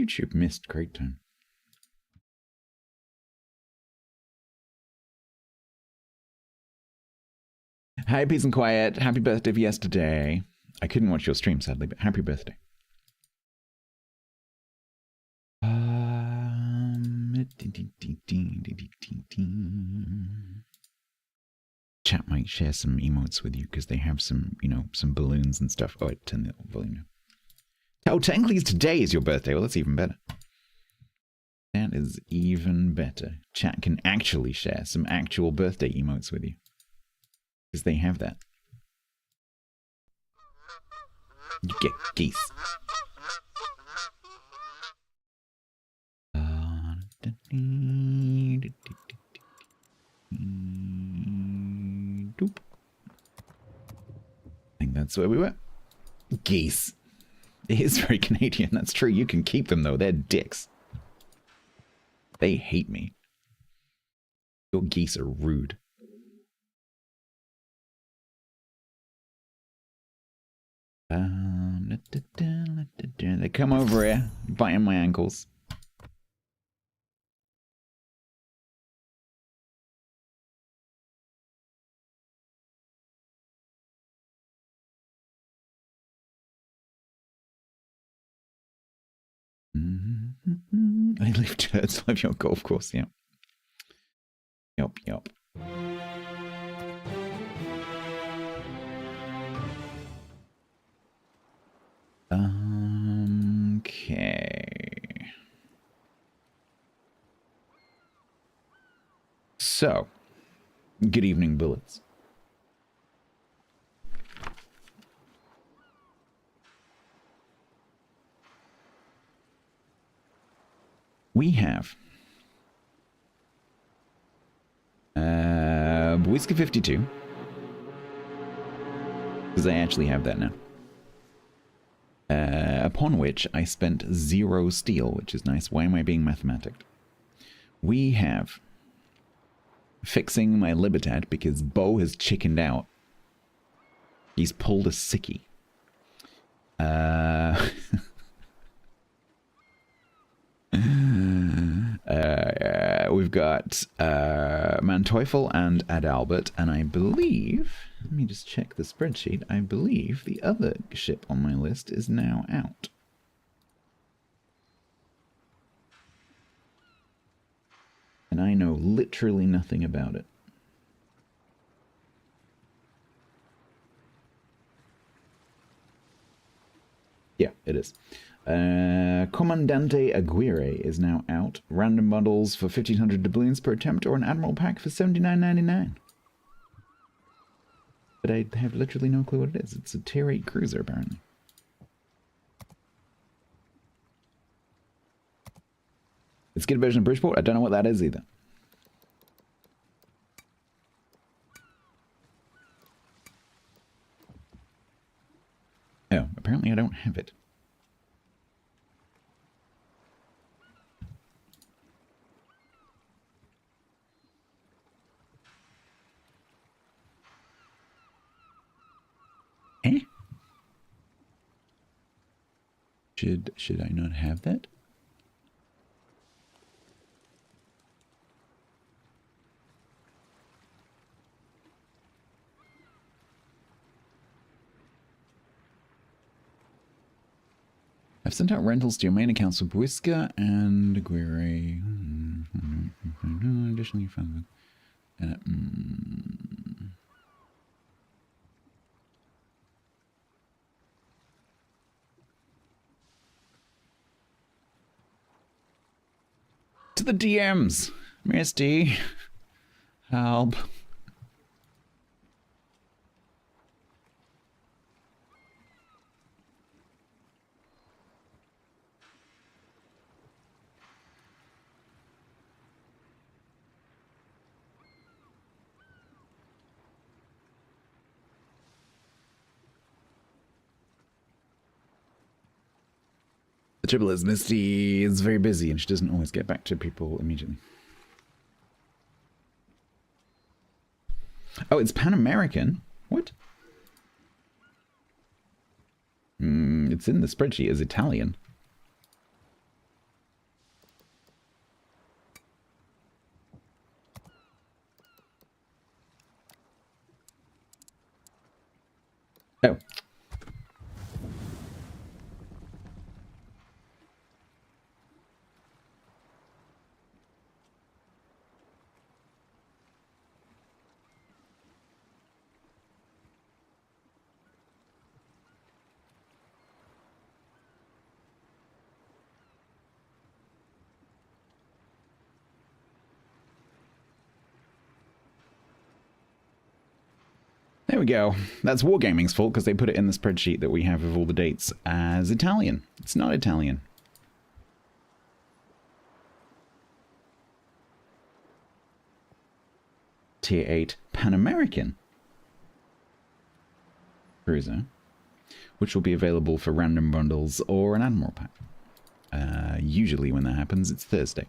YouTube missed Crate Time. Hi, Peace and Quiet. Happy birthday for yesterday. I couldn't watch your stream, sadly, but happy birthday. Chat might share some emotes with you because they have some, you know, some balloons and stuff. Oh, I turned the volume down. Oh, technically today is your birthday. Well, that's even better. That is even better. Chat can actually share some actual birthday emotes with you because they have that. You get geese. Doop. I think that's where we were. Geese. It is very Canadian, that's true. You can keep them though, they're dicks. They hate me. Your geese are rude. They come over here, biting my ankles. I live turds, live your golf course, yeah. Yup, yup. Okay. So, good evening, bullets. We have Whiskey 52, because I actually have that now. Upon which I spent 0 steel, which is nice. Why am I being mathematic? We have fixing my Libertad because Bo has chickened out. He's pulled a sickie. We've got Manteuffel and Adalbert, and I believe, let me just check the spreadsheet, I believe the other ship on my list is now out. And I know literally nothing about it. Yeah, it is. Comandante Aguirre is now out. Random bundles for 1500 doubloons per attempt or an Admiral pack for $79.99. But I have literally no clue what it is. It's a tier 8 cruiser, apparently. It's a good version of Bridgeport. I don't know what that is either. Oh, apparently I don't have it. Eh? Should I not have that? I've sent out rentals to your main accounts for Bwisca and Aguirre. Additionally, found to the DMs, Misty, help. The trouble is, Misty is very busy and she doesn't always get back to people immediately. Oh, it's Pan American? What? It's in the spreadsheet as Italian. we go. That's Wargaming's fault because they put it in the spreadsheet that we have of all the dates as Italian. It's not Italian. Tier 8 Pan American cruiser, which will be available for random bundles or an Admiral pack. Usually when that happens, it's Thursday.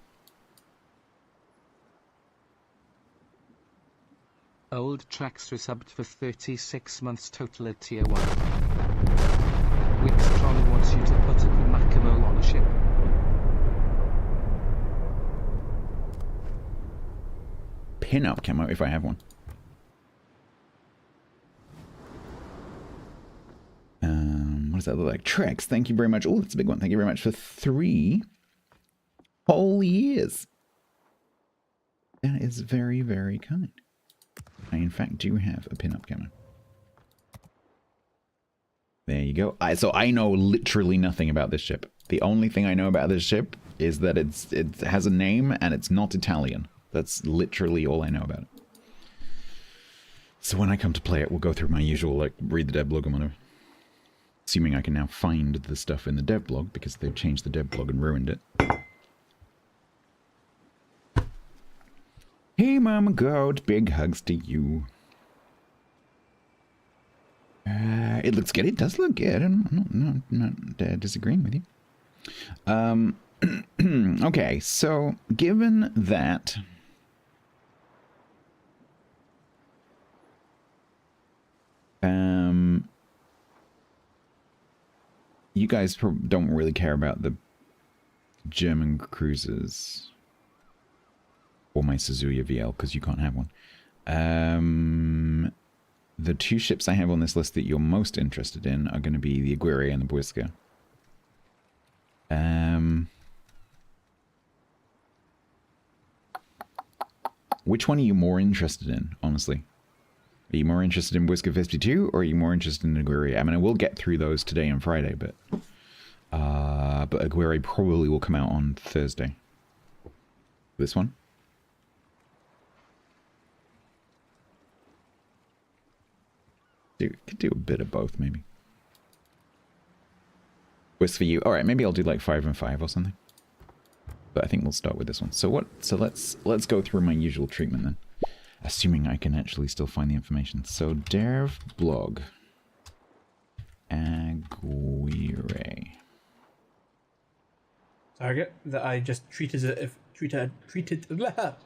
Old Tracks resubbed for 36 months total at Tier 1. Wickstrong wants you to put a Kumakamo on a ship. Pin-up camo if I have one. What does that look like? Trex, thank you very much. Oh, that's a big one. Thank you very much for 3 whole years. That is very, very kind. I, in fact, do have a pin-up camo. There you go. So I know literally nothing about this ship. The only thing I know about this ship is that it has a name and it's not Italian. That's literally all I know about it. So when I come to play it, we'll go through my usual, like, read the dev blog and whatever. Assuming I can now find the stuff in the dev blog because they've changed the dev blog and ruined it. Hey, Mama Goat, big hugs to you. It looks good. It does look good. I'm not disagreeing with you. Okay, so given that you guys don't really care about the German cruisers or my Suzuya VL because you can't have one. The 2 ships I have on this list that you're most interested in are going to be the Aguirre and the Bwisca. Which one are you more interested in, honestly? Are you more interested in Bwisca 52 or are you more interested in Aguirre? I mean, I will get through those today and Friday, but Aguirre probably will come out on Thursday. This one? Could do a bit of both, maybe. What's for you? All right, maybe I'll do like 5 and 5 or something. But I think we'll start with this one. So let's go through my usual treatment then, assuming I can actually still find the information. So dev blog Aguirre target that I just treated as if treated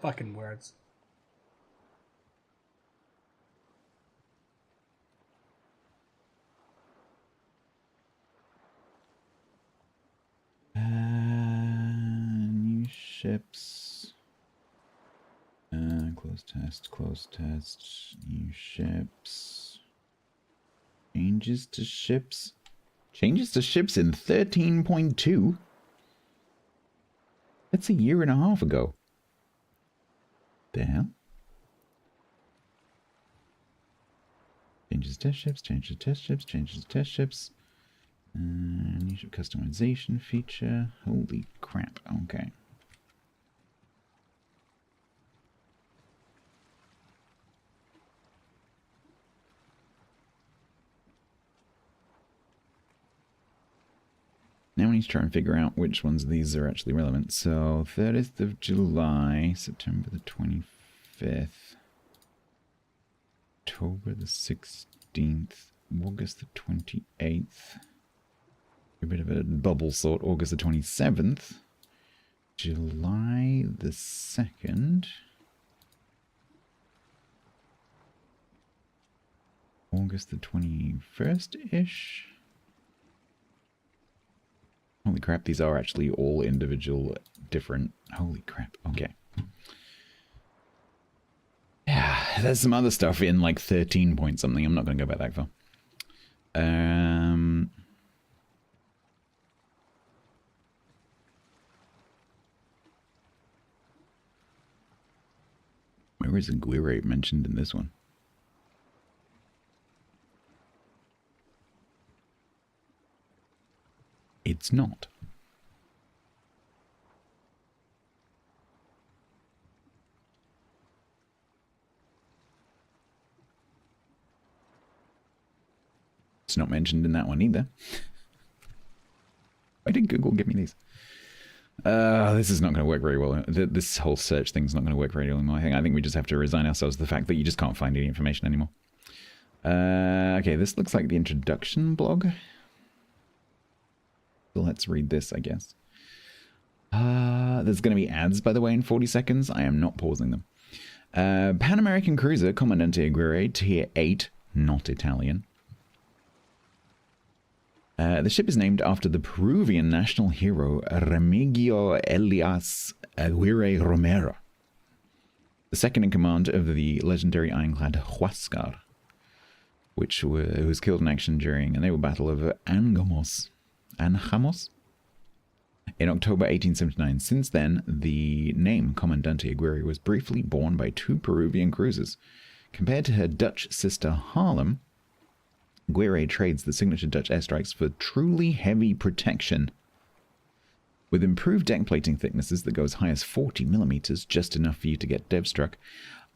fucking words. New ships. Close test, new ships. Changes to ships. Changes to ships in 13.2? That's a year and a half ago. The hell? Changes to test ships, changes to test ships, changes to test ships. New ship customization feature. Holy crap. Okay. Now we need to try and figure out which ones of these are actually relevant. So, 30th of July, September the 25th, October the 16th, August the 28th, a bit of a bubble sort, August the 27th, July the 2nd, August the 21st-ish. Holy crap, these are actually all individual, different... Holy crap, okay. Yeah, there's some other stuff in like 13 point something. I'm not going to go back that far. Where is Aguirre mentioned in this one? It's not. It's not mentioned in that one either. Why did Google give me these? This is not going to work very well. This whole search thing's not going to work very well anymore. I think we just have to resign ourselves to the fact that you just can't find any information anymore. Okay, this looks like the introduction blog. So let's read this, I guess. There's going to be ads, by the way, in 40 seconds. I am not pausing them. Pan American Cruiser, Comandante Aguirre, Tier 8, not Italian. The ship is named after the Peruvian national hero Remigio Elias Aguirre Romero, the second in command of the legendary ironclad Huáscar, which was killed in action during the naval battle of Angamos in October 1879. Since then, the name Comandante Aguirre was briefly borne by 2 Peruvian cruisers. Compared to her Dutch sister Haarlem, Aguirre trades the signature Dutch airstrikes for truly heavy protection. With improved deck plating thicknesses that go as high as 40 millimeters, just enough for you to get dev struck,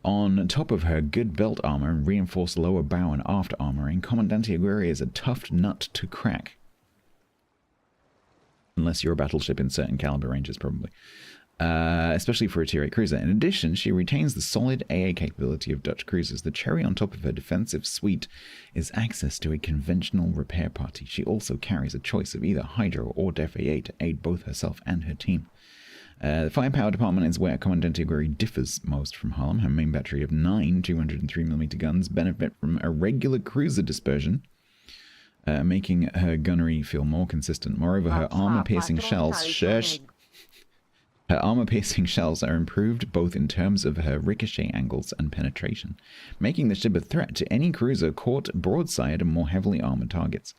on top of her good belt armor and reinforced lower bow and aft armoring, Comandante Aguirre is a tough nut to crack. Unless you're a battleship in certain caliber ranges, probably. Especially for a Tier 8 cruiser. In addition, she retains the solid AA capability of Dutch cruisers. The cherry on top of her defensive suite is access to a conventional repair party. She also carries a choice of either Hydro or Def AA to aid both herself and her team. The firepower department is where Comandante Aguirre differs most from Haarlem. Her main battery of 9 203mm guns benefit from a regular cruiser dispersion, making her gunnery feel more consistent. Moreover, her armor-piercing shells are improved both in terms of her ricochet angles and penetration, making the ship a threat to any cruiser caught broadside and more heavily armored targets.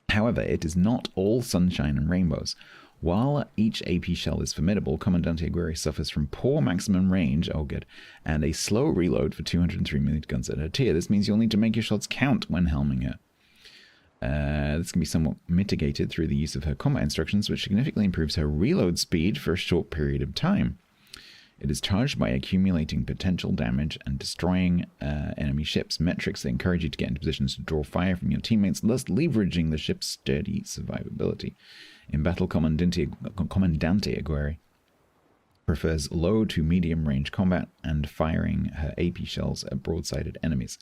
However, it is not all sunshine and rainbows. While each AP shell is formidable, Comandante Aguirre suffers from poor maximum range, and a slow reload for 203mm guns at her tier. This means you'll need to make your shots count when helming her. This can be somewhat mitigated through the use of her combat instructions, which significantly improves her reload speed for a short period of time. It is charged by accumulating potential damage and destroying enemy ships, metrics that encourage you to get into positions to draw fire from your teammates, thus leveraging the ship's sturdy survivability. In battle, Comandante Aguirre prefers low to medium range combat and firing her AP shells at broadsided enemies.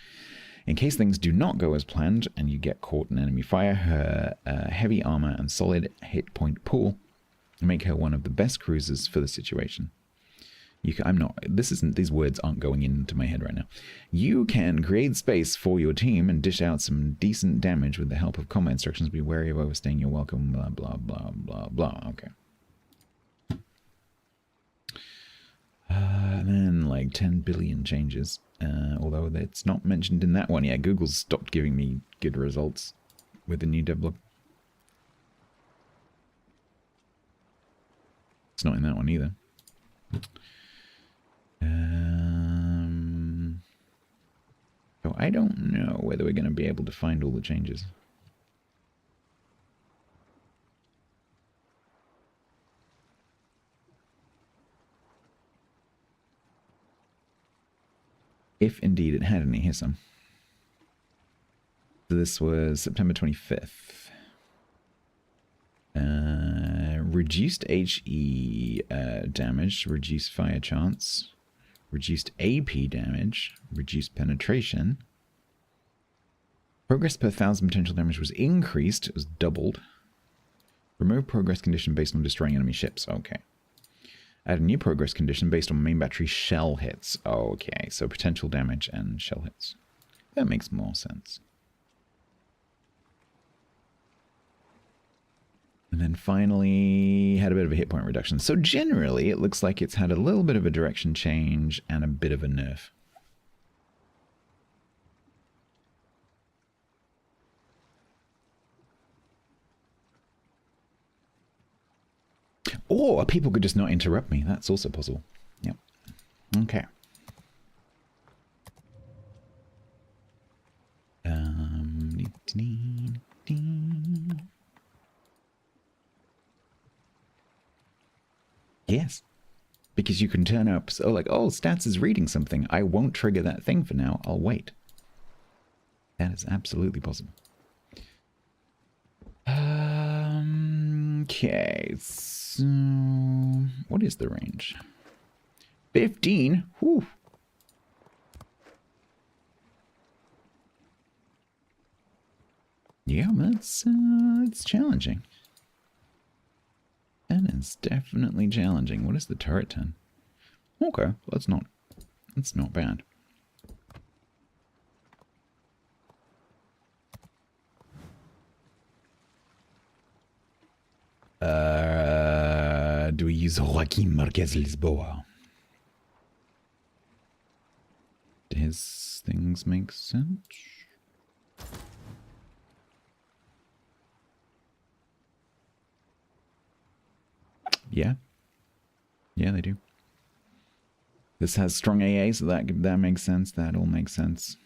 In case things do not go as planned and you get caught in enemy fire, her heavy armor and solid hit point pool make her one of the best cruisers for the situation. These words aren't going into my head right now. You can create space for your team and dish out some decent damage with the help of combat instructions. Be wary of overstaying your welcome, blah, blah, blah, blah, blah. Okay. Then like 10 billion changes. Although it's not mentioned in that one yet. Google's stopped giving me good results with the new devlog. It's not in that one either. So I don't know whether we're going to be able to find all the changes. If indeed it had any. Here's some. So this was September 25th. Reduced HE damage, reduced fire chance, reduced AP damage, reduced penetration. Progress per 1,000 potential damage was increased, it was doubled. Remove progress condition based on destroying enemy ships. Okay. Add a new progress condition based on main battery shell hits. Okay, so potential damage and shell hits. That makes more sense. And then finally, had a bit of a hit point reduction. So generally, it looks like it's had a little bit of a direction change and a bit of a nerf. Or people could just not interrupt me. That's also possible. Yep. Okay. Yes. Because you can turn up, so like, oh, Stats is reading something. I won't trigger that thing for now. I'll wait. That is absolutely possible. Okay, so what is the range? 15? Whew. Yeah, that's it's challenging. That is definitely challenging. What is the turret 10? Okay, that's not bad. Do we use Joaquin Marquez Lisboa? Do his things make sense? Yeah. Yeah, they do. This has strong AA, so that makes sense. That all makes sense.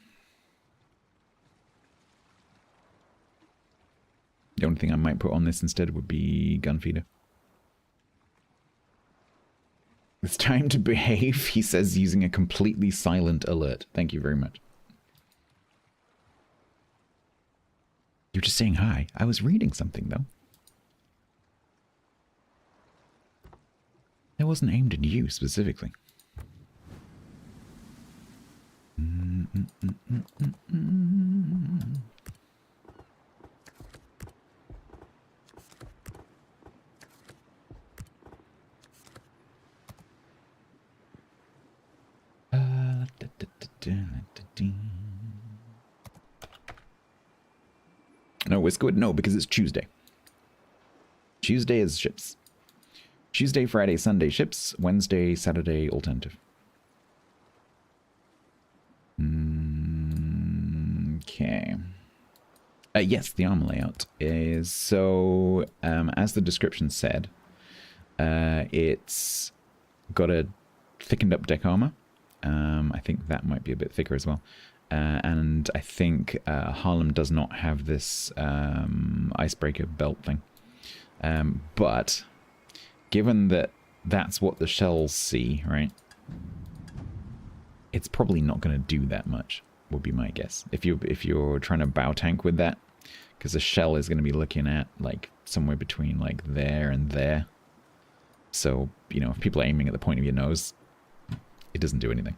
The only thing I might put on this instead would be Gunfeeder. It's time to behave, he says, using a completely silent alert. Thank you very much. You're just saying hi. I was reading something, though. That wasn't aimed at you, specifically. No, Whiskwood, no, because it's Tuesday. Tuesday is ships. Tuesday, Friday, Sunday ships. Wednesday, Saturday alternative. Okay. Yes, the armor layout is so, as the description said, it's got a thickened up deck armor. I think that might be a bit thicker as well. And I think Harlem does not have this icebreaker belt thing. But given that that's what the shells see, right? It's probably not going to do that much, would be my guess. If you're trying to bow tank with that, because the shell is going to be looking at like somewhere between like there and there. So, you know, if people are aiming at the point of your nose, it doesn't do anything.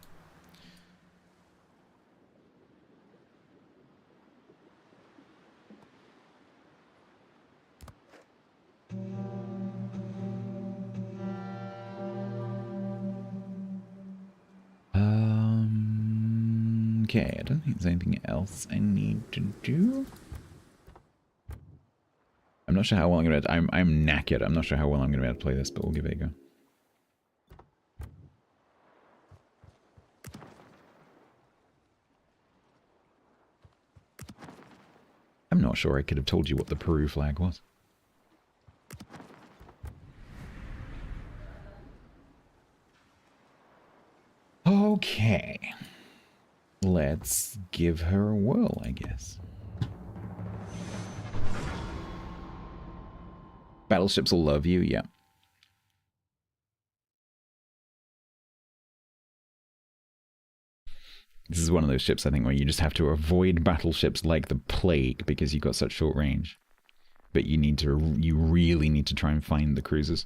Okay, I don't think there's anything else I need to do. I'm not sure how well I'm gonna. I'm knackered. I'm not sure how well I'm gonna be able to play this, but we'll give it a go. I'm not sure I could have told you what the Peru flag was. Okay. Let's give her a whirl, I guess. Battleships will love you, yeah. This is one of those ships, I think, where you just have to avoid battleships like the plague because you've got such short range. But you really need to try and find the cruisers.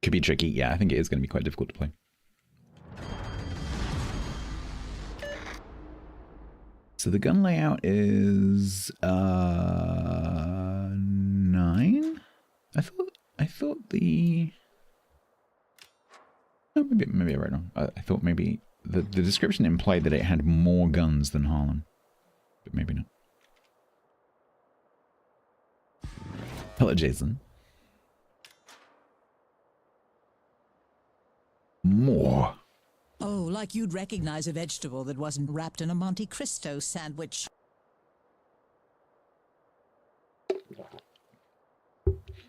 Could be tricky. Yeah, I think it is going to be quite difficult to play. So the gun layout is 9. I thought the. No, maybe I read wrong. I thought maybe the description implied that it had more guns than Harlem, but maybe not. Hello, Jason. more. Oh, like you'd recognize a vegetable that wasn't wrapped in a Monte Cristo sandwich.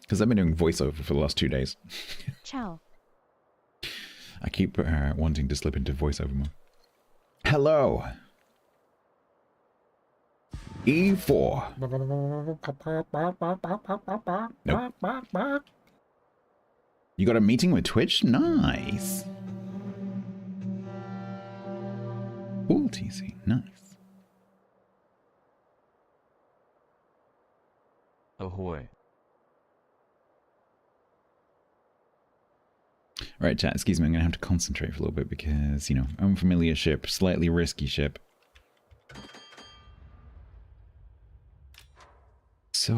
Because I've been doing voiceover for the last 2 days. Ciao. I keep wanting to slip into voiceover mode. Hello. E4. Nope. You got a meeting with Twitch? Nice. Cool, TC. Nice. Ahoy. Right, chat, excuse me, I'm going to have to concentrate for a little bit because, you know, unfamiliar ship, slightly risky ship. So...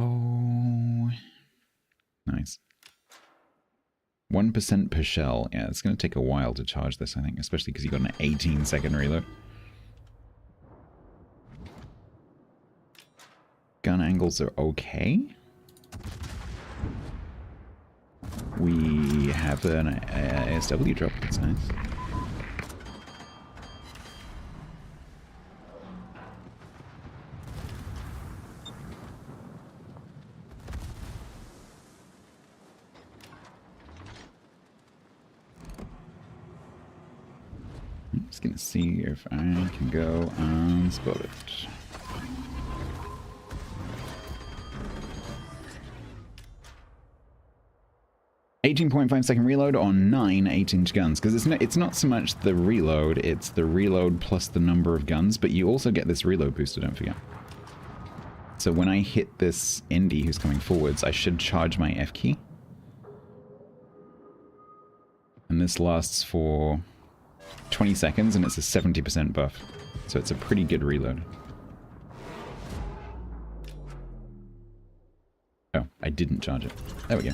nice. 1% per shell. Yeah, it's going to take a while to charge this, I think, especially because you got an 18-second reload. Gun angles are okay. We have an ASW drop, that's nice. I'm just gonna see if I can go unspotted. 18.5-second reload on 9 8-inch guns, because it's not so much the reload, it's the reload plus the number of guns, but you also get this reload booster, don't forget. So when I hit this indie who's coming forwards, I should charge my F key. And this lasts for 20 seconds, and it's a 70% buff. So it's a pretty good reload. Oh, I didn't charge it. There we go.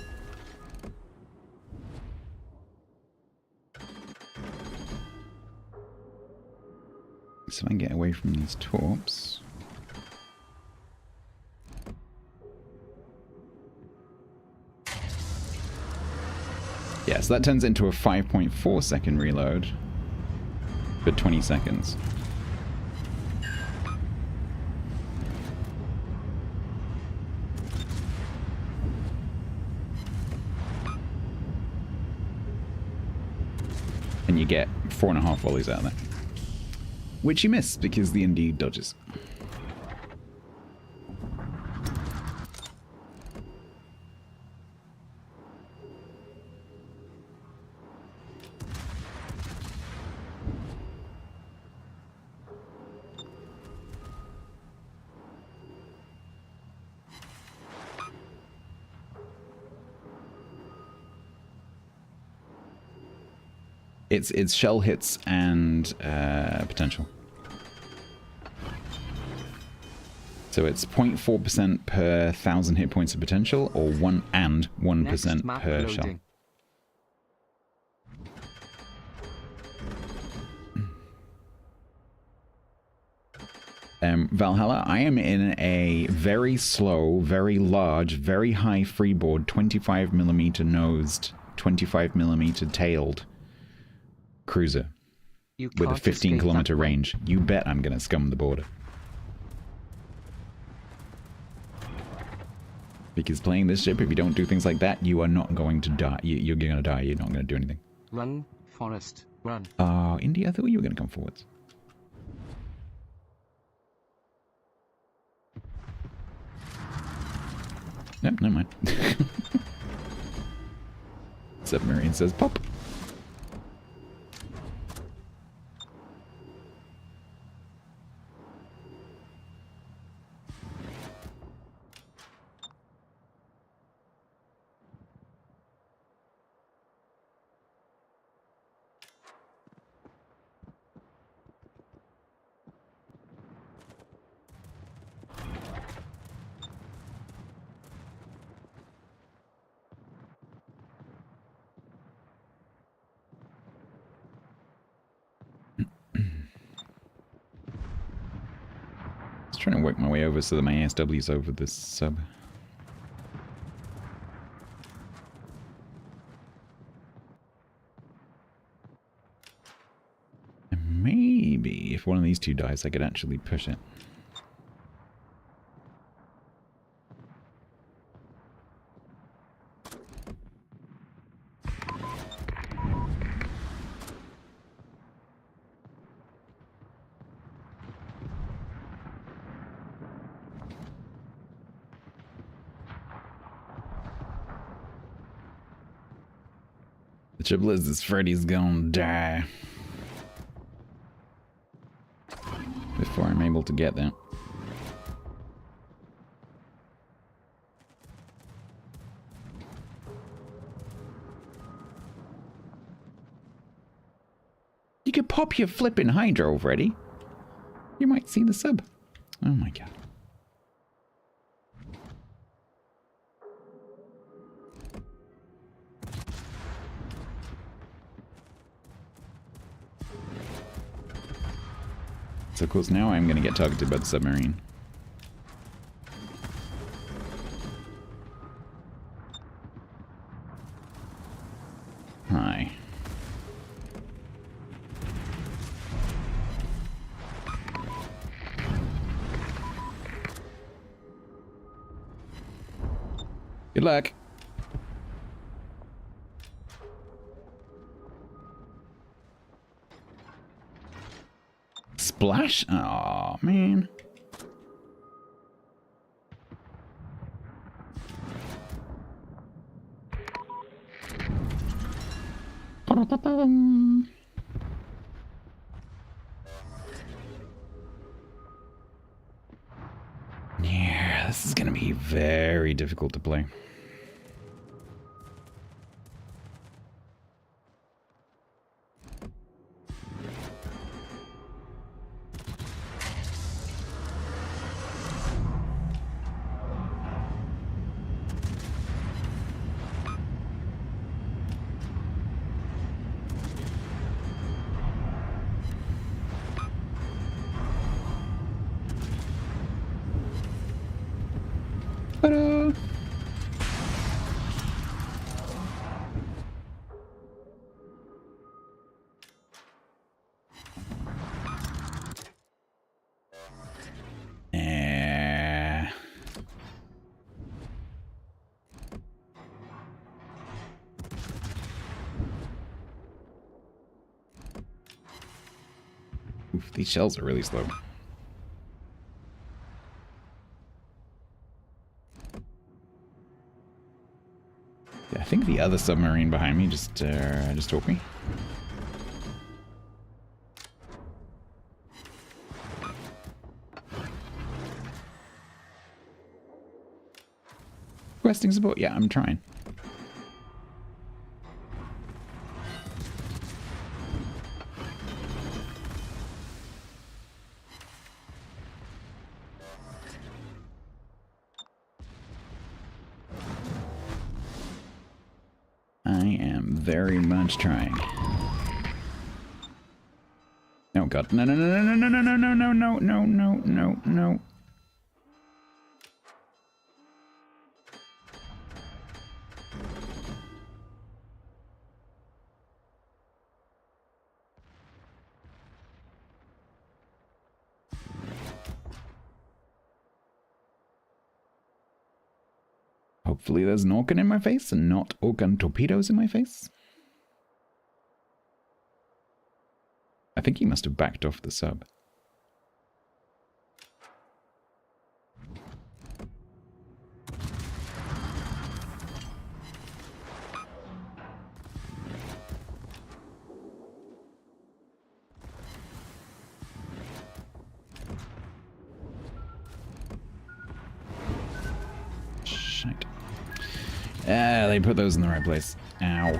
So I can get away from these torps. Yeah, so that turns into a 5.4-second reload for 20 seconds. And you get 4.5 volleys out of that. Which you miss because the indie dodges. It's shell hits and potential. So it's 0.4% per 1,000 hit points of potential, or 1% per shell. Valhalla, I am in a very slow, very large, very high freeboard, 25mm nosed, 25mm tailed cruiser with a 15-kilometer range. You bet I'm gonna scum the border. Because playing this ship, if you don't do things like that, you are not going to die. You're gonna die. You're not gonna do anything. Run, Forest, run. Indy, I thought you were gonna come forwards. Nope, never mind. Submarine says pop. Trying to work my way over so that my ASW's over this sub. these two dies, I could actually push it. The trouble is, this Freddy's gonna die before I'm able to get that. You could pop your flippin' hydro, Freddy. You might see the sub. Oh my god. So of course now I'm going to get targeted by the submarine. Hi. Good luck. Splash? Aw, man. Yeah, this is gonna be very difficult to play. Ta-da! Oof, these shells are really slow. Yeah, I think the other submarine behind me just told me. Requesting support? Yeah, I'm trying. I am very much trying. Oh god. No, no, no, no, no, no, no, no, no, no, no, no, no, no. Hopefully there's an orcan in my face and not orcan torpedoes in my face. I think he must have backed off the sub. Shite. Ah, they put those in the right place. Ow.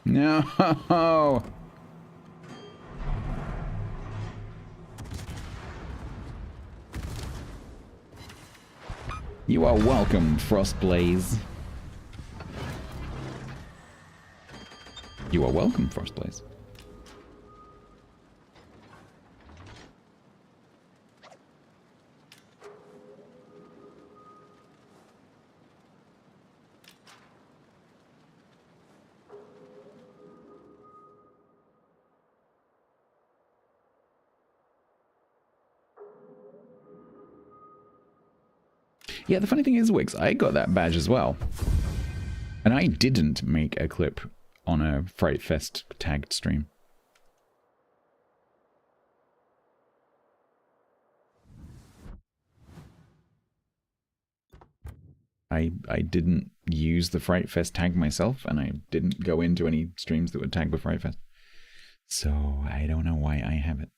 No! You are welcome, Frostblaze. You are welcome, Frostblaze. Yeah, the funny thing is, Wix, I got that badge as well. And I didn't make a clip on a Fright Fest tagged stream. I didn't use the Fright Fest tag myself, and I didn't go into any streams that would tag with Fright Fest. So I don't know why I have it.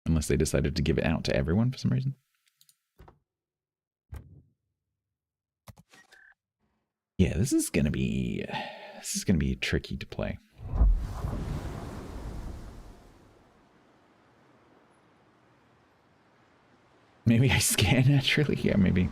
Unless they decided to give it out to everyone for some reason. Yeah, this is gonna be tricky to play. Maybe I scan naturally? Yeah, maybe.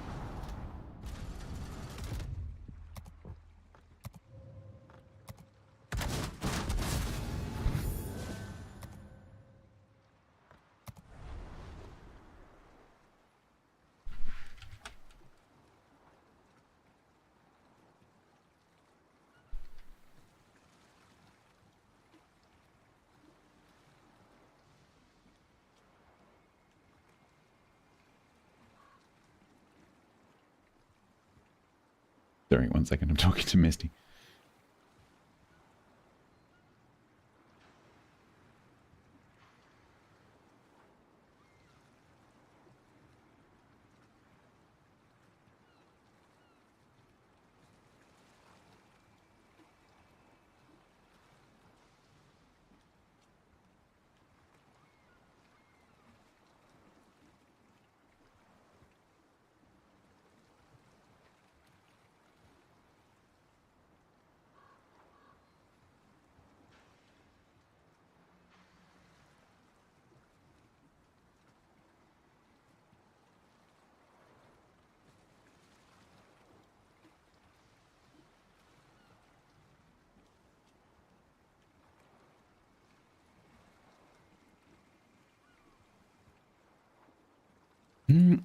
Sorry, 1 second, I'm talking to Misty.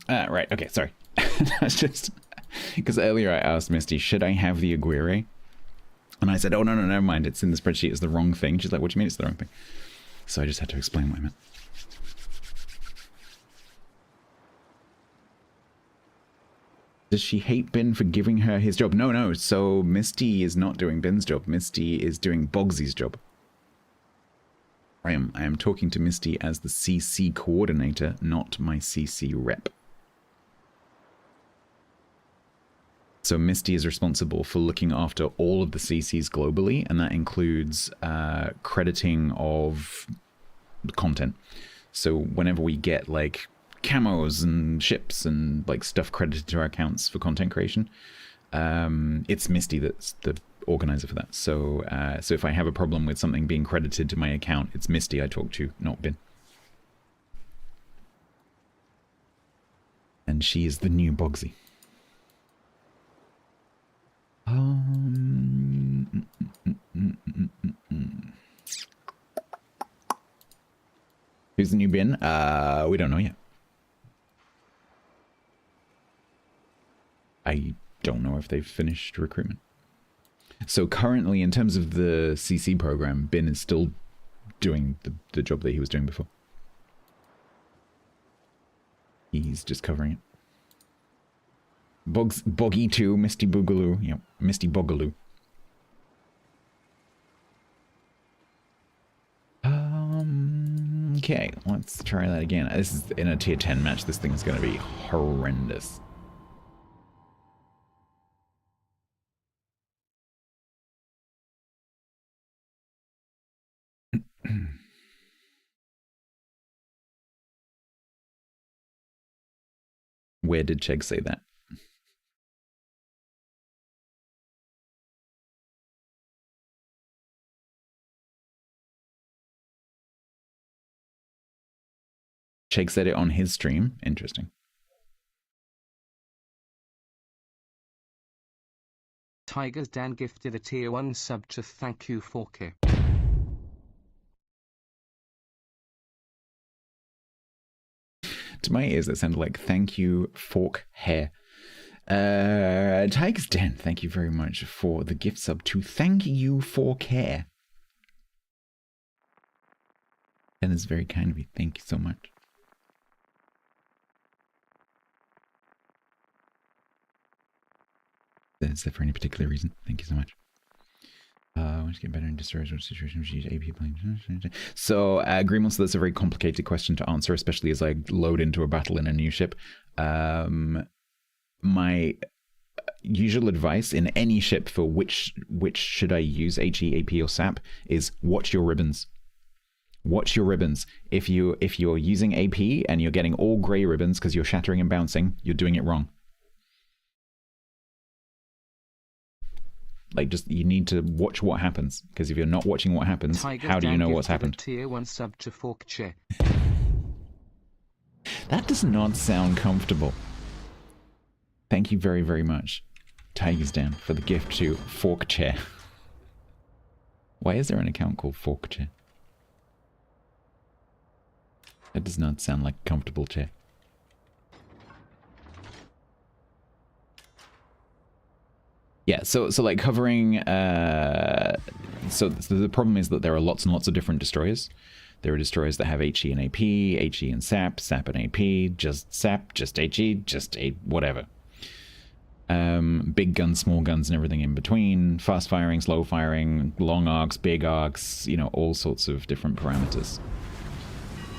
Right, okay, sorry. That's just because earlier I asked Misty, should I have the Aguirre? And I said, oh, no, never mind. It's in the spreadsheet. It's the wrong thing. She's like, what do you mean it's the wrong thing? So I just had to explain what I meant. Does she hate Bin for giving her his job? No. So Misty is not doing Bin's job. Misty is doing Bogsy's job. I am talking to Misty as the CC coordinator, not my CC rep. So Misty is responsible for looking after all of the CCs globally, and that includes crediting of content. So whenever we get like camos and ships and like stuff credited to our accounts for content creation, it's Misty that's the organizer for that. So so if I have a problem with something being credited to my account, it's Misty I talk to, not Bin. And she is the new Bogsy. Who's the new Bin? We don't know yet. I don't know if they've finished recruitment. So currently, in terms of the CC program, Bin is still doing the job that he was doing before. He's just covering it. Boggy 2, Misty Boogaloo. Yep, Misty Bogaloo. Okay, let's try that again. This is in a tier 10 match. This thing is going to be horrendous. Where did Chegg say that? Chegg said it on his stream. Interesting. Tiger's Dan gifted a tier 1 sub to thank you 4K. To my ears, that sounded like thank you, fork hair. Tiger's Den, thank you very much for the gift sub to thank you for care. That is very kind of you. Thank you so much. Is there for any particular reason? Thank you so much. Want to get better in destroyers? What situation would you use AP planes? So, Greenwell, so that's a very complicated question to answer, especially as I load into a battle in a new ship. My usual advice in any ship for which should I use HE, AP, or SAP is watch your ribbons. Watch your ribbons. If you're using AP and you're getting all grey ribbons because you're shattering and bouncing, you're doing it wrong. Like, just, you need to watch what happens, because if you're not watching what happens, Tiger how do you know Dan what's gifted a happened? Tier 1 sub to Fork Chair. That does not sound comfortable. Thank you very, very much, Tigers Dan, for the gift to Fork Chair. Why is there an account called Fork Chair? That does not sound like a comfortable chair. Yeah, so like covering, so the problem is that there are lots and lots of different destroyers. There are destroyers that have HE and AP, HE and SAP, SAP and AP, just SAP, just HE, just whatever. Big guns, small guns, and everything in between. Fast firing, slow firing, long arcs, big arcs, you know, all sorts of different parameters.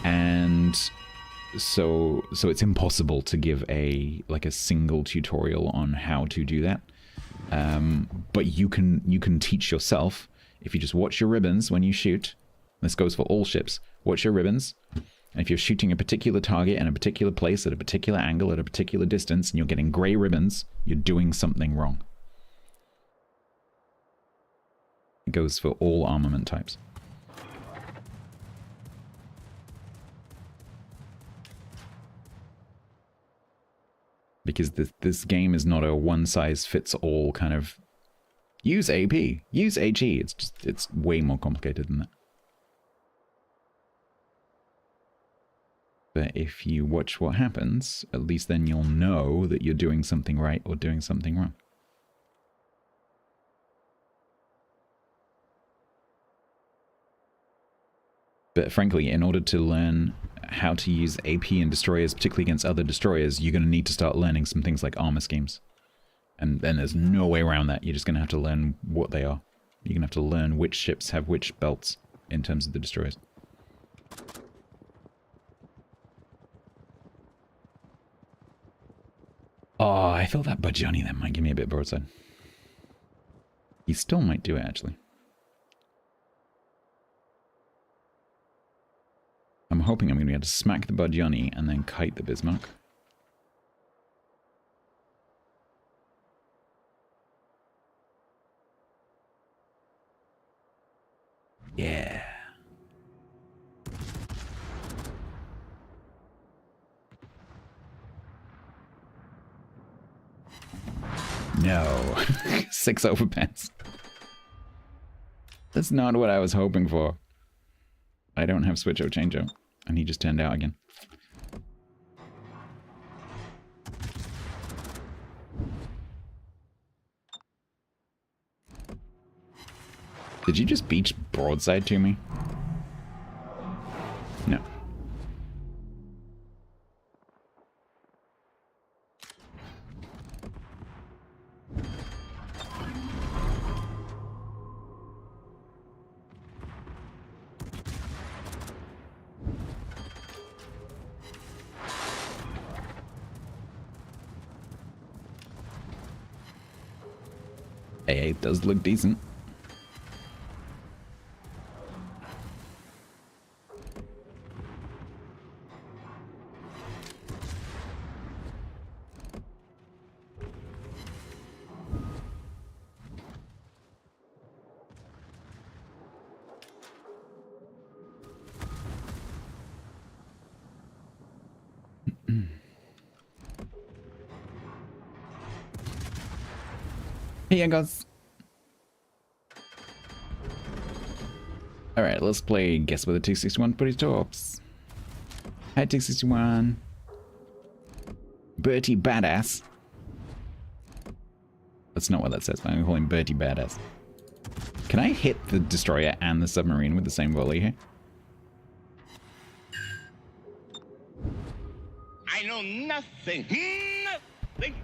And so it's impossible to give a single tutorial on how to do that. But you can teach yourself if you just watch your ribbons when you shoot. This goes for all ships. Watch your ribbons. And if you're shooting a particular target in a particular place at a particular angle at a particular distance and you're getting grey ribbons, you're doing something wrong. It goes for all armament types. Because this game is not a one-size-fits-all kind of use AP, use HE. It's way more complicated than that. But if you watch what happens, at least then you'll know that you're doing something right or doing something wrong. But frankly, in order to learn how to use AP and destroyers, particularly against other destroyers, you're going to need to start learning some things like armor schemes. And then there's no way around that. You're just going to have to learn what they are. You're going to have to learn which ships have which belts in terms of the destroyers. Oh, I thought that Bajani then might give me a bit broadside. He still might do it, actually. I'm hoping I'm going to be able to smack the Bajani and then kite the Bismarck. Yeah. No. 6 overpants. That's not what I was hoping for. I don't have switch-o change-o. And he just turned out again. Did you just beach broadside to me? No. Hey, it does look decent. Here goes. Alright, let's play Guess Where the 261 Put His Tops. Hi, 261. Bertie Badass. That's not what that says, but I'm calling Bertie Badass. Can I hit the destroyer and the submarine with the same volley here? I know nothing. Nothing.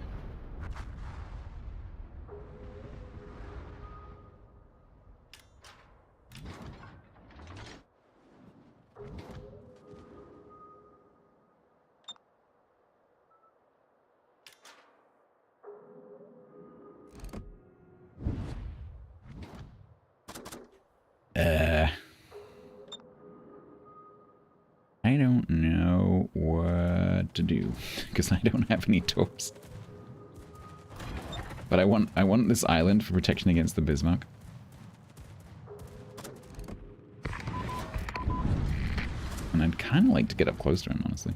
to do, because I don't have any torps. But I want this island for protection against the Bismarck. And I'd kind of like to get up close to him, honestly.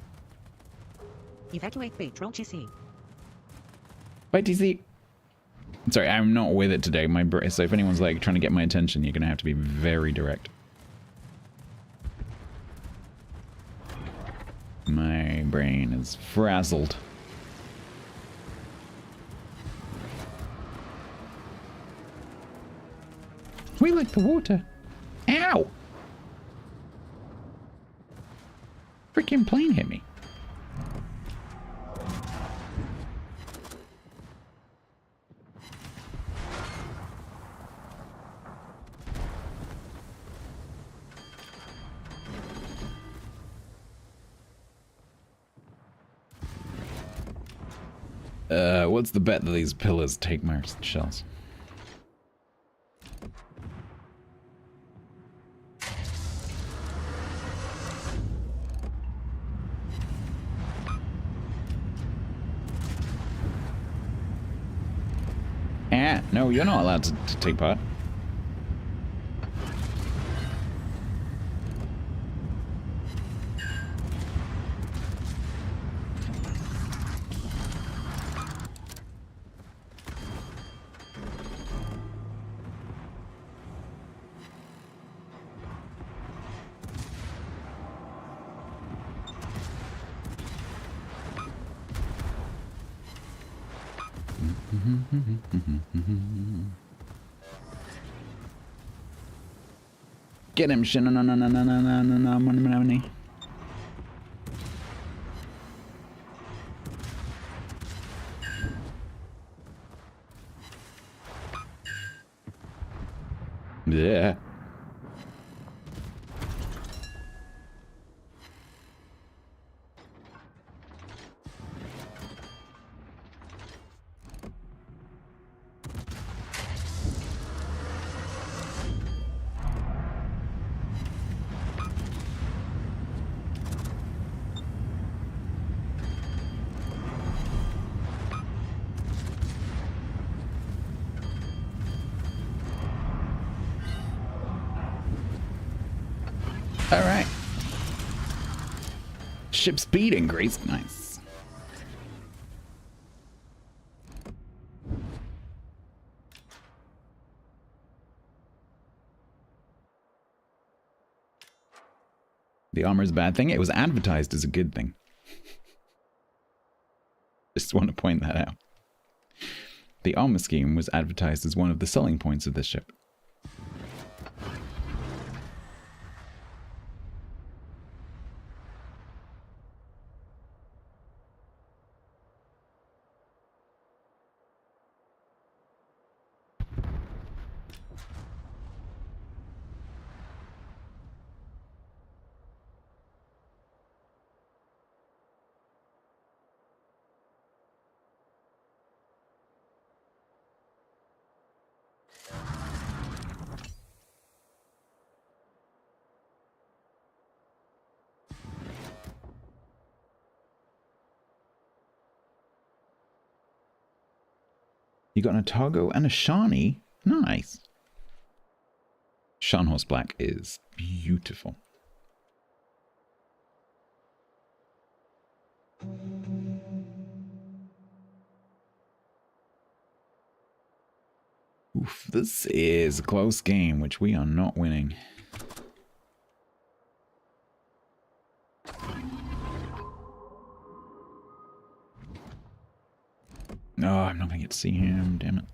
Evacuate Patrol GC. Bye, TC. Sorry, I'm not with it today. So if anyone's like trying to get my attention, you're gonna have to be very direct. My brain is frazzled. We like the water. Ow! Freaking plane hit me. What's the bet that these pillars take my shells? No, you're not allowed to take part. Get him, money. Yeah. All right. Ship speed increased. Nice. The armor is a bad thing. It was advertised as a good thing. Just want to point that out. The armor scheme was advertised as one of the selling points of this ship. You got an Otago and a Shani. Nice. Scharnhorst Black is beautiful. Oof, this is a close game, which we are not winning. No, I'm not going to get to see him, damn it.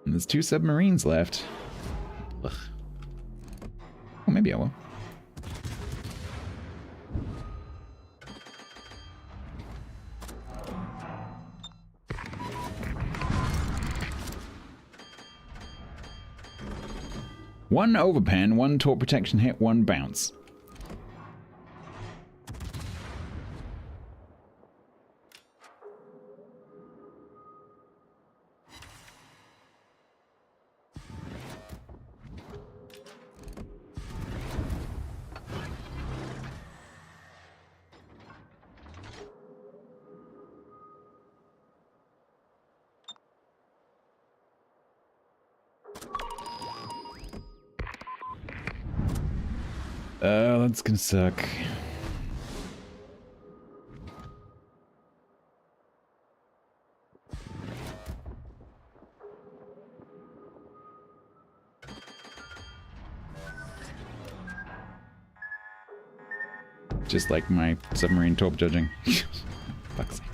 And there's 2 submarines left. Ugh. Oh, maybe I will. One overpen, 1 torp protection hit, 1 bounce. That's gonna suck. Just like my submarine torp judging. Fuck's sake.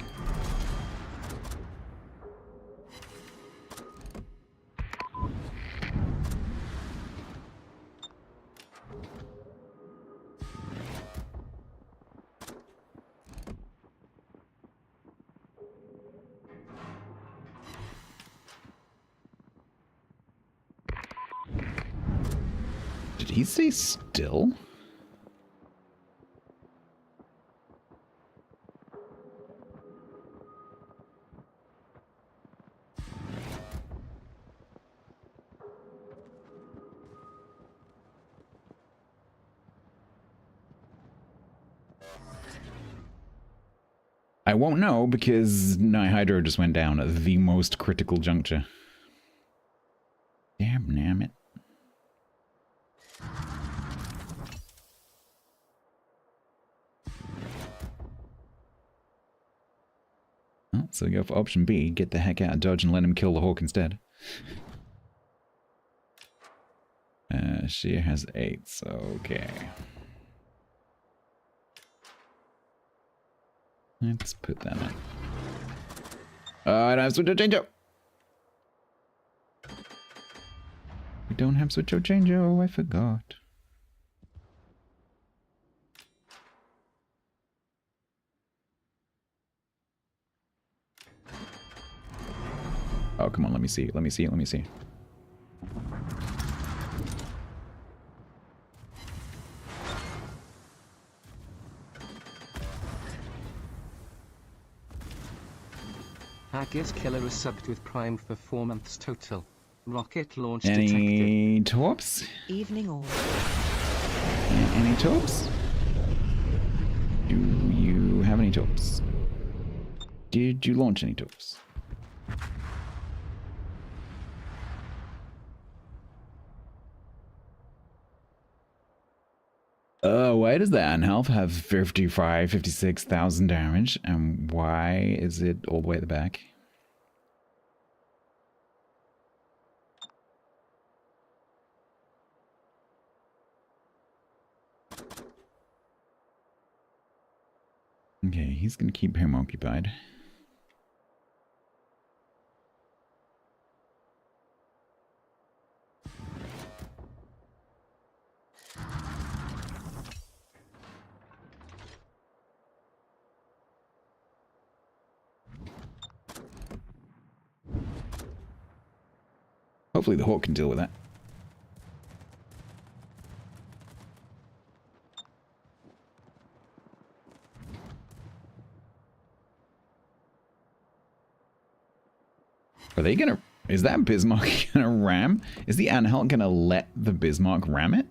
Did he say still? I won't know because Hydro just went down at the most critical juncture. Damn it. Oh, so we go for option B, get the heck out of Dodge and let him kill the Hawk instead. She has 8, so okay. Let's put that in. I don't have switch or change-o. We don't have switch or change-o, I forgot. Oh, come on, let me see. Haggis Killer is subbed with Prime for 4 months total. Rocket launch Any detected. torps? Evening all. Any torps? Do you have any torps? Did you launch any torps? Why does the Anhelf have 56,000 damage? And why is it all the way at the back? Okay, he's gonna keep him occupied. Hopefully the Hawk can deal with that. Are they gonna... Is that Bismarck gonna ram? Is the Anhalt gonna let the Bismarck ram it?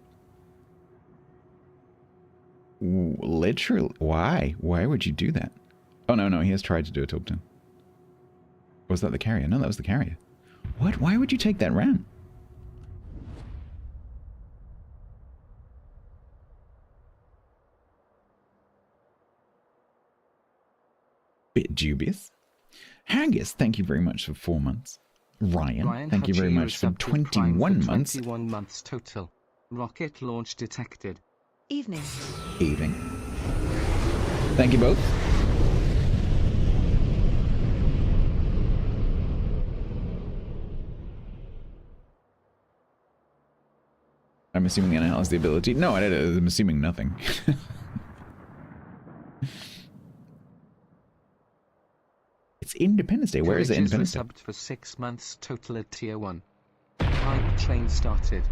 Literally. Why? Why would you do that? Oh, no, he has tried to do a Tilton. Was that the carrier? No, that was the carrier. What? Why would you take that ram? Bit dubious. Haggis, thank you very much for 4 months. Ryan thank you very much for 21 months. 21 months total. Rocket launch detected. Evening. Evening. Thank you both. I'm assuming the NL has the ability. No, I'm assuming nothing. It's Independence Day. Where is it? Independence Day? Subbed for 6 months total at tier 1. Hype train started.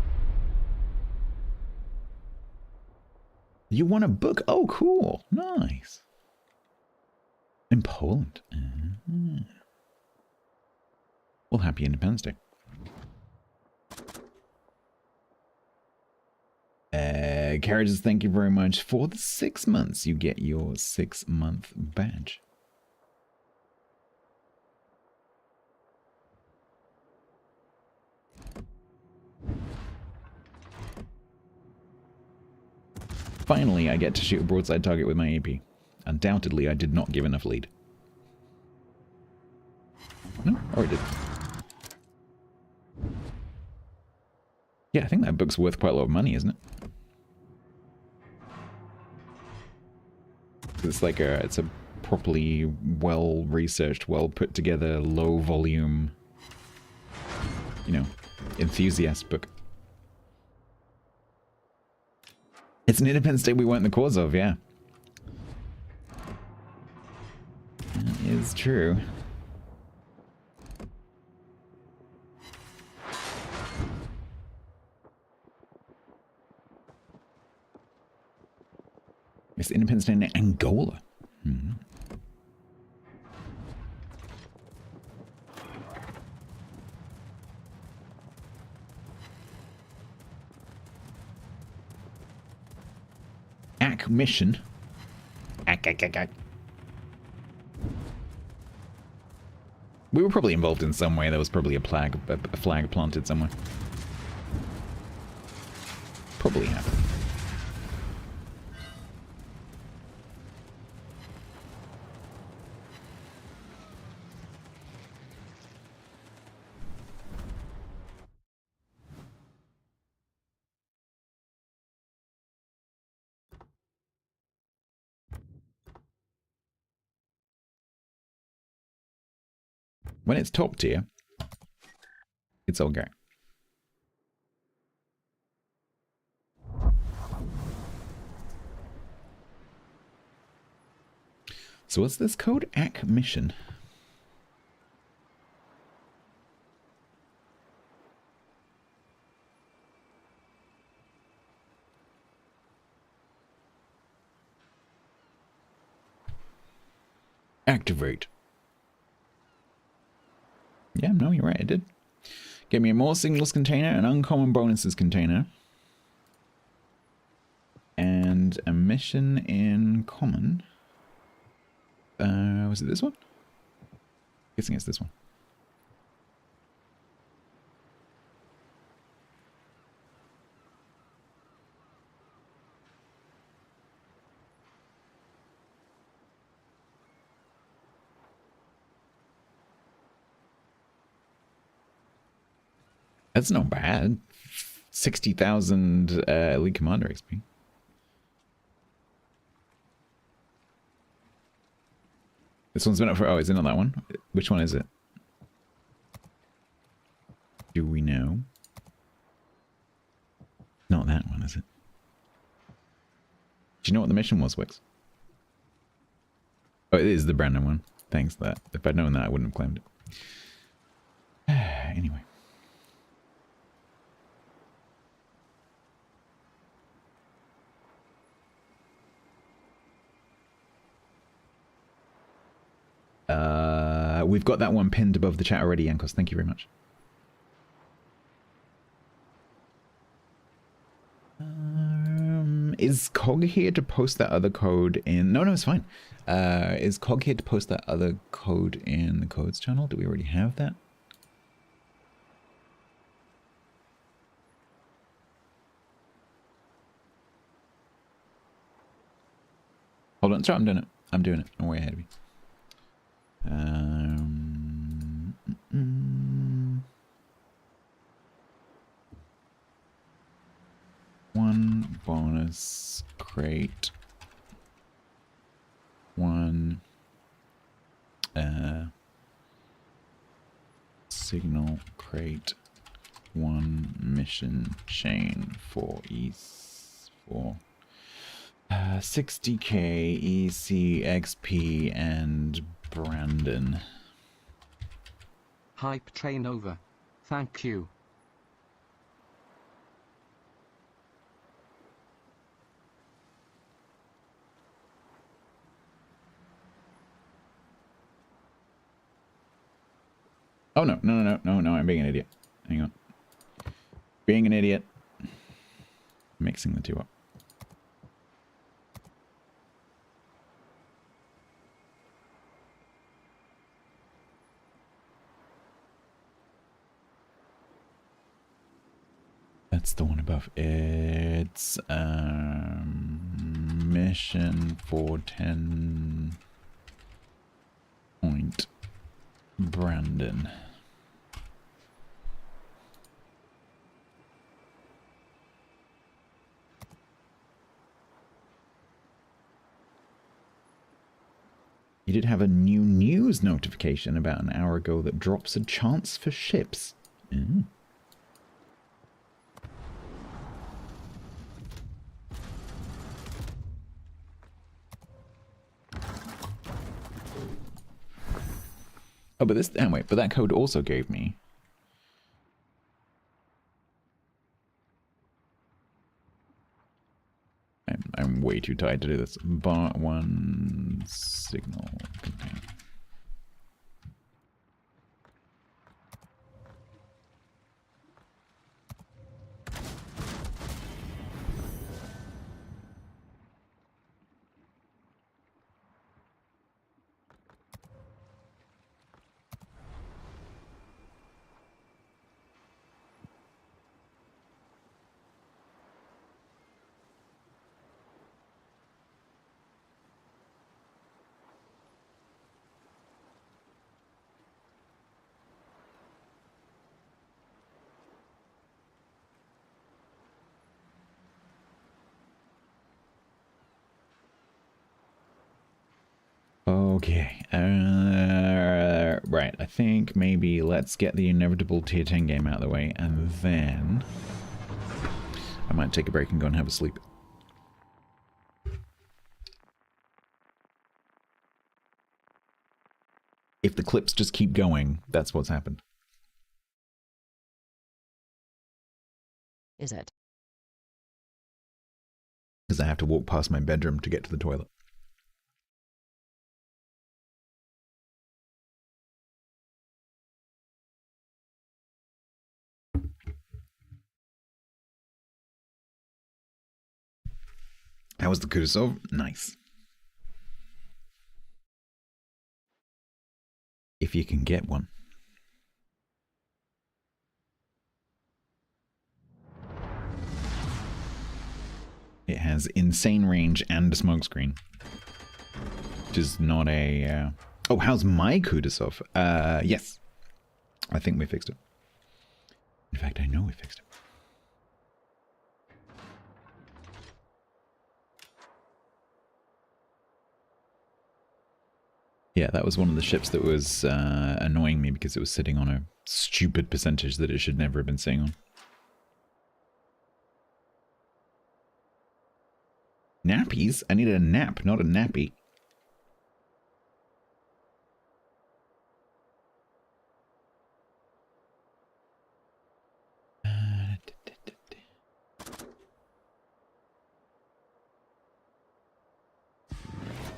You want a book? Oh, cool. Nice. In Poland. Well, happy Independence Day. Carriages, thank you very much for the 6 months. You get your 6-month badge. Finally, I get to shoot a broadside target with my AP. Undoubtedly, I did not give enough lead. No? Or I did. Yeah, I think that book's worth quite a lot of money, isn't it? It's like it's a properly well-researched, well-put-together, low-volume, you know, enthusiast book. It's an Independence Day we weren't the cause of, yeah. That is true. It's Independence Day in Angola. Hmm. AC mission. AC. We were probably involved in some way. There was probably a flag planted somewhere. Probably happened. When it's top tier, it's all go. So what's this code? AC mission. Activate. Yeah, no, you're right, it did. Get me a more signals container, an uncommon bonuses container, and a mission in common. Was it this one? Guessing it's this one. That's not bad. 60,000 Elite Commander XP. This one's been up for... Oh, is it on that one? Which one is it? Do we know? Not that one, is it? Do you know what the mission was, Wix? Oh, it is the Brandon one. Thanks for that. If I'd known that, I wouldn't have claimed it. Anyway. We've got that one pinned above the chat already, Yankos. Thank you very much. Is Cog here to post that other code in... No, it's fine. Is Cog here to post that other code in the codes channel? Do we already have that? Hold on, sorry, I'm doing it. I'm doing it. I'm way ahead of you. One bonus crate. One signal crate. One mission chain for East for 60k EC XP and Brandon. Hype train over. Thank you. Oh, no, I'm being an idiot. Hang on. Being an idiot. Mixing the two up. That's the one above. It's, mission for 10 Point Brandon. You did have a new news notification about an hour ago that drops a chance for ships. Mm. Oh, but this... Oh, wait, but that code also gave me... I'm way too tired to do this. Bar 1 signal container. Okay, right, I think maybe let's get the inevitable tier 10 game out of the way, and then I might take a break and go and have a sleep. If the clips just keep going, that's what's happened. Is it? Because I have to walk past my bedroom to get to the toilet. That was the Kudasov. Nice. If you can get one. It has insane range and a smokescreen. Which is not a... Oh, how's my Kudasov? Yes. I think we fixed it. In fact, I know we fixed it. Yeah, that was one of the ships that was annoying me because it was sitting on a stupid percentage that it should never have been sitting on. Nappies? I needed a nap, not a nappy.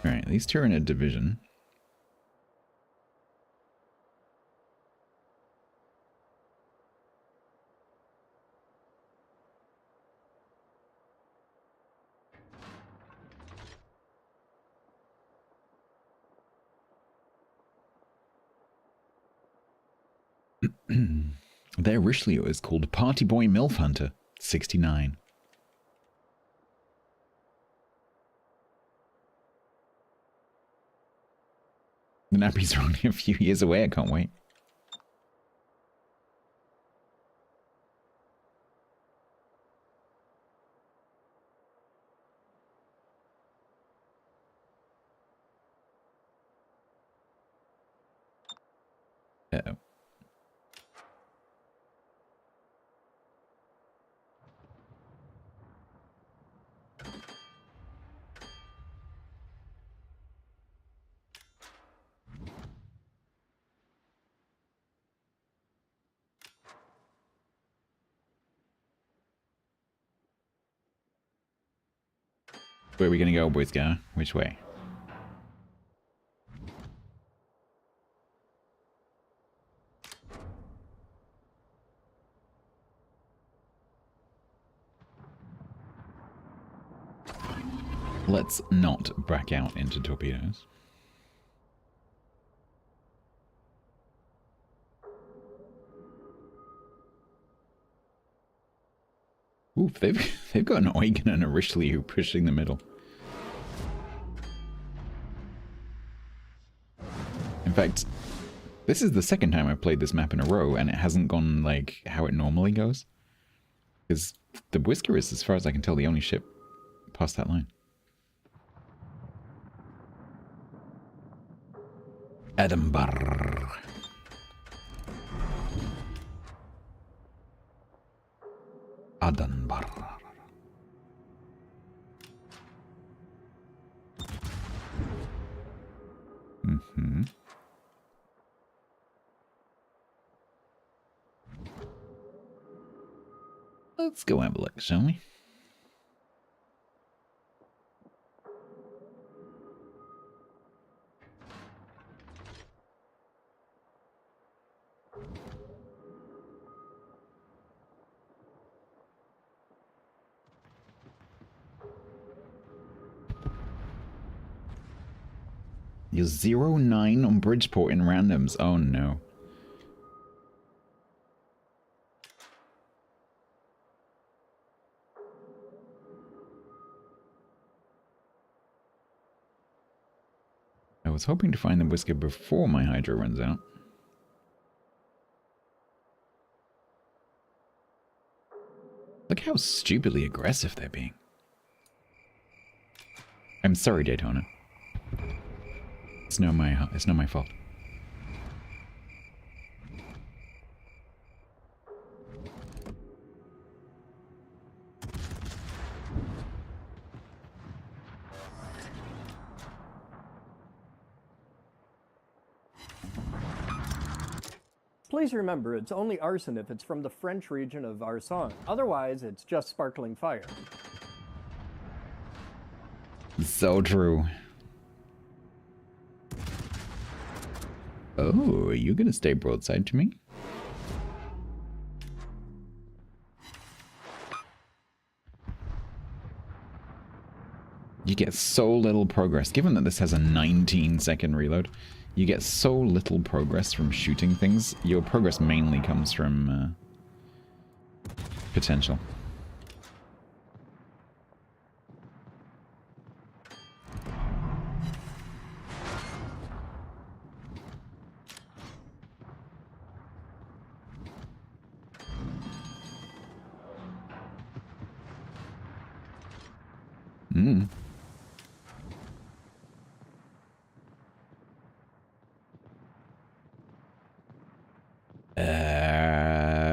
Alright, these two are in a division. Their Richelieu is called Party Boy MILF Hunter 69. The nappies are only a few years away, I can't wait. Uh-oh. Where are we gonna go, boys? Go? Which way? Let's not back out into torpedoes. Oof, they've got an Eugen and a Richelieu pushing the middle. fact, this is the second time I've played this map in a row, and it hasn't gone like how it normally goes. Because the Whisker is, as far as I can tell, the only ship past that line. Edinburgh. Edinburgh. Mm-hmm. Let's go have a look, shall we? You're 0-9 on Bridgeport in randoms. Oh no. I was hoping to find the Whisker before my Hydro runs out. Look how stupidly aggressive they're being. I'm sorry, Daytona. It's not my fault. Please remember, it's only arson if it's from the French region of Arson. Otherwise, it's just sparkling fire. So true. Oh, are you gonna stay broadside to me? You get so little progress. Given that this has a 19-second reload, you get so little progress from shooting things. Your progress mainly comes from potential.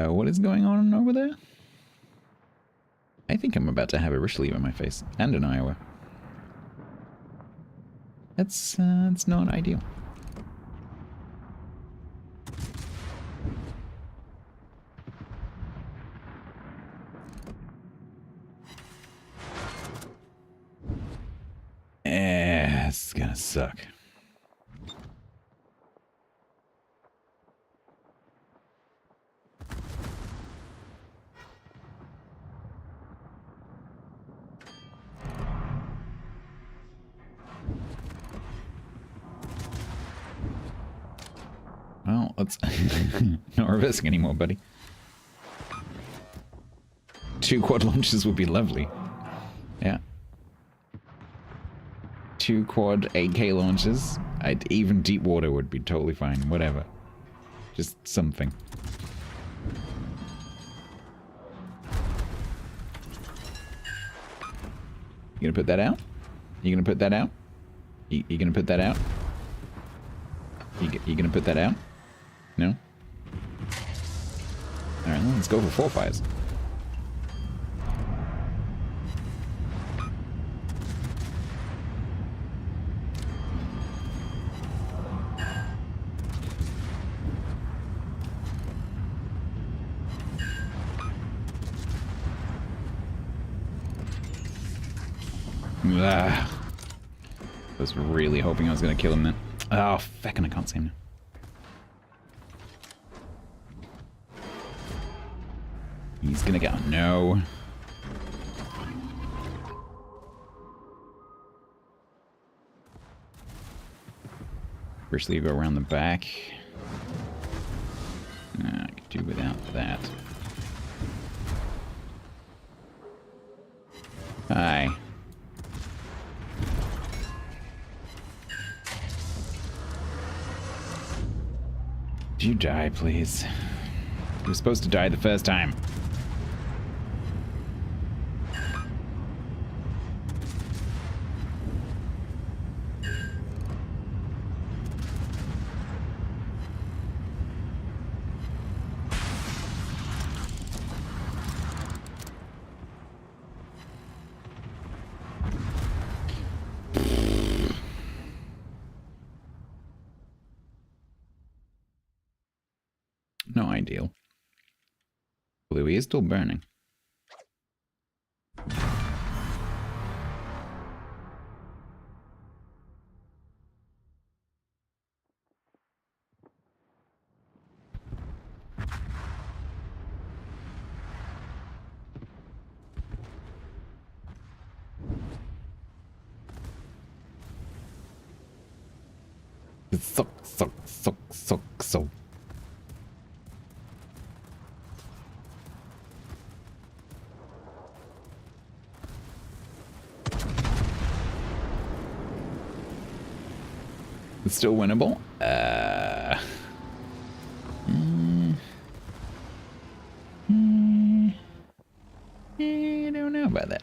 What is going on over there? I think I'm about to have a Richelieu in my face, and an Iowa. That's not ideal. It's gonna suck. Well, let's not reversing anymore, buddy. 2 quad launches would be lovely. Yeah. 2 quad 8K launches. Even deep water would be totally fine. Whatever. Just something. You gonna put that out? You gonna put that out? You gonna put that out? You gonna put that out? No? Alright, well, let's go for 4 fires. I was really hoping I was going to kill him then. Oh, feckin' I can't see him now. He's gonna go. No. First, you go around the back. I could do without that. Hi. you die, please? You were supposed to die the first time. Not ideal. Although he is still burning. Suck. It's still winnable. I don't know about that.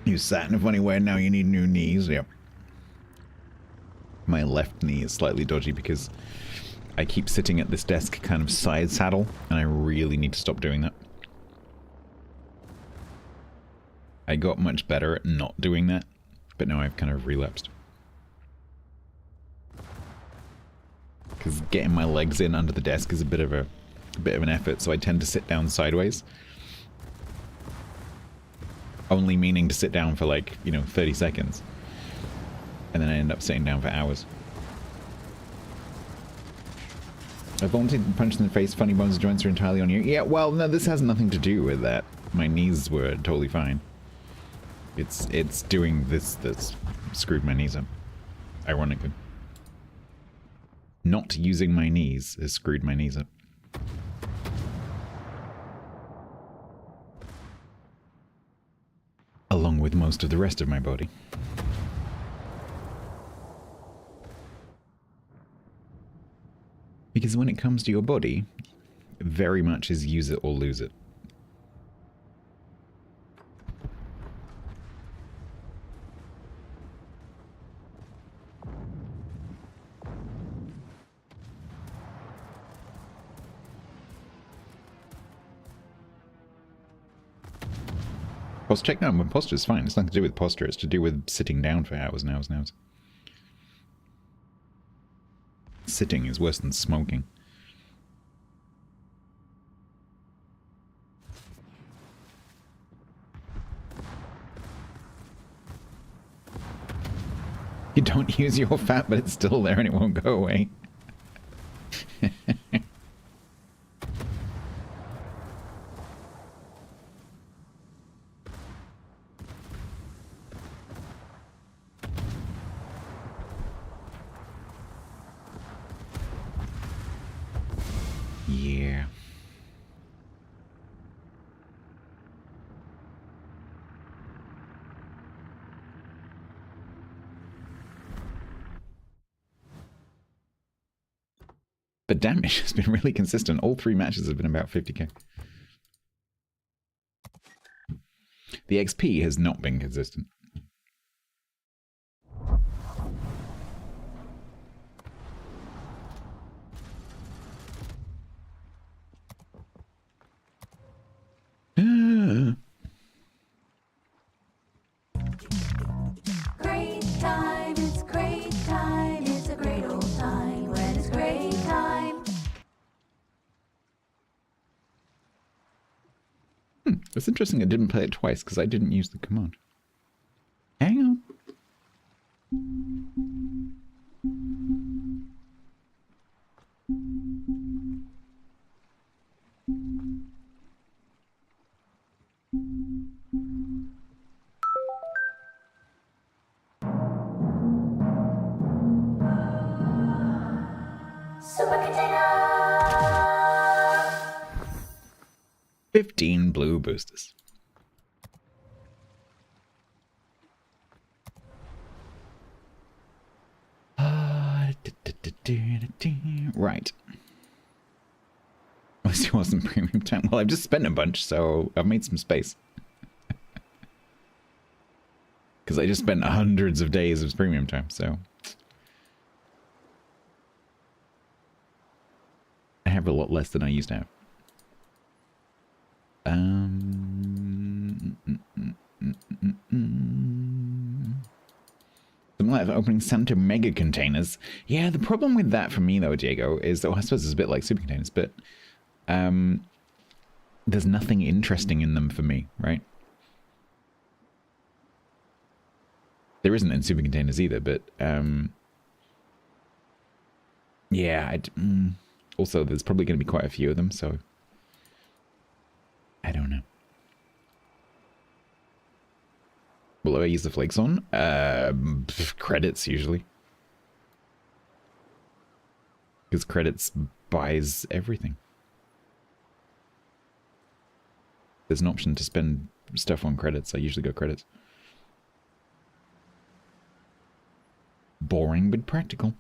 You sat in a funny way, now you need new knees. Yep. My left knee is slightly dodgy because I keep sitting at this desk kind of side saddle, and I really need to stop doing that. I got much better at not doing that, but now I've kind of relapsed. Because getting my legs in under the desk is a bit of an effort, so I tend to sit down sideways. Only meaning to sit down for like, 30 seconds. And then I end up sitting down for hours. I volunteered to punch in the face. Funny bones joints are entirely on you. Yeah, well, no, this has nothing to do with that. My knees were totally fine. It's doing this that's screwed my knees up. Ironically. Not using my knees has screwed my knees up. Along with most of the rest of my body. Because when it comes to your body, very much is use it or lose it. Check out my posture is fine. It's nothing to do with posture. It's to do with sitting down for hours and hours and hours. Sitting is worse than smoking. You don't use your fat, but it's still there and it won't go away. Yeah. The damage has been really consistent. All 3 matches have been about 50k. The XP has not been consistent. Great time, it's a great old time when it's great time. It's interesting I didn't play it twice because I didn't use the command. Hang on. Super container. 15 blue boosters. Right. At least it wasn't premium time. Well, I've just spent a bunch, so I've made some space. Because I just spent hundreds of days of premium time, so... I have a lot less than I used to have. Something like opening Santa mega containers. Yeah, the problem with that for me though, Diego, is that, well, I suppose it's a bit like super containers, but there's nothing interesting in them for me, right? There isn't in super containers either, but yeah, also there's probably going to be quite a few of them, so I don't know. What do I use the flakes on? Credits, usually. Because credits buys everything. There's an option to spend stuff on credits. I usually go credits. Boring, but practical.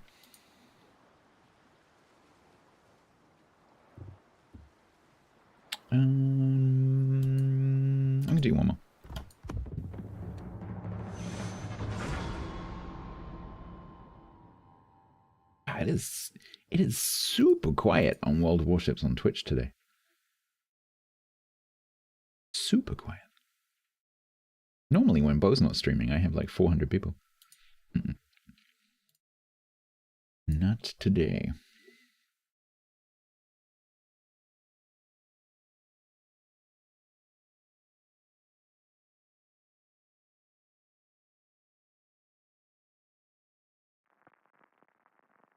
I'm going to do one more. It is super quiet on World of Warships on Twitch today. Super quiet. Normally when Bo's not streaming, I have like 400 people. Not today.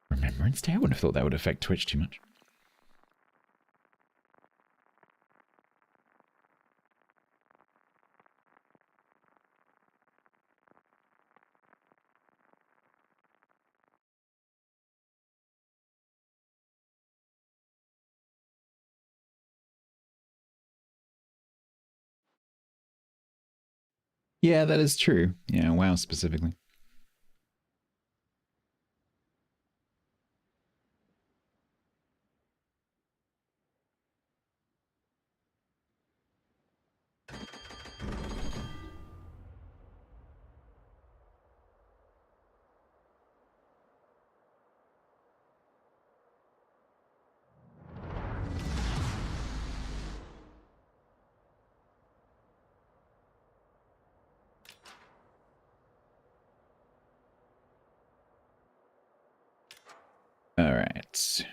Remembrance Day? I wouldn't have thought that would affect Twitch too much. Yeah, that is true. Yeah, WoW specifically. All right.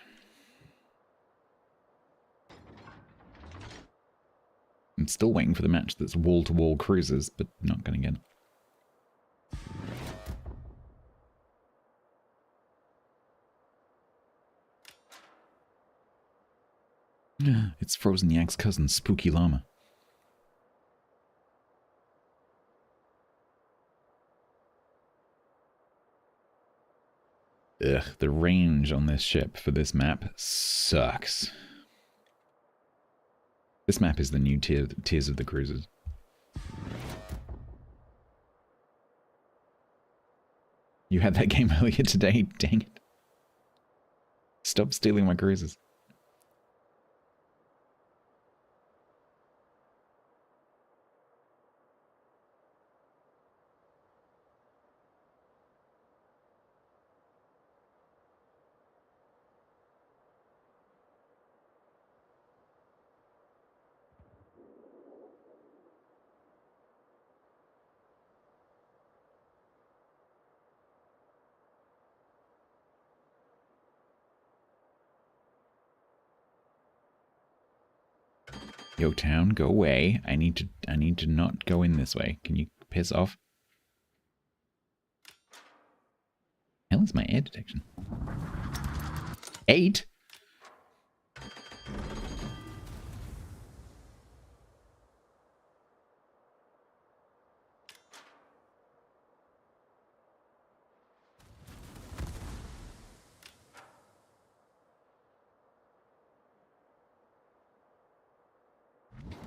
I'm still waiting for the match that's wall-to-wall cruisers, but not going to get it. It's Frozen Yak's cousin, Spooky Llama. Ugh, the range on this ship for this map sucks. This map is the new tiers of the cruisers. You had that game earlier today? Dang it. Stop stealing my cruisers. Yo, town, go away. I need to not go in this way. Can you piss off? Hell is my air detection? 8?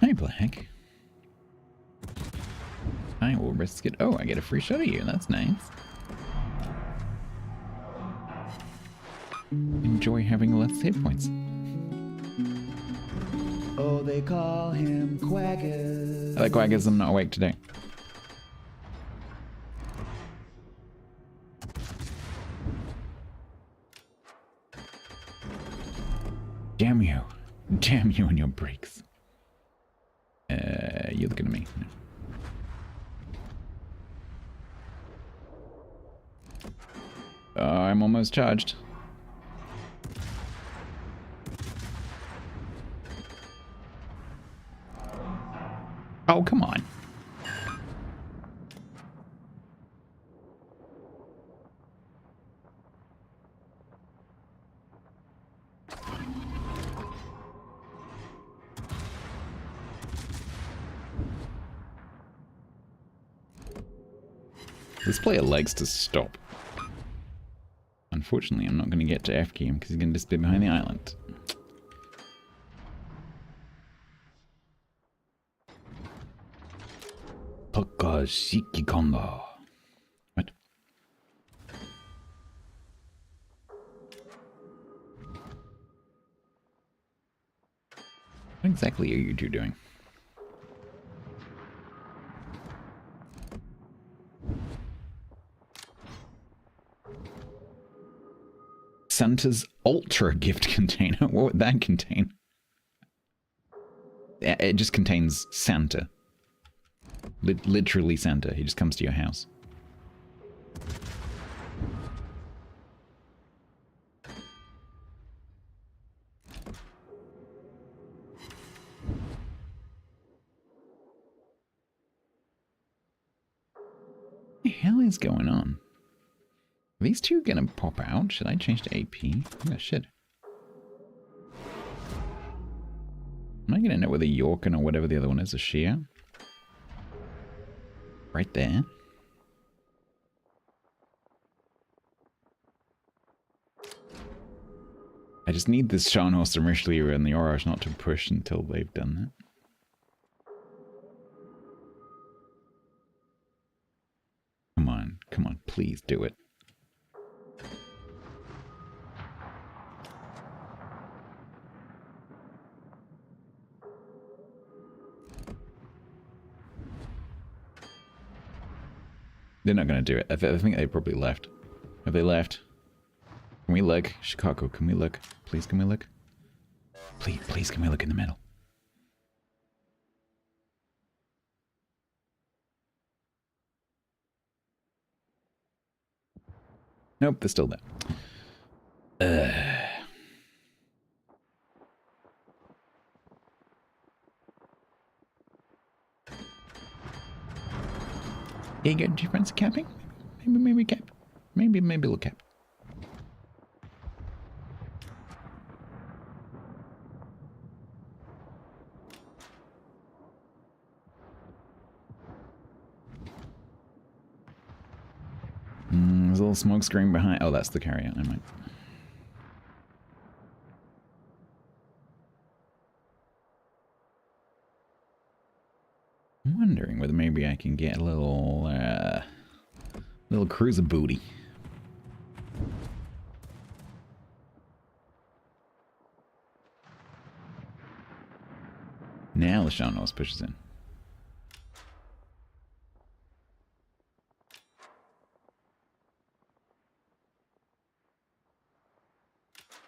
Hi, Black. I will risk it. Oh, I get a free shot of you. That's nice. Enjoy having less hit points. Oh, they call him Quaggers. I like Quaggers. I'm not awake today. Damn you. Damn you and your brakes. You're looking at me. I'm almost charged. Oh, come on. This player likes to stop. Unfortunately, I'm not going to get to F key him because he's going to disappear behind the island. Takashiki Kondo. What? What exactly are you two doing? Santa's Ultra gift container. What would that contain? It just contains Santa. Literally Santa. He just comes to your house. What the hell is going on? Are these two gonna pop out? Should I change to AP? Oh, shit. Am I gonna end up with a Yorkin or whatever the other one is? A Shia? Right there. I just need this Scharnhorst and Richelieu and the Oroch not to push until they've done that. Come on, please do it. They're not going to do it. I think they probably left. Have they left? Can we look? Chicago, can we look? Please, can we look? Please, can we look in the middle? Nope, they're still there. Yeah, you got your friends camping? Maybe cap. Maybe a little cap. There's a little smoke screen behind. Oh, that's the carrier. Never mind. I'm wondering whether maybe I can get a little cruiser booty. Now the Scharnhorst pushes in.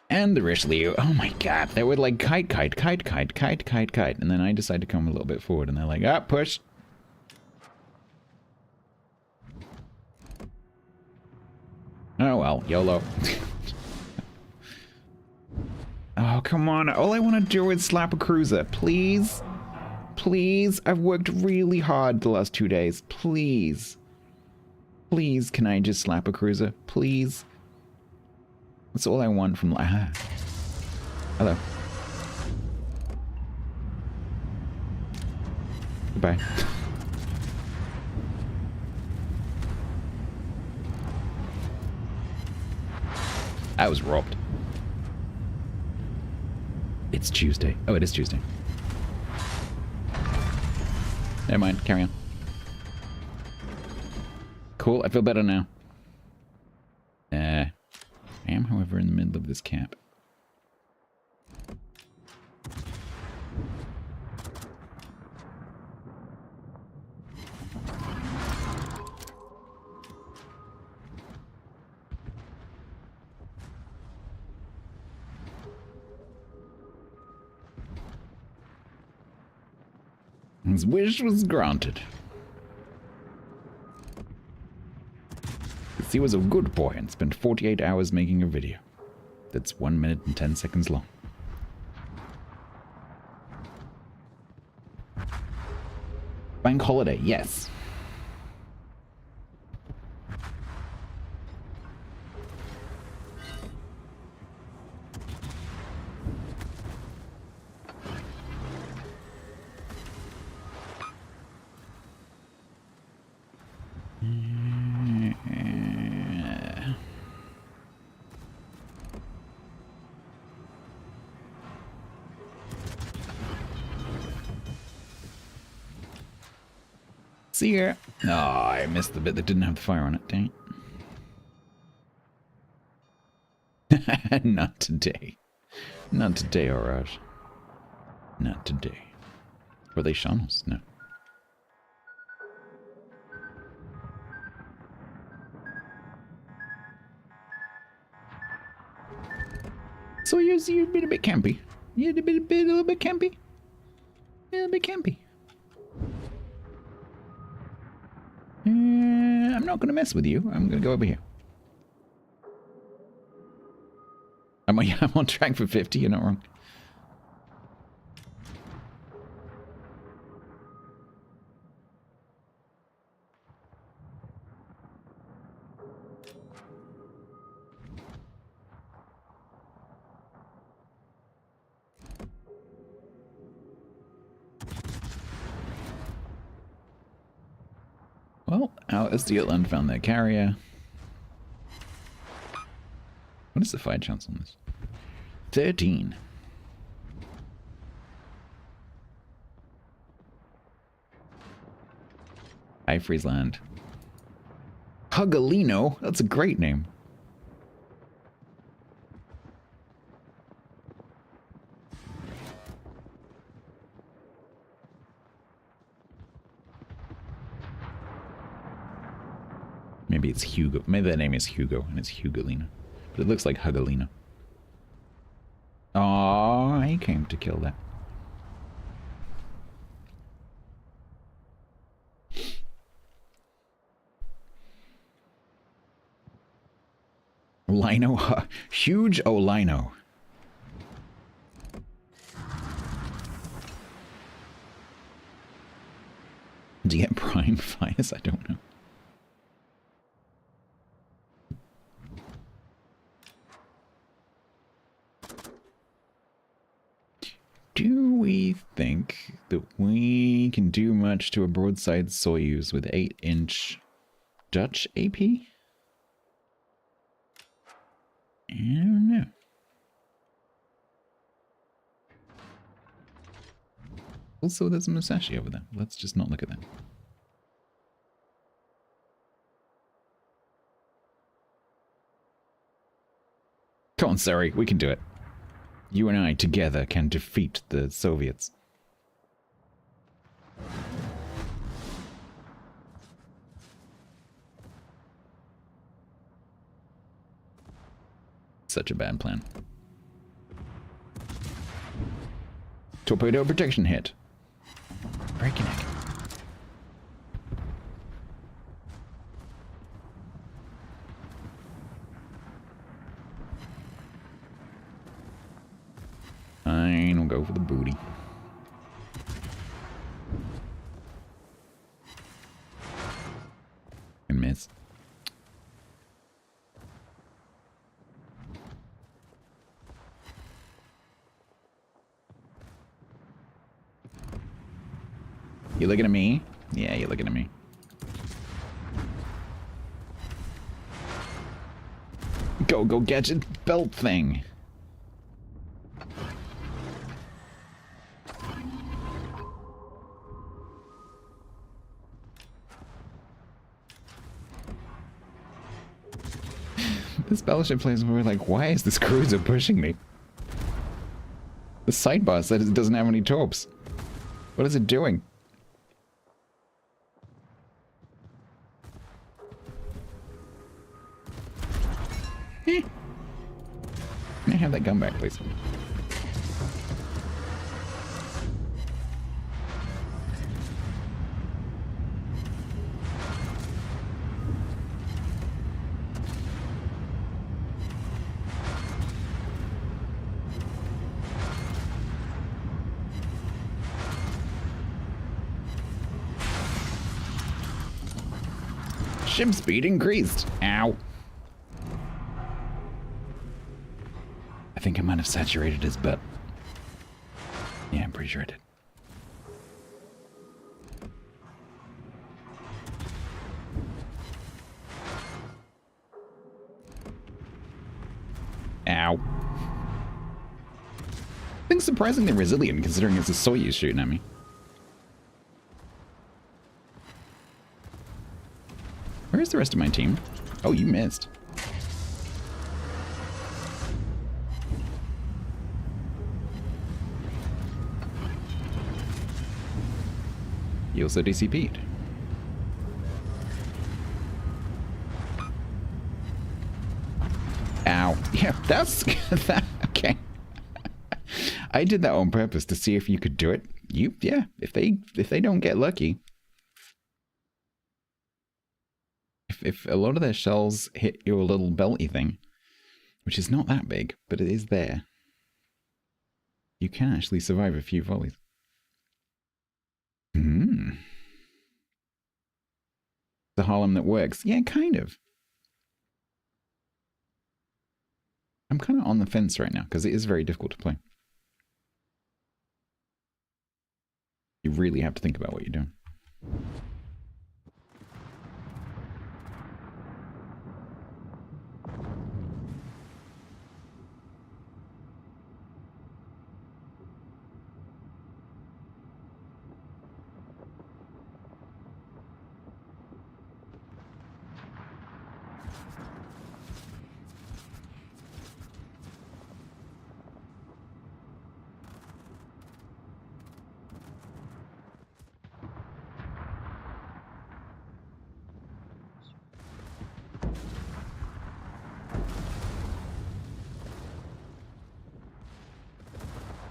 And the Richelieu. Oh my god, they would like kite. And then I decide to come a little bit forward and they're like, ah, push. Oh well, YOLO. Oh, come on. All I want to do is slap a cruiser, please. Please, I've worked really hard the last 2 days. Please. Please, can I just slap a cruiser? Please. That's all I want from... Hello. Goodbye. I was robbed. It's Tuesday. Oh, it is Tuesday. Never mind. Carry on. Cool. I feel better now. I am, however, in the middle of this camp. His wish was granted. He was a good boy and spent 48 hours making a video. That's 1 minute and 10 seconds long. Bank holiday, yes. See ya. Oh, I missed the bit that didn't have the fire on it. Dang it. Not today. Not today, alright. Not today. Were they Shawnals? No. So you've been a bit campy. You've been a little bit campy. A little bit campy. I'm not going to mess with you. I'm going to go over here. I'm on track for 50. You're not wrong. Well, our Steelland found their carrier. What is the fire chance on this? 13. Hi, Friesland. Hugalino? That's a great name. Maybe it's Hugo. Maybe the name is Hugo and it's Hugalina. But it looks like Hugalina. Aww, he came to kill that. Lino? Huge Olino. Do you get prime fires? I don't know. Do we think that we can do much to a broadside Soyuz with 8-inch Dutch AP? I don't know. Also, there's a Musashi over there. Let's just not look at that. Come on, Sari, we can do it. You and I together can defeat the Soviets. Such a bad plan. Torpedo protection hit. Breaking it. Fine, we'll go for the booty. miss. You looking at me? Yeah, you're looking at me. Go gadget belt thing. This battleship plays were like, why is this cruiser pushing me? The sidebar said it doesn't have any torps. What is it doing? May I have that gun back, please? Ship speed increased. Ow. I think I might have saturated his butt. Yeah, I'm pretty sure I did. Ow. Thing's surprisingly resilient considering it's a Soyuz shooting at me. Where's the rest of my team? Oh, you missed. You also DCP'd. Ow. Yeah, that's... that, okay. I did that on purpose to see if you could do it. Yeah, if they don't get lucky. If a lot of their shells hit your little belty thing, which is not that big, but it is there, you can actually survive a few volleys. The Harlem that works. Yeah, kind of. I'm kind of on the fence right now, because it is very difficult to play. You really have to think about what you're doing.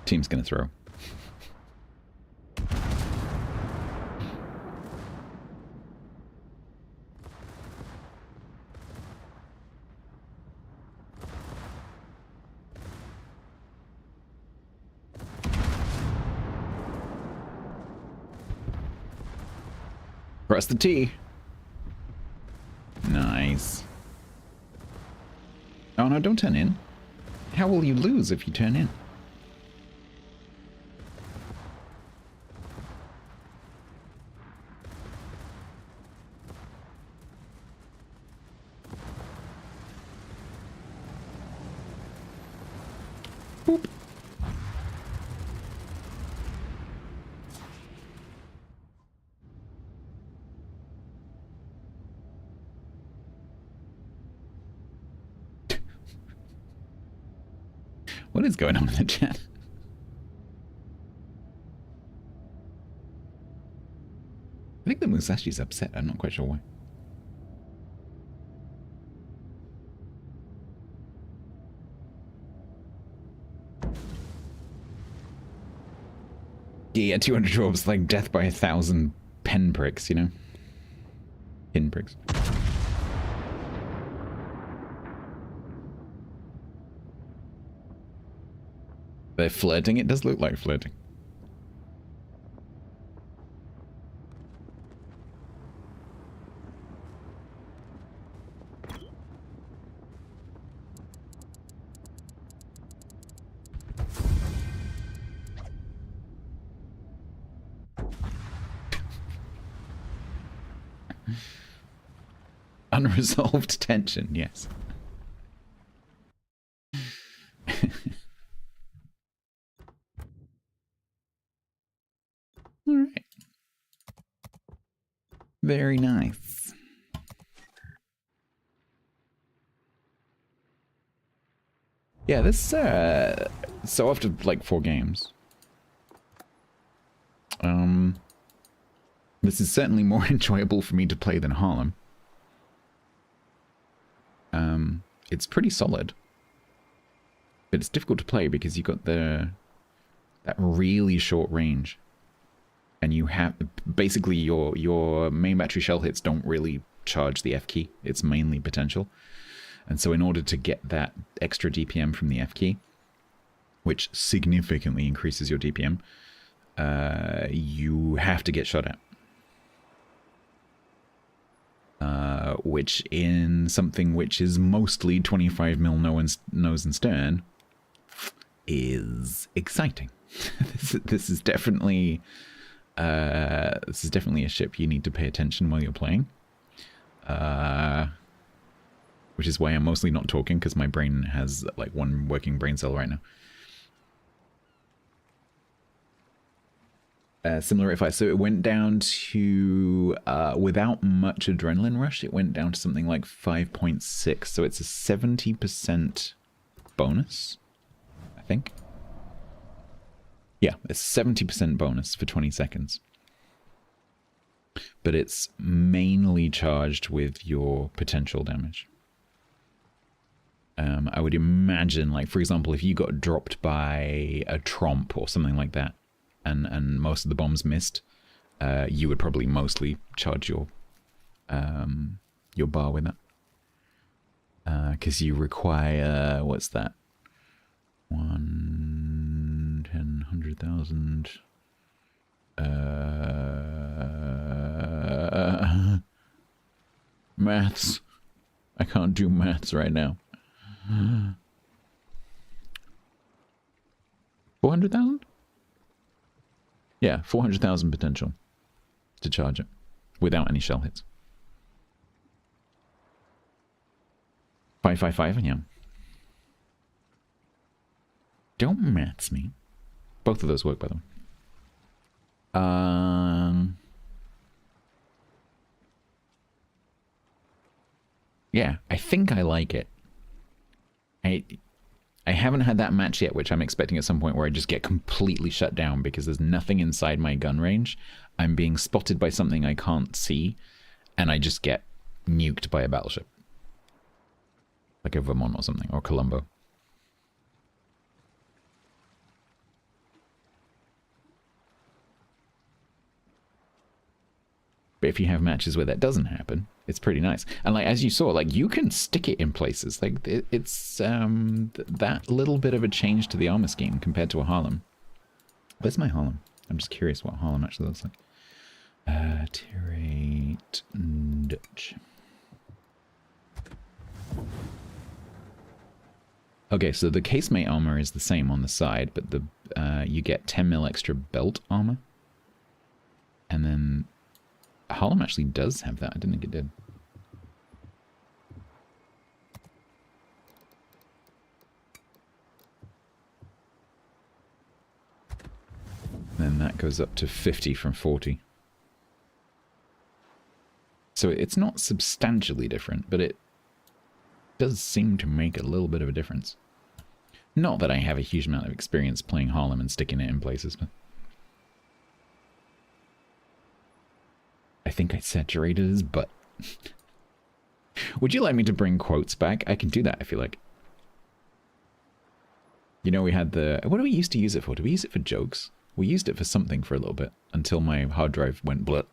Team's gonna throw. Press the T. Nice. Oh no, don't turn in. How will you lose if you turn in? Boop. What is going on in the chat? I think the Musashi's upset. I'm not quite sure why. Yeah, 200 drops like death by 1,000 pen pricks, you know? Pin pricks. They're flirting. It does look like flirting. Unresolved tension, yes. Alright. Very nice. Yeah, this, so after like 4 games, this is certainly more enjoyable for me to play than Harlem. It's pretty solid, but it's difficult to play because you got that really short range, and you have basically your main battery shell hits don't really charge the F key. It's mainly potential, and so in order to get that extra DPM from the F key, which significantly increases your DPM, you have to get shot at. Which in something which is mostly 25mm nose and stern is exciting. This is definitely a ship you need to pay attention while you're playing. Which is why I'm mostly not talking, because my brain has like 1 working brain cell right now. Similar advice. So it went down to, without much adrenaline rush, it went down to something like 5.6. So it's a 70% bonus, I think. Yeah, it's 70% bonus for 20 seconds. But it's mainly charged with your potential damage. I would imagine, like, for example, if you got dropped by a tromp or something like that, and most of the bombs missed, you would probably mostly charge your bar with that. Because you require, what's that? 1, 10, 100,000. Maths. I can't do maths right now. 400,000? Yeah, 400,000 potential to charge it without any shell hits. 555, yeah. Don't maths me. Both of those work, by the way. Yeah, I think I like it. I haven't had that match yet, which I'm expecting at some point, where I just get completely shut down because there's nothing inside my gun range. I'm being spotted by something I can't see, and I just get nuked by a battleship. Like a Vermont or something, or Colombo. But if you have matches where that doesn't happen, it's pretty nice. And like, as you saw, like, you can stick it in places. Like, it's that little bit of a change to the armor scheme compared to a Harlem. Where's my Harlem? I'm just curious what Harlem actually looks like. Tier 8 Dutch. Okay, so the casemate armor is the same on the side, but the you get 10mm extra belt armor. And then Harlem actually does have that. I didn't think it did. Then that goes up to 50 from 40. So it's not substantially different, but it does seem to make a little bit of a difference. Not that I have a huge amount of experience playing Harlem and sticking it in places, but I think I saturated his butt. Would you like me to bring quotes back? I can do that if you like. You know, we had the... What do we used to use it for? Do we use it for jokes? We used it for something for a little bit, until my hard drive went blut.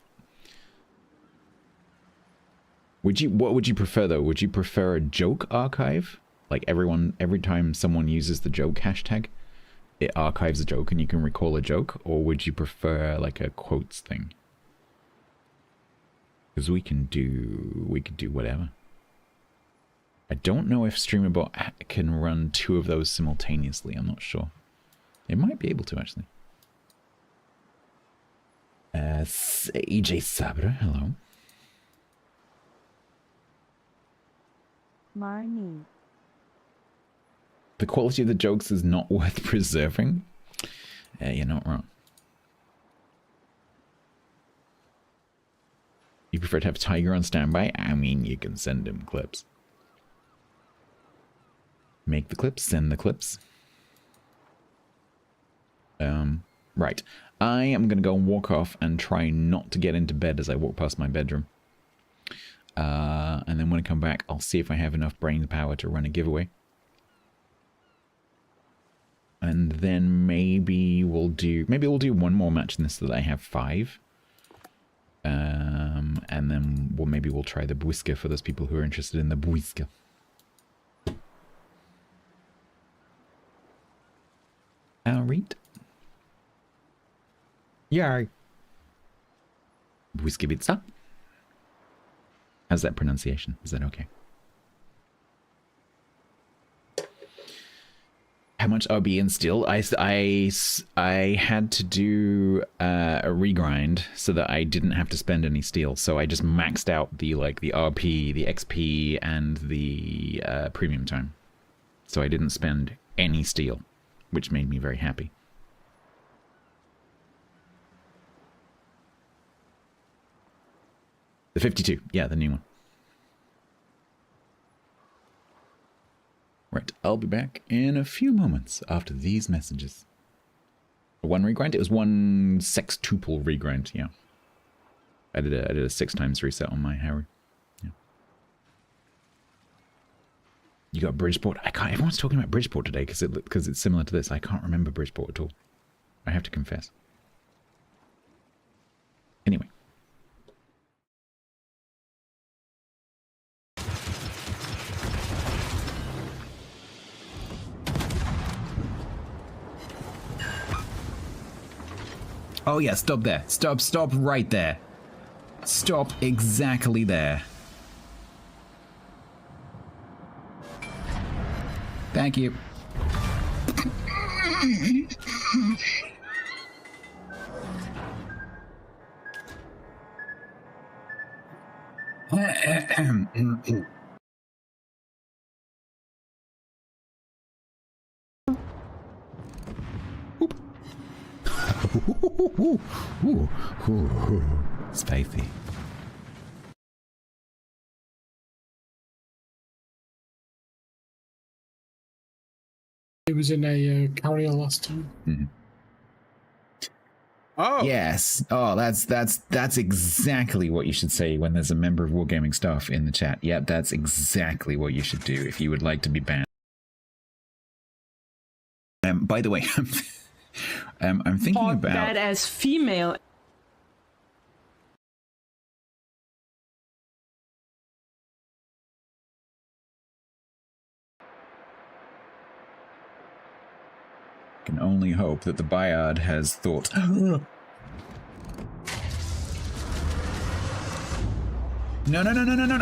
What would you prefer, though? Would you prefer a joke archive? Like, every time someone uses the joke hashtag, it archives a joke and you can recall a joke? Or would you prefer, like, a quotes thing? Because we could do whatever. I don't know if StreamerBot can run 2 of those simultaneously. I'm not sure. It might be able to, actually. AJ Sabra, hello. Marnie. The quality of the jokes is not worth preserving. You're not wrong. You prefer to have Tiger on standby? I mean, you can send him clips. Make the clips, send the clips. Right. I am going to go and walk off and try not to get into bed as I walk past my bedroom. And then when I come back, I'll see if I have enough brain power to run a giveaway. And then maybe we'll do one more match in this so that I have 5. And then maybe we'll try the Bwiska for those people who are interested in the Bwiska. Read. Yay. Bwiska Bitsa. How's that pronunciation? Is that okay? How much RB and steel? I had to do a regrind so that I didn't have to spend any steel. So I just maxed out the RP, the XP, and the premium time. So I didn't spend any steel, which made me very happy. The 52, yeah, the new one. Right, I'll be back in a few moments after these messages. One regrind? It was one sextuple regrind, yeah. I did a 6 times reset on my Harry. Yeah. You got Bridgeport? I can't. Everyone's talking about Bridgeport today because it's similar to this. I can't remember Bridgeport at all. I have to confess. Anyway. Oh yeah, stop there. Stop right there. Stop exactly there. Thank you. Spicy. It was in a carrier last time. Mm-hmm. Oh yes. Oh, that's exactly what you should say when there's a member of Wargaming staff in the chat. Yep, that's exactly what you should do if you would like to be banned. By the way, I'm thinking about that as female. Can only hope that the Bayard has thought. No.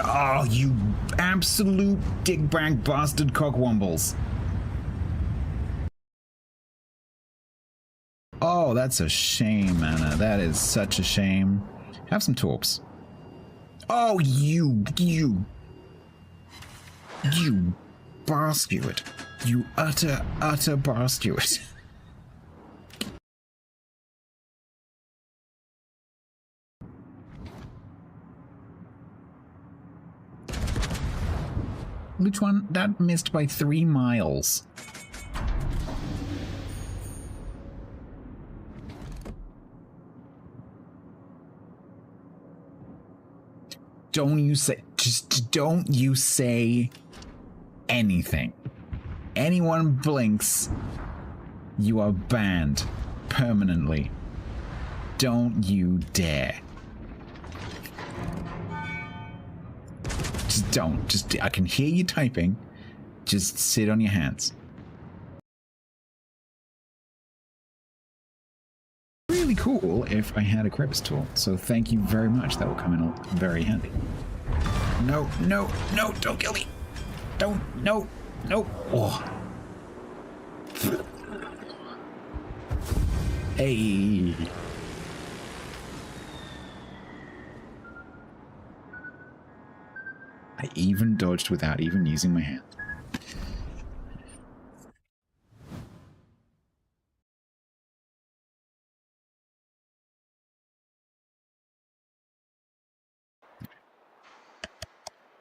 Oh, you absolute dickbag bastard cockwombles. Oh, that's a shame, Anna. That is such a shame. Have some torps. Oh, you bastard. You utter bastard. Which one? That missed by 3 miles. Don't you say anything. Anyone blinks, you are banned permanently. Don't you dare. Just don't. I can hear you typing. Just sit on your hands. Really cool if I had a crevice tool, so thank you very much. That will come in very handy. No, don't kill me. No. Oh. Hey. I even dodged without even using my hand.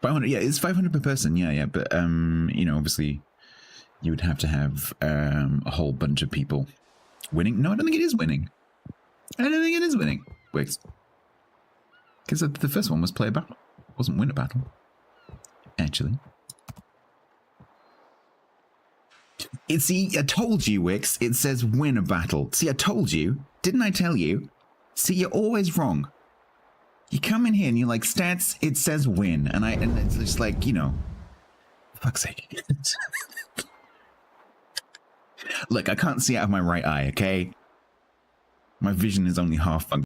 $500, yeah, it's 500 per person, yeah, but you know, obviously, you would have to have a whole bunch of people winning. No, I don't think it is winning. I don't think it is winning. Wait, because the first one was play a battle, it wasn't win a battle. Actually, see, I told you, Wix. It says win a battle. See, I told you. Didn't I tell you? See, you're always wrong. You come in here and you're like, stats, it says win. And it's just like, you know, fuck's sake. Look, I can't see out of my right eye, okay? My vision is only half functional.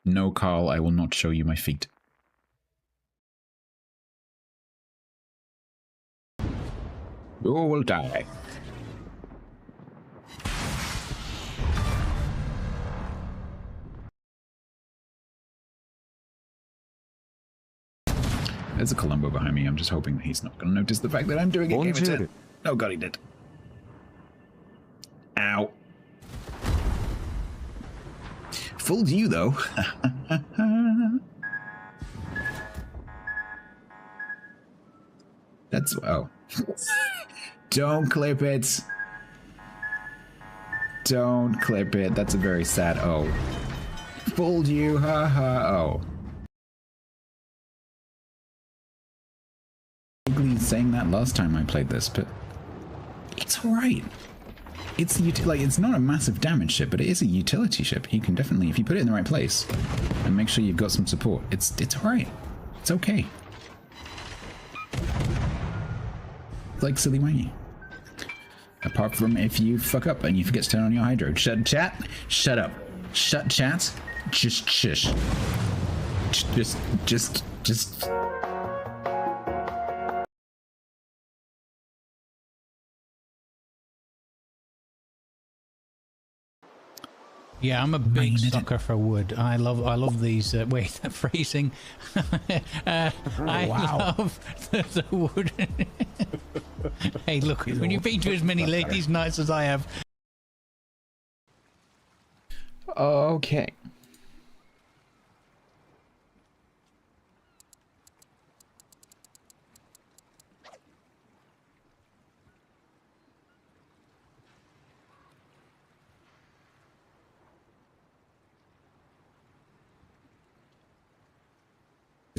No, Carl, I will not show you my feet. You will die. There's a Columbo behind me. I'm just hoping that he's not going to notice the fact that I'm doing it. Oh god, he did. Ow. Fooled you, though. That's... oh. Don't clip it. Don't clip it. That's a very sad oh. Fooled you, haha, oh. Saying that last time I played this, but it's alright. It's like, it's not a massive damage ship, but it is a utility ship. You can definitely, if you put it in the right place and make sure you've got some support, it's alright. It's okay. Like silly wangy. Apart from if you fuck up and you forget to turn on your hydro. Shut chat. Shut up. Shut chat. Just shush. Just. Yeah, I'm a big sucker for wood. I love these. Wait, phrasing. I love the wood. Hey, look, when you've been to as many ladies' nights as I have. Okay.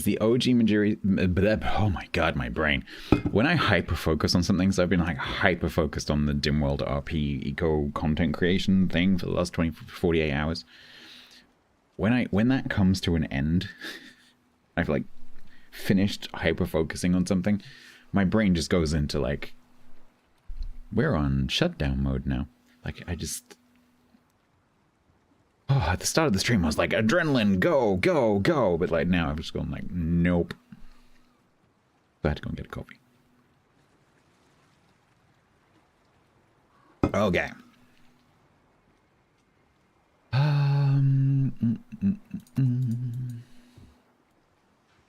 The OG Majiri. Oh my god, my brain. When I hyper focus on something, so I've been like hyper focused on the Dimworld RP eco content creation thing for the last 48 hours. When that comes to an end, I've like finished hyper focusing on something, my brain just goes into like, we're on shutdown mode now. Like I just. Oh, at the start of the stream, I was like, adrenaline, go, go, go. But like now, I've just gone like, nope. So I had to go and get a coffee. Okay.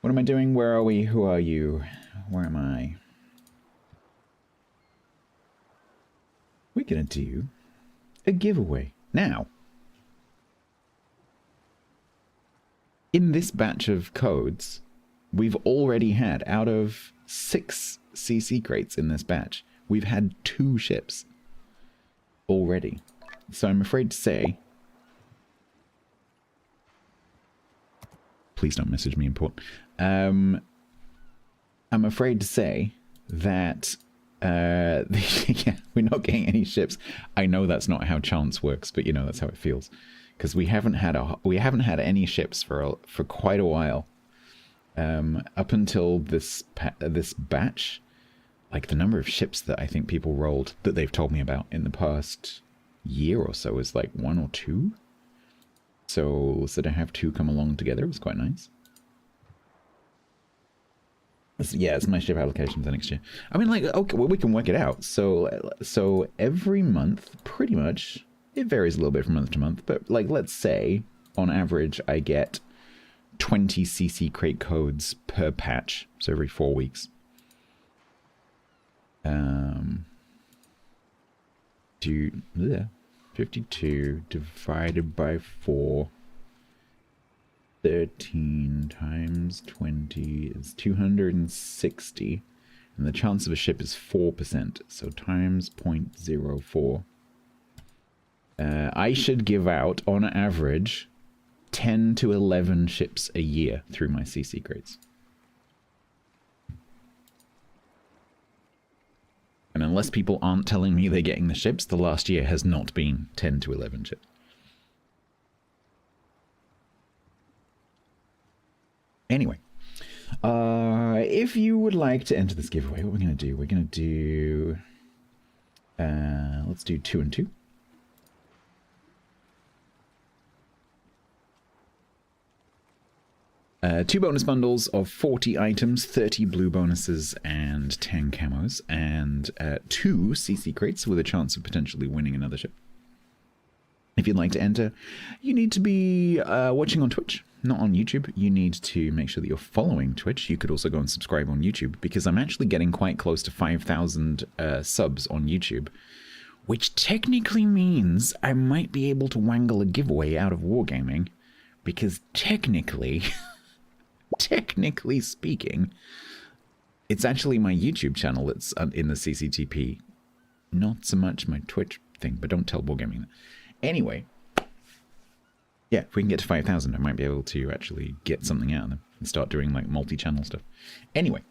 What am I doing? Where are we? Who are you? Where am I? We're gonna do a giveaway now. In this batch of codes, we've already had, out of 6 CC crates in this batch, we've had 2 ships already. So I'm afraid to say... Please don't message me in port. I'm afraid to say that yeah, we're not getting any ships. I know that's not how chance works, but you know, that's how it feels. Because we haven't had any ships for quite a while. Up until this batch, like the number of ships that I think people rolled that they've told me about in the past year or so is like 1 or 2. So to have 2 come along together was quite nice. Yeah, it's my ship allocation for next year. I mean, like, okay, well, we can work it out. So every month, pretty much. It varies a little bit from month to month, but like, let's say on average, I get 20 CC crate codes per patch, so every 4 weeks. 52 divided by 4, 13 times 20 is 260, and the chance of a ship is 4%, so times 0.04. I should give out, on average, 10 to 11 ships a year through my CC crates. And unless people aren't telling me they're getting the ships, the last year has not been 10 to 11 ships. Anyway, if you would like to enter this giveaway, what we're going to do, let's do 2 and 2. 2 bonus bundles of 40 items, 30 blue bonuses, and 10 camos, and 2 CC crates with a chance of potentially winning another ship. If you'd like to enter, you need to be watching on Twitch, not on YouTube. You need to make sure that you're following Twitch. You could also go and subscribe on YouTube, because I'm actually getting quite close to 5,000 subs on YouTube, which technically means I might be able to wangle a giveaway out of Wargaming, because technically... technically speaking, it's actually my YouTube channel that's in the CCTP. Not so much my Twitch thing, but don't tell Wargaming that. Anyway, yeah, if we can get to 5,000, I might be able to actually get something out of them and start doing like multi-channel stuff. Anyway,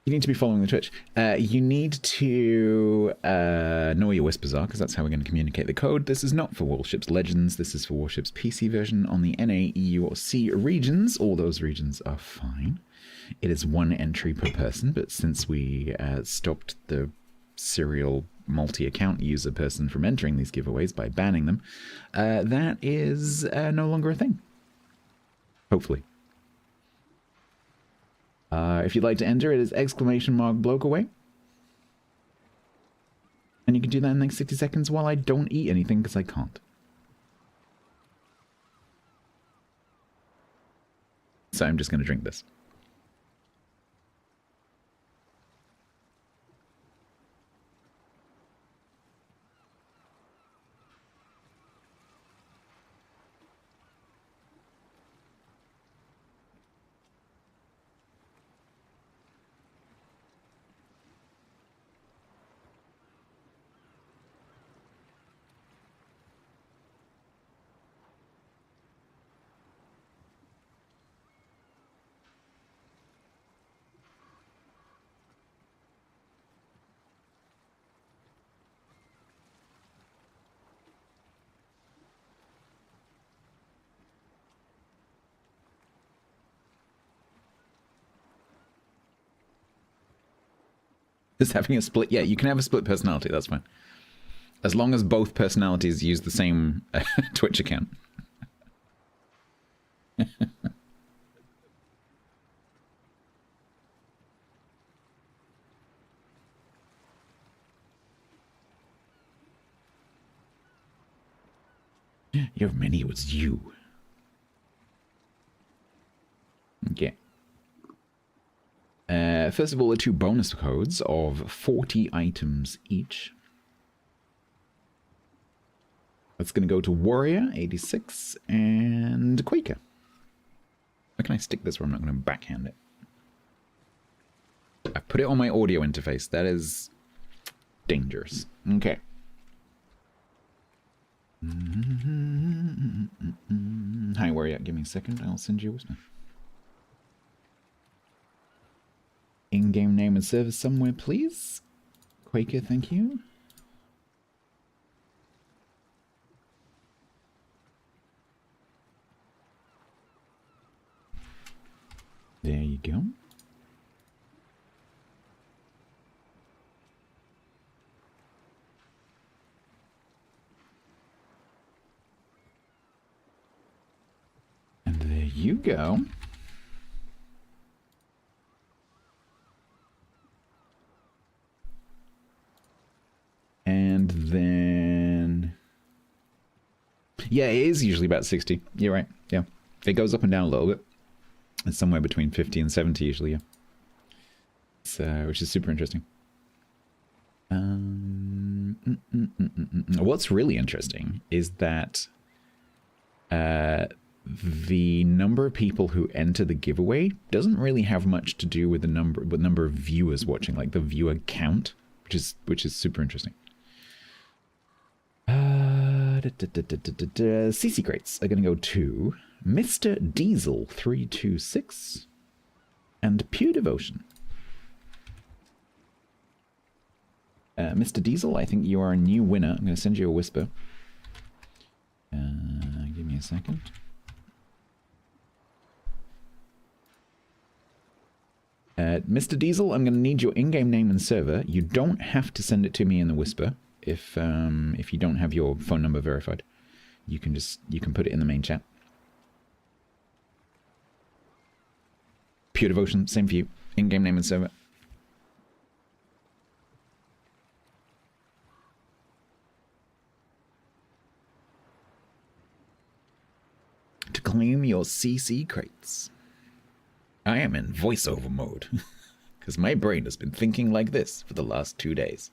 you need to be following the Twitch. You need to know where your whispers are, because that's how we're going to communicate the code. This is not for Warships Legends. This is for Warships PC version on the NA, EU, or C regions. All those regions are fine. It is 1 entry per person, but since we stopped the serial multi-account user person from entering these giveaways by banning them, that is no longer a thing. Hopefully. If you'd like to enter, it is !blokeaway. And you can do that in the next 60 seconds while I don't eat anything, because I can't. So I'm just going to drink this. Just having a split, yeah, you can have a split personality, that's fine. As long as both personalities use the same Twitch account. You have many, it was you. Okay. First of all, the 2 bonus codes of 40 items each. That's going to go to Warrior, 86, and Quaker. Where can I stick this where I'm not going to backhand it? I put it on my audio interface. That is dangerous. Okay. Hi, Warrior. Give me a second. I'll send you a whisper. In-game name and service somewhere, please. Quaker, thank you. There you go. And there you go. And then Yeah, it is usually about 60. You're right. Yeah. It goes up and down a little bit. It's somewhere between 50 and 70 usually, yeah. So, which is super interesting. What's really interesting is that the number of people who enter the giveaway doesn't really have much to do with the number of viewers watching, like the viewer count, which is super interesting. CC crates are going to go to Mr. Diesel 326 and Pure Devotion. Mr. Diesel, I think you are a new winner. I'm going to send you a whisper. Give me a second. Mr. Diesel, I'm going to need your in-game name and server. You don't have to send it to me in the whisper if you don't have your phone number verified. You can put it in the main chat. Pure Devotion, same for you. In-game name and server. To claim your CC crates. I am in voiceover mode, because my brain has been thinking like this for the last 2 days.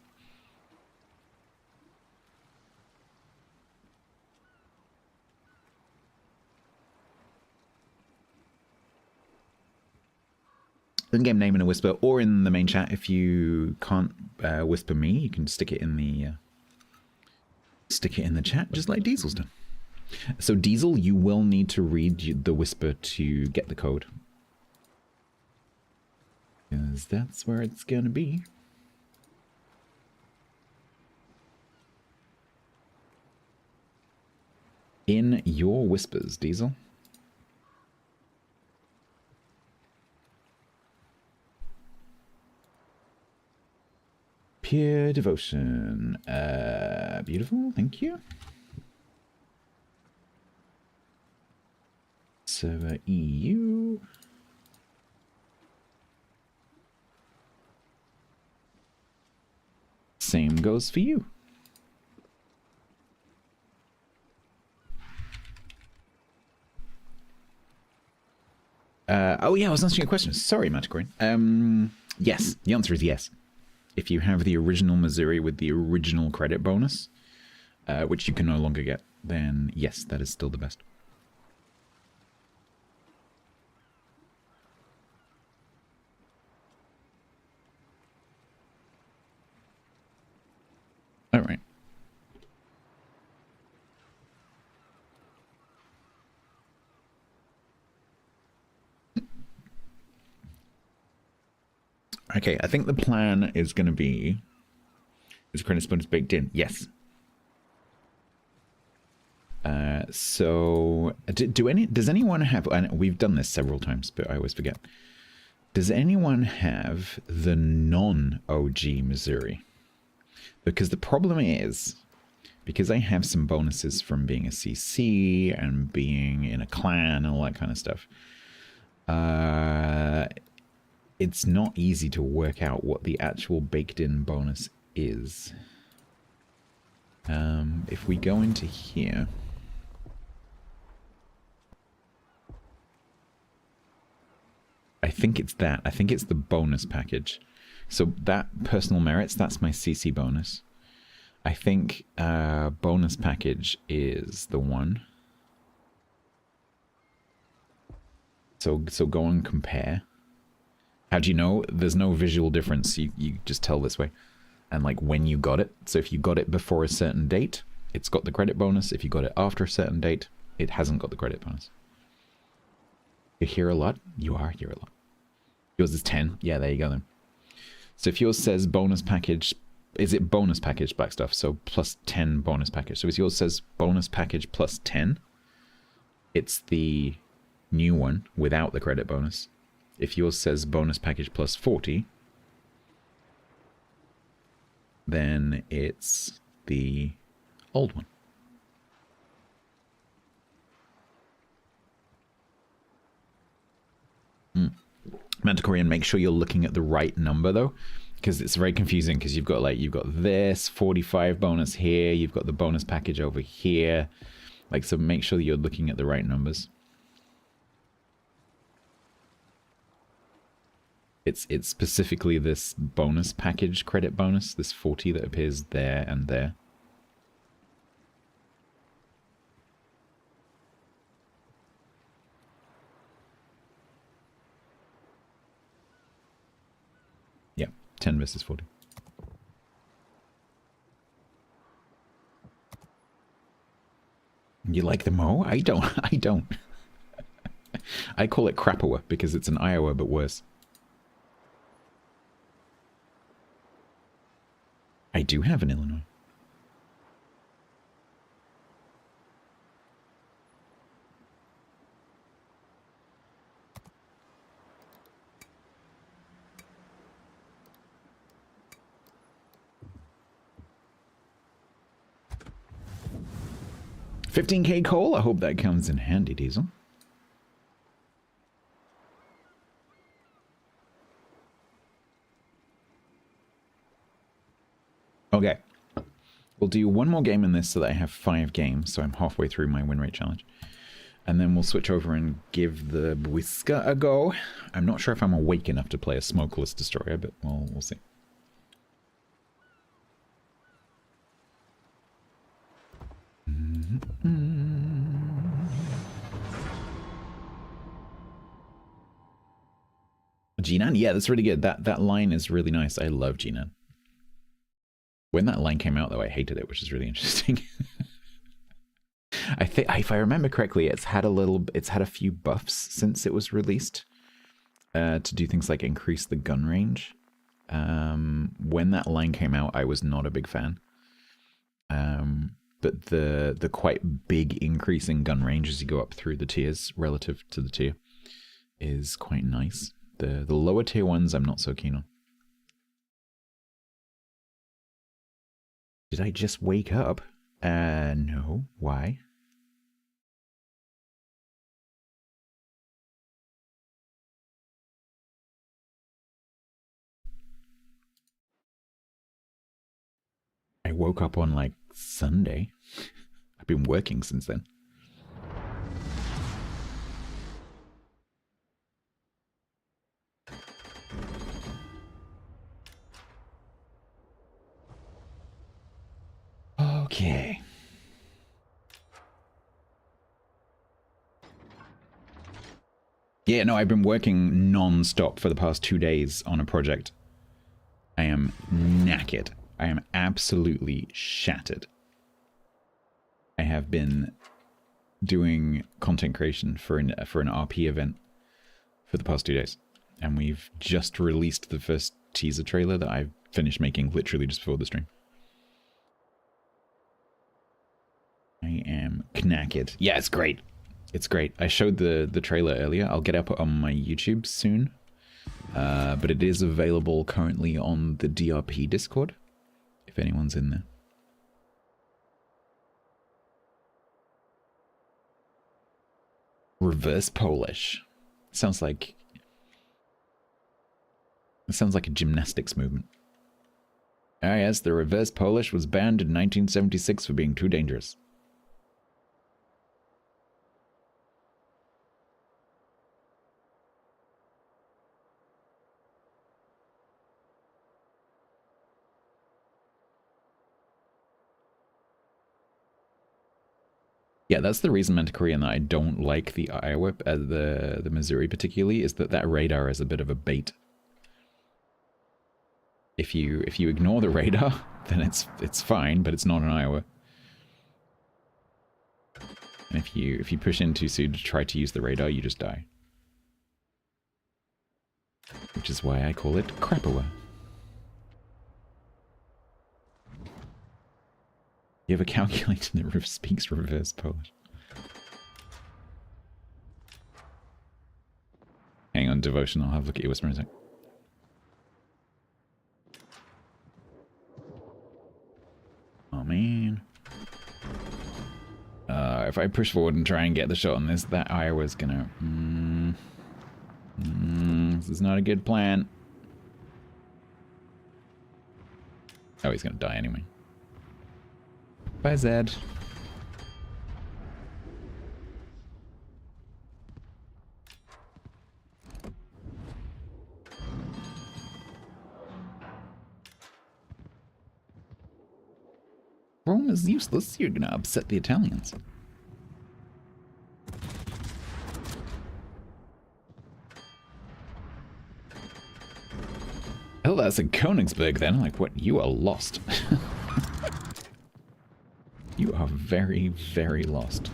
In-game name in a whisper, or in the main chat. If you can't whisper me, you can stick it in the chat, just like Diesel's done. So Diesel, you will need to read the whisper to get the code, because that's where it's gonna be. In your whispers, Diesel. Pure Devotion. Beautiful, thank you. Server EU. Same goes for you. Oh yeah, I was answering a question. Sorry, Matacorin. Yes, the answer is yes. If you have the original Missouri with the original credit bonus, which you can no longer get, then yes, that is still the best. All right. Okay, I think the plan is going to be... Is credit bonus baked in? Yes. So, does anyone have... And we've done this several times, but I always forget. Does anyone have the non-OG Missouri? Because the problem is, because I have some bonuses from being a CC and being in a clan and all that kind of stuff, it's not easy to work out what the actual baked-in bonus is. If we go into here... I think it's that. I think it's the bonus package. So that personal merits, that's my CC bonus. I think bonus package is the one. So go and compare. How do you know? There's no visual difference. You just tell this way. And like when you got it. So if you got it before a certain date, it's got the credit bonus. If you got it after a certain date, it hasn't got the credit bonus. You hear a lot? You are here a lot. Yours is 10. Yeah, there you go then. So if yours says bonus package, is it bonus package black stuff? So plus 10 bonus package. So if yours says bonus package plus 10, it's the new one without the credit bonus. If yours says bonus package plus 40, then it's the old one. Manticorian, make sure you're looking at the right number though, because it's very confusing, because you've got this 45 bonus here, you've got the bonus package over here, Like, so make sure that you're looking at the right numbers. It's specifically this bonus package credit bonus, this 40 that appears there and there. Yeah, 10 versus 40. You like the Mo? I don't. I don't. I call it Crapowa because it's an Iowa but worse. I do have an Illinois. $15K coal? I hope that comes in handy, Diesel. Okay. We'll do one more game in this so that I have 5 games, so I'm halfway through my win rate challenge. And then we'll switch over and give the Whisker a go. I'm not sure if I'm awake enough to play a smokeless destroyer, but we'll see. Jinan? Yeah, that's really good. That line is really nice. I love Jinan. When that line came out, though, I hated it, which is really interesting. I think, if I remember correctly, it's had a few buffs since it was released to do things like increase the gun range. When that line came out, I was not a big fan. But the quite big increase in gun range as you go up through the tiers relative to the tier is quite nice. The lower tier ones I'm not so keen on. Did I just wake up? No. Why? I woke up on, like, Sunday. I've been working since then. Okay. Yeah, no, I've been working non-stop for the past 2 days on a project. I am knackered. I am absolutely shattered. I have been doing content creation for an RP event for the past 2 days. And we've just released the first teaser trailer that I've finished making literally just before the stream. I am knackered. Yeah, it's great. It's great. I showed the trailer earlier. I'll get up on my YouTube soon. But it is available currently on the DRP Discord, if anyone's in there. Reverse Polish. Sounds like... It sounds like a gymnastics movement. Ah yes, the reverse Polish was banned in 1976 for being too dangerous. Yeah, that's the reason, Manticorean, that I don't like the Iowa, the Missouri particularly, is that radar is a bit of a bait. If you ignore the radar, then it's fine, but it's not an Iowa. And if you push in too soon to try to use the radar, you just die. Which is why I call it Crapowa. You have a calculator that speaks reverse Polish. Hang on, Devotion, I'll have a look at your whisper in a sec. Oh man. If I push forward and try and get the shot on this, that Iowa's gonna... this is not a good plan. Oh, he's gonna die anyway. Bye, Zed. Rome is useless. You're gonna upset the Italians. Oh, that's a Königsberg then. Like, what? You are lost. You are very, very lost.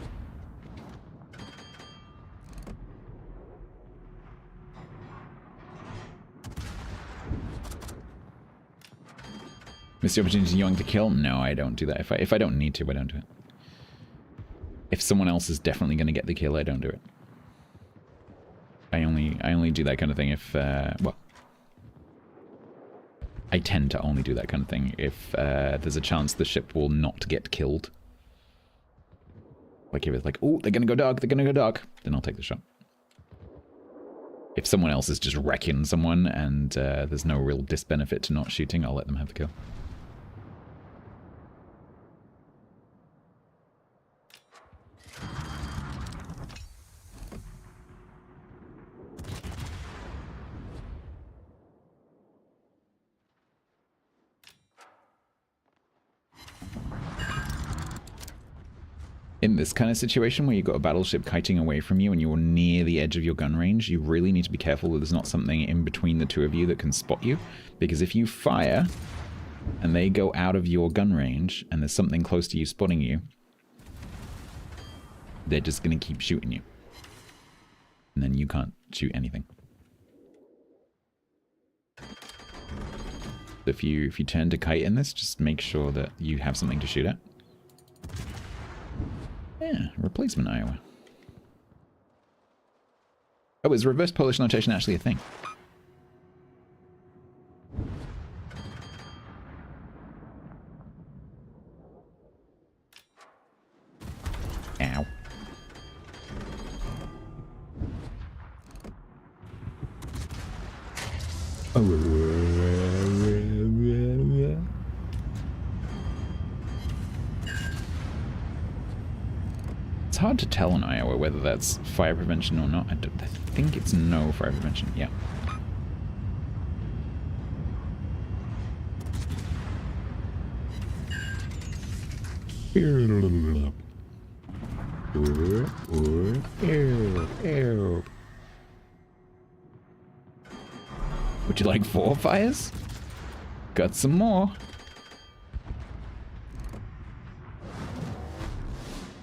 Miss the opportunity young to kill? No, I don't do that. If I don't need to, I don't do it. If someone else is definitely going to get the kill, I don't do it. I only do that kind of thing if well, I tend to only do that kind of thing if there's a chance the ship will not get killed. Like if it's like, oh, they're gonna go dark, then I'll take the shot. If someone else is just wrecking someone and there's no real disbenefit to not shooting, I'll let them have the kill. In this kind of situation where you've got a battleship kiting away from you and you're near the edge of your gun range, you really need to be careful that there's not something in between the two of you that can spot you. Because if you fire and they go out of your gun range and there's something close to you spotting you, they're just going to keep shooting you. And then you can't shoot anything. If you turn to kite in this, just make sure that you have something to shoot at. Yeah, replacement Iowa. Oh, is reverse Polish notation actually a thing? Ow. It's hard to tell in Iowa whether that's fire prevention or not. I think it's no fire prevention. Yeah. Would you like 4 fires? Got some more.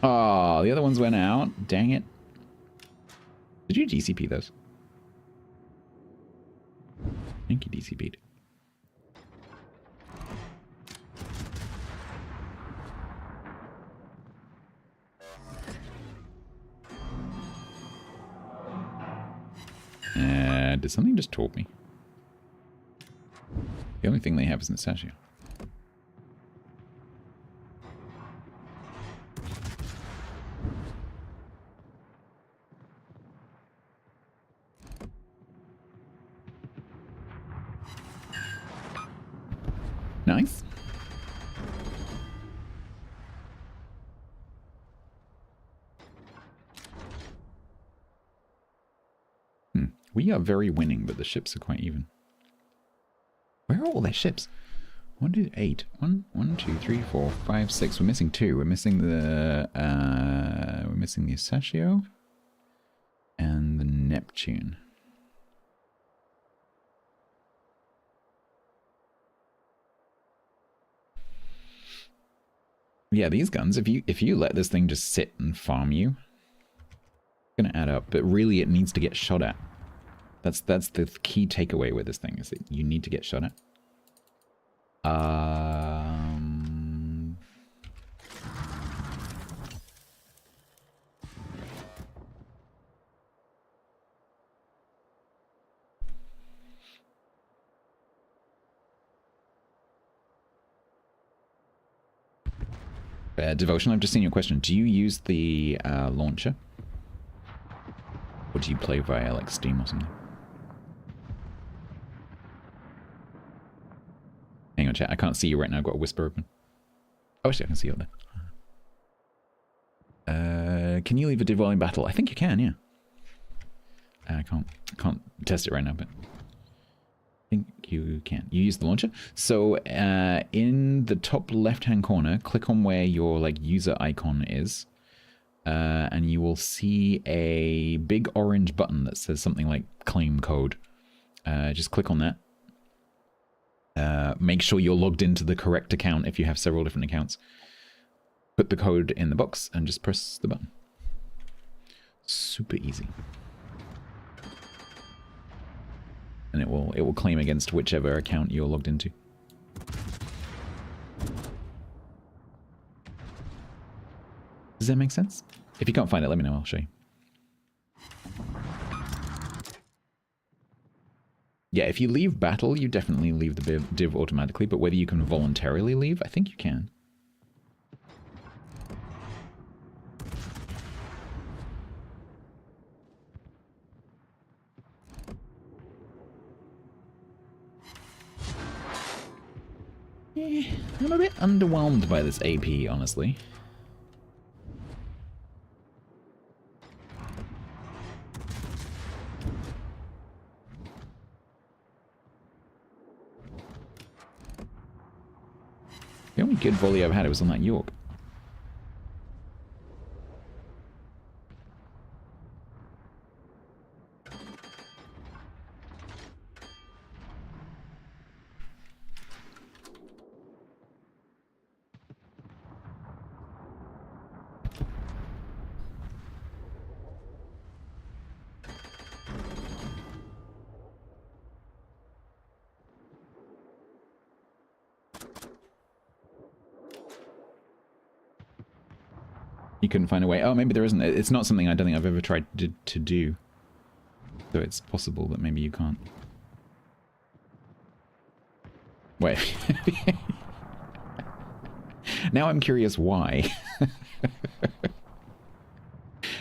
Oh, the other ones went out. Dang it. Did you DCP those? I think you DCP'd. Did something just torp me? The only thing they have is Nastasia. Nice. We are very winning, but the ships are quite even. Where are all their ships? 1, 2, 8. 1, 2, 3, 4, 5, 6. We're missing 2. We're missing the Asashio and the Neptune. Yeah, these guns, if you let this thing just sit and farm you, it's gonna add up, but really it needs to get shot at. That's the key takeaway with this thing, is that you need to get shot at. Devotion, I've just seen your question. Do you use the launcher? Or do you play via like Steam or something? Hang on, chat. I can't see you right now. I've got a whisper open. Oh, actually, I can see you up there. Can you leave a div while in battle? I think you can, yeah. I can't test it right now, but I think You can. You use the launcher. So in the top left-hand corner, click on where your like user icon is, and you will see a big orange button that says something like claim code. Just click on that. Make sure you're logged into the correct account if you have several different accounts. Put the code in the box and just press the button. Super easy. And it will claim against whichever account you're logged into. Does that make sense? If you can't find it, let me know, I'll show you. Yeah, if you leave battle, you definitely leave the div automatically, but whether you can voluntarily leave, I think you can. I'm a bit underwhelmed by this AP, honestly. The only good volley I've had was on that York. You couldn't find a way. Oh, maybe there isn't. It's not something I don't think I've ever tried to do. So it's possible that maybe you can't. Wait. Now I'm curious why.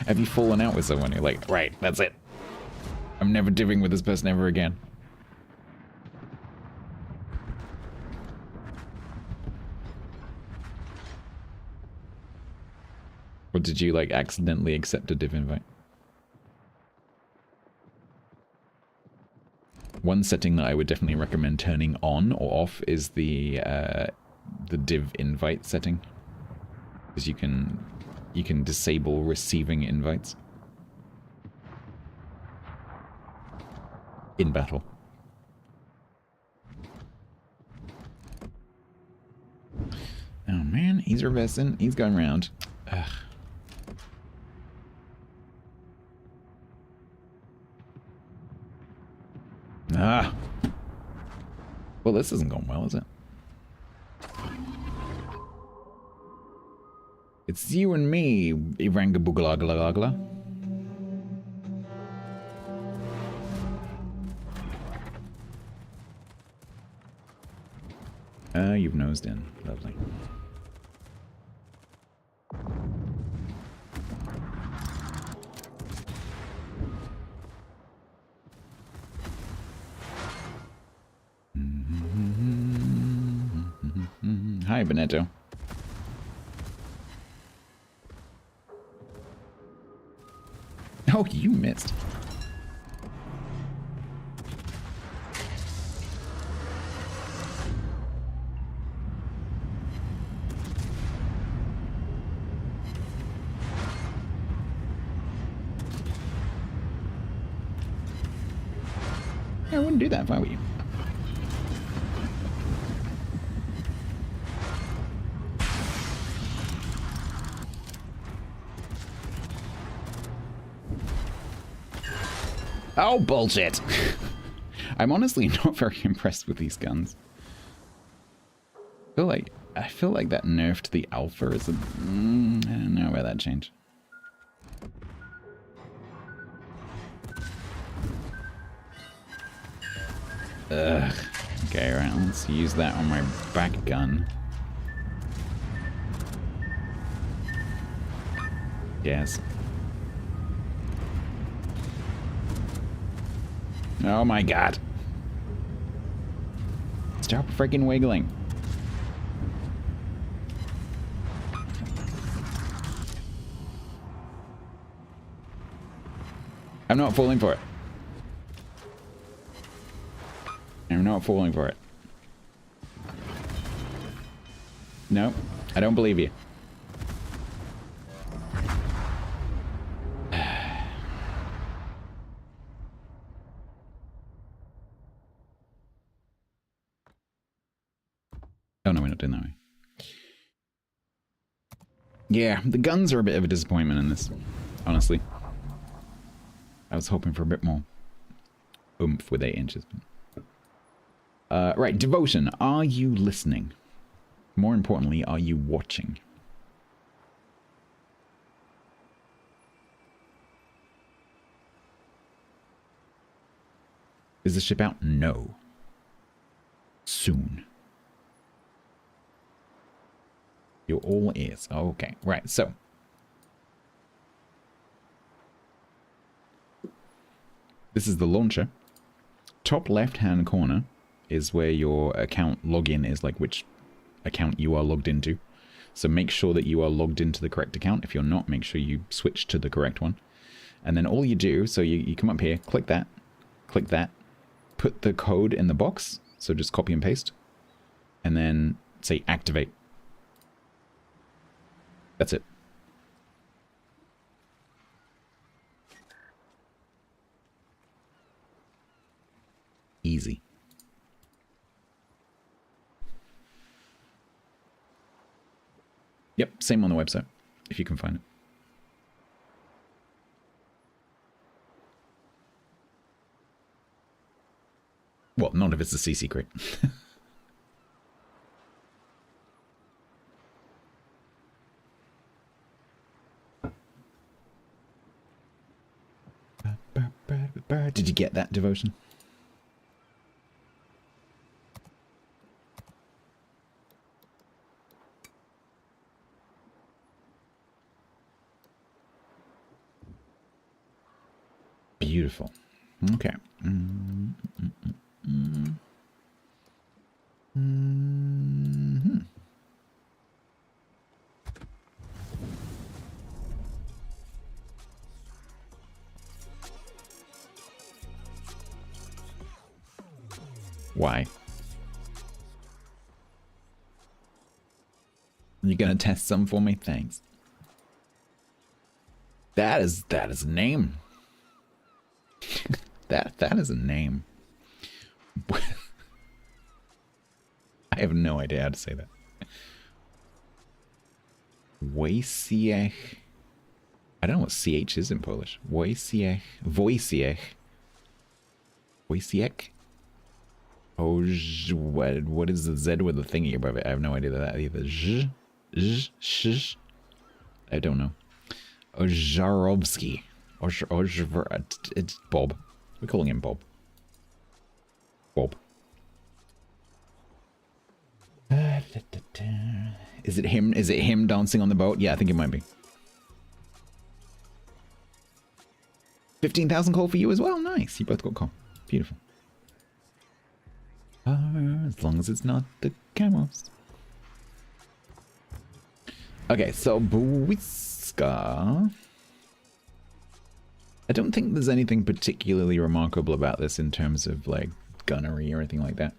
Have you fallen out with someone? You're like, right, that's it. I'm never diving with this person ever again. Or did you, like, accidentally accept a div invite? One setting that I would definitely recommend turning on or off is the div invite setting. Because you can disable receiving invites. In battle. Oh man, he's reversing. He's going round. Ugh. Ah. Well, this isn't going well, is it? It's you and me, Iranga Boogalagala. You've nosed in. Lovely. Hi, Benetto. Oh, you missed. I wouldn't do that if I were you. Oh, bullshit! I'm honestly not very impressed with these guns. I feel like that nerfed the alpha is a... I don't know about that change. Ugh. Okay, right, let's use that on my back gun. Yes. Oh my god. Stop freaking wiggling. I'm not falling for it. I'm not falling for it. No, I don't believe you. Oh no, we're not doing that way. Yeah, the guns are a bit of a disappointment in this, honestly. I was hoping for a bit more oomph with 8 inches. Right, devotion. Are you listening? More importantly, are you watching? Is the ship out? No. Soon. You're all ears. Okay, right, so. This is the launcher. Top left-hand corner is where your account login is, like which account you are logged into. So make sure that you are logged into the correct account. If you're not, make sure you switch to the correct one. And then all you do, so you come up here, click that, put the code in the box, so just copy and paste, and then say activate. That's it. Easy. Yep, same on the website, if you can find it. Well, not if it's a C secret. Did you get that, devotion? Beautiful. Okay. Why? You gonna test some for me? Thanks. That is a name. that is a name. I have no idea how to say that. Wojciech. I don't know what CH is in Polish. Wojciech. Wojciech. Wojciech? Oh, what is the Z with the thingy above it? I have no idea that either. Sh. I don't know. Ożarowski. It's Bob. We're calling him Bob. Bob. Is it him? Is it him dancing on the boat? Yeah, I think it might be. 15,000 call for you as well. Nice. You both got call. Beautiful. As long as it's not the camos. Okay, so Buiska. I don't think there's anything particularly remarkable about this in terms of like gunnery or anything like that.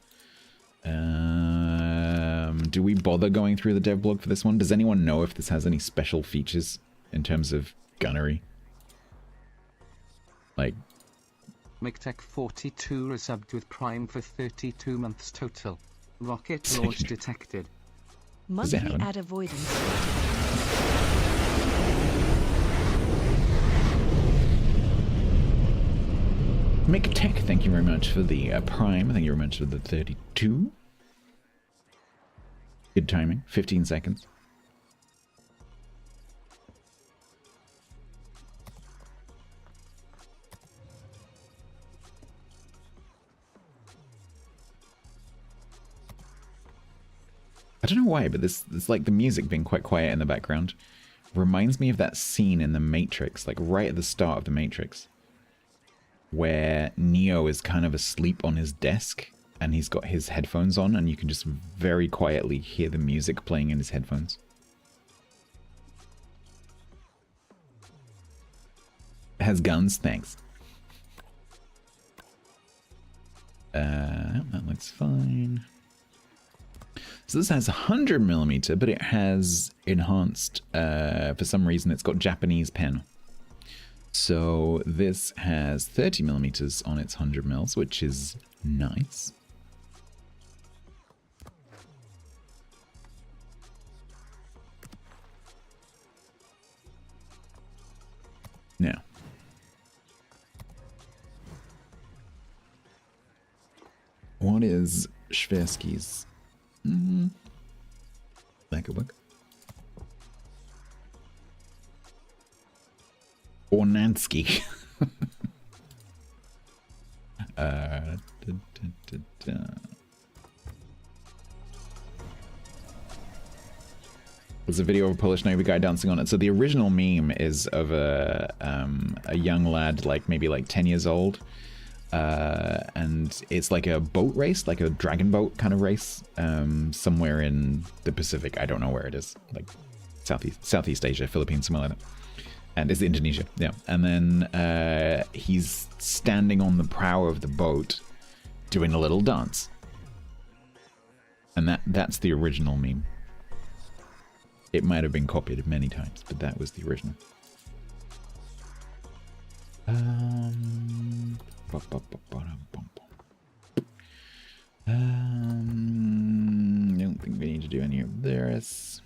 Do we bother going through the dev blog for this one? Does anyone know if this has any special features in terms of gunnery? Like McTech 42 resubbed with Prime for 32 months total. Rocket launch detected. Monthly ad avoidance. McTech, thank you very much for the Prime. Thank you very much for the 32. Good timing. 15 seconds. I don't know why, but this like the music being quite quiet in the background reminds me of that scene in The Matrix, like right at the start of The Matrix, where Neo is kind of asleep on his desk and he's got his headphones on and you can just very quietly hear the music playing in his headphones. It has guns, thanks. That looks fine. So this has 100mm, but it has enhanced, for some reason it's got Japanese pen. So this has 30mm on its 100mm, which is nice. Now, what is Schwersky's Lacquerbook? Ornansky. There's a video of a Polish Navy guy dancing on it. So the original meme is of a young lad, like maybe like 10 years old, and it's like a boat race, like a dragon boat kind of race, somewhere in the Pacific. I don't know where it is, like Southeast Asia, Philippines, somewhere like that. And it's Indonesia, yeah. And then he's standing on the prow of the boat, doing a little dance, and that's the original meme. It might have been copied many times, but that was the original. I don't think we need to do any of this.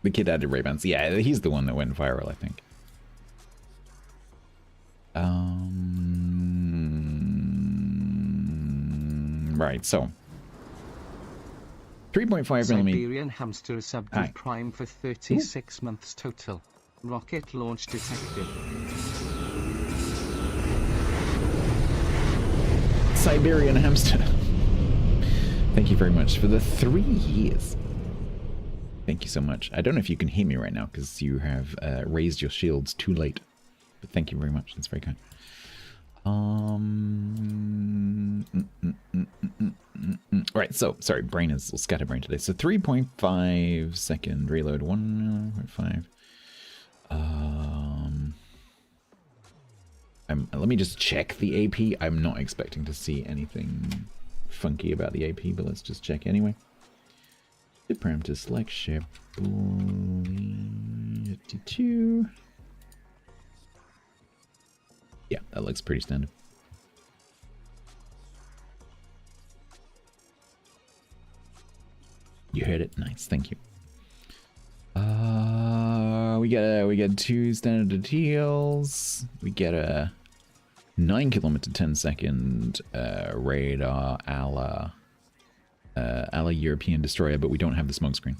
The kid added Ray-Bans. Yeah, he's the one that went viral, I think. Right, so 3.5mm. Siberian hamster is subbed with Prime for 36 months total. Rocket launch detected. Siberian hamster. Thank you very much for the 3 years. Thank you so much. I don't know if you can hear me right now because you have raised your shields too late. But thank you very much. That's very kind. Right, so, sorry, brain is scatterbrain today. So 3.5 second reload, 1.5. Let me just check the AP. I'm not expecting to see anything funky about the AP, but let's just check anyway. The parameter select share 52. Yeah, that looks pretty standard. You heard it. Nice, thank you. We get 2 standard deals. We get a 9km 10-second radar a la European destroyer, but we don't have the smoke screen.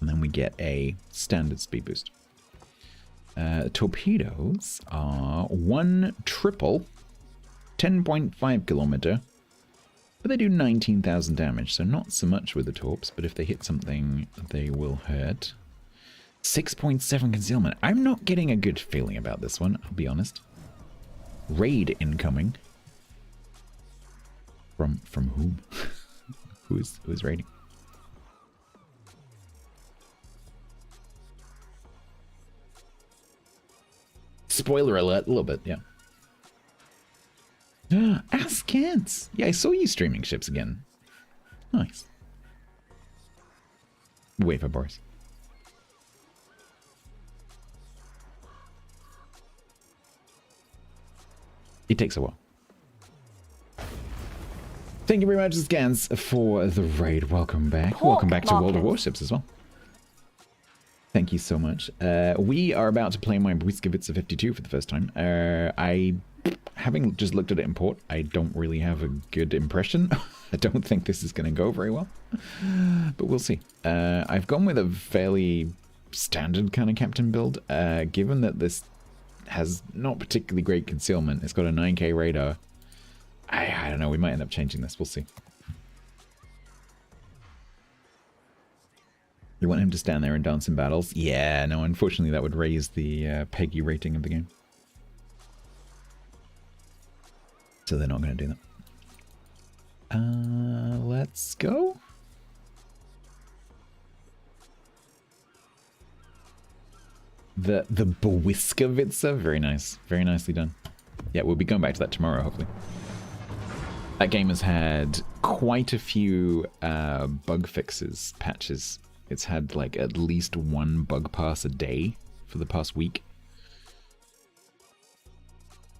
And then we get a standard speed boost. Torpedoes are 1 triple, 10.5km, but they do 19,000 damage, so not so much with the torps, but if they hit something, they will hurt. 6.7 concealment. I'm not getting a good feeling about this one, I'll be honest. Raid incoming. From whom? Who's raiding? Spoiler alert, a little bit, yeah. Askance! Yeah, I saw you streaming ships again. Nice. Wait for Boris. It takes a while. Thank you very much, Scans, for the raid. Welcome back. Welcome back to World of Warships as well. Thank you so much. We are about to play my Błyskawica 52 for the first time. Having just looked at it in port, I don't really have a good impression. I don't think this is going to go very well. But we'll see. I've gone with a fairly standard kind of captain build. Given that this has not particularly great concealment, it's got a 9k radar. I don't know, we might end up changing this. We'll see. You want him to stand there and dance in battles? Yeah, no, unfortunately that would raise the PEGI rating of the game. So they're not going to do that. Let's go. The Bwiskowitzer, very nice. Very nicely done. Yeah, we'll be going back to that tomorrow, hopefully. That game has had quite a few bug fixes, patches. It's had like at least one bug pass a day for the past week.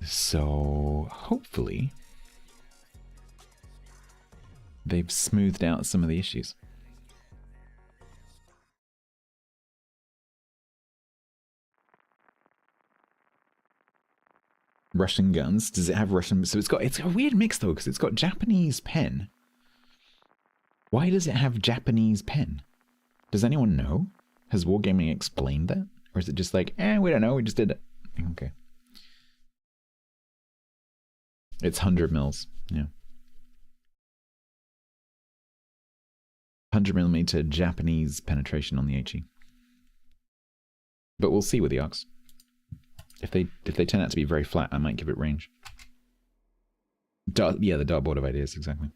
So hopefully they've smoothed out some of the issues. Russian guns. Does it have Russian? So it's a weird mix though, because it's got Japanese pen. Why does it have Japanese pen? Does anyone know? Has Wargaming explained that? Or is it just like, we don't know, we just did it. Okay. It's 100 mils, yeah. 100mm Japanese penetration on the HE. But we'll see with the ARCs. If they turn out to be very flat, I might give it range. Yeah, the dartboard of ideas, exactly.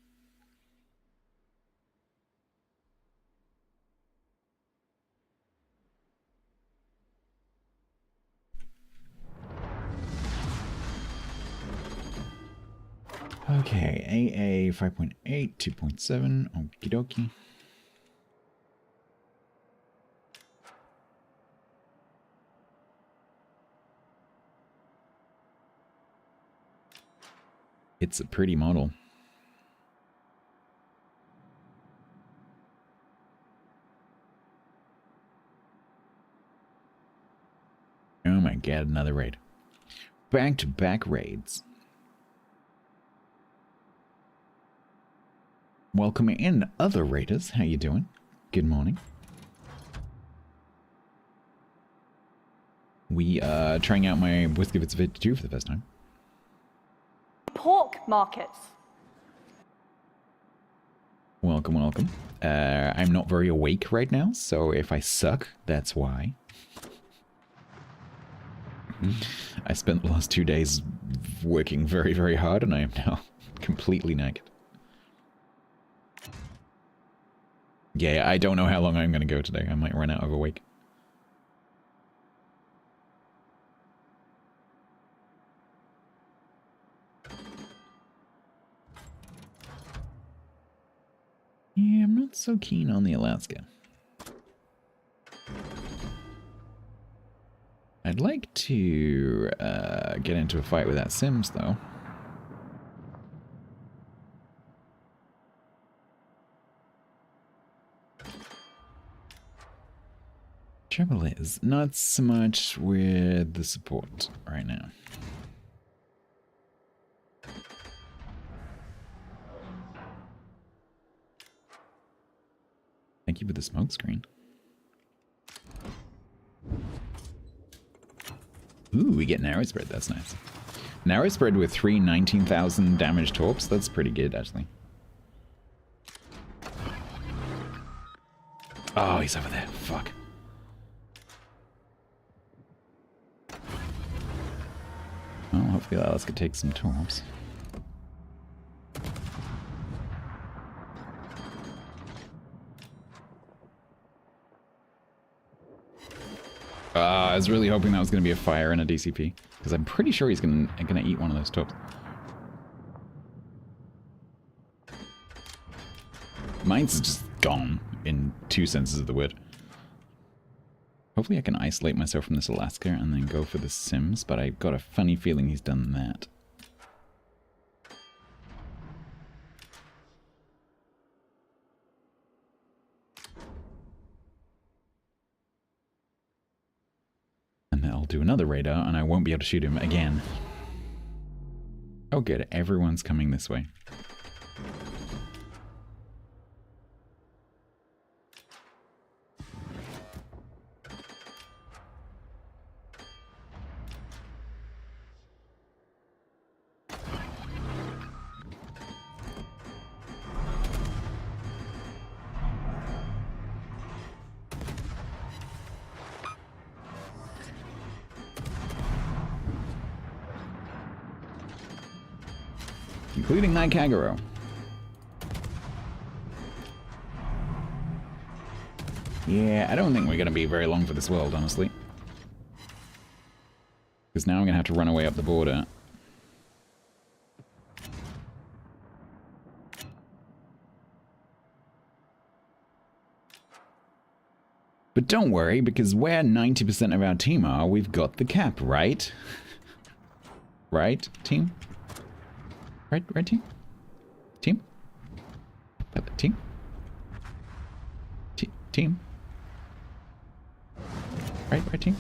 Okay, AA 5.8, 2.7, okie dokie. It's a pretty model. Oh my god, another raid. Back-to-back raids. Welcome in, other raiders. How you doing? Good morning. We are trying out my Bwiskowitz Vid 2 for the first time. Pork markets. Welcome, welcome. I'm not very awake right now, so if I suck, that's why. I spent the last 2 days working very, very hard, and I am now completely naked. Yeah, I don't know how long I'm going to go today. I might run out of awake. Yeah, I'm not so keen on the Alaska. I'd like to get into a fight with that Sims, though. Trouble is, not so much with the support right now. Thank you for the smoke screen. Ooh, we get narrow spread, that's nice. Narrow spread with 3 19,000 damage torps, that's pretty good actually. Oh, he's over there, fuck. Well, hopefully that could take some torps. I was really hoping that was going to be a fire and a DCP, because I'm pretty sure he's going to eat one of those torps. Mine's just gone, in 2 senses of the word. Hopefully I can isolate myself from this Alaska and then go for the Sims, but I've got a funny feeling he's done that. And then I'll do another radar and I won't be able to shoot him again. Oh good, everyone's coming this way. Including that Kagero. Yeah, I don't think we're going to be very long for this world, honestly. Because now I'm going to have to run away up the border. But don't worry, because where 90% of our team are, we've got the cap, right? Right, team? Right, team? Team? Team? Team? Right, team?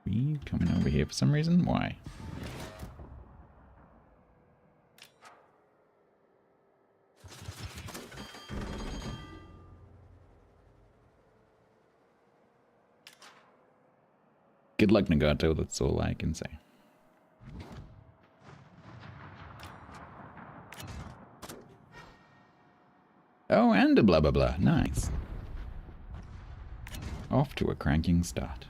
We coming over here for some reason? Why? Good luck, Nagato, that's all I can say. Oh, and a blah blah blah. Nice. Off to a cranking start.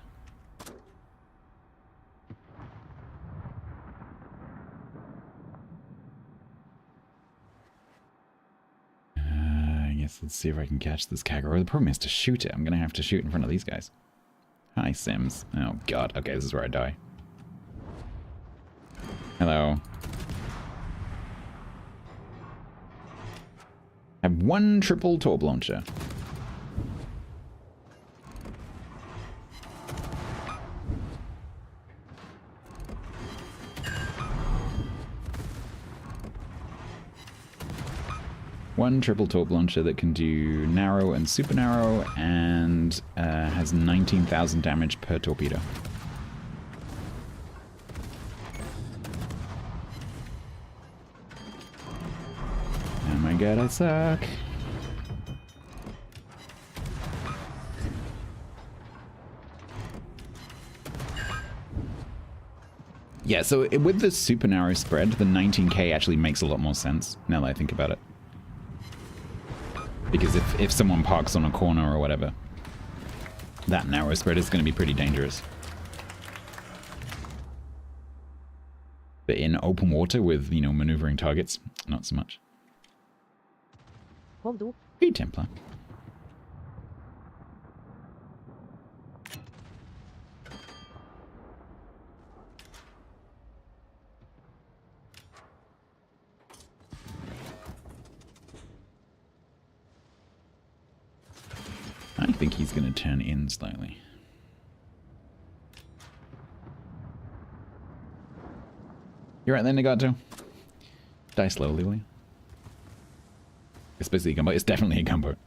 I guess let's see if I can catch this Kagero. The problem is to shoot it. I'm gonna have to shoot in front of these guys. Hi, Sims. Oh god. Okay, this is where I die. Hello. I have one triple torp launcher. One triple torp launcher that can do narrow and super narrow and has 19,000 damage per torpedo. Oh my god, I suck. Yeah, so with the super narrow spread, the 19k actually makes a lot more sense now that I think about it. Because if someone parks on a corner or whatever, that narrow spread is going to be pretty dangerous. But in open water with, you know, maneuvering targets, not so much. Hey, Templar. I think he's going to turn in slightly. You're right there, Nagato. Die slowly, will you? Especially a gunboat. It's definitely a gunboat.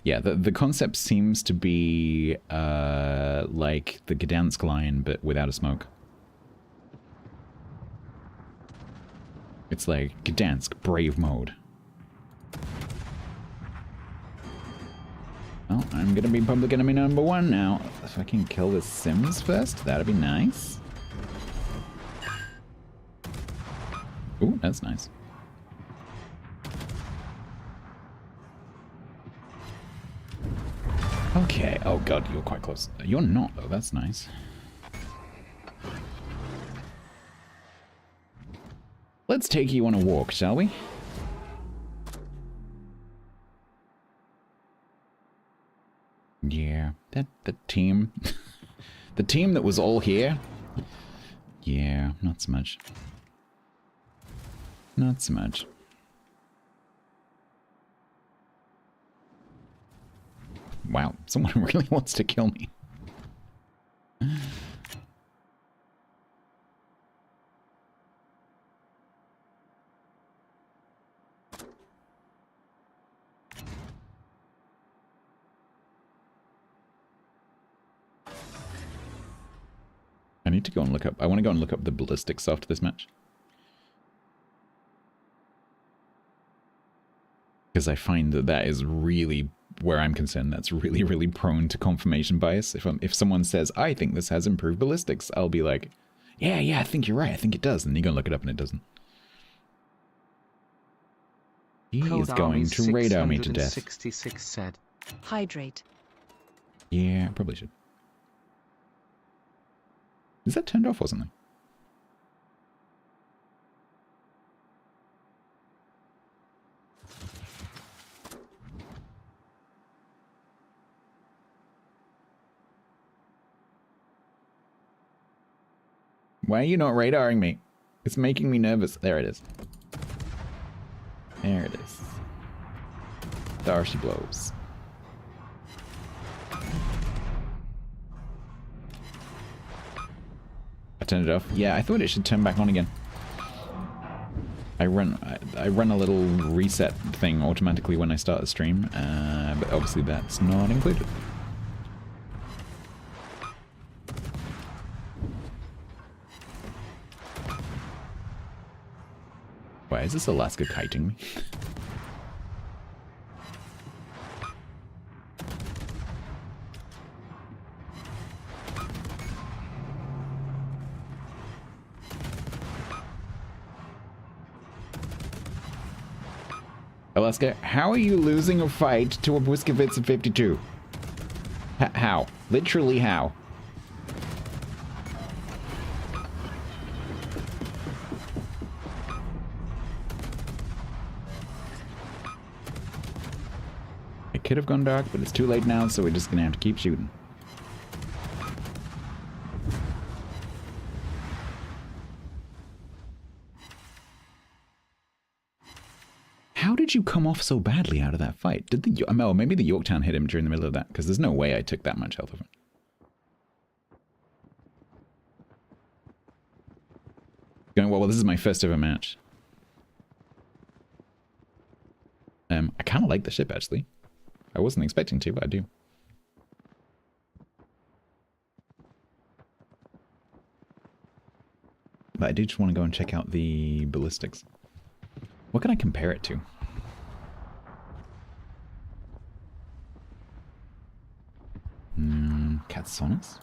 Yeah, the concept seems to be like the Gdansk line, but without a smoke. It's like Gdansk, brave mode. Well, I'm gonna be public enemy number 1 now. If I can kill the Sims first, that'd be nice. Ooh, that's nice. Okay, oh god, you're quite close. You're not, though, that's nice. Let's take you on a walk, shall we? Yeah, the team... the team that was all here? Yeah, not so much. Not so much. Wow, someone really wants to kill me. I need to go and look up... I want to go and look up the ballistics after this match. Because I find that that is really, where I'm concerned, that's really, really prone to confirmation bias. If someone says, I think this has improved ballistics, I'll be like, yeah, I think you're right, I think it does. And you go and look it up and it doesn't. He is going to radar me to death. 66 said. Hydrate. Yeah, probably should. Is that turned off or something? Why are you not radaring me? It's making me nervous. There it is. There it is. There she blows. I turned it off. Yeah, I thought it should turn back on again. I run a little reset thing automatically when I start the stream, but obviously that's not included. Why is this Alaska kiting me? Alaska, how are you losing a fight to a Bwiskovitz of 52? How? Literally how? It could have gone dark, but it's too late now, so we're just gonna have to keep shooting. How did you come off so badly out of that fight? Did the... Oh, maybe the Yorktown hit him during the middle of that, because there's no way I took that much health of him. Going, well, this is my first ever match. I kind of like the ship, actually. I wasn't expecting to, but I do. But I do just want to go and check out the ballistics. What can I compare it to? Katsonis?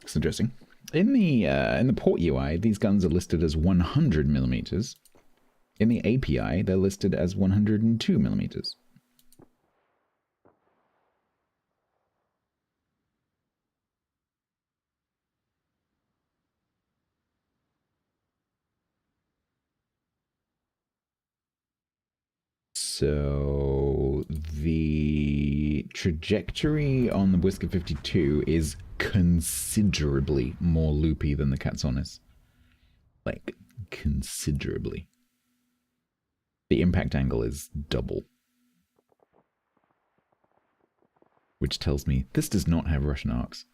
It's interesting. In the port UI, these guns are listed as 100 millimeters. In the API, they're listed as 102 millimeters. So the trajectory on the Whisker 52 is considerably more loopy than the Katsonis. Like, considerably. The impact angle is double. Which tells me this does not have Russian arcs.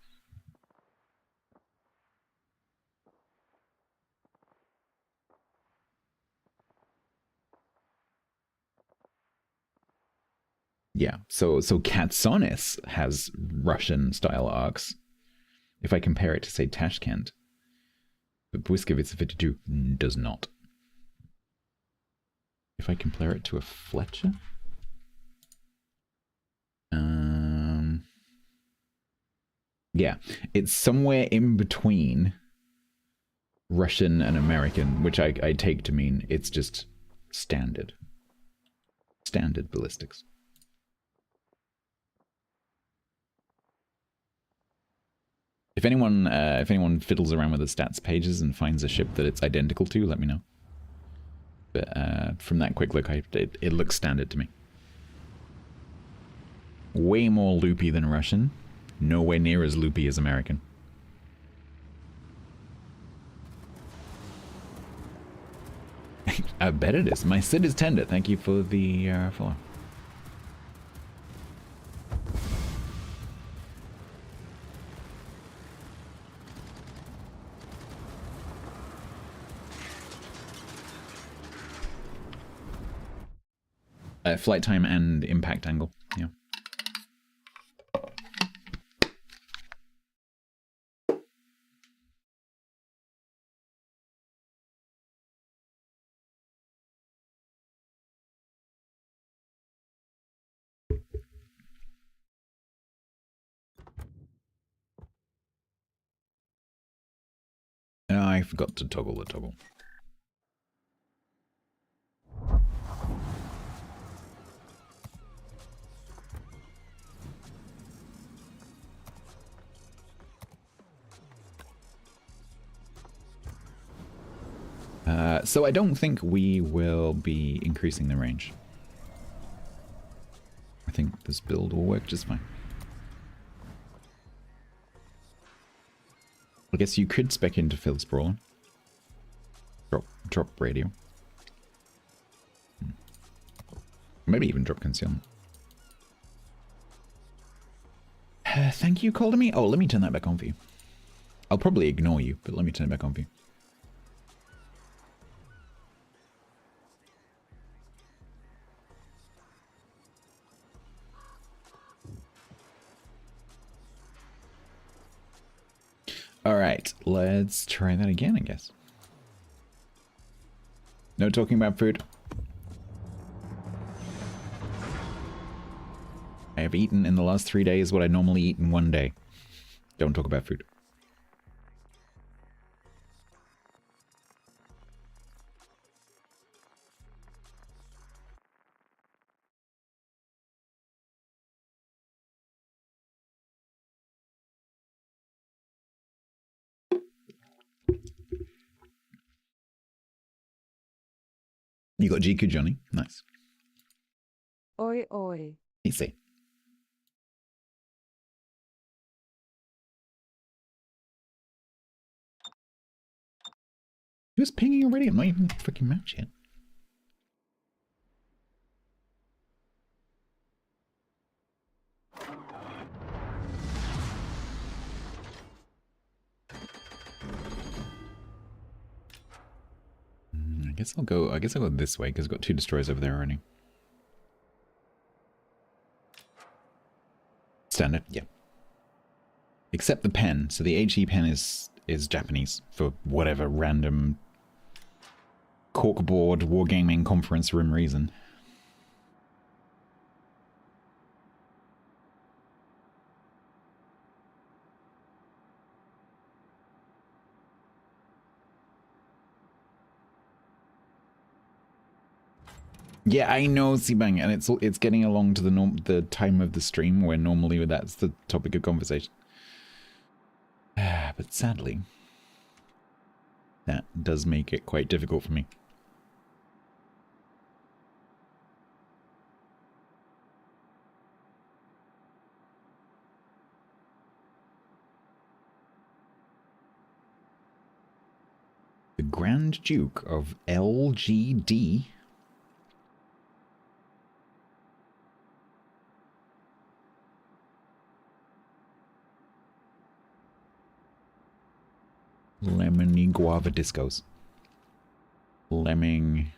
Yeah, so Katsonis has Russian style arcs. If I compare it to, say, Tashkent, but Bwiskovitz 52 does not. If I compare it to a Fletcher, yeah, it's somewhere in between Russian and American, which I take to mean it's just standard ballistics. If anyone fiddles around with the stats pages and finds a ship that it's identical to, let me know. But from that quick look, it looks standard to me. Way more loopy than Russian. Nowhere near as loopy as American. I bet it is. My Sid is tender. Thank you for the follow. Flight time and impact angle, yeah. I forgot to toggle the toggle. So I don't think we will be increasing the range. I think this build will work just fine. I guess you could spec into Field Sprawler. Drop radio. Maybe even drop concealment. Thank you, called to me. Oh, let me turn that back on for you. I'll probably ignore you, but let me turn it back on for you. Alright, let's try that again, I guess. No talking about food. I have eaten in the last 3 days what I normally eat in 1 day. Don't talk about food. You got GQ Johnny. Nice. Oi, oi. Easy. He was pinging already? I'm not even in the freaking match yet. I guess I'll go this way because I've got 2 destroyers over there already. Standard, yeah. Except the pen. So the HE pen is Japanese for whatever random corkboard wargaming conference room reason. Yeah, I know, Seabang, and it's getting along to the time of the stream where normally that's the topic of conversation. But sadly, that does make it quite difficult for me. The Grand Duke of LGD. Lemony guava discos. Lemon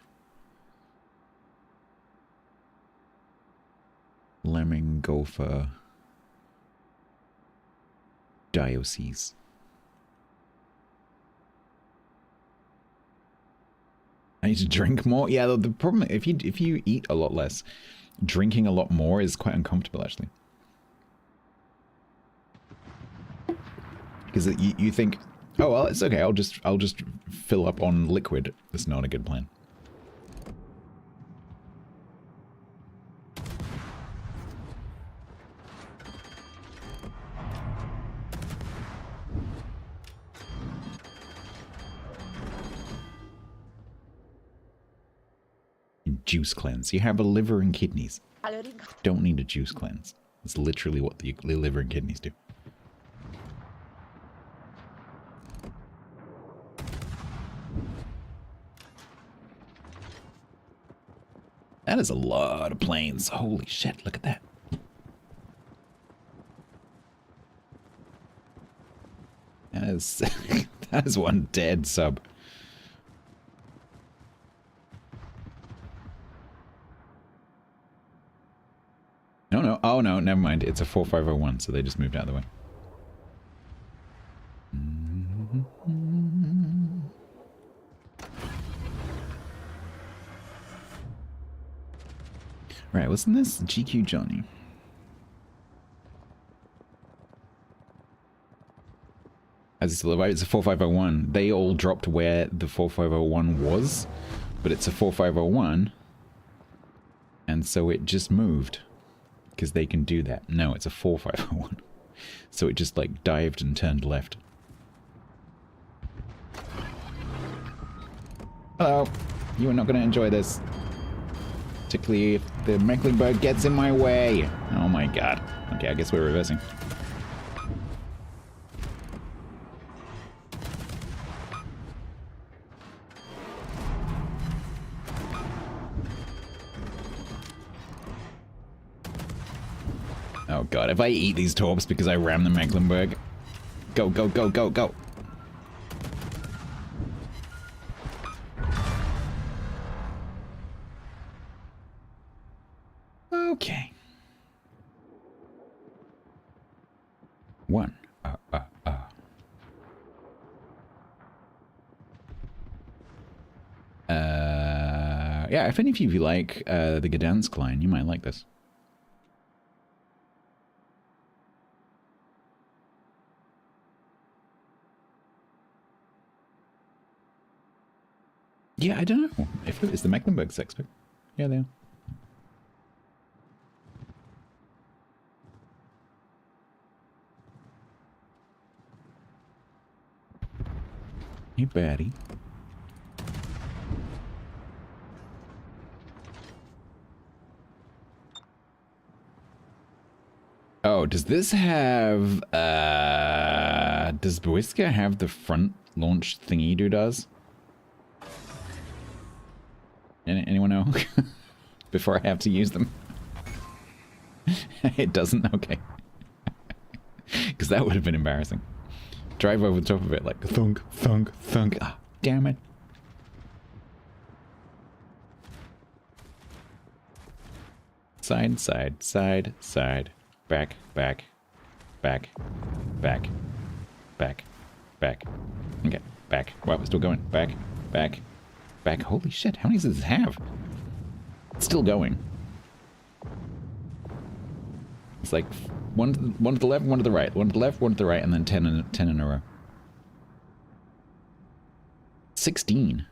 gopher diocese. I need to drink more. Yeah, the problem if you eat a lot less, drinking a lot more is quite uncomfortable actually. Because you think, oh well, it's okay. I'll just fill up on liquid. That's not a good plan. Juice cleanse. You have a liver and kidneys. Don't need a juice cleanse. That's literally what the liver and kidneys do. That is a lot of planes. Holy shit, look at that. That is, that is one dead sub. No. Oh, no, never mind. It's a 4501, so they just moved out of the way. Right, wasn't this GQ Johnny? is still alive. It's a 4501. They all dropped where the 4501 was, but it's a 4501, and so it just moved because they can do that. No, it's a 4501, so it just like dived and turned left. Hello, you are not going to enjoy this, particularly if the Mecklenburg gets in my way. Oh my god. Okay, I guess we're reversing. Oh god, if I eat these torps because I ram the Mecklenburg. Go, go, go, go, go. Okay. One. Yeah, if any of you like the Gdansk line, you might like this. Yeah, I don't know. If it is the Mecklenburg Sexpic. Yeah, they are. Hey, baddie. Oh, does this have, does Boiska have the front launch thingy does? Anyone know? Before I have to use them. It doesn't? Okay. Because that would have been embarrassing. Drive over the top of it like thunk, thunk, thunk. Ah, damn it. Side, side, side, side. Back, back, back, back, back, back. Okay, back. Wow, we're still going. Back, back, back. Holy shit, how many does this have? It's still going. It's like one to the left, one to the right, one to the left, one to the right, and then 10 in a row. 16.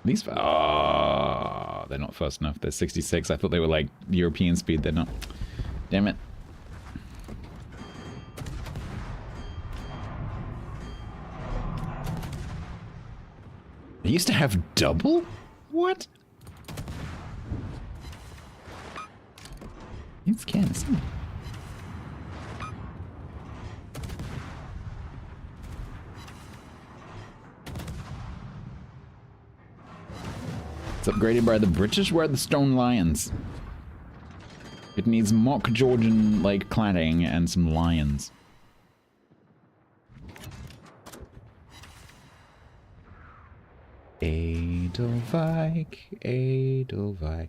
These, oh, they're not fast enough. They're 66. I thought they were like European speed. They're not. Damn it. They used to have double? What? It's Kansas. It's upgraded by the British. Where are the stone lions? It needs mock Georgian like cladding and some lions. Edelweiss, Edelweiss.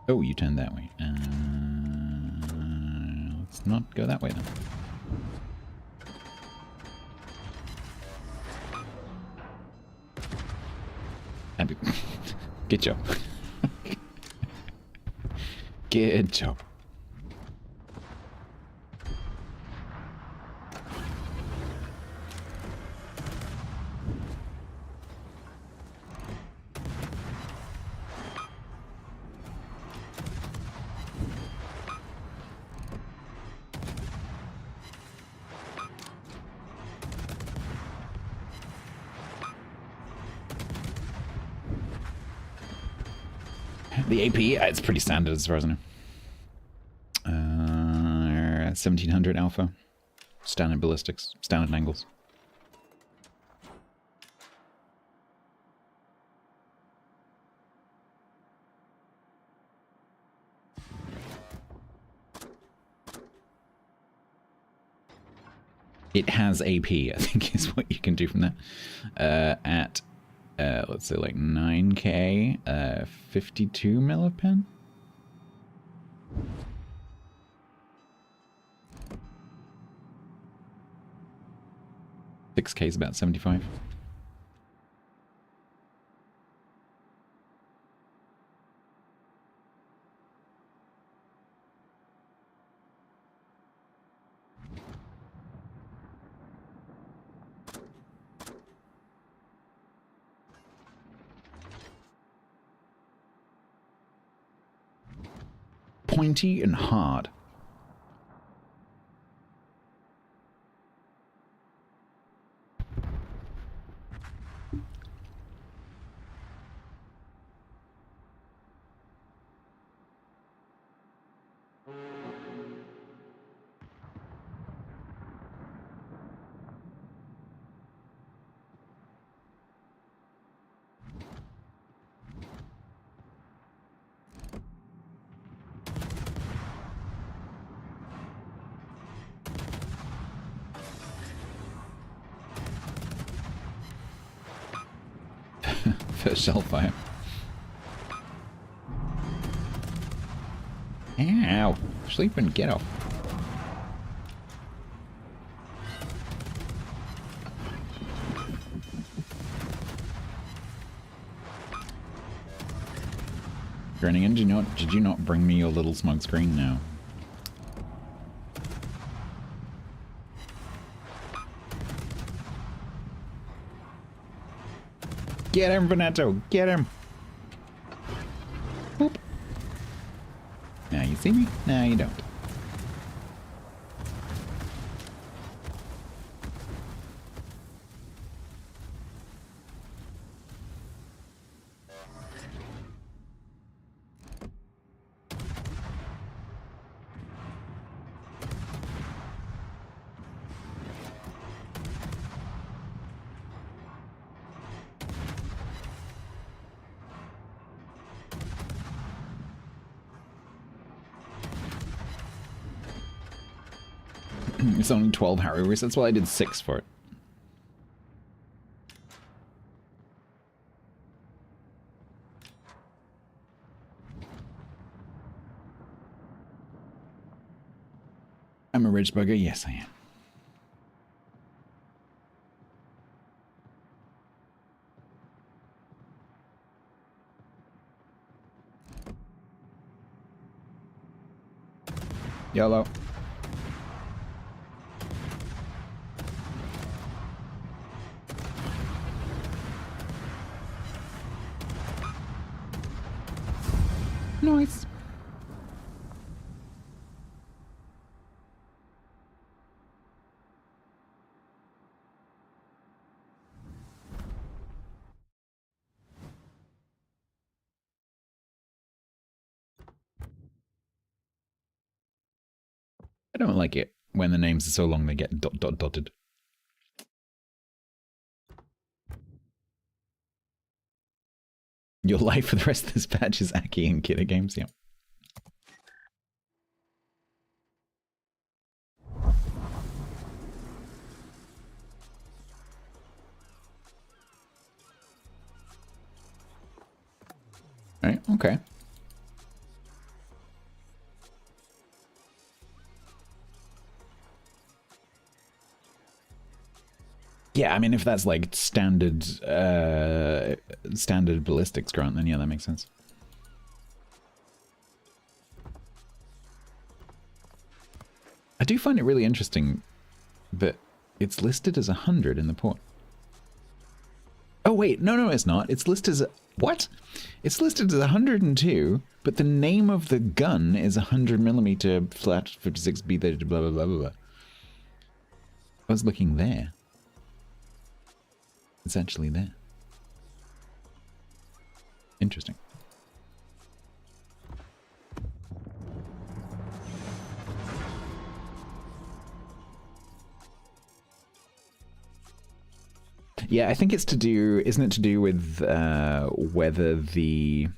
Oh, you turned that way. Let's not go that way then. Good job. Good job. The AP, it's pretty standard as far as I know. 1700 alpha. Standard ballistics, standard angles. It has AP, I think, is what you can do from that. At, let's say, like 9k, 52 millipen. 6k is about 75. Pointy and hard. First shell fire. Ow! Sleeping, get off. Grinning, did you not bring me your little smoke screen? No. Get him, Veneto! Get him! Boop. Now you see me? Now you don't. It's only 12 Harry resets. That's why I did 6 for it. I'm a rich bugger. Yes, I am. YOLO. Nice. I don't like it when the names are so long they get dotted. Your life for the rest of this patch is Aki and Kidder games, yeah. Right, okay. Yeah, I mean, if that's like standard ballistics grunt, then yeah, that makes sense. I do find it really interesting that it's listed as 100 in the port. Oh wait, no, it's not. It's listed as what? It's listed as 102, but the name of the gun is 100mm flat 56B, blah blah blah blah blah. I was looking there. It's actually there. Interesting. Yeah, I think it's to do, isn't it to do with whether the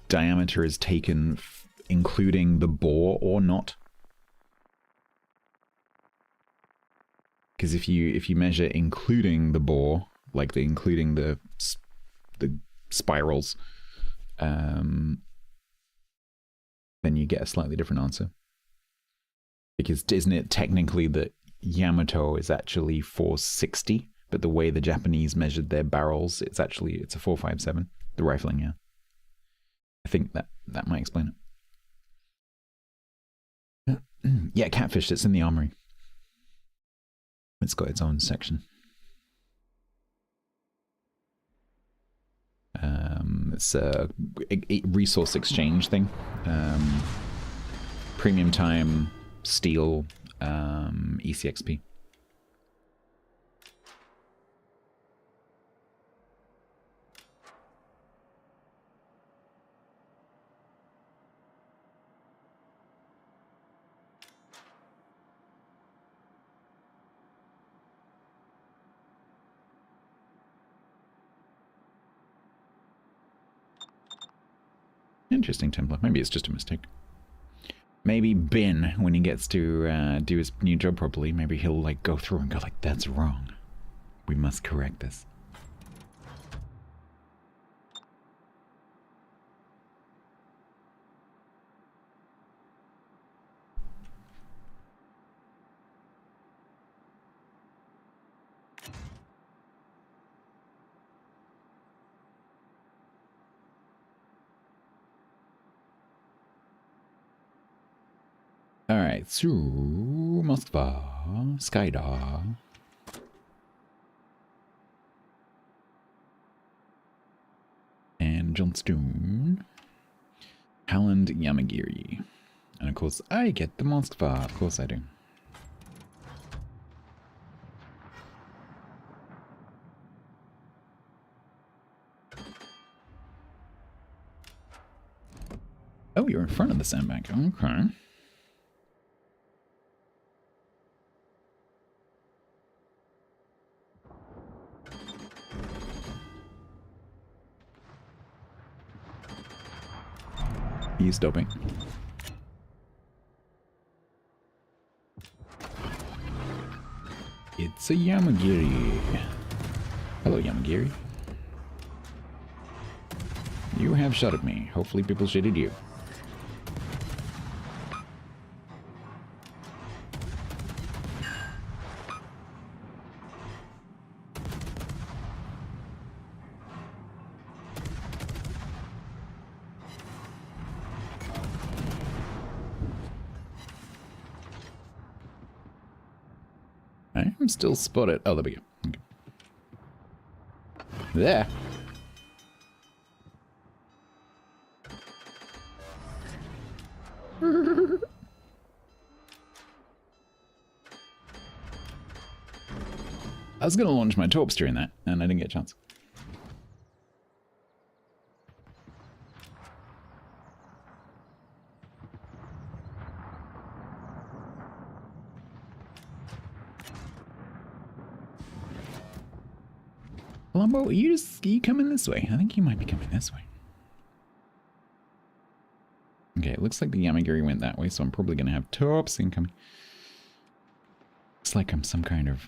diameter is taken including the bore or not? Because if you measure including the bore, like including the spirals, then you get a slightly different answer. Because isn't it technically that Yamato is actually 460, but the way the Japanese measured their barrels, it's a 457. The rifling, yeah. I think that might explain it. Yeah, catfish. It's in the armory. It's got its own section. It's a resource exchange thing. Premium time, steel, ECXP. Interesting template. Maybe it's just a mistake. Maybe Ben, when he gets to do his new job properly, maybe he'll like go through and go like, that's wrong. We must correct this. Alright, so Moskva, Skydar. And Johnstone. Howland, Yamagiri. And of course, I get the Moskva. Of course I do. Oh, you're in front of the sandbank. Okay. You stopping? It's a Yamagiri. Hello, Yamagiri. You have shot at me. Hopefully people shot at you. I'm still spotted. Oh, there we go. Okay. There. I was going to launch my torps during that, and I didn't get a chance. Columbo, are you coming this way? I think you might be coming this way. Okay, it looks like the Yamagiri went that way, so I'm probably going to have torps incoming. Looks like I'm some kind of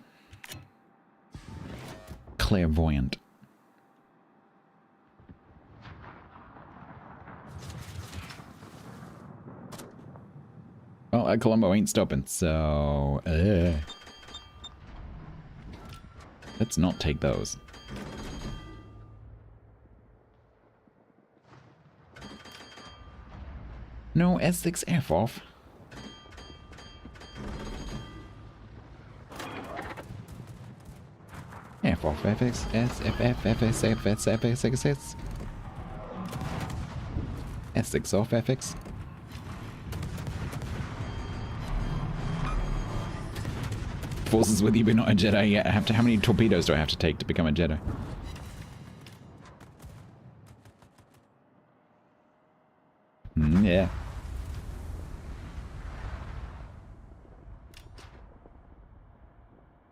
clairvoyant. Well, Columbo ain't stopping, so... let's not take those. No, S6 F off. F off, FX, S, F, F, FS, FS, FS, FS. S6 off, FX. Forces with you, but not a Jedi yet. How many torpedoes do I have to take to become a Jedi? Yeah.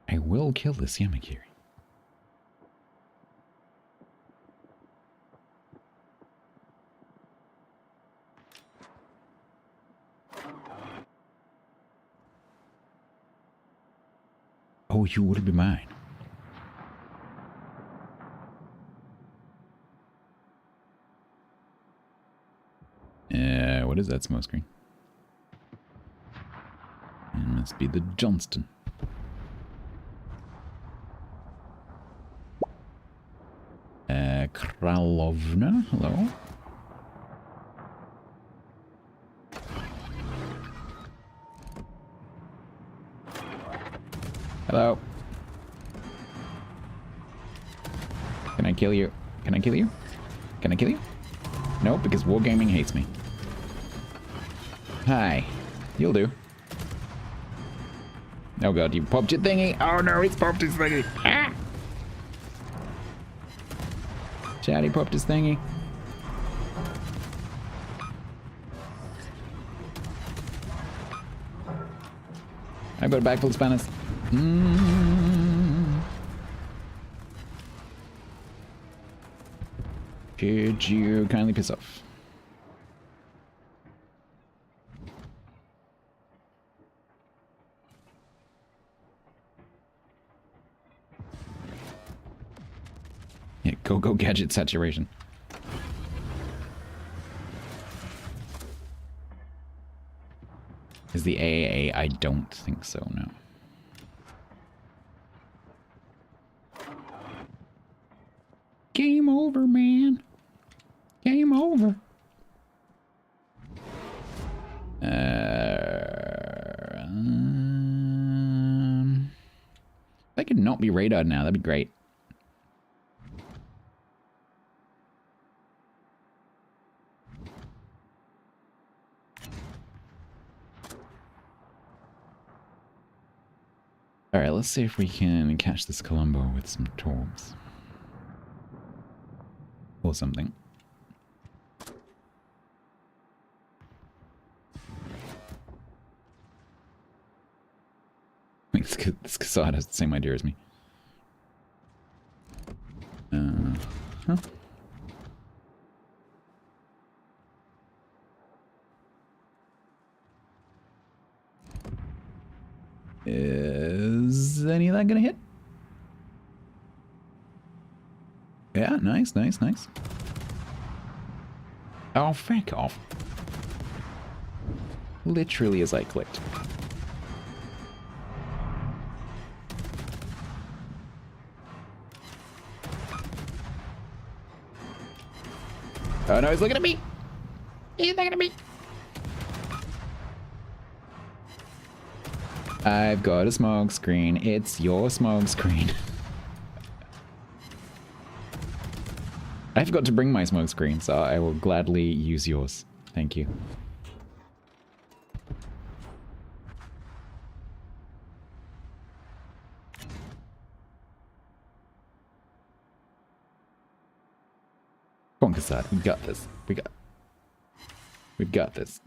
I will kill this Yamagiri. Oh, you will be mine. What is that smoke screen? It must be the Johnston. Kralovna, hello? Hello. Can I kill you? Can I kill you? Can I kill you? No, because Wargaming hates me. Hi. You'll do. Oh god, you popped your thingy. Oh no, he's popped his thingy. Ah! Chatty popped his thingy. I've got a bag full of spanners. Could you kindly piss off? Yeah, go gadget saturation. Is the AAA? I don't think so, no. Game over, man. Game over. If I could not be radared now, that'd be great. Alright, let's see if we can catch this Columbo with some torbs. Or something. Wait, this Cassad has the same idea as me. Huh? Is any of that gonna hit? Yeah, nice, nice, nice. Oh, frick off. Literally as I clicked. Oh no, he's looking at me! He's looking at me! I've got a smoke screen. It's your smoke screen. I forgot to bring my smoke screen, so I will gladly use yours. Thank you. Come on, Cassad. We got this. We've got this.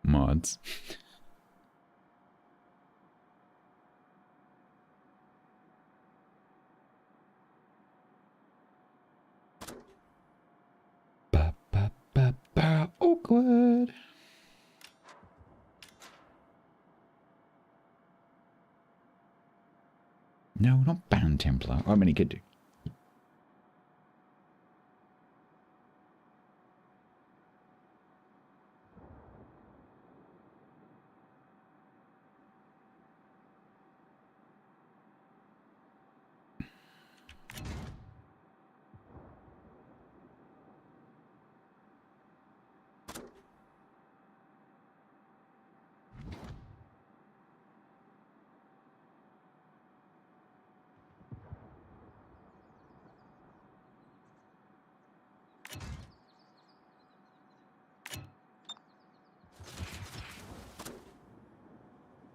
Mods. Ba ba ba ba. Awkward. No, not Band Templar. I mean, he could do.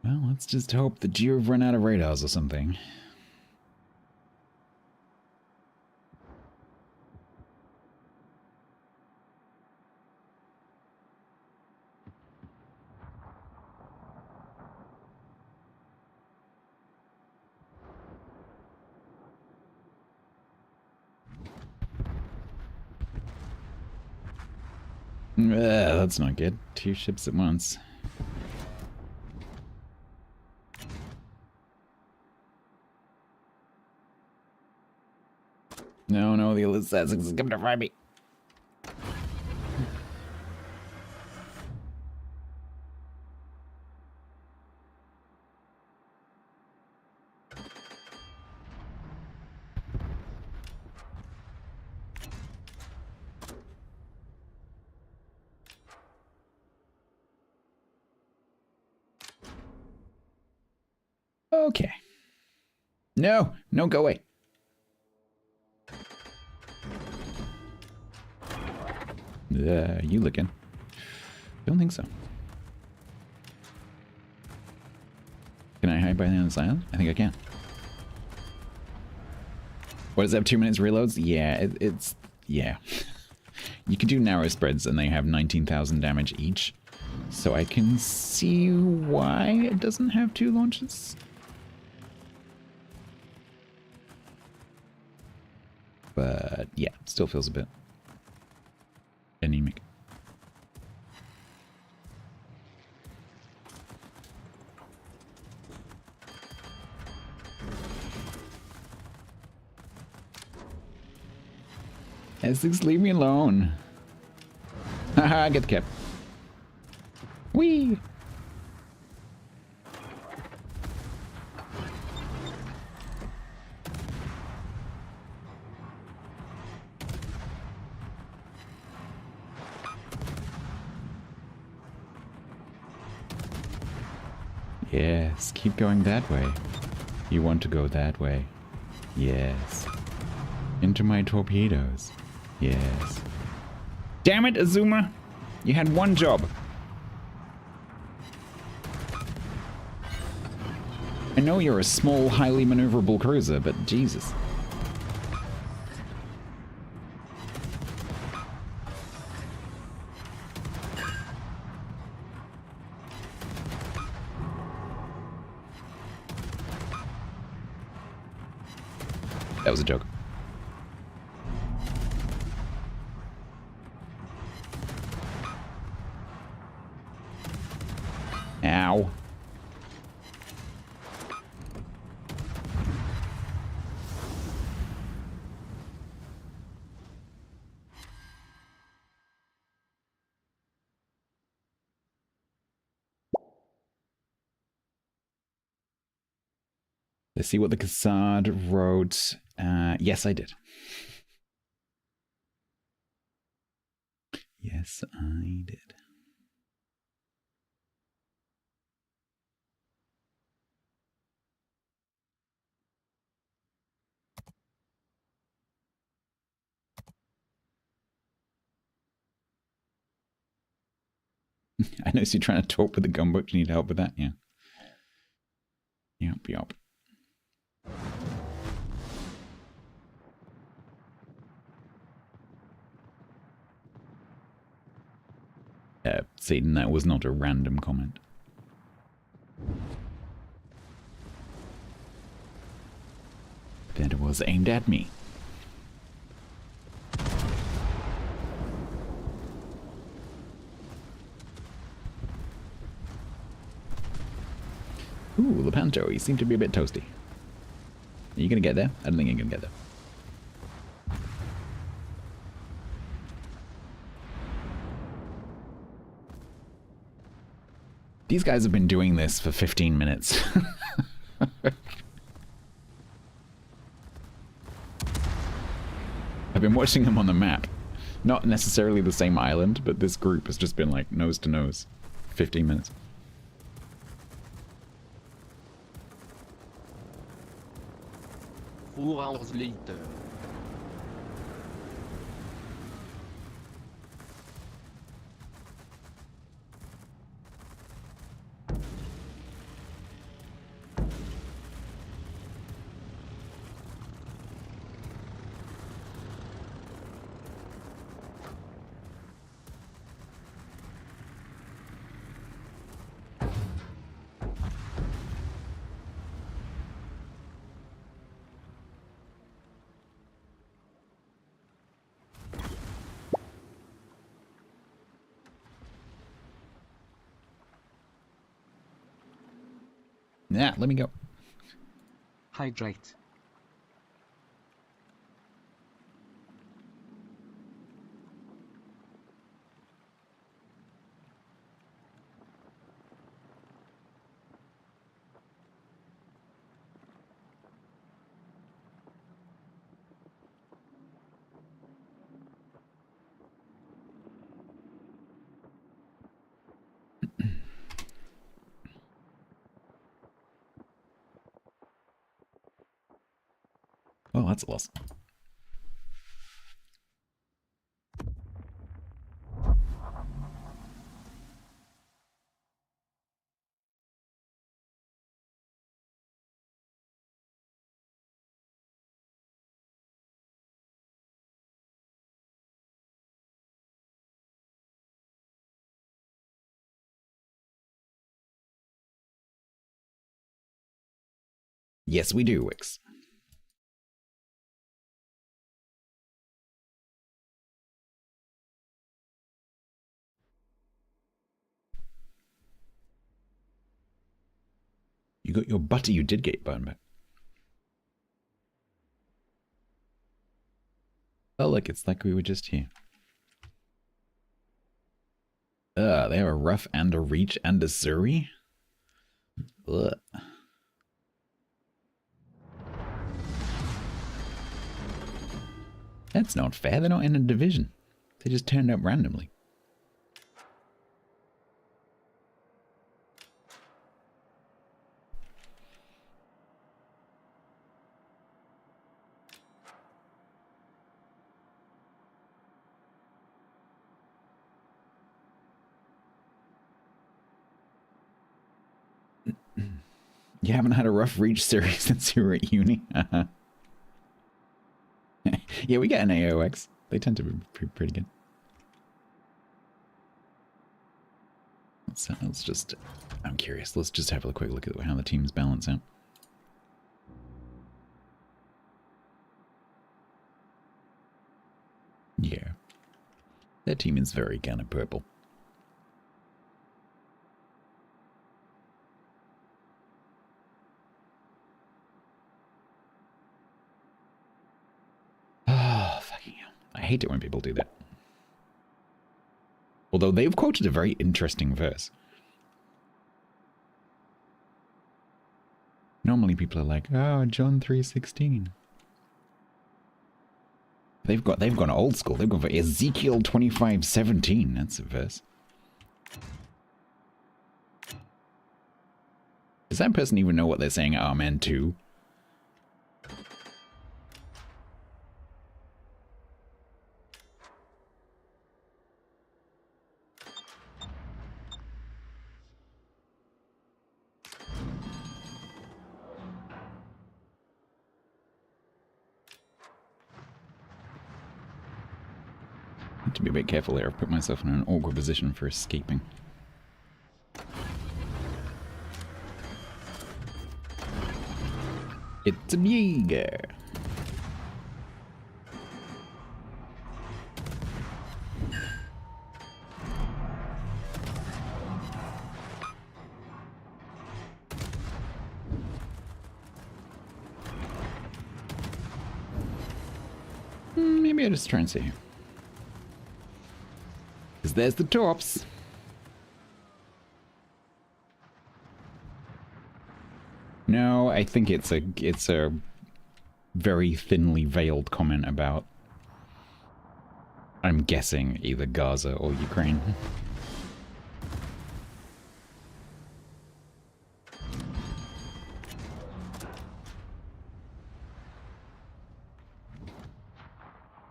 Well, let's just hope that you've run out of radars or something. That's not good. 2 ships at once. No, the assassins is coming to find me. Okay. No, go away. You looking? Don't think so. Can I hide behind this island? I think I can. What does it have? 2 minutes reloads? Yeah, it's yeah. You can do narrow spreads and they have 19,000 damage each. So I can see why it doesn't have 2 launches. But yeah, still feels a bit anemic. Essex, leave me alone. Haha, get the cap. Whee! Yes, keep going that way. You want to go that way. Yes. Into my torpedoes. Yes. Damn it, Azuma! You had one job. I know you're a small, highly maneuverable cruiser, but Jesus. That was a joke. Ow. Let's see what the Cassard wrote. Yes, I did. Yes, I did. I noticed you're trying to talk with the gunboat. You need help with that? Yeah. Yup. Satan, that was not a random comment. That was aimed at me. Ooh, Lepanto, you seem to be a bit toasty. Are you gonna get there? I don't think you're gonna get there. These guys have been doing this for 15 minutes. I've been watching them on the map. Not necessarily the same island, but this group has just been like nose to nose. 15 minutes. Four hours later. Yeah, let me go. Hydrate. Well, that's a loss. Yes, we do, Wix. You got your butter, you did get your bone back. Oh, look, it's like we were just here. They have a rough and a reach and a Surrey? Ugh. That's not fair, they're not in a division. They just turned up randomly. You haven't had a rough reach series since you were at uni? Yeah, we get an AOX. They tend to be pretty good. Let's just... I'm curious. Let's just have a quick look at how the teams balance out. Yeah. Their team is very kind of purple. Oh, fucking hell. I hate it when people do that. Although they've quoted a very interesting verse. Normally people are like, oh, John 3:16. They've gone old school. They've gone for Ezekiel 25:17. That's a verse. Does that person even know what they're saying amen to? Need to be a bit careful there. I've put myself in an awkward position for escaping. It's a Jaeger. Maybe I'll just try and see. Because there's the tops. No, I think it's a very thinly veiled comment about, I'm guessing, either Gaza or Ukraine.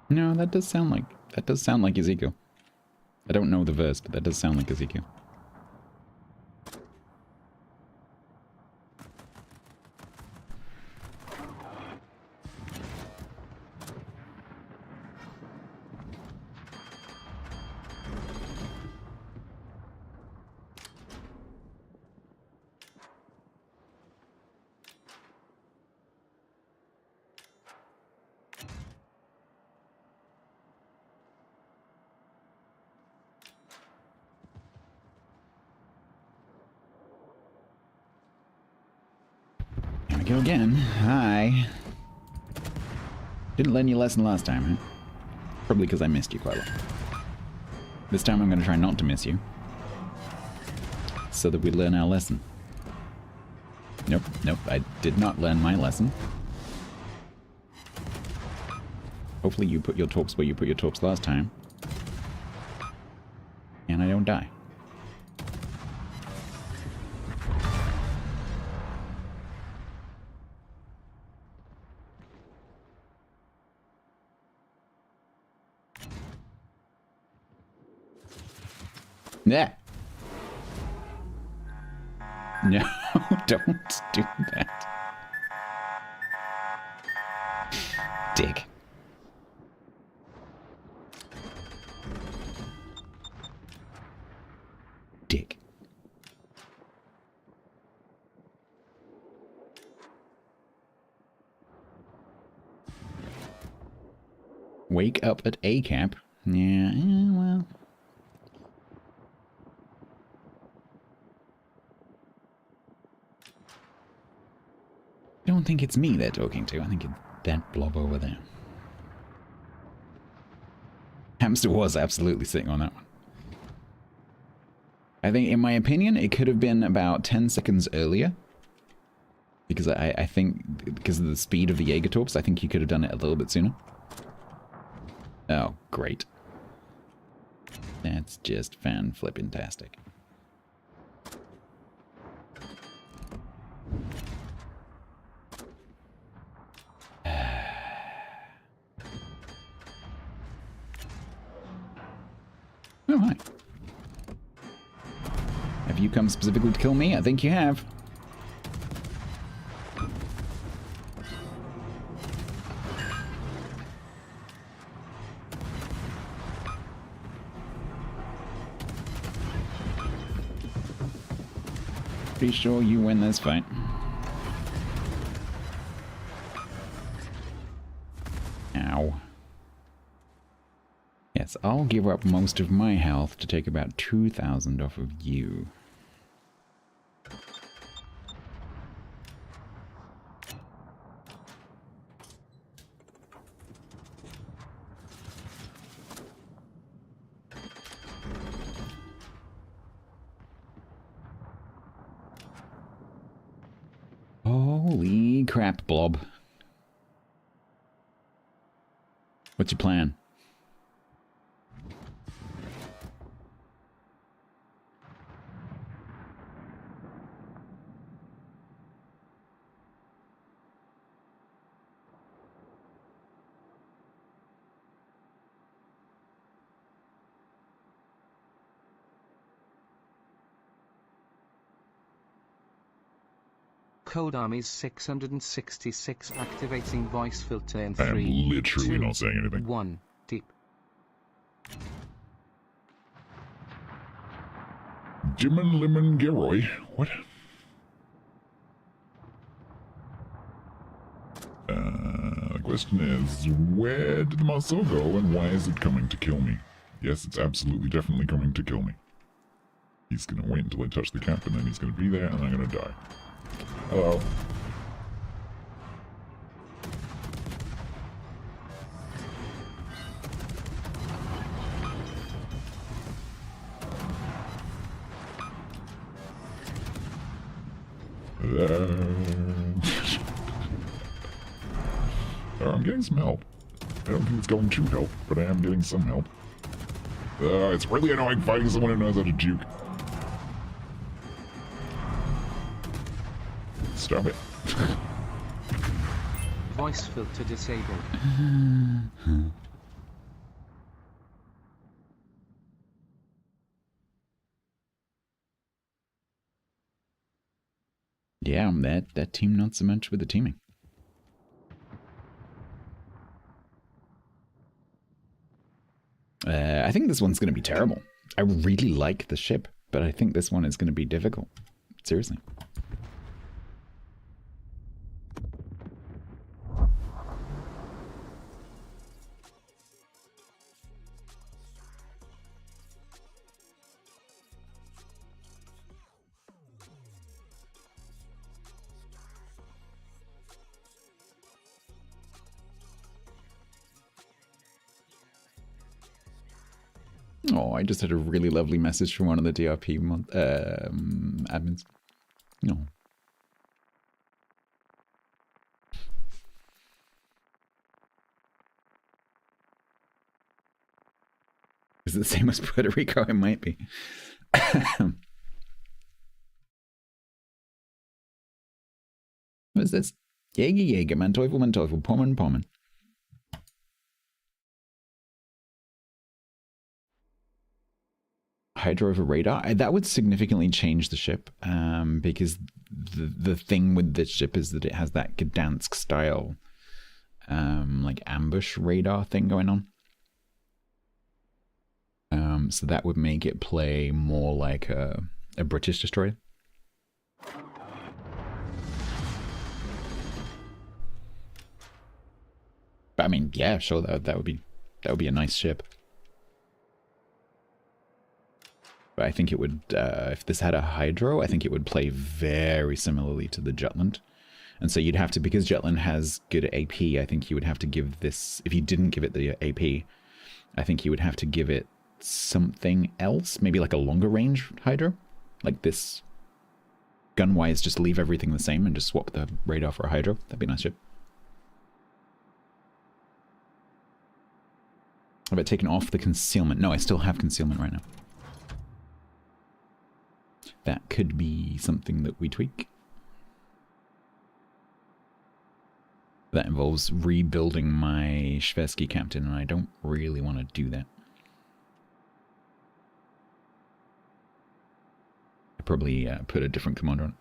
No, that does sound like Ezekiel. I don't know the verse, but that does sound like Ezekiel. we go again. Hi. Didn't learn your lesson last time, huh? Probably because I missed you quite a lot. This time I'm going to try not to miss you. So that we learn our lesson. Nope, nope, I did not learn my lesson. Hopefully you put your torps where you put your torps last time. And I don't die. Yeah. No, don't do that. Dick. Dick. Wake up at A camp. Yeah, well. I don't think it's me they're talking to. I think it's that blob over there. Hamster was absolutely sitting on that one. I think, in my opinion, it could have been about 10 seconds earlier. Because I think, because of the speed of the Jägertorps, I think you could have done it a little bit sooner. Oh, great. That's just fan-flippin-tastic. Oh, hi. Have you come specifically to kill me? I think you have. Pretty sure you win this fight. Ow. Yes, I'll give up most of my health to take about 2,000 off of you. Holy crap, Blob. What's your plan? Cold Army's 666 activating voice filter in I am 3, literally 2, not saying anything. 1, deep. Jimin Lemon Geroy. What? The question is, where did the muscle go and why is it coming to kill me? Yes, it's absolutely definitely coming to kill me. He's gonna wait until I touch the cap and then he's gonna be there and I'm gonna die. Hello. I'm getting some help. I don't think it's going to help, but I am getting some help. It's really annoying fighting someone who knows how to juke. Stop it. Voice filter disabled. Yeah, that team not so much with the teaming. I think this one's going to be terrible. I really like the ship, but I think this one is going to be difficult. Seriously. Oh, I just had a really lovely message from one of the DRP admins. No. Is it the same as Puerto Rico? It might be. What is this? Jäger, Jäger, man Teufel, Pommen, Pommen. Hydro over radar? That would significantly change the ship, because the thing with this ship is that it has that Gdansk style, like ambush radar thing going on. So that would make it play more like a British destroyer. But I mean, yeah, sure, that would be a nice ship. But I think it would, if this had a hydro, I think it would play very similarly to the Jutland. And so you'd have to, because Jutland has good AP, I think you would have to give this, if you didn't give it the AP, I think you would have to give it something else, maybe like a longer range hydro, like this. Gun-wise, just leave everything the same and just swap the radar for a hydro. That'd be a nice ship. Have I taken off the concealment? No, I still have concealment right now. That could be something that we tweak. That involves rebuilding my Shversky captain, and I don't really want to do that. I probably put a different commander on it.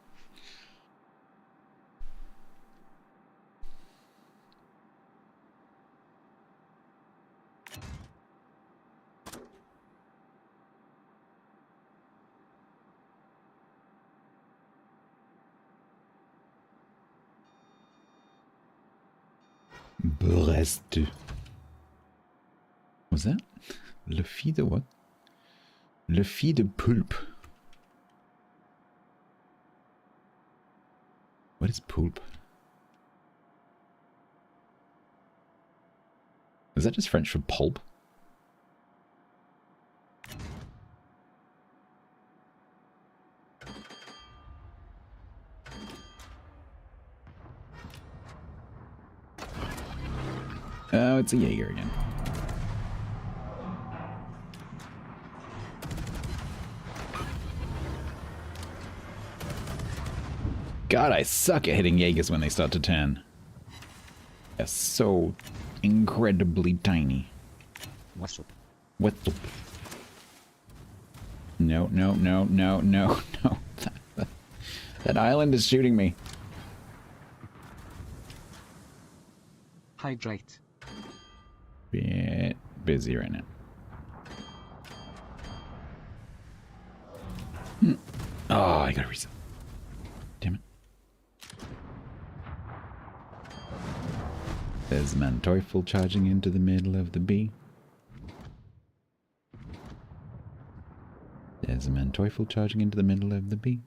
Brest. What's that? Le Fille de what? Le Fille de Pulp. What is pulp? Is that just French for pulp? Oh, it's a Jaeger again. God, I suck at hitting Jaegers when they start to turn. They're so incredibly tiny. What's up? What the... No, no, no, no, no, no. That island is shooting me. Hydrate. Bit busy right now. Oh, I gotta reset. Damn it. There's Manteuffel charging into the middle of the B. There's a Manteuffel charging into the middle of the B.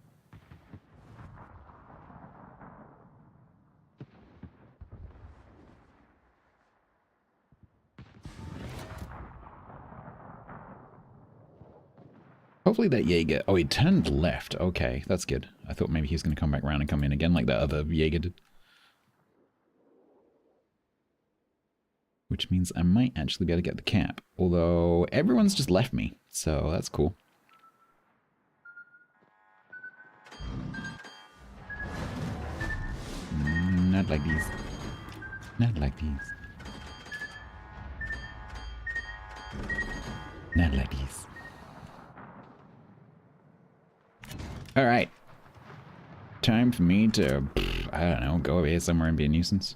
Hopefully that Jaeger... Oh, he turned left. Okay, that's good. I thought maybe he was going to come back around and come in again like that other Jaeger did. Which means I might actually be able to get the cap. Although everyone's just left me, so that's cool. Not like these. Not like these. Not like these. Alright. Time for me to, I don't know, go over here somewhere and be a nuisance.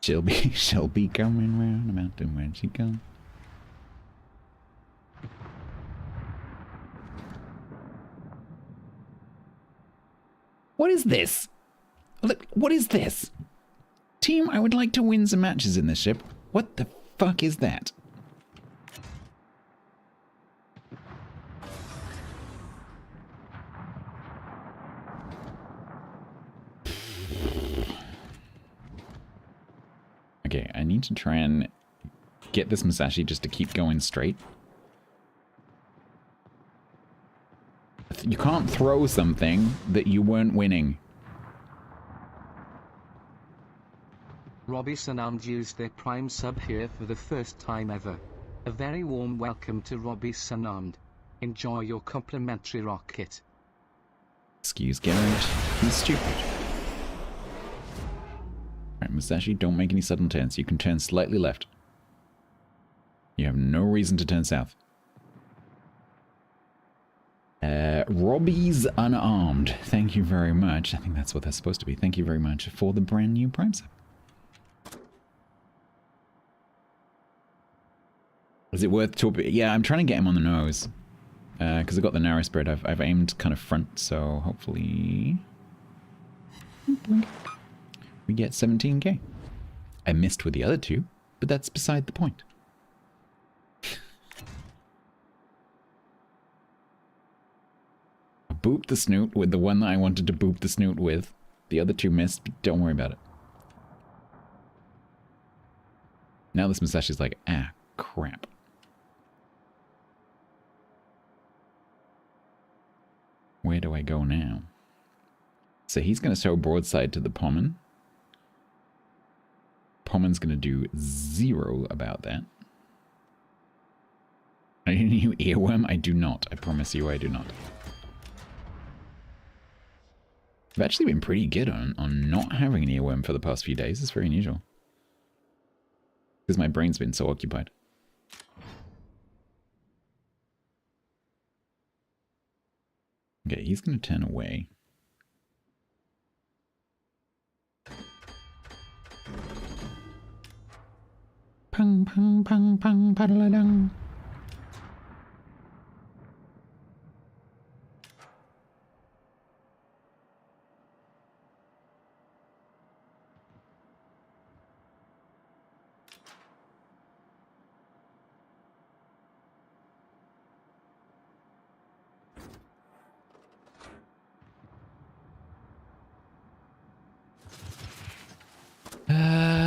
She'll be coming round the mountain when she comes. What is this? Look, what is this? Team, I would like to win some matches in this ship. What the fuck is that? Okay, I need to try and get this Musashi just to keep going straight. can't throw something that you weren't winning. Robbie Sanand used their Prime sub here for the first time ever. A very warm welcome to Robbie Sanand. Enjoy your complimentary rocket. Excuse Garrett. He's stupid. Alright, Musashi, don't make any sudden turns. You can turn slightly left. You have no reason to turn south. Robbie's unarmed. Thank you very much. I think that's what that's supposed to be. Thank you very much for the brand new Prime sub. Is it worth talking? Yeah, I'm trying to get him on the nose. Because I've got the narrow spread. I've aimed kind of front, so hopefully... we get 17k. I missed with the other two, but that's beside the point. I booped the snoot with the one that I wanted to boop the snoot with. The other two missed, but don't worry about it. Now this Musashi's like, ah, crap. Where do I go now? So he's going to show broadside to the Pommon. Pommon's going to do 0 about that. I need a new earworm? I do not. I promise you I do not. I've actually been pretty good on not having an earworm for the past few days. It's very unusual. Because my brain's been so occupied. Okay, he's going to turn away. Pang, pang, pang, pang, paddle-a-dang.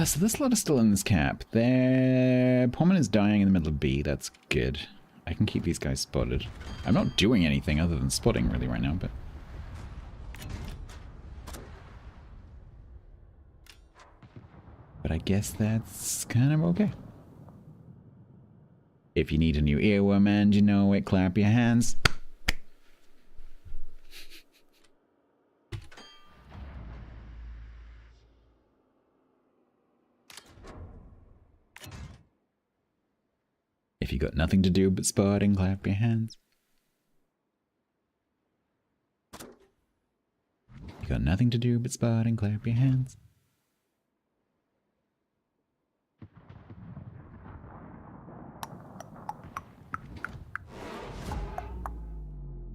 So this lot is still in this cap. Their Pommon is dying in the middle of B. That's good. I can keep these guys spotted. I'm not doing anything other than spotting really right now, but... I guess that's kind of okay. If you need a new earworm and you know it, clap your hands. If you got nothing to do but spotting, clap your hands. You got nothing to do but spotting, clap your hands.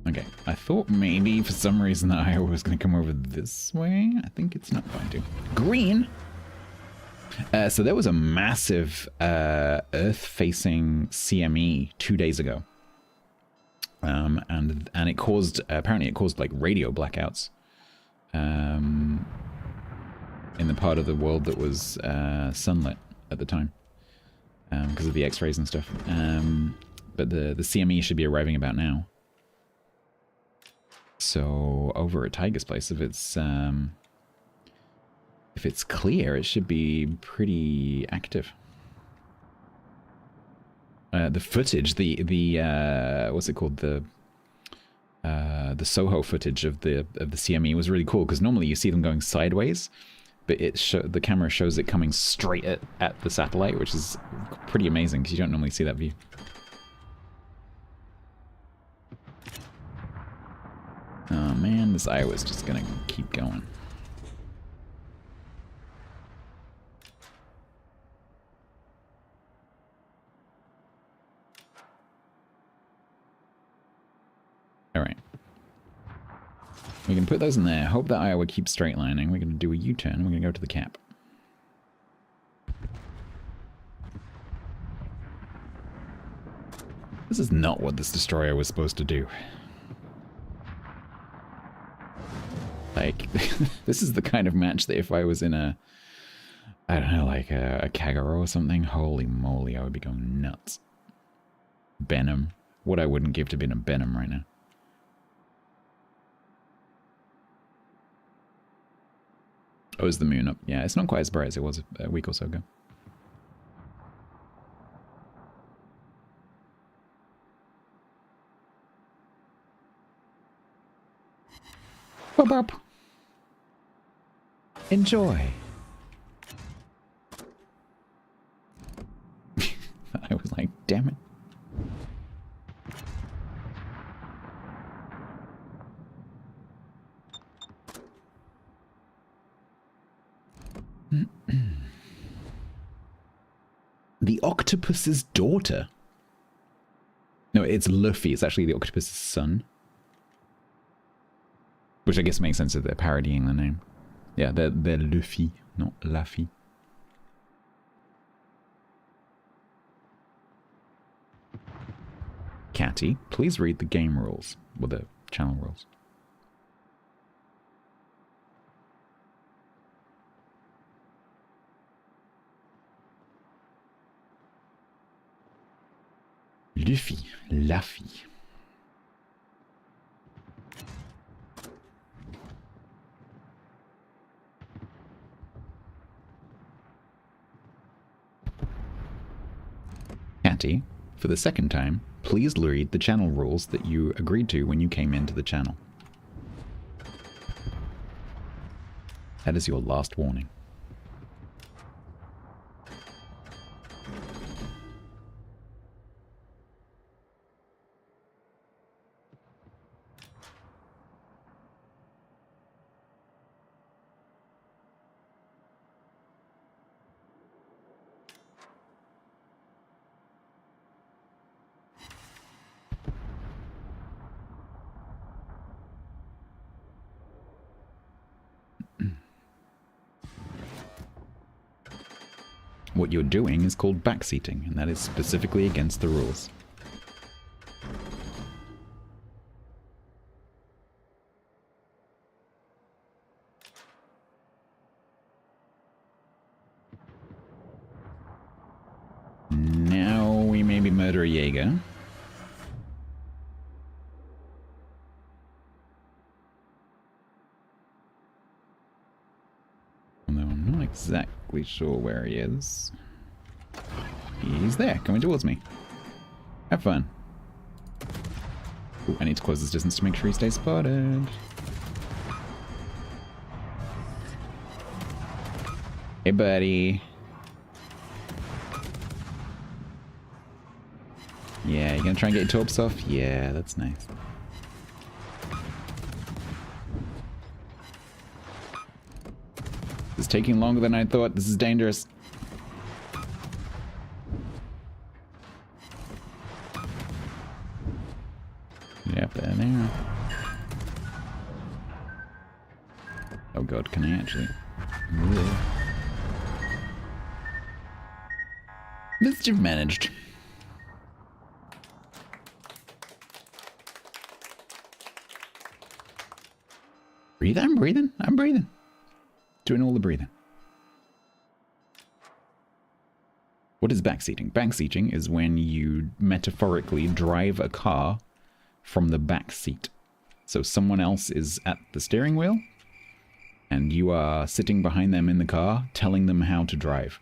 Okay, I thought maybe for some reason that Iowa was going to come over this way. I think it's not going to. Green! So there was a massive Earth-facing CME 2 days ago, and it caused apparently it caused like radio blackouts in the part of the world that was sunlit at the time because of the X-rays and stuff. But the CME should be arriving about now. So over at Tiger's place, if it's clear, it should be pretty active. The footage, the what's it called, the Soho footage of the CME was really cool because normally you see them going sideways, but the camera shows it coming straight at the satellite, which is pretty amazing because you don't normally see that view. Oh man, this Iowa's just gonna keep going. Alright. We can put those in there. Hope that Iowa keeps straight lining. We're going to do a U-turn. We're going to go to the cap. This is not what this destroyer was supposed to do. Like, this is the kind of match that if I was in a, I don't know, like a Kagero or something, holy moly, I would be going nuts. Benham. What I wouldn't give to be in a Benham right now. Oh, is the moon up? Yeah, it's not quite as bright as it was a week or so ago. Bop, bop. Enjoy. I was like, damn it. The octopus's daughter. No, it's Luffy. It's actually the octopus's son. Which I guess makes sense if they're parodying the name. Yeah, they're Luffy, not Laffy. Catty, please read the game rules. Or the channel rules. Luffy, Laffy. Catty, for the second time, please read the channel rules that you agreed to when you came into the channel. That is your last warning. What you're doing is called backseating, and that is specifically against the rules. Now we maybe murder a Jaeger. Although I'm not exactly sure where he is. He's there, coming towards me. Have fun. Ooh, I need to close this distance to make sure he stays spotted. Hey, buddy. Yeah, you gonna try and get your torps off? Yeah, that's nice. This is taking longer than I thought. This is dangerous. Yep, there now. Oh god, can I actually... Ugh. Mischief managed. Breathe, I'm breathing. I'm breathing. Doing all the breathing. What is backseating? Backseating is when you metaphorically drive a car from the back seat. So someone else is at the steering wheel and you are sitting behind them in the car telling them how to drive.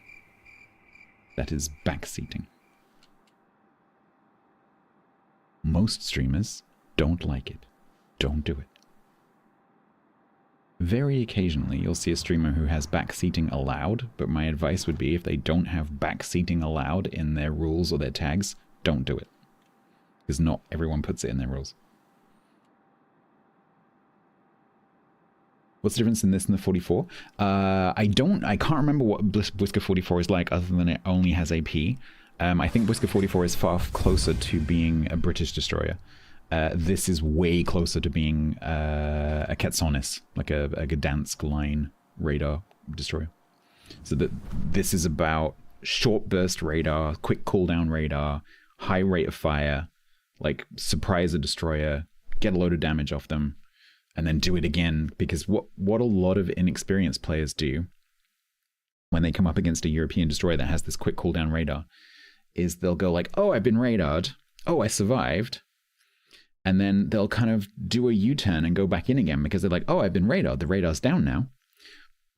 That is backseating. Most streamers don't like it. Don't do it. Very occasionally you'll see a streamer who has backseating allowed, but my advice would be if they don't have backseating allowed in their rules or their tags, don't do it. Because not everyone puts it in their rules. What's the difference in this and the 44? I can't remember what Blisker 44 is like other than it only has AP. I think Blisker 44 is far closer to being a British destroyer. This is way closer to being a Quetzalcoatl, like a Gdansk line radar destroyer. So that this is about short burst radar, quick cooldown radar, high rate of fire, like surprise a destroyer, get a load of damage off them, and then do it again. Because what a lot of inexperienced players do when they come up against a European destroyer that has this quick cooldown radar is they'll go like, oh, I've been radared, oh, I survived. And then they'll kind of do a U-turn and go back in again because they're like, oh, I've been radared. The radar's down now.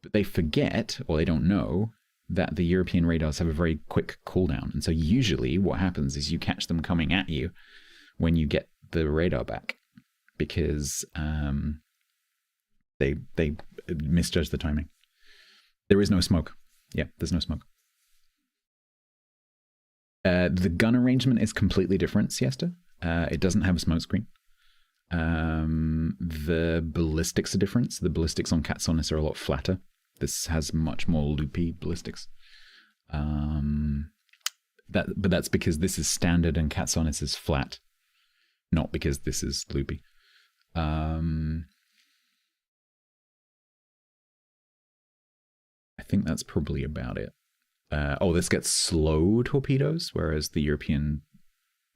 But they forget, or they don't know, that the European radars have a very quick cooldown. And so usually what happens is you catch them coming at you when you get the radar back, because they misjudge the timing. There is no smoke. Yeah, there's no smoke. The gun arrangement is completely different, Siesta. It doesn't have a smoke screen. The ballistics are different. So the ballistics on Katsonis are a lot flatter. This has much more loopy ballistics. But that's because this is standard and Katsonis is flat, not because this is loopy. I think that's probably about it. This gets slow torpedoes, whereas the European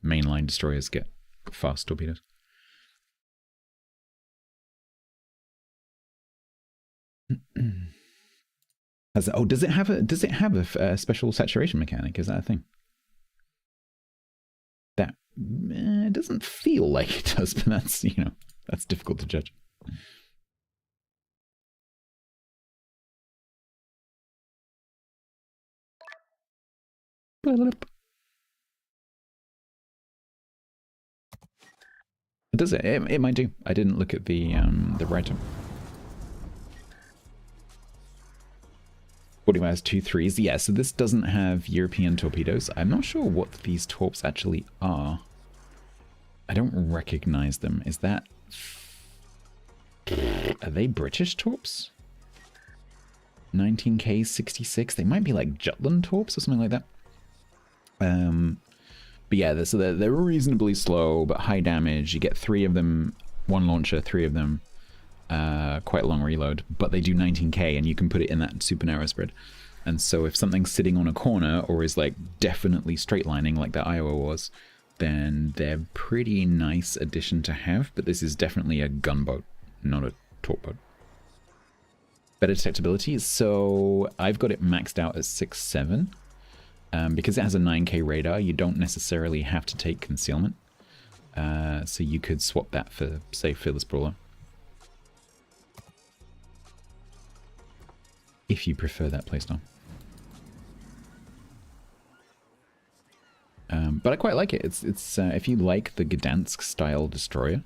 mainline destroyers get fast torpedoes. Does it have a special saturation mechanic? Is that a thing? That it doesn't feel like it does, but that's that's difficult to judge. Does it? It might do. I didn't look at the write-up. 40 has 2 3s. Yeah, so this doesn't have European torpedoes. I'm not sure what these torps actually are. I don't recognize them. Is that... Are they British torps? 19K 66? They might be like Jutland torps or something like that. But yeah, so they're reasonably slow, but high damage. You get 3 of them, 1 launcher, 3 of them. Quite a long reload, but they do 19K and you can put it in that super narrow spread. And so if something's sitting on a corner or is like definitely straight lining like that Iowa was, then they're pretty nice addition to have, but this is definitely a gunboat, not a torp boat. Better detectability, so I've got it maxed out at 6.7. Because it has a 9K radar, you don't necessarily have to take concealment. So you could swap that for, say, Fearless Brawler. If you prefer that playstyle. But I quite like it. It's if you like the Gdansk style destroyer.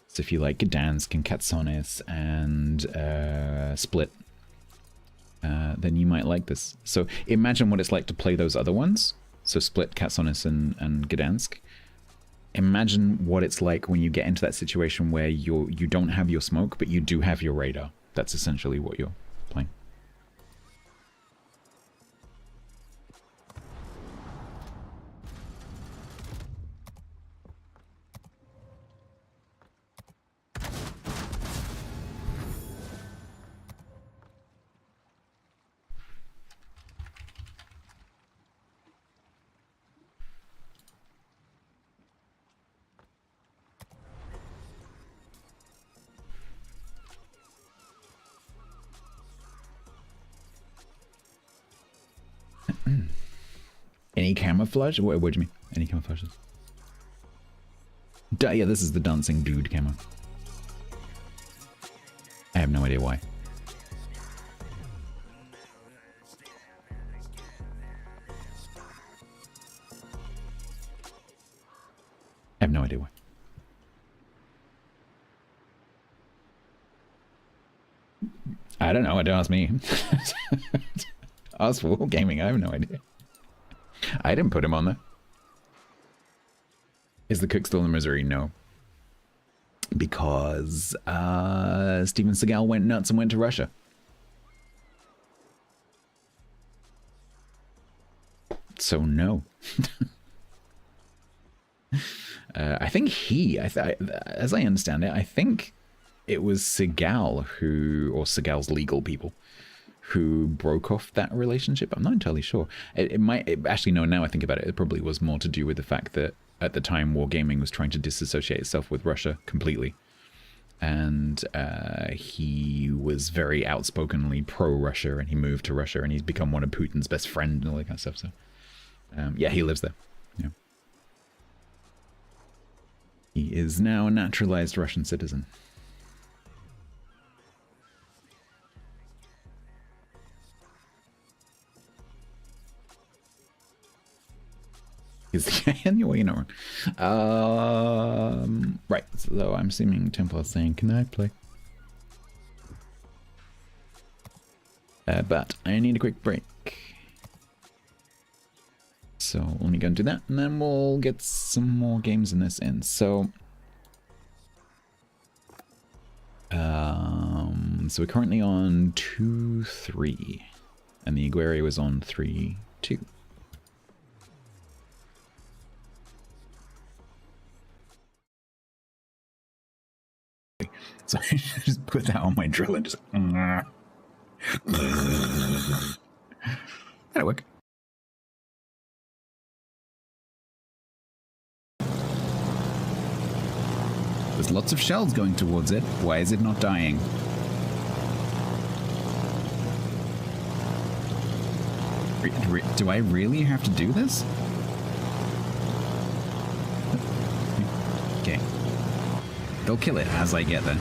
So if you like Gdansk and Katsonis and Split, then you might like this. So imagine what it's like to play those other ones. So Split, Katsonis and Gdansk. Imagine what it's like when you get into that situation where you don't have your smoke, but you do have your radar. That's essentially what you're playing. Any camouflage? What do you mean? Any camouflages? Yeah, this is the dancing dude camo. I have no idea why. I have no idea why. I don't know. Don't ask me. Ask for Gaming. I have no idea. I didn't put him on there. Is the cook still in Missouri? No. Because Steven Seagal went nuts and went to Russia. So no. I think as I understand it, I think it was Seagal or Seagal's legal people, who broke off that relationship. I'm not entirely sure. Actually, no, now I think about it, it probably was more to do with the fact that at the time Wargaming was trying to disassociate itself with Russia completely. And he was very outspokenly pro-Russia, and he moved to Russia, and he's become one of Putin's best friends and all that kind of stuff. So, yeah, he lives there. Yeah. He is now a naturalized Russian citizen. Well, you know. Right. So I'm assuming Templar saying, "Can I play?" But I need a quick break. So let me go and do that, and then we'll get some more games in this end. So, so we're currently on 2-3, and the Igueri was on 3-2. So I just put that on my drill and just. That'll work. There's lots of shells going towards it. Why is it not dying? Do I really have to do this? Okay. They'll kill it as I get there.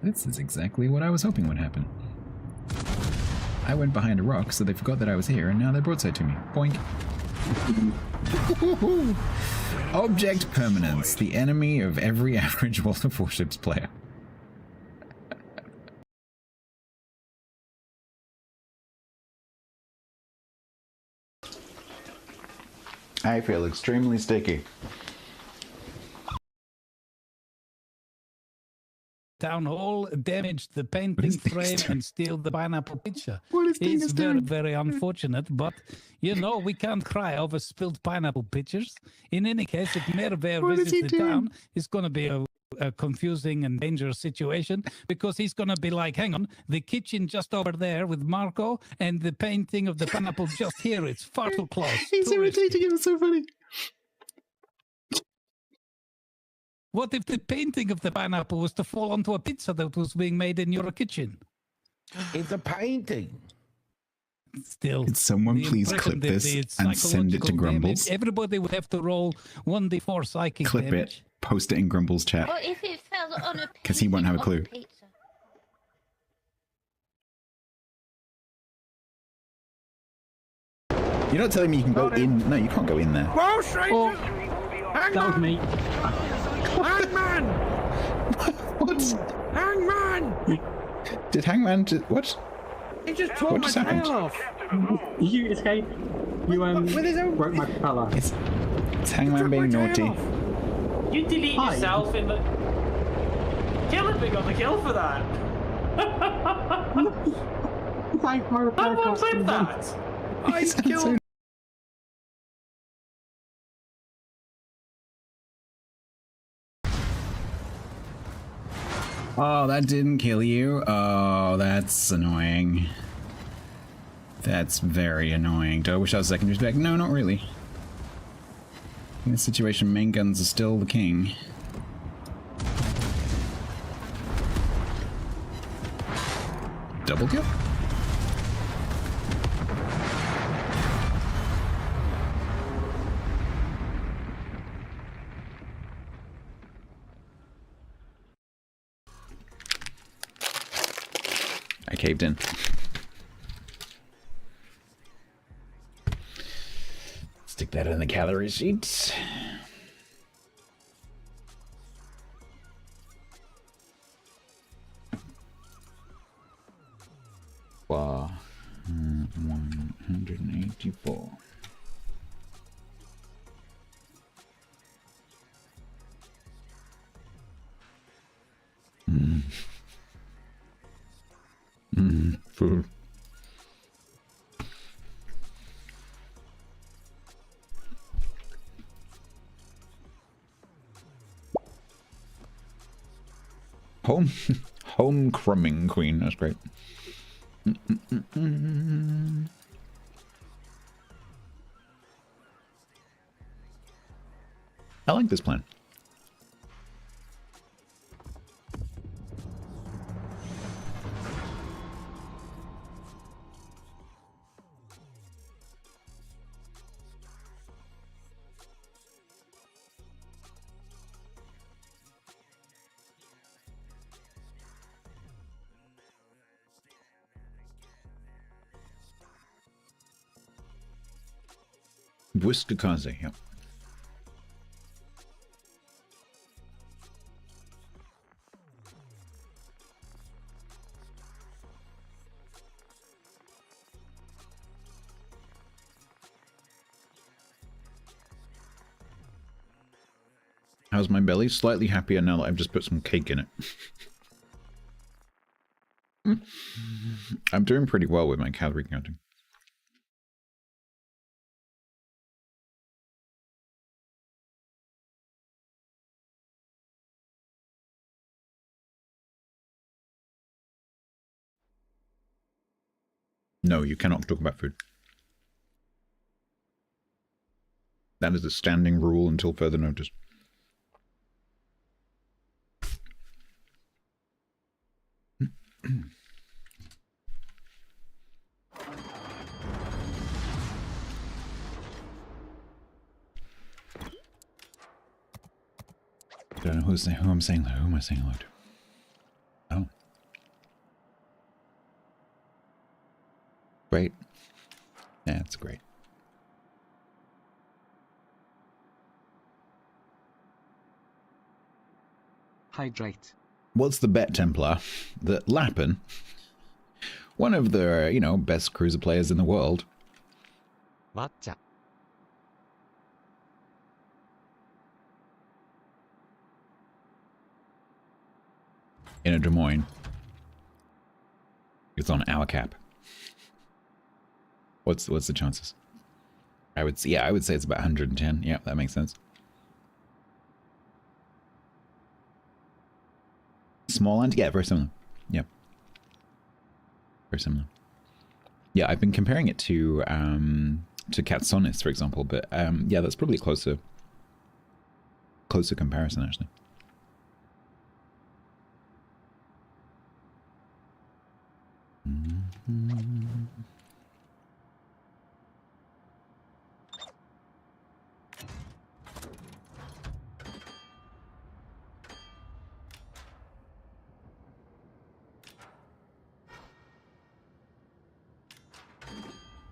This is exactly what I was hoping would happen. I went behind a rock, so they forgot that I was here, and now they're broadside to me. Boink. Object permanence, the enemy of every average World of Warships player. I feel extremely sticky. Town hall, damage the painting frame, and steal the pineapple picture. It's very, very unfortunate, but you know, we can't cry over spilled pineapple pictures. In any case, if Merbear visits the town, it's going to be a confusing and dangerous situation, because he's going to be like, hang on, the kitchen just over there with Marco and the painting of the pineapple just here. It's far too close. He's irritating, it was so funny. What if the painting of the pineapple was to fall onto a pizza that was being made in your kitchen? It's a painting. Still, could someone please clip this and send it to Grumbles? Everybody would have to roll 1d4 psychic clip damage. It, post it in Grumbles' chat. Or if it fell on a because he won't have a clue. Pizza. You're not telling me you can go in. No, you can't go in there. Go straight to That was me. Hangman! What? Hangman! Did Hangman what? He just tore my tail off. You escaped. You with his own broke my propeller. It's Hangman being naughty. You delete yourself in the. Killer got the kill for that. Thank my repair Someone cost. clip that. I killed. Oh, that didn't kill you? Oh, that's annoying. That's very annoying. Do I wish I was secondary spec? No, not really. In this situation, main guns are still the king. Double kill? I caved in. Stick that in the calorie sheet. Wow. 184. Food. Home crumbing queen. That's great. I like this plan. Buskakaze, yeah. How's my belly? Slightly happier now that I've just put some cake in it. I'm doing pretty well with my calorie counting. No, you cannot talk about food. That is a standing rule until further notice. I don't know who I'm saying hello. Who am I saying hello to? Oh. Great. Yeah, that's great. Hydrate. What's the bet, Templar? That Lappin, one of the, you know, best cruiser players in the world, Matcha. in a Des Moines, it's on our cap. What's the chances? I would say it's about 110. Yeah, that makes sense. Small and yeah, very similar. Yep. Very similar. Yeah, I've been comparing it to Katsonis, for example, but yeah, that's probably closer comparison actually.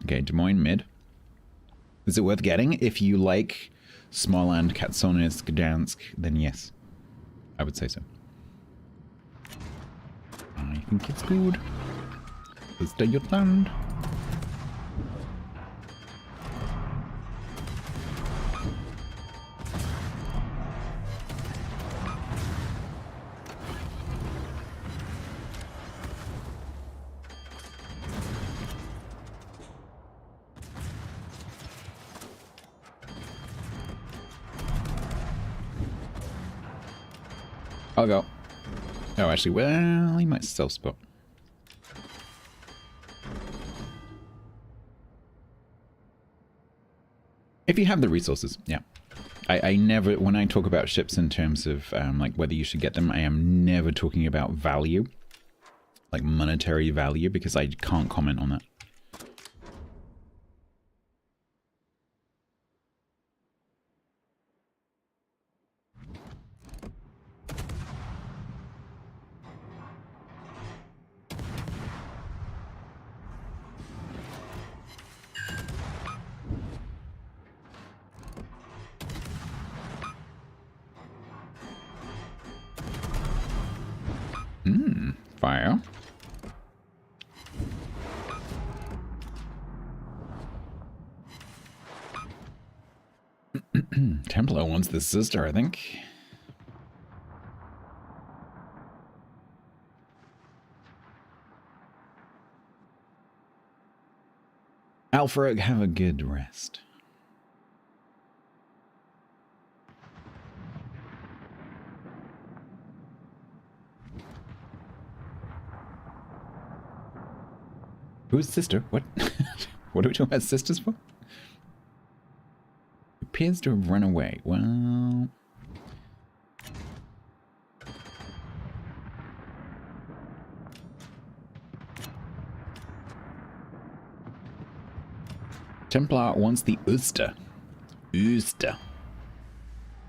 Okay, Des Moines mid. Is it worth getting? If you like Småland, Katsonis, Gdansk, then yes. I would say so. I think it's good. Let's do your land. I'll go. Oh, actually, well, he might self-spot. If you have the resources, yeah. I never, when I talk about ships in terms of like whether you should get them, I am never talking about value, like monetary value, because I can't comment on that. Fire. Templar wants the sister, I think. Alfred, have a good rest. Who's sister? What? What are we talking about sisters for? Appears to have run away. Well... Templar wants the Uster. Uster.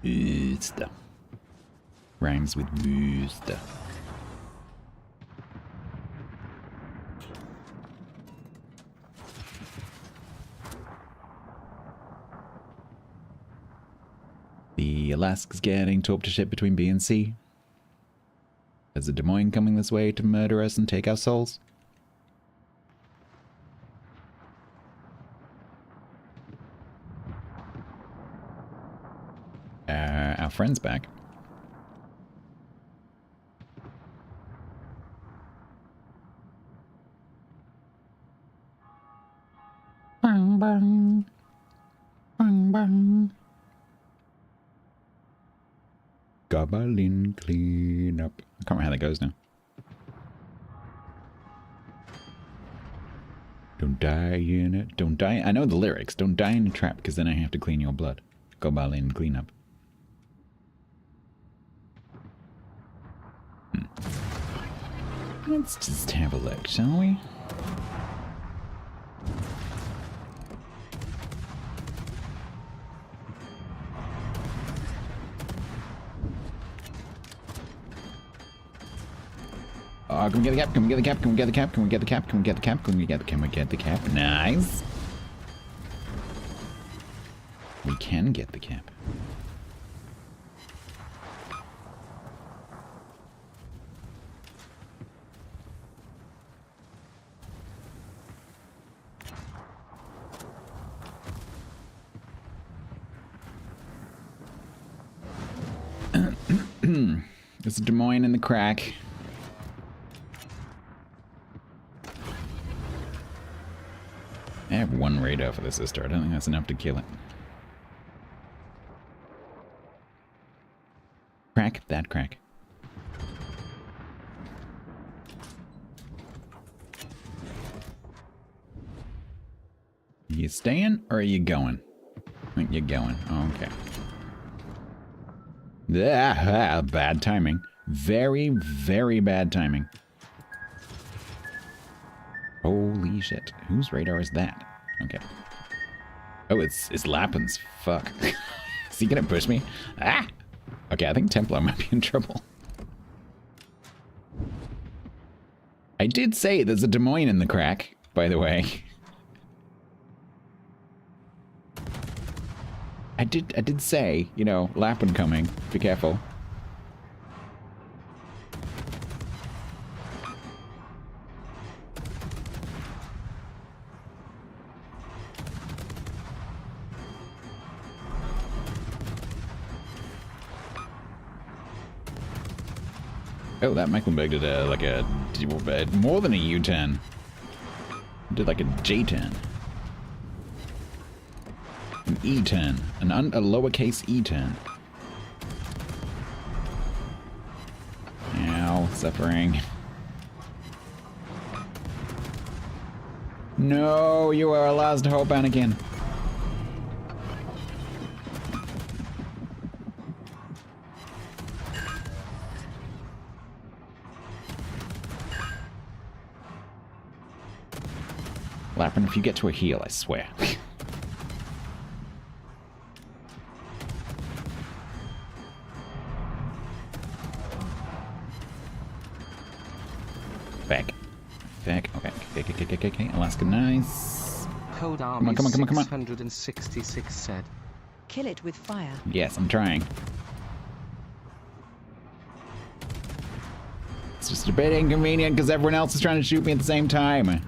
Uster. Rhymes with Uster. The Alaska's getting towed to ship between B and C. There's a Des Moines coming this way to murder us and take our souls. Our friend's back. Bang, bang. Bang, bang. Goblin clean up. I can't remember how that goes now. Don't die in it. Don't die. I know the lyrics. Don't die in a trap, because then I have to clean your blood. Goblin clean up. Let's just have a look, shall we? Oh, can we get the cap? Can we get the cap? Can we get the cap? Can we get the cap? Can we get the cap? Can we get the cap? Nice. We can get the cap. There's a Des Moines in the crack. I have one radar for the sister. I don't think that's enough to kill it. Crack that crack. You staying or are you going? I think you're going. Okay. Bad timing. Very, very bad timing. Holy shit. Whose radar is that? Okay. Oh, it's Lappin's. Fuck. Is he gonna push me? Ah! Okay, I think Templar might be in trouble. I did say there's a Des Moines in the crack, by the way. I did say, you know, Lappin coming. Be careful. Oh, that Mecklenburg did like a more than a U-turn. Did like a J-turn. An E-turn. A lowercase E-turn. Ow, suffering. No, you are our last hope, Anakin. Lappin, if you get to a heal, I swear. Back. Okay. Alaska, nice. Code Come Army on. 666 said. Kill it with fire. Yes, I'm trying. It's just a bit inconvenient because everyone else is trying to shoot me at the same time.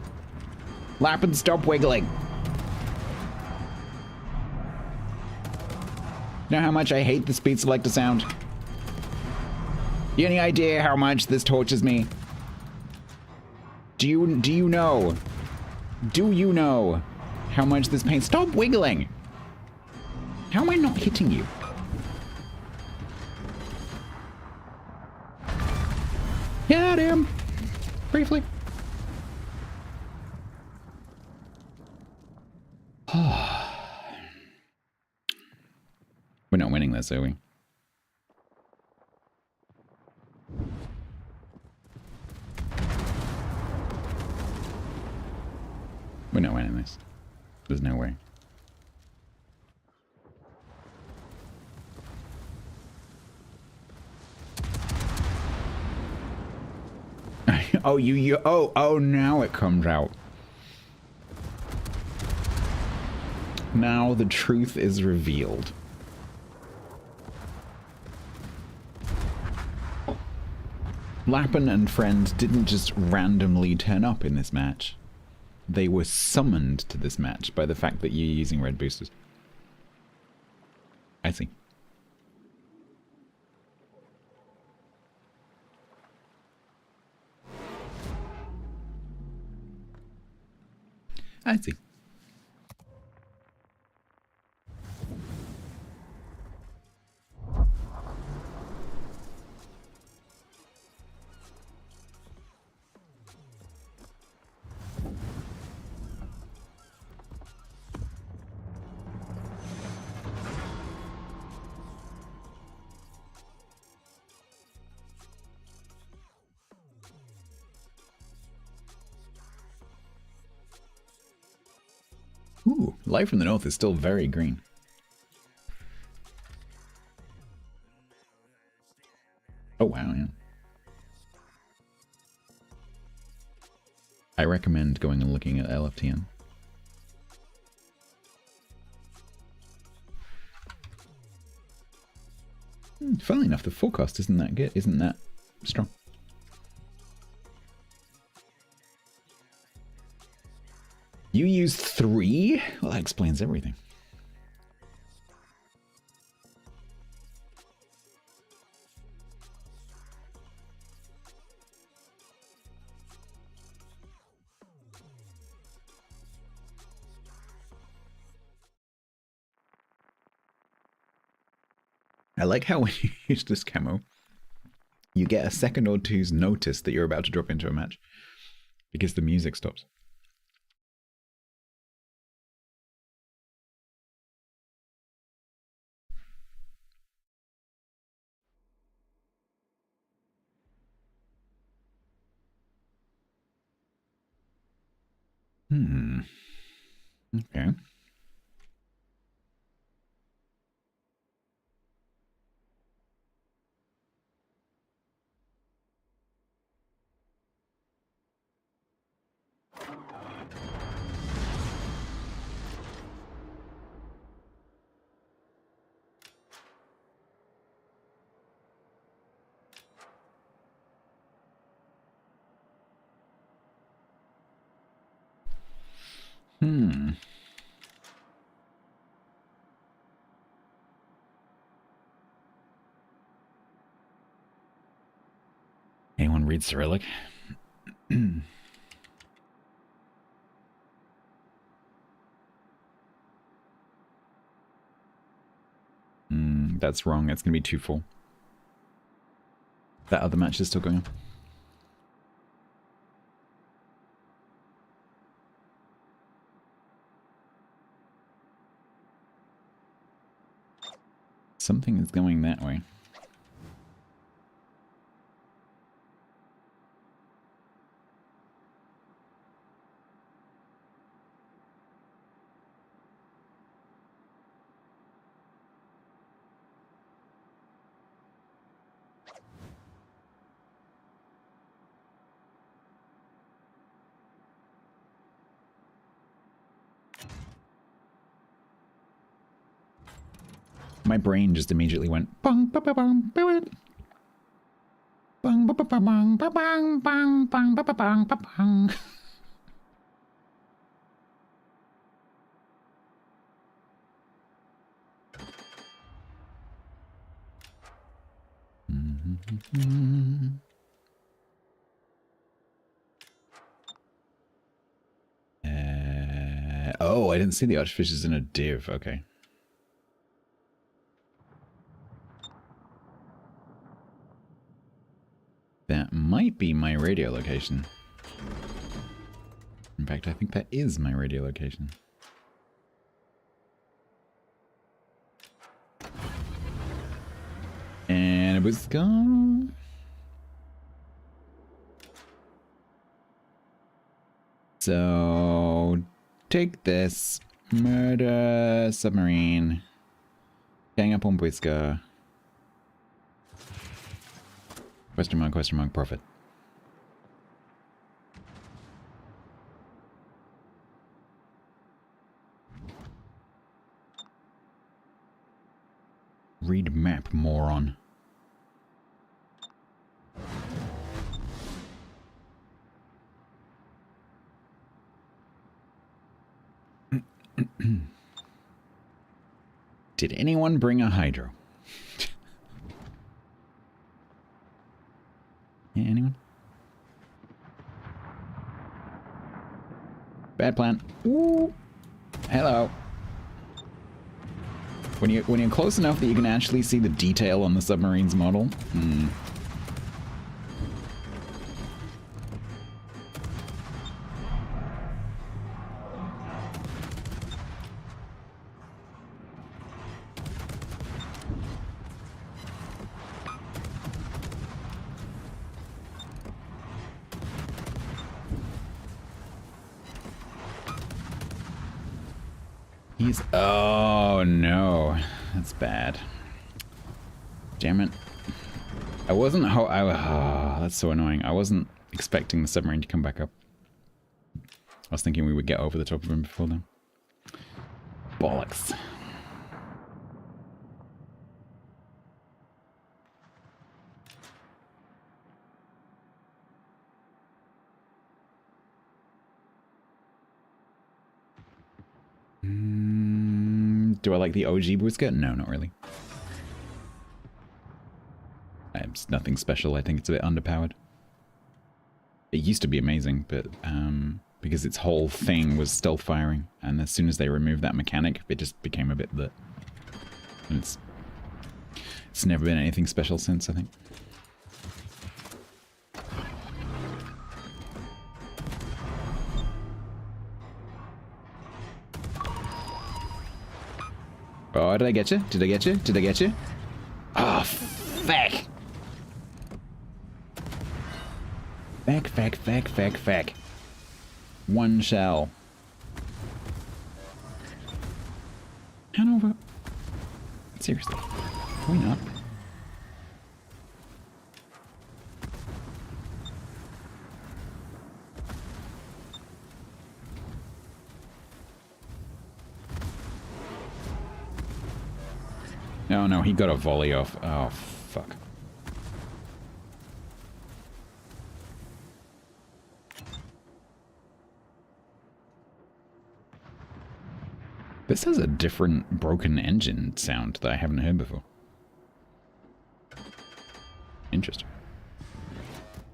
Lappin, stop wiggling. You know how much I hate the speed selector sound? You any idea how much this tortures me? Do you know? Do you know how much this pain? Stop wiggling! How am I not hitting you? Yeah, damn. Briefly. We're not winning this, are we? We're not winning this. There's no way. Oh, now it comes out. Now the truth is revealed. Lappin and friends didn't just randomly turn up in this match. They were summoned to this match by the fact that you're using red boosters. I see. I see. Ooh, light from the north is still very green. Oh wow, yeah. I recommend going and looking at LFTN. Funnily enough, the forecast isn't that good, isn't that strong. You use 3? Well, that explains everything. I like how when you use this camo, you get a second or two's notice that you're about to drop into a match. Because the music stops. Okay. Anyone read Cyrillic? That's wrong. It's going to be too full. That other match is still going on. Something is going that way. My brain just immediately went bong ba ba bong ba bong ba ba ba bong ba bong bong bong ba ba bong ba bong. Oh, I didn't see the archfishes in a div. Okay. That might be my radio location. In fact, I think that is my radio location. And it was gone. So, take this. Murder submarine. Gang up on Whisker. Question mark, profit. Read map, moron. Did anyone bring a hydro? Yeah, anyone? Bad plan. Ooh. Hello. When you're close enough that you can actually see the detail on the submarine's model. Oh no, that's bad. Damn it. I wasn't that's so annoying. I wasn't expecting the submarine to come back up. I was thinking we would get over the top of him before then. Bollocks. Do I like the OG Busca? No, not really. It's nothing special. I think it's a bit underpowered. It used to be amazing, but because its whole thing was stealth firing, and as soon as they removed that mechanic, it just became a bit that. And it's never been anything special since, I think. Oh, did I get you? Did I get you? Did I get you? Oh, feck. Feck. One shell. Hanover. Seriously. Can we not? Oh no, he got a volley off. Oh, fuck. This has a different broken engine sound that I haven't heard before. Interesting.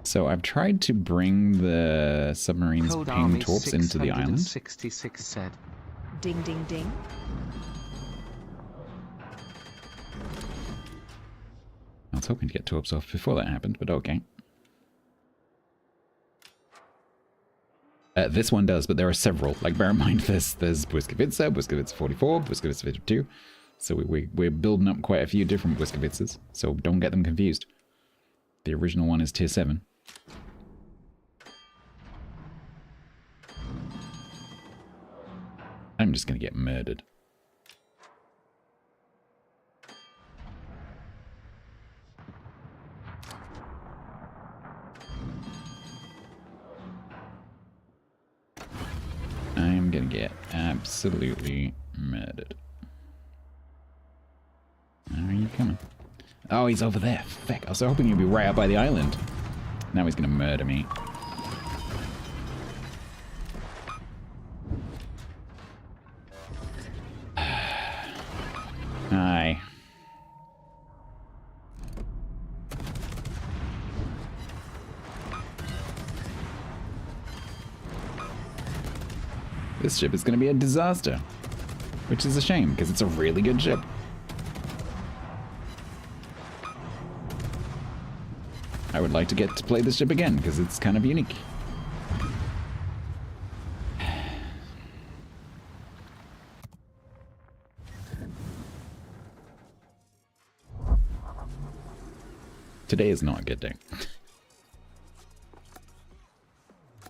So I've tried to bring the submarine's Code ping Army torps into the island. 666 said. Ding ding ding. I was hoping to get torps off before that happened, but okay. This one does, but there are several. Like, bear in mind, there's Błyskawica, Błyskawica 44, Błyskawica 52. So we're building up quite a few different Błyskawicas, so don't get them confused. The original one is tier 7. I'm just gonna get murdered. I'm gonna get absolutely murdered. Where are you coming? Oh, he's over there. Feck, I was hoping he'd be right up by the island. Now he's gonna murder me. Hi. This ship is going to be a disaster. Which is a shame, because it's a really good ship. I would like to get to play this ship again, because it's kind of unique. Today is not a good day.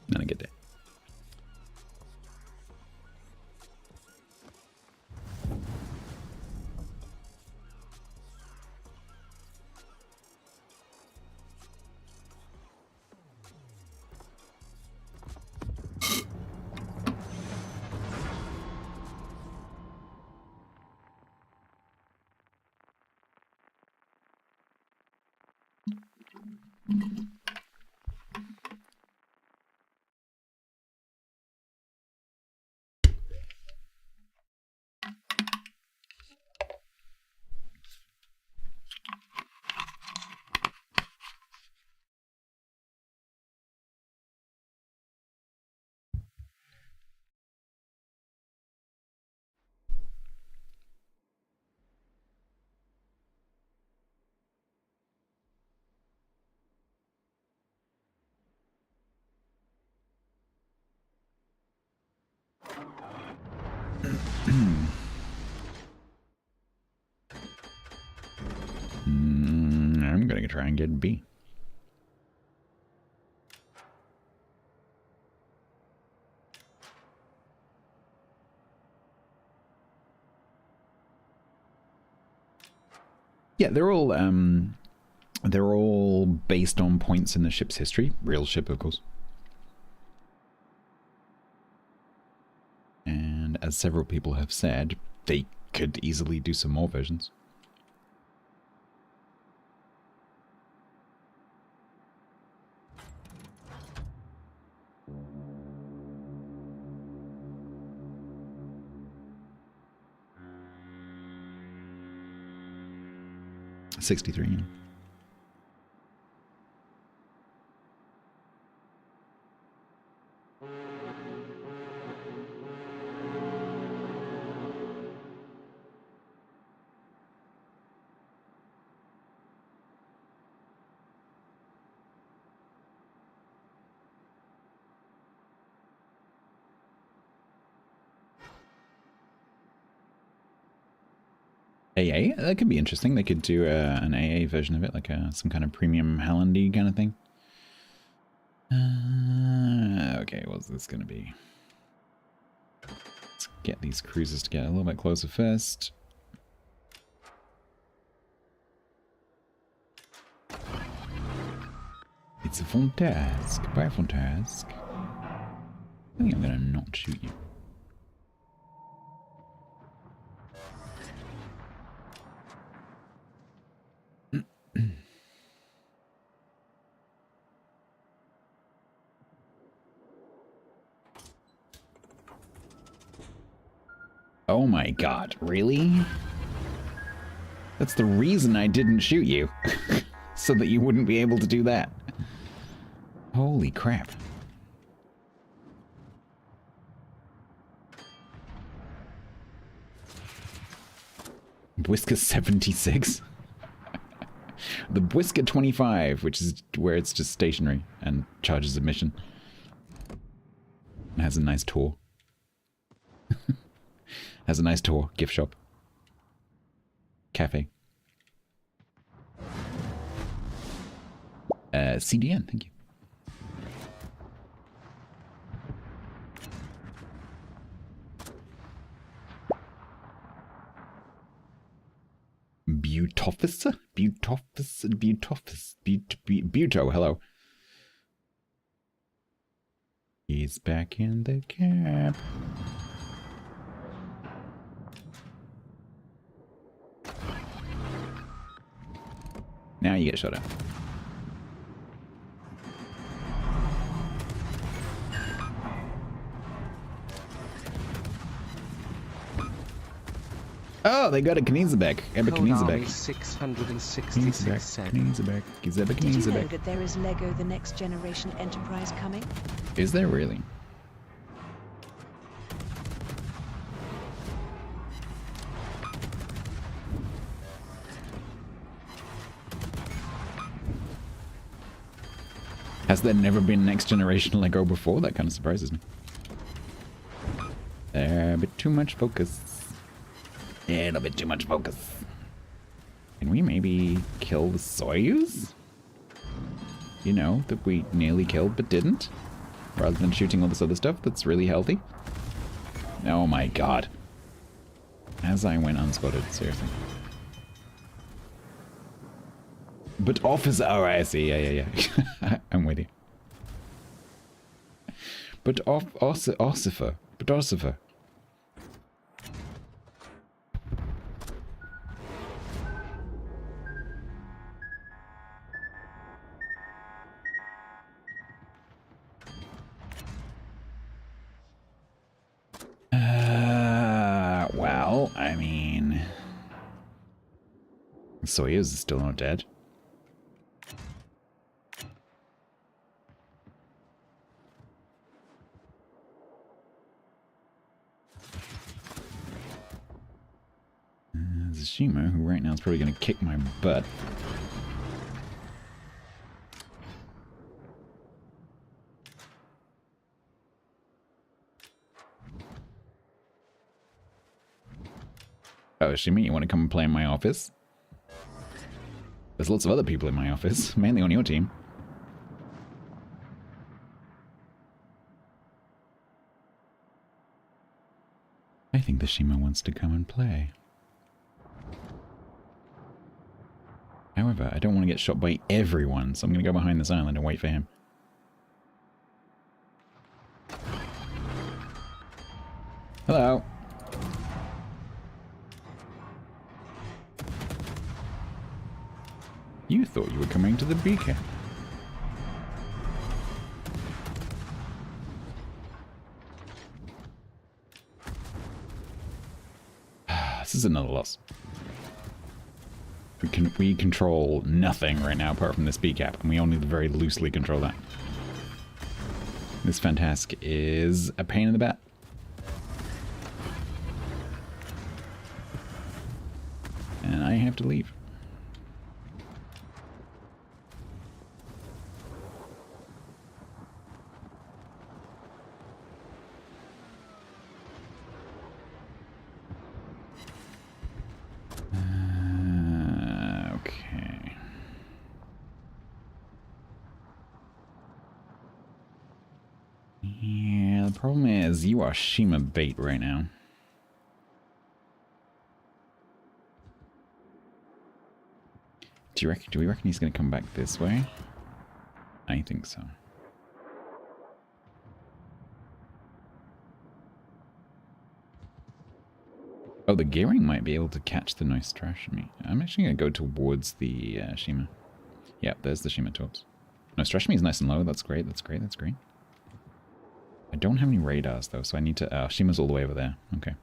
Not a good day. gonna try and get B. Yeah, they're all based on points in the ship's history. Real ship, of course. And as several people have said, they could easily do some more versions. $63. AA? That could be interesting. They could do an AA version of it, like some kind of premium Hallandy kind of thing. Okay, what's this going to be? Let's get these cruisers to get a little bit closer first. It's a Fontask. Bye, Fontask. I think I'm going to not shoot you. Oh my god, really? That's the reason I didn't shoot you. So that you wouldn't be able to do that. Holy crap. Bwiska 76? The Bwiska 25, which is where it's just stationary and charges admission. And has a nice tour. Has a nice tour, gift shop, cafe. CDN, thank you. Butophis? Buto, hello. He's back in the cab. Now you get shot at. Oh, they got a Knizebek. Knizebek. 666 said. Did you know that there is Lego The Next Generation Enterprise coming? Is there really? Has there never been Next Generation Lego before? That kind of surprises me. A bit too much focus. A little bit too much focus. Can we maybe kill the Soyuz? You know, that we nearly killed but didn't? Rather than shooting all this other stuff that's really healthy? Oh my god. As I went unspotted, seriously. But officer, oh I see, yeah. I'm with you. But ossifer. Well, I mean... Soyuz is still not dead. There's a Shima, who right now is probably going to kick my butt. Oh, Shima, you want to come and play in my office? There's lots of other people in my office, mainly on your team. I think the Shima wants to come and play. However, I don't want to get shot by everyone, so I'm going to go behind this island and wait for him. Hello. You thought you were coming to the beacon. This is another loss. We control nothing right now apart from this B cap, and we only very loosely control that. This Fantask is a pain in the butt. And I have to leave. Okay. Yeah, the problem is you are Shima bait right now. Do we reckon he's going to come back this way? I think so. Oh, the gearing might be able to catch the Nostrashmi. I'm actually going to go towards the Shima. Yep, there's the Shima torps. Nostrashmi is nice and low. That's great, that's great, that's great. I don't have any radars, though, so I need to... Shima's all the way over there. Okay.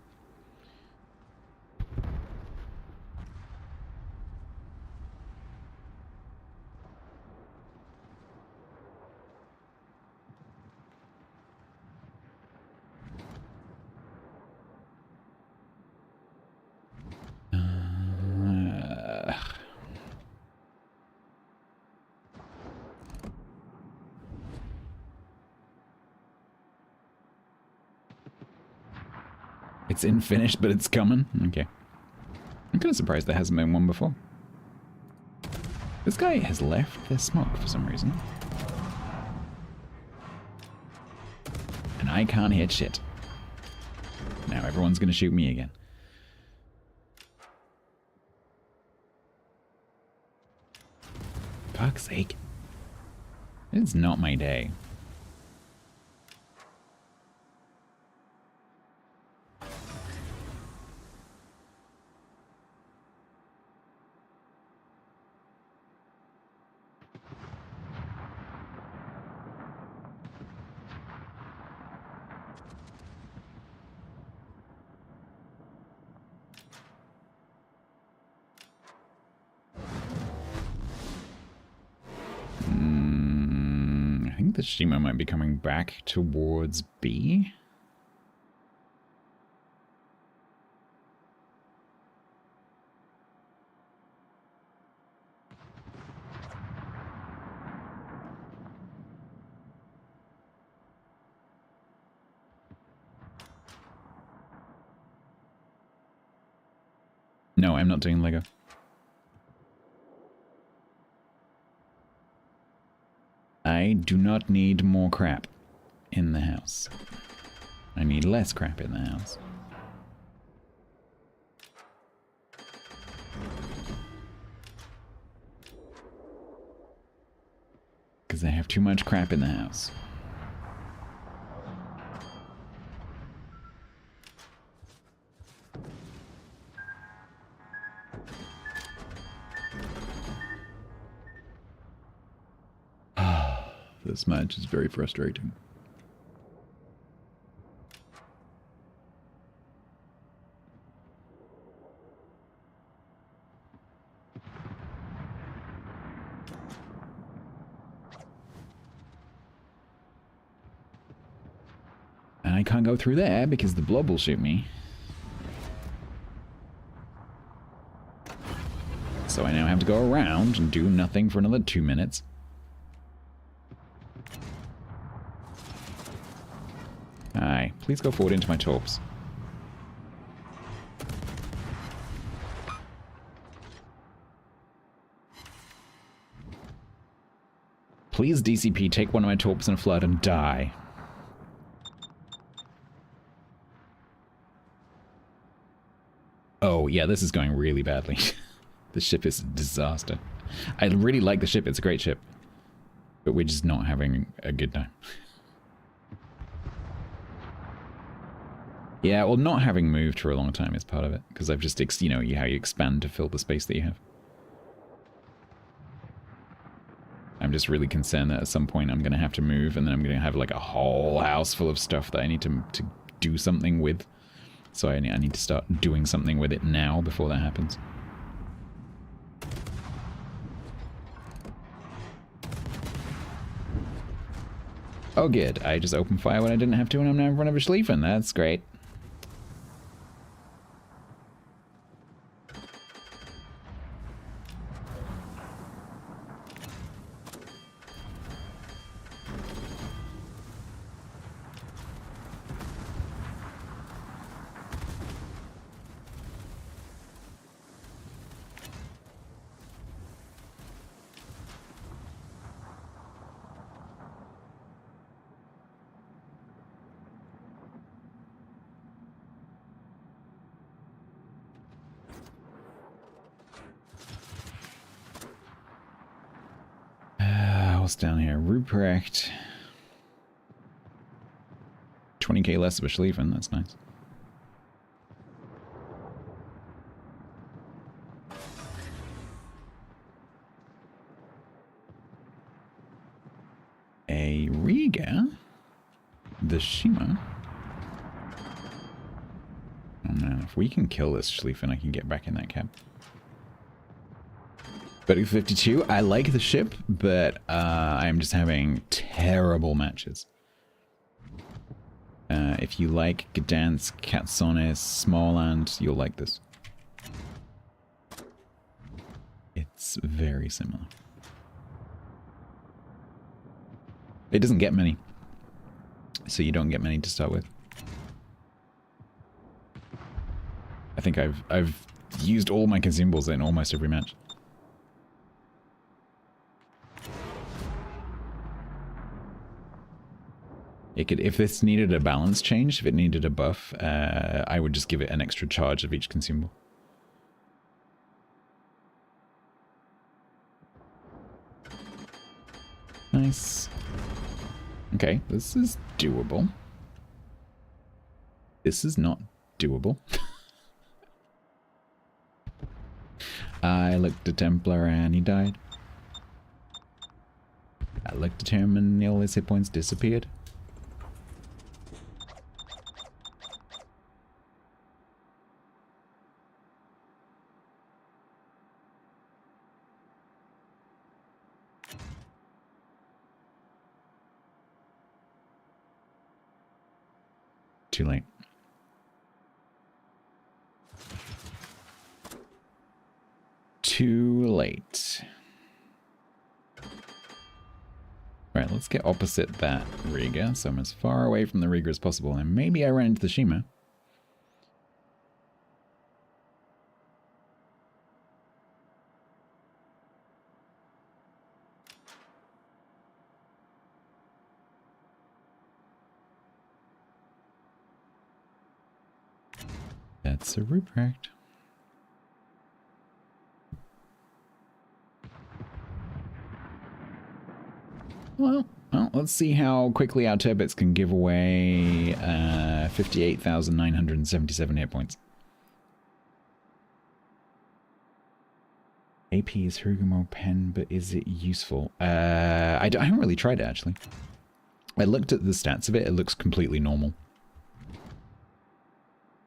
It's unfinished, but it's coming. Okay. I'm kind of surprised there hasn't been one before. This guy has left their smoke for some reason. And I can't hit shit. Now everyone's going to shoot me again. Fuck's sake. It's not my day. I think the Shima might be coming back towards B. No, I'm not doing Lego. I do not need more crap in the house. I need less crap in the house. Because I have too much crap in the house. This match is very frustrating. And I can't go through there because the blob will shoot me. So I now have to go around and do nothing for another 2 minutes. Aye, please go forward into my torps. Please, DCP, take one of my torps in a flood and die. Oh, yeah, this is going really badly. The ship is a disaster. I really like the ship. It's a great ship. But we're just not having a good time. Yeah, well, not having moved for a long time is part of it. Because I've just, you know, how you expand to fill the space that you have. I'm just really concerned that at some point I'm going to have to move, and then I'm going to have like a whole house full of stuff that I need to do something with. So I need to start doing something with it now before that happens. Oh good, I just opened fire when I didn't have to, and I'm now in front of a Schlieffen. That's great. What's down here? Ruprecht. 20k less of a Schlieffen, that's nice. A Riga? The Shima? Oh man, if we can kill this Schlieffen, I can get back in that cab. But 52, I like the ship, but I'm just having terrible matches. If you like Gdansk, Katsonis, Småland, you'll like this. It's very similar. It doesn't get many, so you don't get many to start with. I think I've used all my consumables in almost every match. It could, if this needed a balance change, if it needed a buff, I would just give it an extra charge of each consumable. Nice. Okay, this is doable. This is not doable. I looked at Templar and he died. I looked at him and all his hit points disappeared. Too late. Too late. Alright, let's get opposite that Riga, so I'm as far away from the Riga as possible, and maybe I ran into the Shima. That's a Ruprecht. Well, let's see how quickly our turbits can give away 58,977 hit points. AP is Hugamo pen, but is it useful? I haven't really tried it, actually. I looked at the stats of it, it looks completely normal.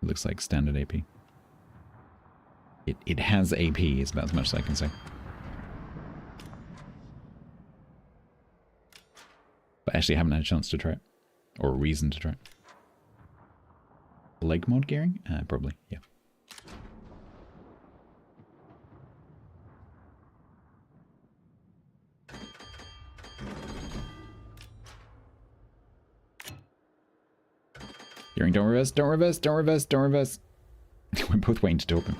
It looks like standard AP. It has AP, is about as much as I can say. But actually I haven't had a chance to try it. Or a reason to try it. Leg mod gearing? Probably, yeah. Gearing, don't reverse, don't reverse, don't reverse, don't reverse. We're both waiting to open.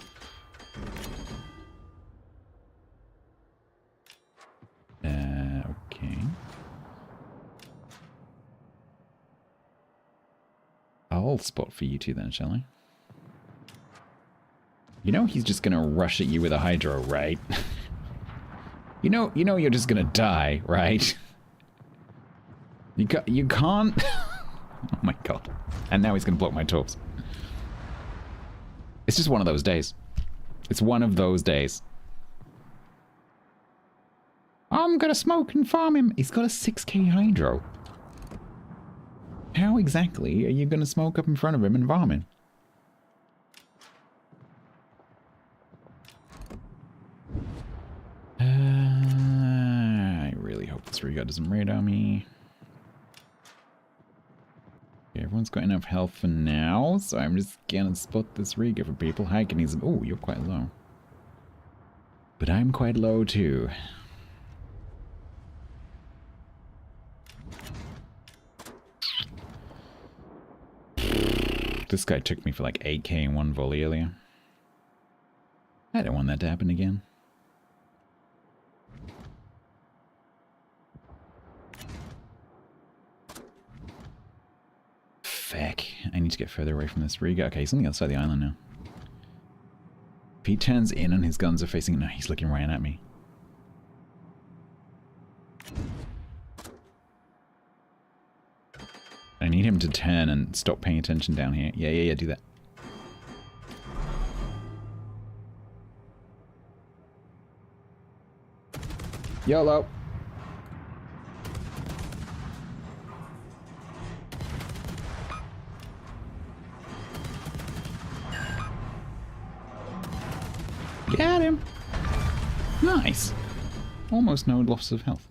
Okay. health spot for you two then, shall I? You know he's just gonna rush at you with a hydro, right? you know you're just gonna die, right? You can't... Oh my god. And now he's gonna block my torps. It's just one of those days. It's one of those days. I'm gonna smoke and farm him. He's got a 6k hydro. How exactly are you gonna smoke up in front of him and farm him? I really hope this Riga doesn't radar me. Okay, everyone's got enough health for now, so I'm just gonna spot this Riga for people. Hi, can he's... Oh, you're quite low. But I'm quite low too. This guy took me for like 8k in one volley earlier. I don't want that to happen again. Feck. I need to get further away from this Riga. Okay, he's on the other side of the island now. If he turns in and his guns are facing... No, he's looking right at me. I need him to turn and stop paying attention down here. Yeah, do that. YOLO! Got him! Nice! Almost no loss of health.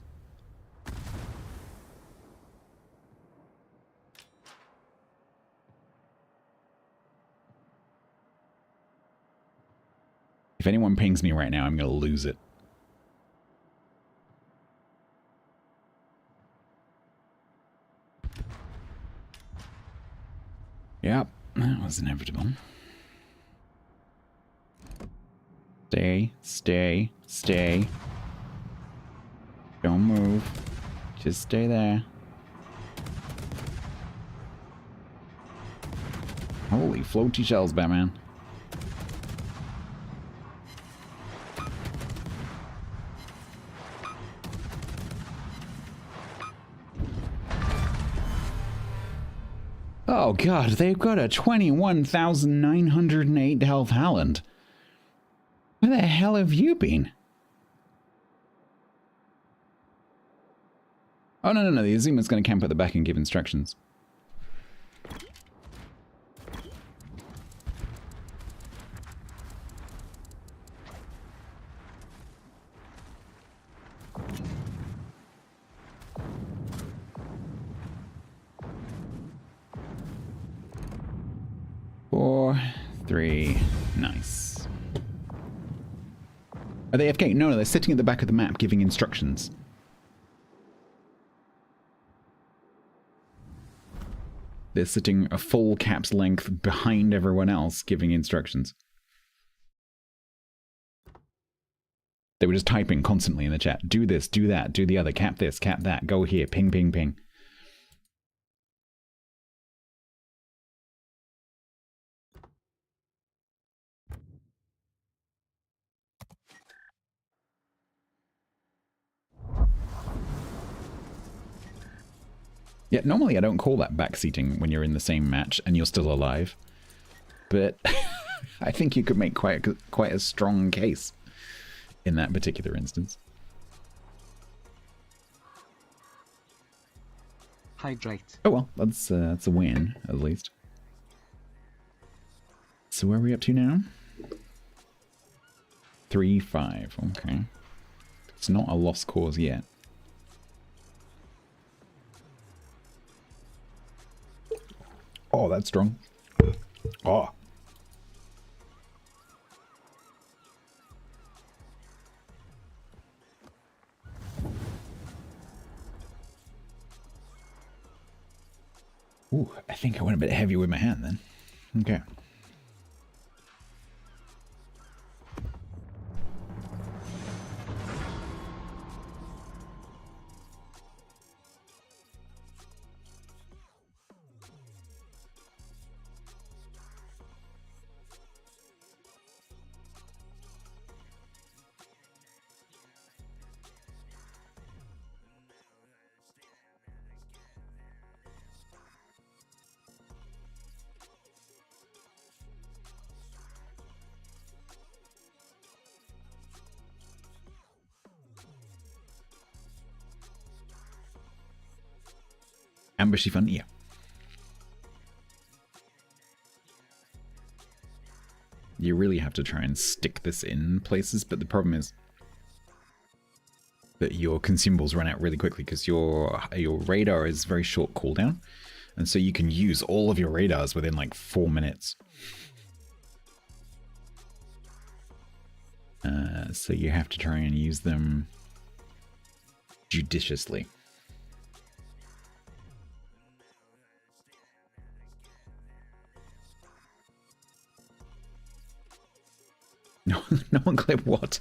If anyone pings me right now, I'm going to lose it. Yep, that was inevitable. Stay, stay, stay. Don't move. Just stay there. Holy floaty shells, Batman. Oh god, they've got a 21,908 health Haaland. Where the hell have you been? Oh, no, the Azuma's going to camp at the back and give instructions. Four, three, nice. Are they AFK? No, they're sitting at the back of the map giving instructions. They're sitting a full cap's length behind everyone else giving instructions. They were just typing constantly in the chat. Do this, do that, do the other, cap this, cap that, go here, ping, ping, ping. Yeah, normally I don't call that backseating when you're in the same match and you're still alive. But I think you could make quite a strong case in that particular instance. Hydrate. Oh well, that's a win, at least. So where are we up to now? 3-5, okay. It's not a lost cause yet. Oh, that's strong. Oh. Ooh, I think I went a bit heavy with my hand then. Okay. Ambushy fun, yeah. You really have to try and stick this in places, but the problem is that your consumables run out really quickly because your radar is very short cooldown, and so you can use all of your radars within like 4 minutes. So you have to try and use them judiciously. No one clip what?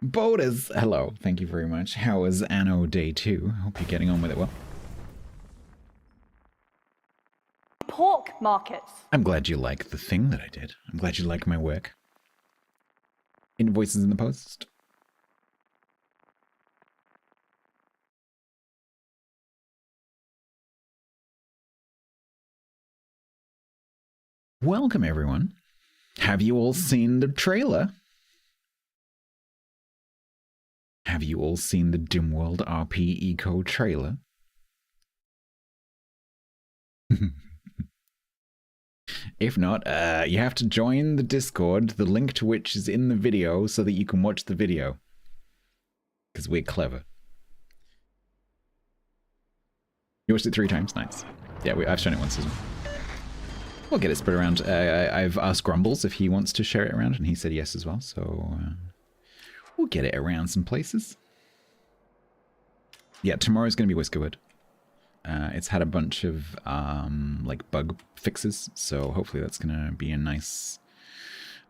Boulders, hello, thank you very much. How was Anno Day 2? Hope you're getting on with it well. Pork markets. I'm glad you like the thing that I did. I'm glad you like my work. Invoices in the post. Welcome, everyone. Have you all seen the trailer? Have you all seen the Dimworld RP Eco trailer? If not, you have to join the Discord, the link to which is in the video so that you can watch the video. Because we're clever. You watched it 3 times? Nice. Yeah, I've shown it once as well. We'll get it spread around. I've asked Grumbles if he wants to share it around, and he said yes as well, so we'll get it around some places. Yeah, tomorrow's going to be Whiskerwood. It's had a bunch of like bug fixes, so hopefully that's going to be a nice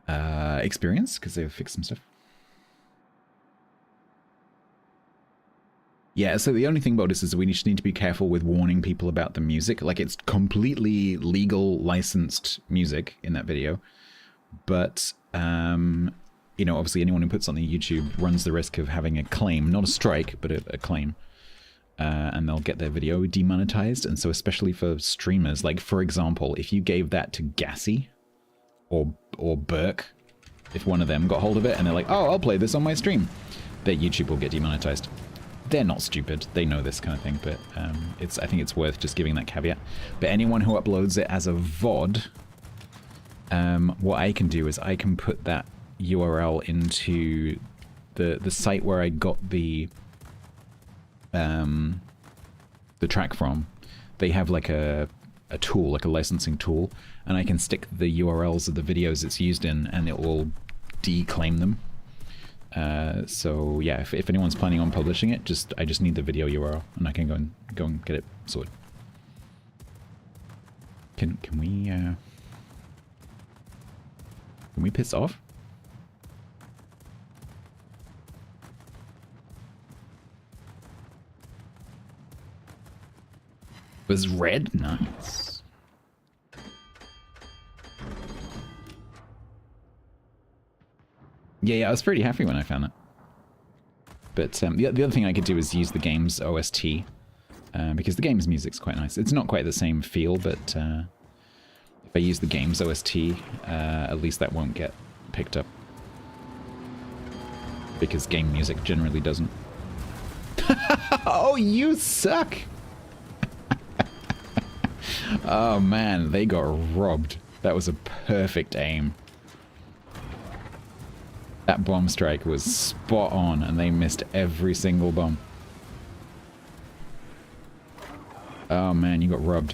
experience, because they've fixed some stuff. Yeah, so the only thing about this is we just need to be careful with warning people about the music. Like, it's completely legal, licensed music in that video. But, you know, obviously anyone who puts on the YouTube runs the risk of having a claim. Not a strike, but a claim. And they'll get their video demonetized. And so especially for streamers, like, for example, if you gave that to Gassy or Burke, if one of them got hold of it and they're like, oh, I'll play this on my stream, their YouTube will get demonetized. They're not stupid. They know this kind of thing, but I think it's worth just giving that caveat. But anyone who uploads it as a VOD, what I can do is I can put that URL into the site where I got the track from. They have like a tool, like a licensing tool, and I can stick the URLs of the videos it's used in, and it will declaim them. So yeah, if anyone's planning on publishing it, I just need the video URL, and I can go and get it sorted. Can we piss off? Was red nice? Yeah, I was pretty happy when I found it. But the other thing I could do is use the game's OST, because the game's music's quite nice. It's not quite the same feel, but if I use the game's OST, at least that won't get picked up. Because game music generally doesn't. Oh, you suck! Oh man, they got robbed. That was a perfect aim. That bomb strike was spot on, and they missed every single bomb. Oh man, you got robbed.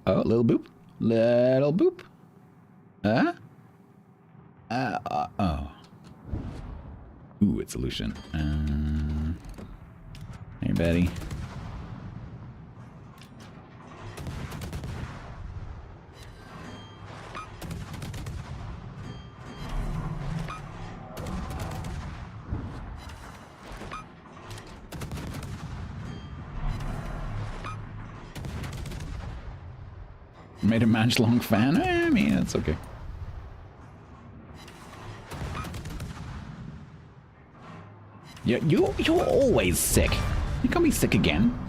Oh, little boop. Little boop. Oh. Ooh, it's a Lucian. Hey, Betty. Made a match long fan? I mean, that's okay. You're always sick. You can't be sick again.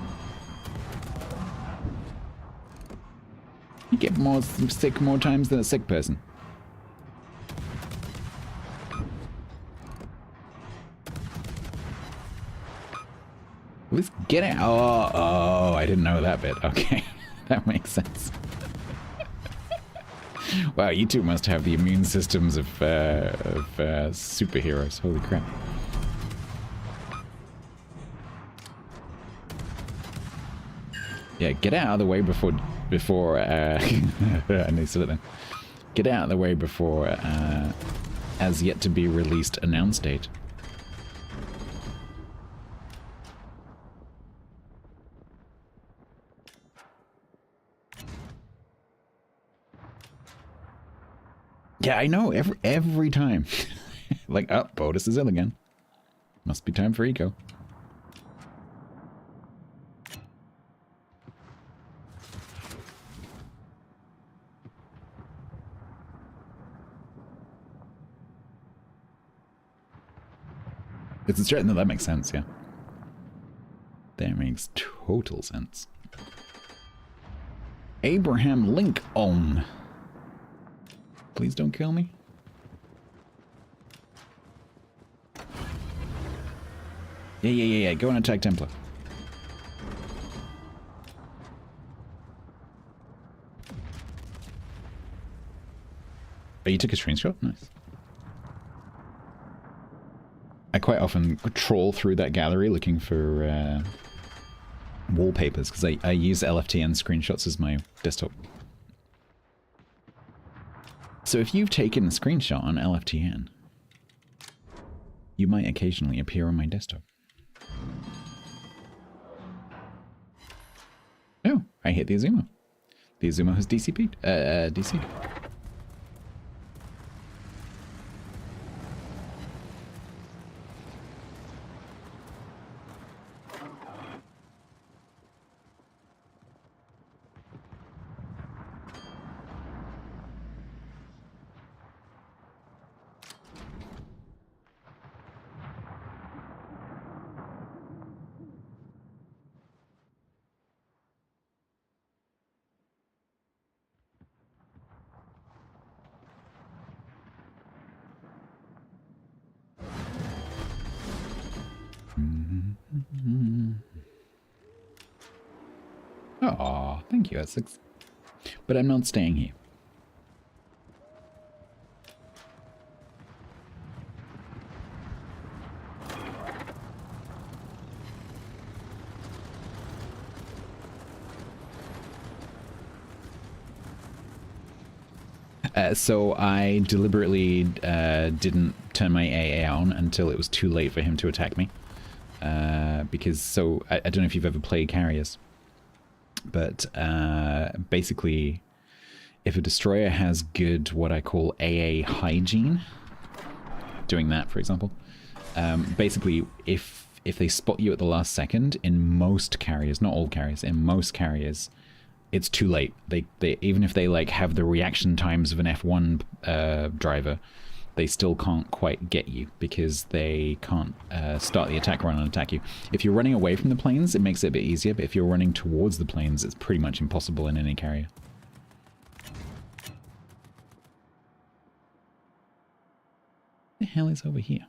You get sick more times than a sick person. Let's get it. Oh, I didn't know that bit. Okay, that makes sense. Wow, you two must have the immune systems of superheroes. Holy crap. Yeah, get out of the way before I need to let them. Get out of the way before as yet to be released announce date. Yeah, I know, every time. Like, oh, Bodus is ill again. Must be time for eco. It's a threat. No, that makes sense, yeah. That makes total sense. Abraham Lincoln. Please don't kill me. Yeah. Go and attack Templar. Oh, you took a screenshot? Nice. I quite often troll through that gallery looking for wallpapers because I use LFTN screenshots as my desktop. So if you've taken a screenshot on LFTN, you might occasionally appear on my desktop. Oh, I hit the Azuma. The Azuma has DCP'd. DC'd. Oh, thank you, Essex. But I'm not staying here. So I deliberately didn't turn my AA on until it was too late for him to attack me. Because, I don't know if you've ever played carriers. But basically, if a destroyer has good, what I call AA hygiene, doing that, for example, basically, if they spot you at the last second, in most carriers, not all carriers, in most carriers, it's too late. They even if they like have the reaction times of an F1 driver, they still can't quite get you because they can't start the attack run and attack you. If you're running away from the planes, it makes it a bit easier, but if you're running towards the planes, it's pretty much impossible in any carrier. What the hell is over here?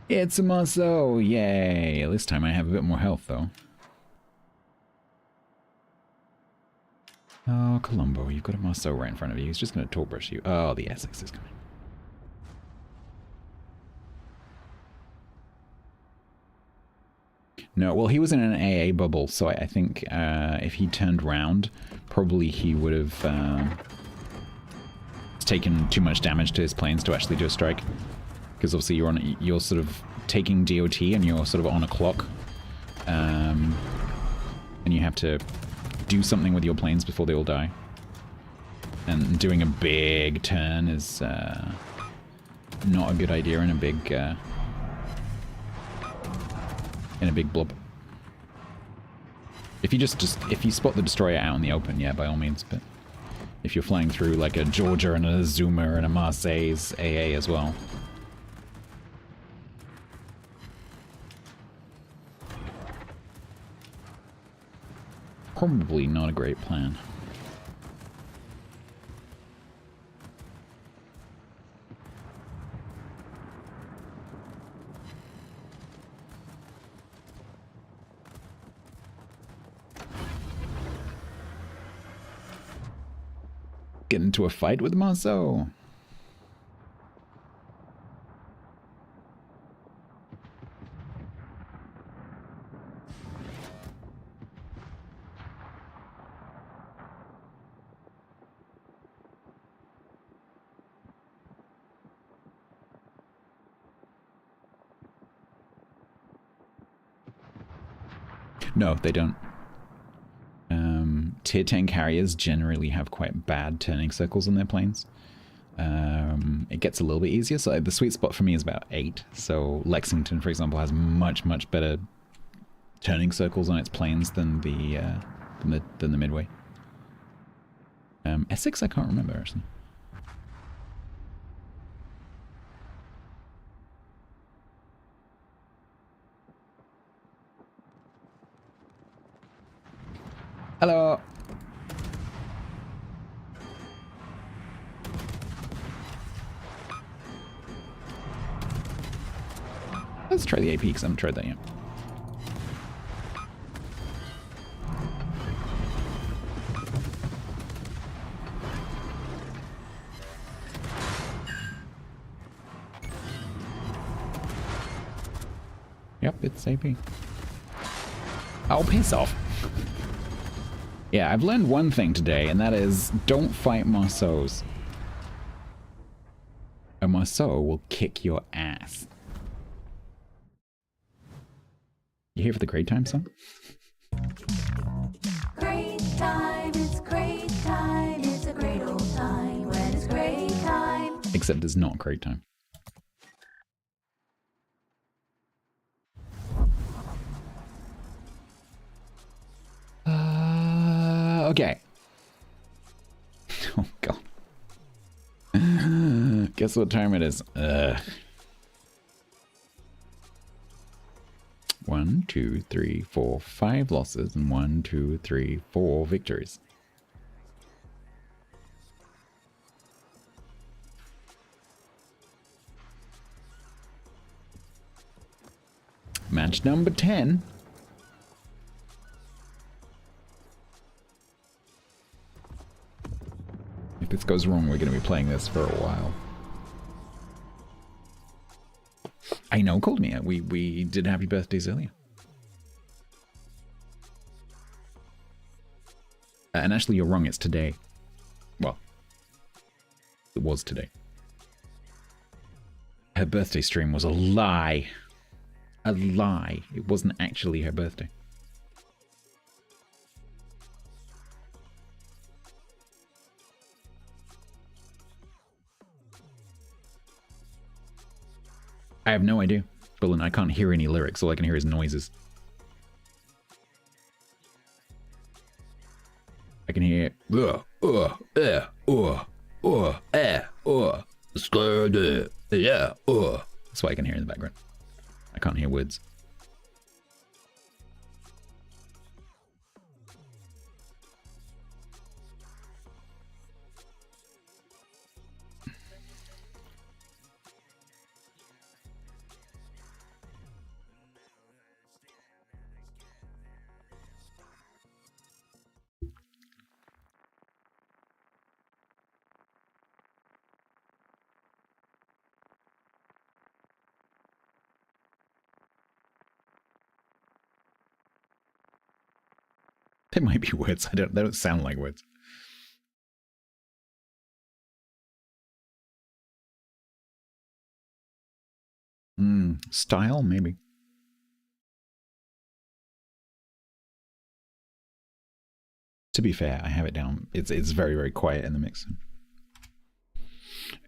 It's a muscle! Yay! This time I have a bit more health, though. Oh, Columbo, you've got a Marceau right in front of you. He's just going to torque brush you. Oh, the Essex is coming. No, well, he was in an AA bubble, so I think if he turned round, probably he would have taken too much damage to his planes to actually do a strike. Because obviously you're sort of taking DOT and you're sort of on a clock. And you have to do something with your planes before they all die. And doing a big turn is not a good idea in a big blob. If you if you spot the destroyer out in the open, yeah, by all means. But if you're flying through like a Georgia and a Zuma and a Marseille's AA as well. Probably not a great plan. Get into a fight with Marceau. No, they don't. Tier 10 carriers generally have quite bad turning circles on their planes. It gets a little bit easier, so the sweet spot for me is about 8. So Lexington, for example, has much better turning circles on its planes than the Midway. Essex, I can't remember actually. Hello. Let's try the AP because I haven't tried that yet. Yep, it's AP. Oh, piss off. Yeah, I've learned one thing today, and that is don't fight Marceaus. A Marceau will kick your ass. You here for the Great Time song? Great time, it's great time, it's a great old time when it's great time. Except it's not Great Time. Okay. Oh god. Guess what time it is? 1, 2, 3, 4, 5 losses and 1, 2, 3, 4 victories. Match number 10. If this goes wrong, we're going to be playing this for a while. I know, called me. We did happy birthdays earlier. And actually, you're wrong. It's today. Well, it was today. Her birthday stream was a lie. A lie. It wasn't actually her birthday. I have no idea, Bullen. I can't hear any lyrics. All I can hear is noises. I can hear scared, yeah, that's what I can hear in the background. I can't hear words. They might be words. They don't sound like words. Style, maybe. To be fair, I have it down. It's very, very quiet in the mix.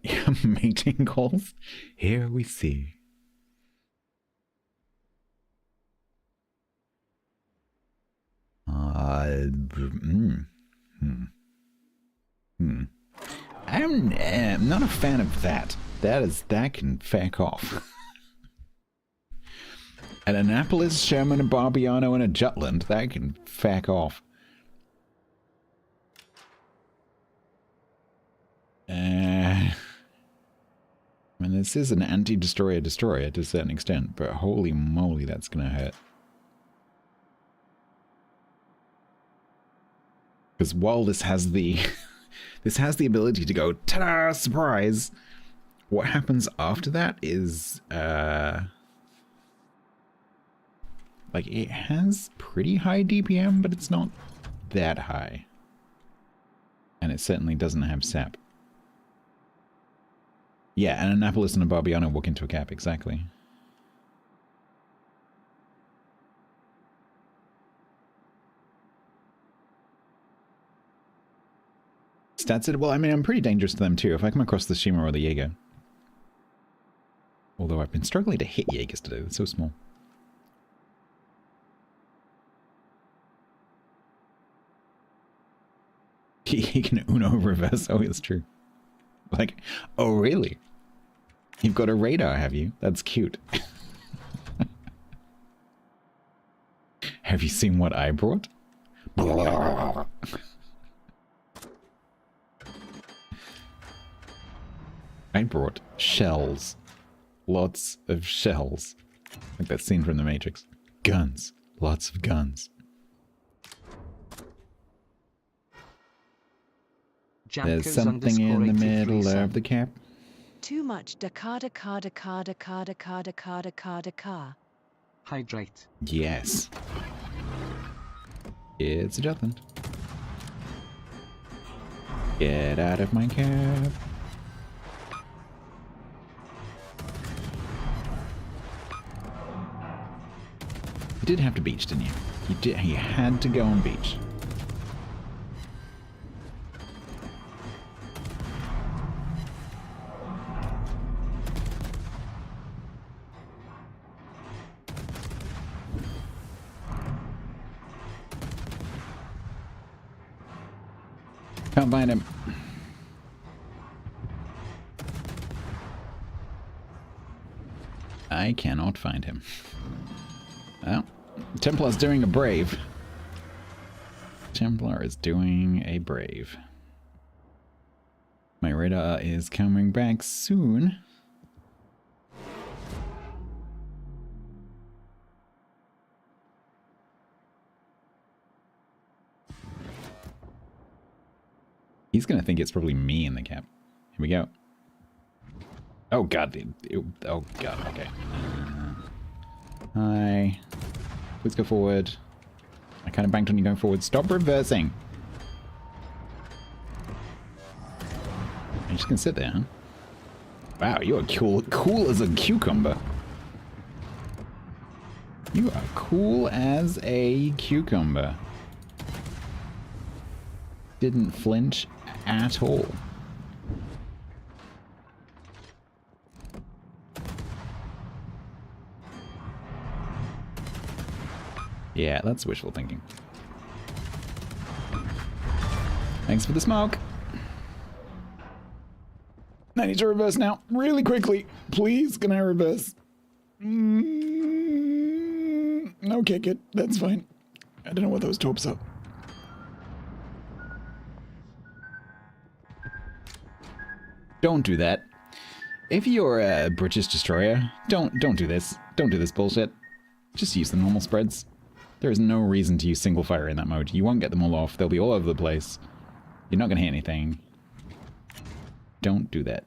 Yeah, mating calls. Here we see. I'm not a fan of that. That can feck off. An Annapolis, Sherman, a Barbiano, and a Jutland, that can feck off. I mean, this is an anti-destroyer destroyer to a certain extent, but holy moly, that's gonna hurt. Because while this has the this has the ability to go ta-da, surprise, what happens after that is like it has pretty high DPM, but it's not that high. And it certainly doesn't have sap. Yeah, an Annapolis and a Barbiano walk into a cap, exactly. Stats it? Well, I mean, I'm pretty dangerous to them too. If I come across the Shima or the Jaeger. Although I've been struggling to hit Jaegers today, they're so small. He can Uno reverse, oh, it's true. Like, oh really? You've got a radar, have you? That's cute. Have you seen what I brought? I brought shells. Lots of shells. Like that scene from The Matrix. Guns. Lots of guns. There's something in the middle of the cap. Too much Dakar. Hydrate. Yes. It's a Jutland. Get out of my cap. You did have to beach, didn't you? You did. You had to go on beach. Can't find him. I cannot find him. Well, Templar's doing a brave. Templar is doing a brave. My radar is coming back soon. He's gonna think it's probably me in the cap. Here we go. Oh god, oh god, okay. Hi. Please go forward. I kind of banked on you going forward. Stop reversing. You're just gonna sit there, huh? Wow, you are cool as a cucumber. You are cool as a cucumber. Didn't flinch at all. Yeah, that's wishful thinking. Thanks for the smoke. I need to reverse now, really quickly. Please, can I reverse? No, kick it. That's fine. I don't know what those torps are. Don't do that. If you're a British destroyer, don't do this. Don't do this bullshit. Just use the normal spreads. There is no reason to use single fire in that mode. You won't get them all off. They'll be all over the place. You're not gonna hit anything. Don't do that.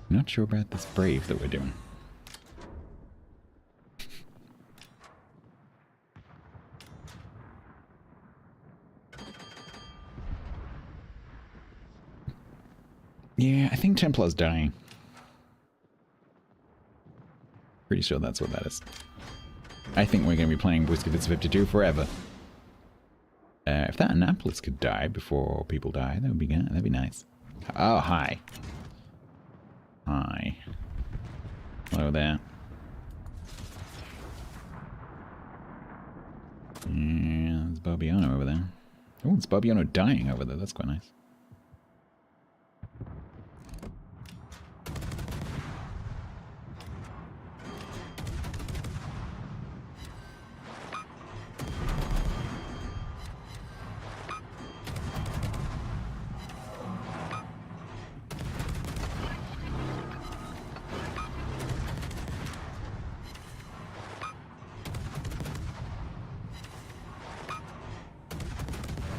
Not sure about this brave that we're doing. Yeah, I think Templar's dying. Pretty pretty sure that's what that is. I think we're going to be playing Whiskey Bits 52 forever. If that Annapolis could die before people die, that would be good. That'd be nice. Oh, hi. Hi. Hello there. Yeah, there's Barbiano over there. Oh, it's Barbiano dying over there. That's quite nice.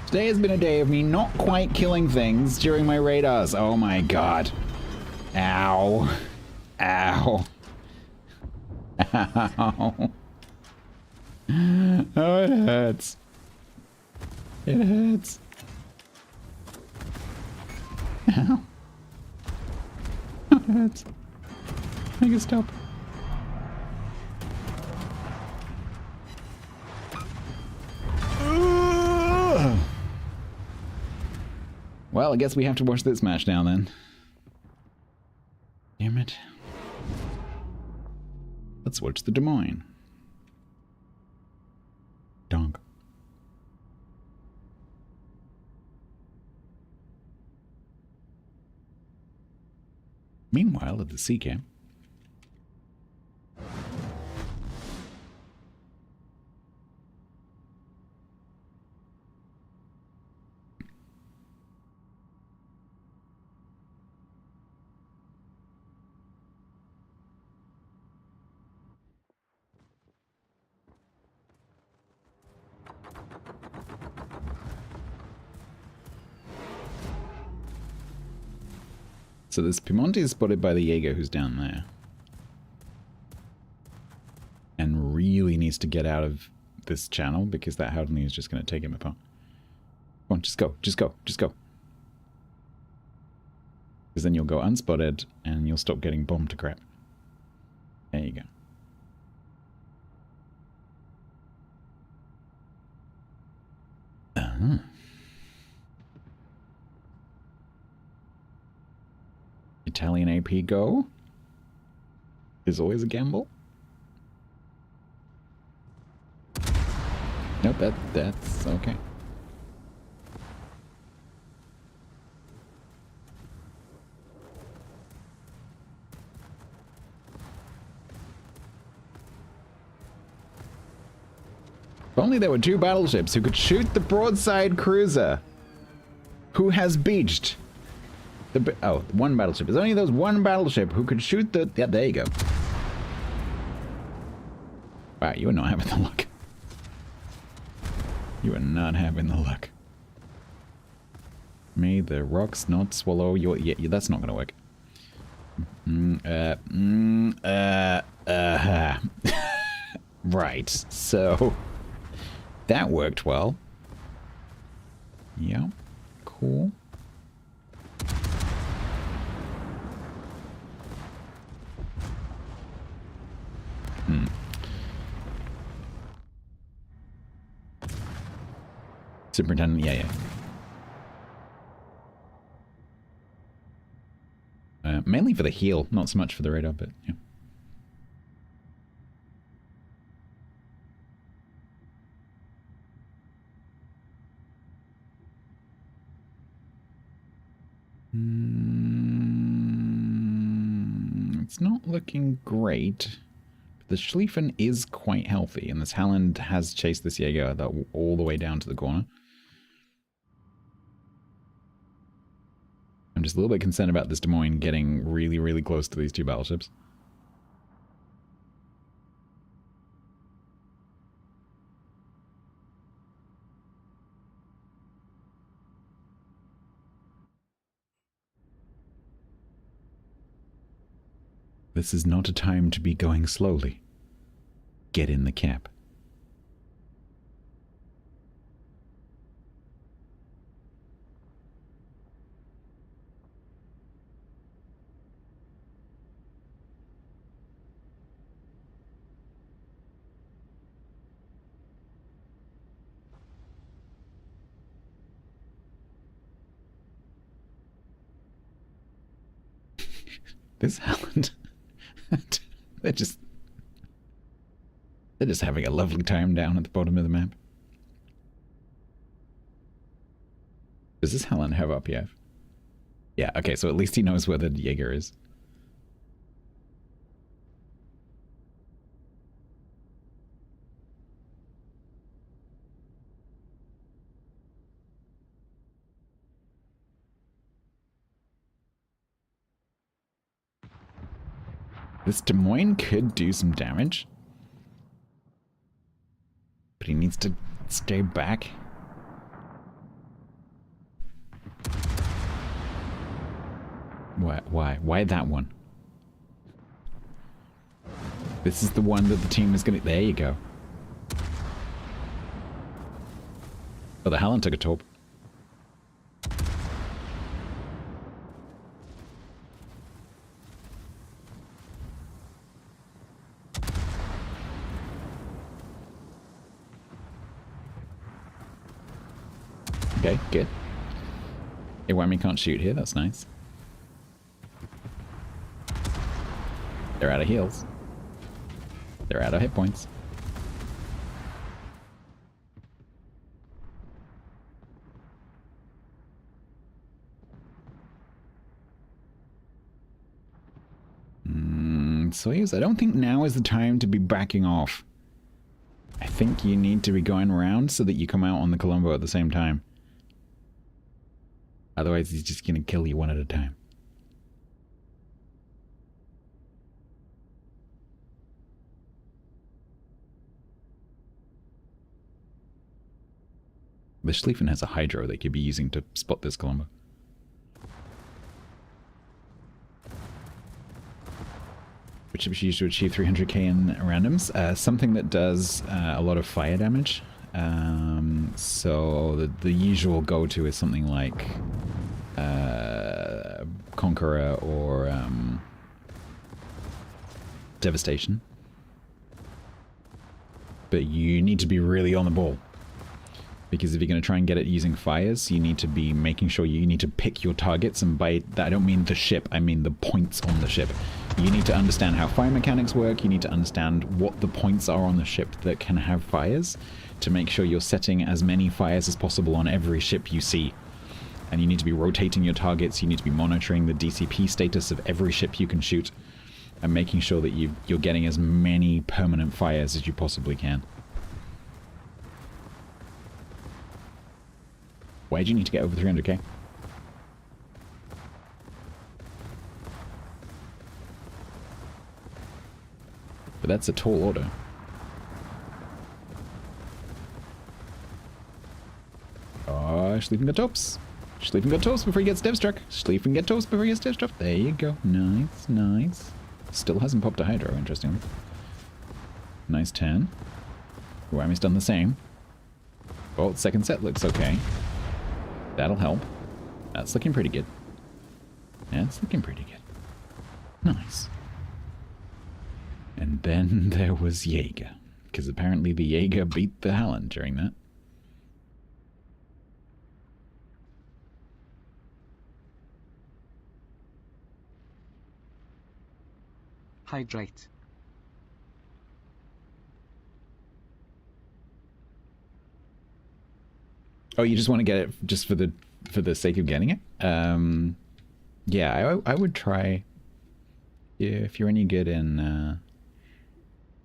Today has been a day of me not quite killing things during my radars. Oh my god. Ow. Ow. Ow. Oh, it hurts. It hurts. Ow. It hurts. Make it stop. Well, I guess we have to watch this match now then. Damn it. Let's watch the Des Moines. Donk. Meanwhile, at the sea camp. So this Piemonte is spotted by the Jaeger who's down there. And really needs to get out of this channel because that Howdenly is just going to take him apart. Come on, just go, just go, just go. Because then you'll go unspotted and you'll stop getting bombed to crap. There you go. Uh-huh. Italian AP go is always a gamble. Nope, that's okay. If only there were two battleships who could shoot the broadside cruiser who has beached. One battleship. There's only those one battleship who could shoot the... Yeah, there you go. Wow, you are not having the luck. You are not having the luck. May the rocks not swallow your... Yeah, that's not gonna work. Right, so... That worked well. Yeah, cool. Superintendent, yeah. Mainly for the heal, not so much for the radar, but yeah. It's not looking great. The Schlieffen is quite healthy, and this Halland has chased this Jaeger all the way down to the corner. I'm just a little bit concerned about this Des Moines getting really, really close to these two battleships. This is not a time to be going slowly. Get in the cap. This Howland. They're just having a lovely time down at the bottom of the map. Does this Howland have RPF? Yeah, okay, so at least he knows where the Jaeger is. This Des Moines could do some damage. But he needs to stay back. Why? Why that one? This is the one that the team is gonna... There you go. Oh, the Howland took a torp. Okay, good. Iwami can't shoot here, that's nice. They're out of heals. They're out of hit points. Soyuz, I don't think now is the time to be backing off. I think you need to be going around so that you come out on the Colombo at the same time. Otherwise, he's just going to kill you one at a time. The Schlieffen has a Hydro they could be using to spot this Colombo. Which is used to achieve 300k in randoms. Something that does a lot of fire damage. So the usual go-to is something like Conqueror or Devastation. But you need to be really on the ball. Because if you're going to try and get it using fires, you need to be making sure you need to pick your targets. And by that, I don't mean the ship, I mean the points on the ship. You need to understand how fire mechanics work. You need to understand what the points are on the ship that can have fires to make sure you're setting as many fires as possible on every ship you see. And you need to be rotating your targets. You need to be monitoring the DCP status of every ship you can shoot and making sure that you're getting as many permanent fires as you possibly can. Why do you need to get over 300k? But that's a tall order. Oh, Schlieffen got tops. Schlieffen got tops before he gets dev struck. Schlieffen get tops before he gets dev struck. There you go. Nice, nice. Still hasn't popped a Hydro, interestingly. Nice 10. Whammy's done the same. Well, second set looks okay. That'll help. That's looking pretty good. Yeah, it's looking pretty good. Nice. And then there was Jaeger. Because apparently the Jaeger beat the Howland during that. Hydrate. Oh, you just want to get it just for the sake of getting it? Yeah, I would try. Yeah, if you're any good in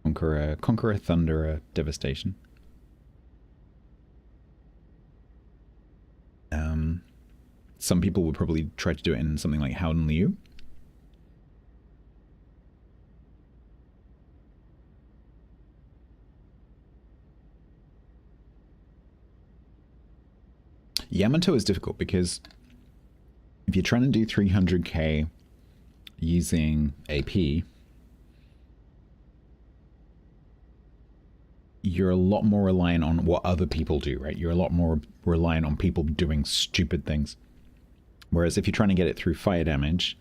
Conqueror, Thunderer, Devastation. Some people would probably try to do it in something like Howden Liu. Yamato is difficult because if you're trying to do 300k using AP, you're a lot more reliant on what other people do, right? You're a lot more reliant on people doing stupid things. Whereas if you're trying to get it through fire damage,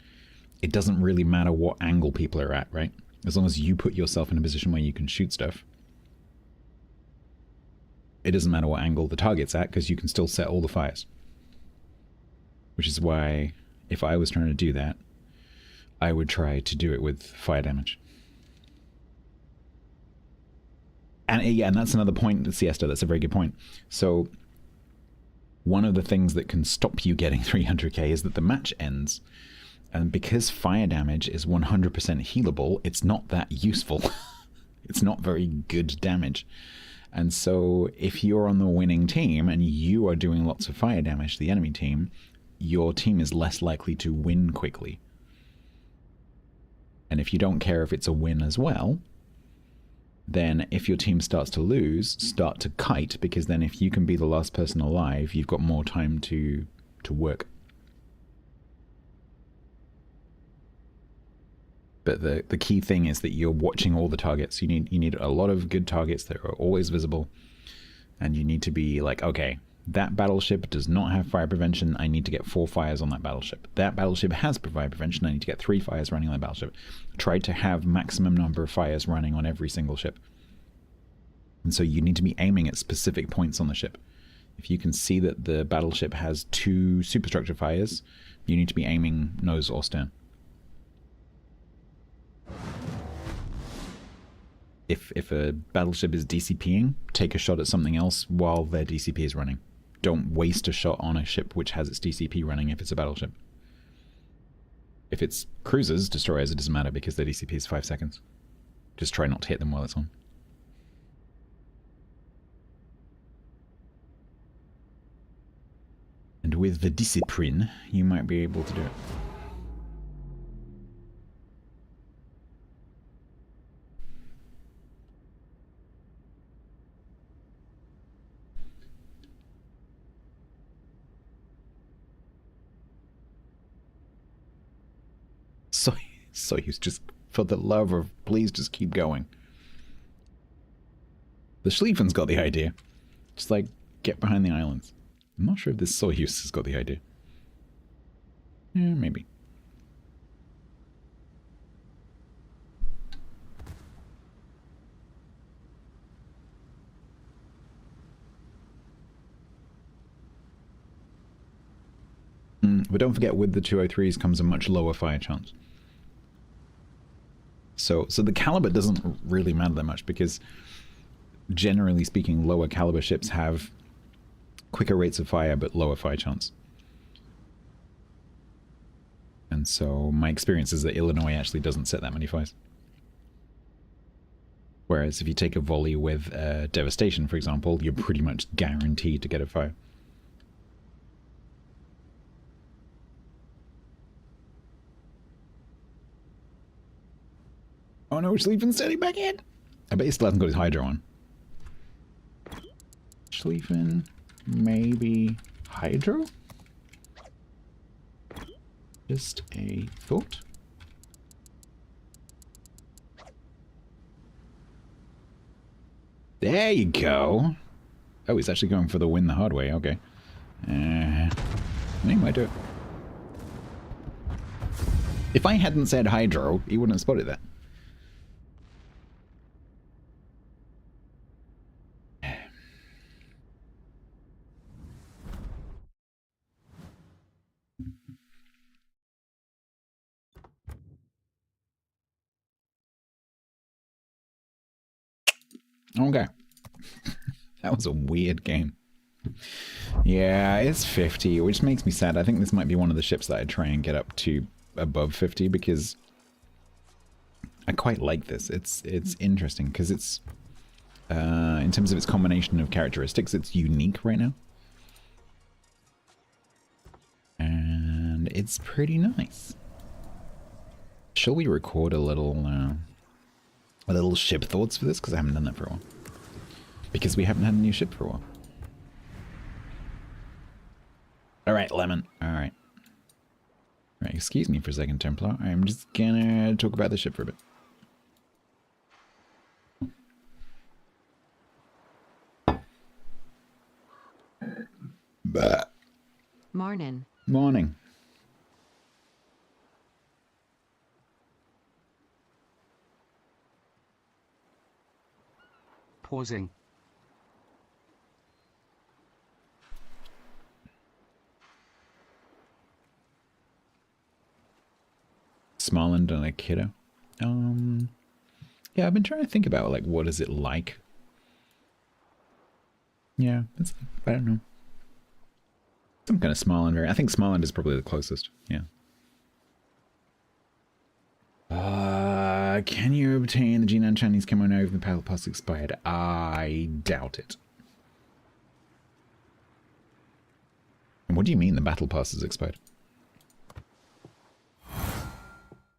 it doesn't really matter what angle people are at, right? As long as you put yourself in a position where you can shoot stuff. It doesn't matter what angle the target's at, because you can still set all the fires. Which is why, if I was trying to do that, I would try to do it with fire damage. And yeah, and that's another point, Siesta, that's a very good point. So one of the things that can stop you getting 300k is that the match ends. And because fire damage is 100% healable, it's not that useful. It's not very good damage. And so if you're on the winning team and you are doing lots of fire damage to the enemy team, your team is less likely to win quickly. And if you don't care if it's a win as well, then if your team starts to lose, start to kite, because then if you can be the last person alive, you've got more time to work. But the key thing is that you're watching all the targets. You need a lot of good targets that are always visible, and you need to be like, okay, that battleship does not have fire prevention. I need to get 4 fires on that battleship. That battleship has fire prevention. I need to get 3 fires running on that battleship. Try to have maximum number of fires running on every single ship. And so you need to be aiming at specific points on the ship. If you can see that the battleship has 2 superstructure fires, you need to be aiming nose or stern. If a battleship is DCPing, take a shot at something else while their DCP is running. Don't waste a shot on a ship which has its DCP running if it's a battleship. If it's cruisers, destroyers, it doesn't matter because their DCP is 5 seconds. Just try not to hit them while it's on. And with the discipline, you might be able to do it. Soyuz, just for the love of, please just keep going. The Schlieffen's got the idea. Just like, get behind the islands. I'm not sure if this Soyuz has got the idea. Yeah, maybe. But don't forget, with the 203s comes a much lower fire chance. So the caliber doesn't really matter that much because, generally speaking, lower caliber ships have quicker rates of fire but lower fire chance. And so my experience is that Illinois actually doesn't set that many fires. Whereas if you take a volley with Devastation, for example, you're pretty much guaranteed to get a fire. Oh no, Schlieffen's standing back in! I bet he still hasn't got his Hydro on. Schlieffen, maybe Hydro? Just a thought. There you go! Oh, he's actually going for the win the hard way, okay. He might do it. If I hadn't said Hydro, he wouldn't have spotted that. Okay. That was a weird game. Yeah, it's 50, which makes me sad. I think this might be one of the ships that I try and get up to above 50 because I quite like this. It's interesting because it's in terms of its combination of characteristics, it's unique right now. And it's pretty nice. Shall we record a little ship thoughts for this? Because I haven't done that for a while. Because we haven't had a new ship for a while. Alright, Lemon. Alright. Right, excuse me for a second, Templar. I'm just gonna talk about the ship for a bit. Bah. Morning. Morning. Pausing. Smarland and a kiddo. Yeah, I've been trying to think about like what is it like. Yeah, I don't know. Some kind of Smarland. I think Smarland is probably the closest. Yeah. Can you obtain the Jinan Chinese camo now if the battle pass expired? I doubt it. And what do you mean the battle pass has expired?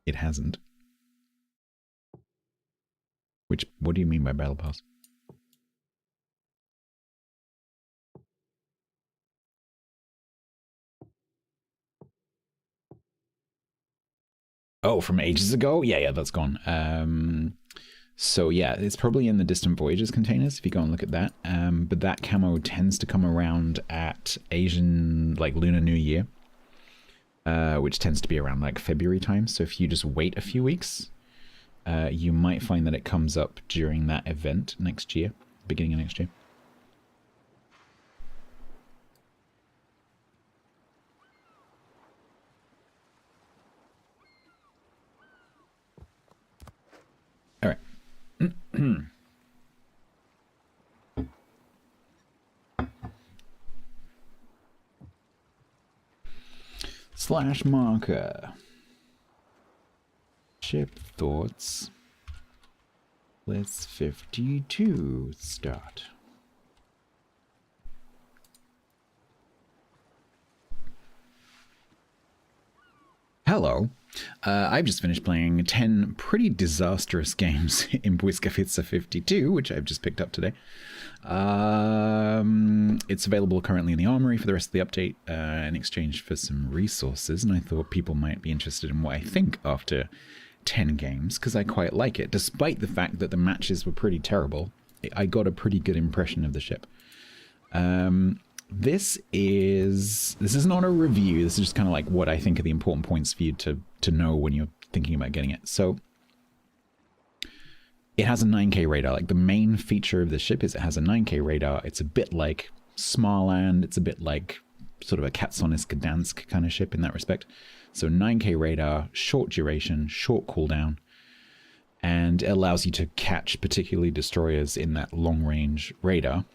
It hasn't. What do you mean by battle pass? Oh, from ages ago? Yeah, that's gone. So yeah, it's probably in the Distant Voyages containers if you go and look at that. But that camo tends to come around at Asian, like Lunar New Year, which tends to be around like February time. So if you just wait a few weeks, you might find that it comes up during that event next year, beginning of next year. All right. Slash marker. Ship thoughts. List 52 start. Hello. I've just finished playing 10 pretty disastrous games in Błyskawica 52, which I've just picked up today. It's available currently in the Armory for the rest of the update in exchange for some resources, and I thought people might be interested in what I think after 10 games, because I quite like it. Despite the fact that the matches were pretty terrible, I got a pretty good impression of the ship. This is not a review. This is just kind of like what I think are the important points for you to know when you're thinking about getting it. So it has a 9K radar. Like the main feature of the ship is it has a 9K radar. It's a bit like Smarland. It's a bit like sort of a Katsonis Gdansk kind of ship in that respect. So 9K radar, short duration, short cooldown, and it allows you to catch particularly destroyers in that long range radar.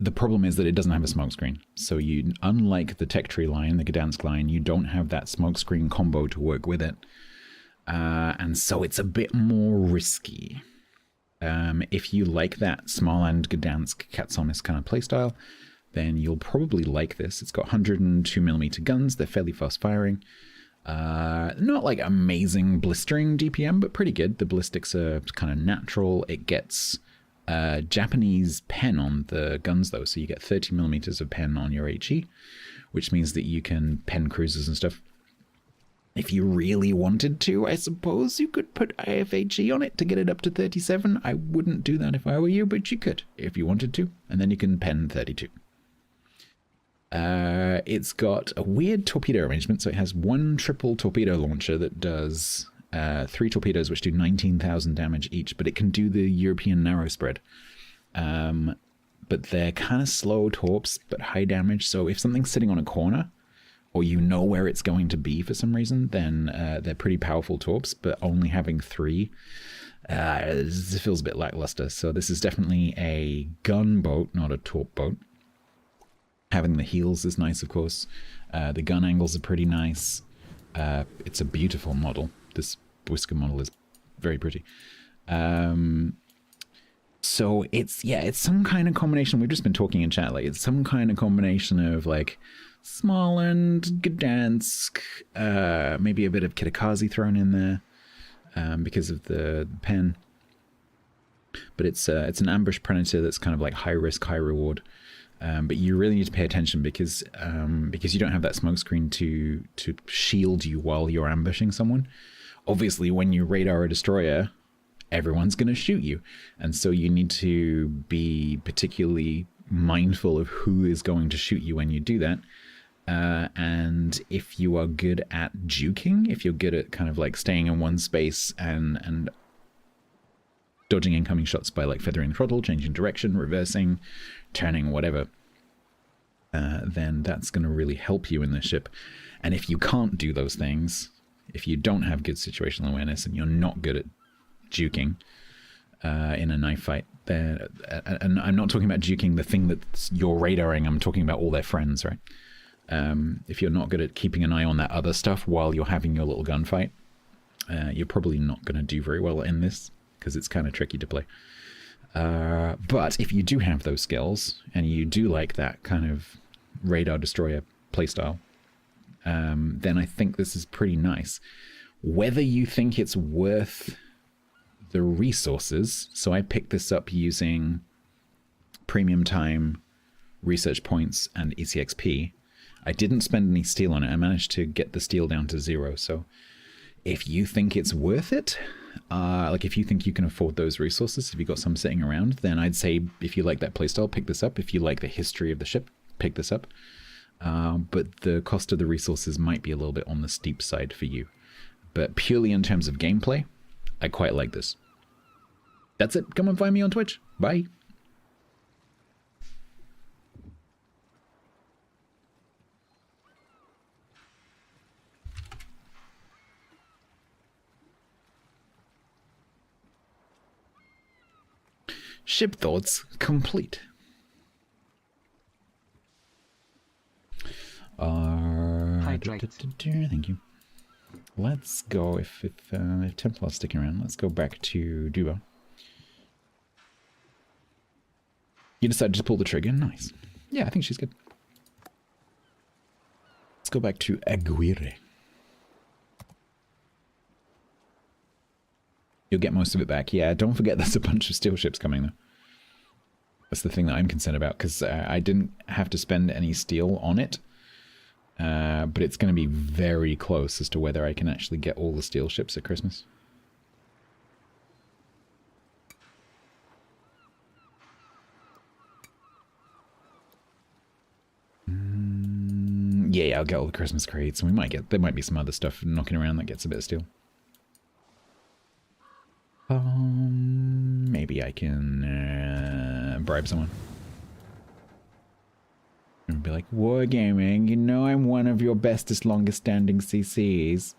The problem is that it doesn't have a smokescreen. So you, unlike the Tech Tree line, the Gdansk line, you don't have that smokescreen combo to work with it. And so it's a bit more risky. If you like that Smarland, Gdansk, Katsonis kind of playstyle, then you'll probably like this. It's got 102mm guns. They're fairly fast firing. Not like amazing blistering DPM, but pretty good. The ballistics are kind of natural. It gets Japanese pen on the guns though, so you get 30mm of pen on your HE, which means that you can pen cruisers and stuff. If you really wanted to, I suppose you could put IFHE on it to get it up to 37. I wouldn't do that if I were you, but you could if you wanted to, and then you can pen 32. It's got a weird torpedo arrangement, so it has one triple torpedo launcher that does 3 torpedoes which do 19,000 damage each, but it can do the European narrow spread. But they're kind of slow torps, but high damage, so if something's sitting on a corner, or you know where it's going to be for some reason, then they're pretty powerful torps, but only having 3 it feels a bit lackluster. So this is definitely a gunboat, not a torp boat. Having the heels is nice, of course. The gun angles are pretty nice. It's a beautiful model. This Błyska model is very pretty. So it's some kind of combination. We've just been talking in chat, like it's some kind of combination of like Smarland, Gdansk, maybe a bit of Kitakazi thrown in there because of the pen. But it's an ambush predator that's kind of like high risk, high reward. But you really need to pay attention because you don't have that smokescreen to shield you while you're ambushing someone. Obviously, when you radar a destroyer, everyone's going to shoot you. And so you need to be particularly mindful of who is going to shoot you when you do that. And if you are good at juking, if you're good at kind of like staying in one space and dodging incoming shots by like feathering the throttle, changing direction, reversing, turning, whatever, then that's going to really help you in this ship. And if you can't do those things, if you don't have good situational awareness and you're not good at juking in a knife fight, then, and I'm not talking about juking the thing that you're radaring, I'm talking about all their friends, right? If you're not good at keeping an eye on that other stuff while you're having your little gunfight, you're probably not going to do very well in this, because it's kind of tricky to play. But if you do have those skills, and you do like that kind of radar destroyer playstyle, then I think this is pretty nice. Whether you think it's worth the resources, so I picked this up using premium time, research points, and ECXP. I didn't spend any steel on it. I managed to get the steel down to 0, so if you think it's worth it, like if you think you can afford those resources, if you've got some sitting around, then I'd say if you like that playstyle, pick this up. If you like the history of the ship, pick this up. But the cost of the resources might be a little bit on the steep side for you. But purely in terms of gameplay, I quite like this. That's it. Come and find me on Twitch. Bye. Ship thoughts complete. Thank you. Let's go, if Templar's sticking around, let's go back to Duba. You decided to pull the trigger. Nice. Yeah, I think she's good. Let's go back to Aguirre. You'll get most of it back. Yeah, don't forget there's a bunch of steel ships coming, though. That's the thing that I'm concerned about, because I didn't have to spend any steel on it. But it's going to be very close as to whether I can actually get all the steel ships at Christmas. Yeah, I'll get all the Christmas crates, and there might be some other stuff knocking around that gets a bit of steel. Maybe I can bribe someone. And be like, Wargaming, you know I'm one of your bestest, longest standing CCs.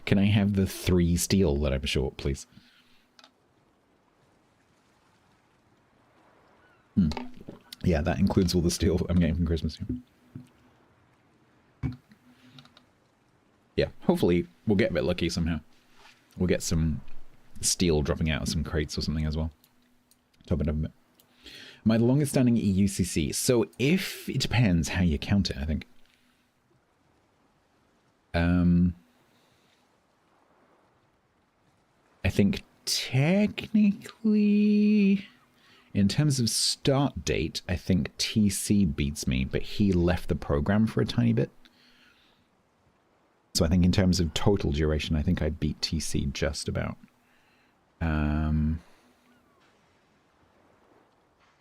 Can I have the 3 steel that I'm short, please? Yeah, that includes all the steel I'm getting from Christmas. Yeah, hopefully we'll get a bit lucky somehow. We'll get some steel dropping out of some crates or something as well. Top it up a bit. My longest standing EUCC. So if it depends how you count it, I think. I think technically, in terms of start date, I think TC beats me, but he left the program for a tiny bit. So I think in terms of total duration, I think I beat TC just about.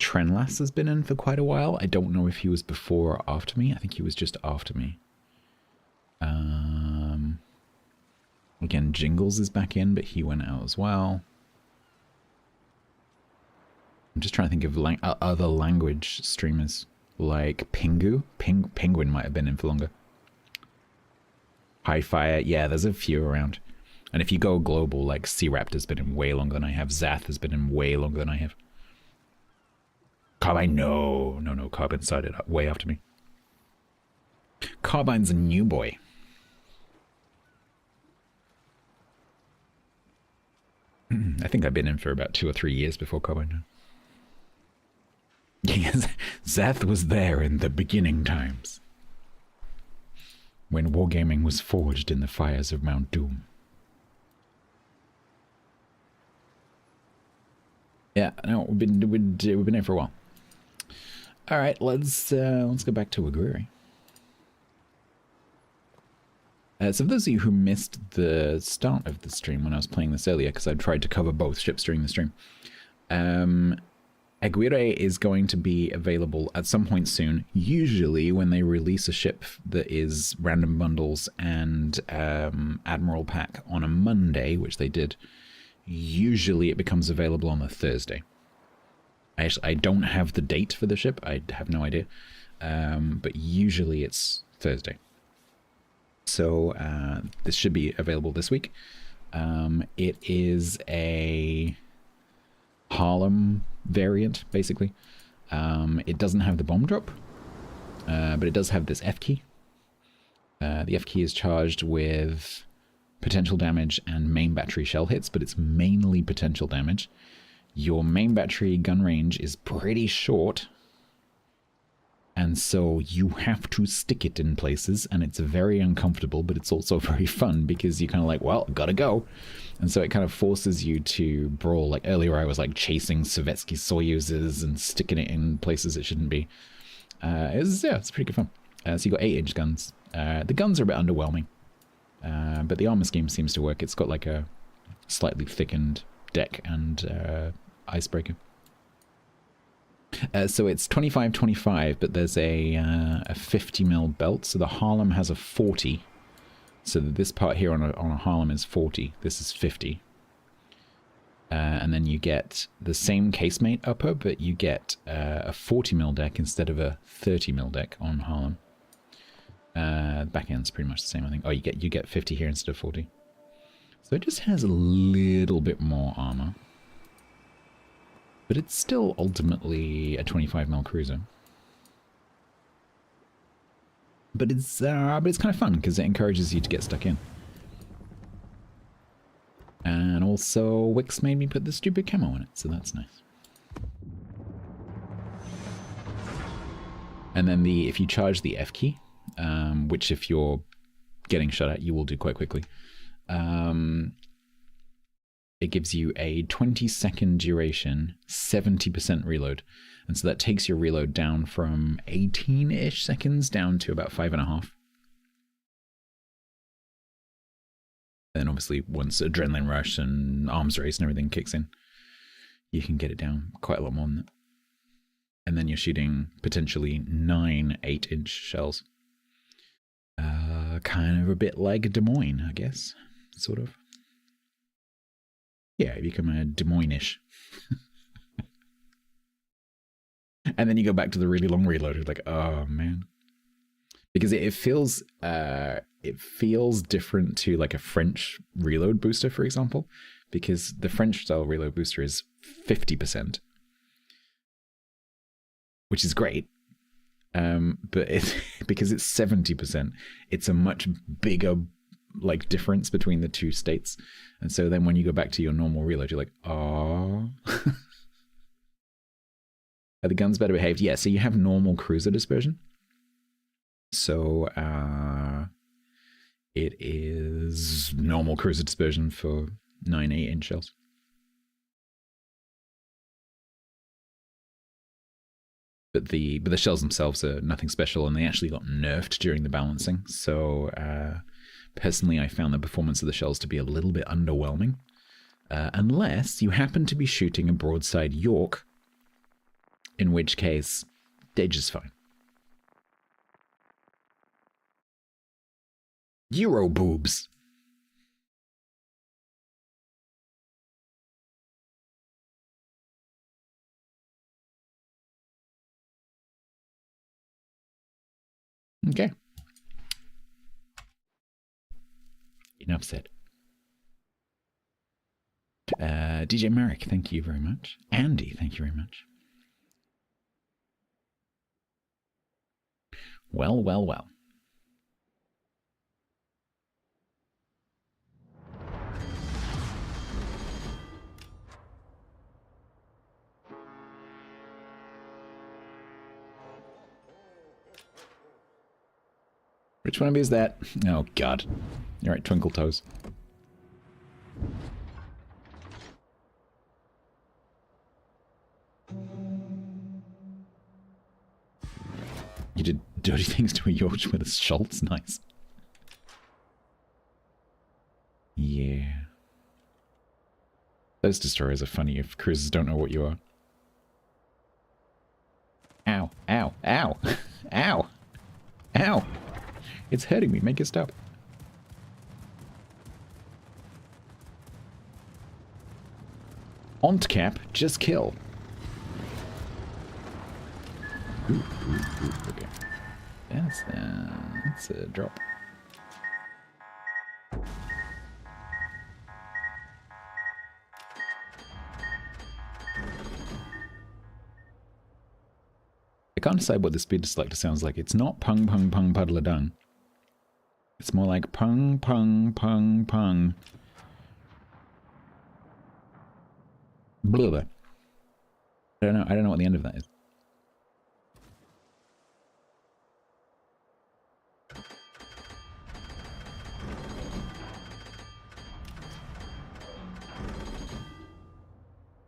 Trenlas has been in for quite a while. I don't know if he was before or after me. I think he was just after me. Again, Jingles is back in, but he went out as well. I'm just trying to think of other language streamers, like Pingu. Penguin might have been in for longer. Highfire, yeah, there's a few around. And if you go global, like C-Raptor's been in way longer than I have. Zath has been in way longer than I have. Carbine, no, Carbine started way after me. Carbine's a new boy. I think I've been in for about 2 or 3 years before Carbine. Yes, Zath was there in the beginning times, when wargaming was forged in the fires of Mount Doom. Yeah, no, we've been here for a while. All right, let's go back to Aguirre. So for those of you who missed the start of the stream when I was playing this earlier, because I tried to cover both ships during the stream, Aguirre is going to be available at some point soon, usually when they release a ship that is random bundles and Admiral Pack on a Monday, which they did. Usually it becomes available on a Thursday. I don't have the date for the ship, I have no idea. But usually it's Thursday. So this should be available this week. It is a Harlem variant, basically. It doesn't have the bomb drop, but it does have this F key. The F key is charged with potential damage and main battery shell hits, but it's mainly potential damage. Your main battery gun range is pretty short, and so you have to stick it in places, and it's very uncomfortable, but it's also very fun because you're kind of like, well, gotta go. And so it kind of forces you to brawl. Like earlier I was like chasing Sovietsky Soyuzes and sticking it in places it shouldn't be. It's pretty good fun. So you got 8-inch guns. The guns are a bit underwhelming, but the armor scheme seems to work. It's got like a slightly thickened deck and icebreaker. So it's 25-25, but there's a 50mm belt. So the Harlem has a 40. So this part here on a Harlem is 40. This is 50. And then you get the same casemate upper, but you get a 40mm deck instead of a 30mm deck on Harlem. The back end's pretty much the same, I think. Oh, you get 50 here instead of 40. So it just has a little bit more armor. But it's still ultimately a 25mm cruiser. But it's kind of fun because it encourages you to get stuck in. And also Wix made me put the stupid camo on it, so that's nice. And then if you charge the F key, which if you're getting shot at, you will do quite quickly. It gives you a 20-second duration, 70% reload. And so that takes your reload down from 18-ish seconds down to about 5.5. Then obviously once Adrenaline Rush and Arms Race and everything kicks in, you can get it down quite a lot more than that. And then you're shooting potentially 9 8-inch shells. Kind of a bit like Des Moines, I guess. Sort of. Yeah, you become a Des Moines-ish. And then you go back to the really long reload. You're like, oh man. Because it feels different to like a French reload booster, for example. Because the French style reload booster is 50%. Which is great. But because it's 70%, it's a much bigger like difference between the two states. And so then when you go back to your normal reload, you're like, oh. Are the guns better behaved? Yeah, so you have normal cruiser dispersion. So it is normal cruiser dispersion for 9 8-inch shells. But the shells themselves are nothing special, and they actually got nerfed during the balancing. So personally, I found the performance of the shells to be a little bit underwhelming. Unless you happen to be shooting a broadside York, in which case, they're just fine. Euro boobs. Okay. Enough said. DJ Merrick, thank you very much. Andy, thank you very much. Well, well, well. Which one of you is that? Oh, God. You're right, Twinkle Toes. You did dirty things to a Yorkshire with a Schultz? Nice. Yeah. Those destroyers are funny if cruisers don't know what you are. Ow, ow, ow, ow, ow. It's hurting me. Make it stop. Ontcap, just kill. Ooh, okay. Yeah, that's a drop. I can't decide what the speed selector sounds like. It's not pung pung pung puddle of dung. It's more like pung pung pung pung. Blah, blah. I don't know what the end of that is.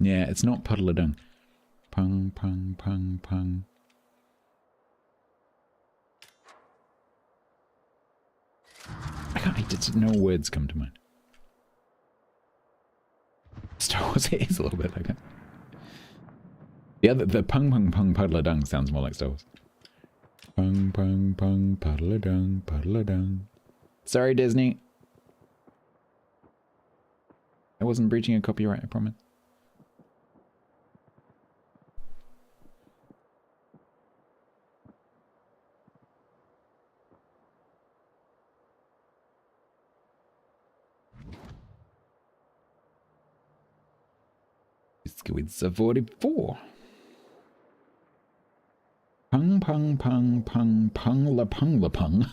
Yeah, it's not puddle of dung. Pung pung pung pung. No words come to mind. Star Wars, it is a little bit like that. Yeah, the pung pung pung puddle of dung sounds more like Star Wars. Pung pung pung puddle of dung, puddle of dung. Sorry, Disney. I wasn't breaching a copyright, I promise. Let's go with the 44. Pung pung pung pung pung la pung la pung.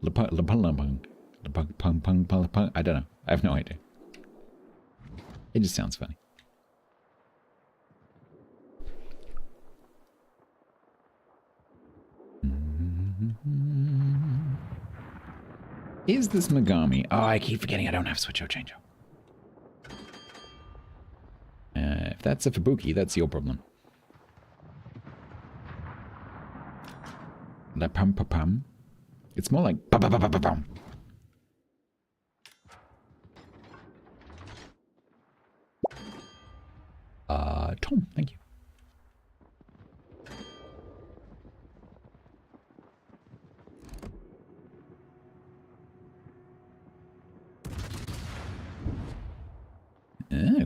La pung la pung la pung. La pung pung pung pung la pung. I don't know. I have no idea. It just sounds funny. Is this Megami? Oh, I keep forgetting I don't have Switch or Change-O. If that's a Fubuki, that's your problem. La pum pum pum. It's more like pum pum pum pum pum. Tom, thank you.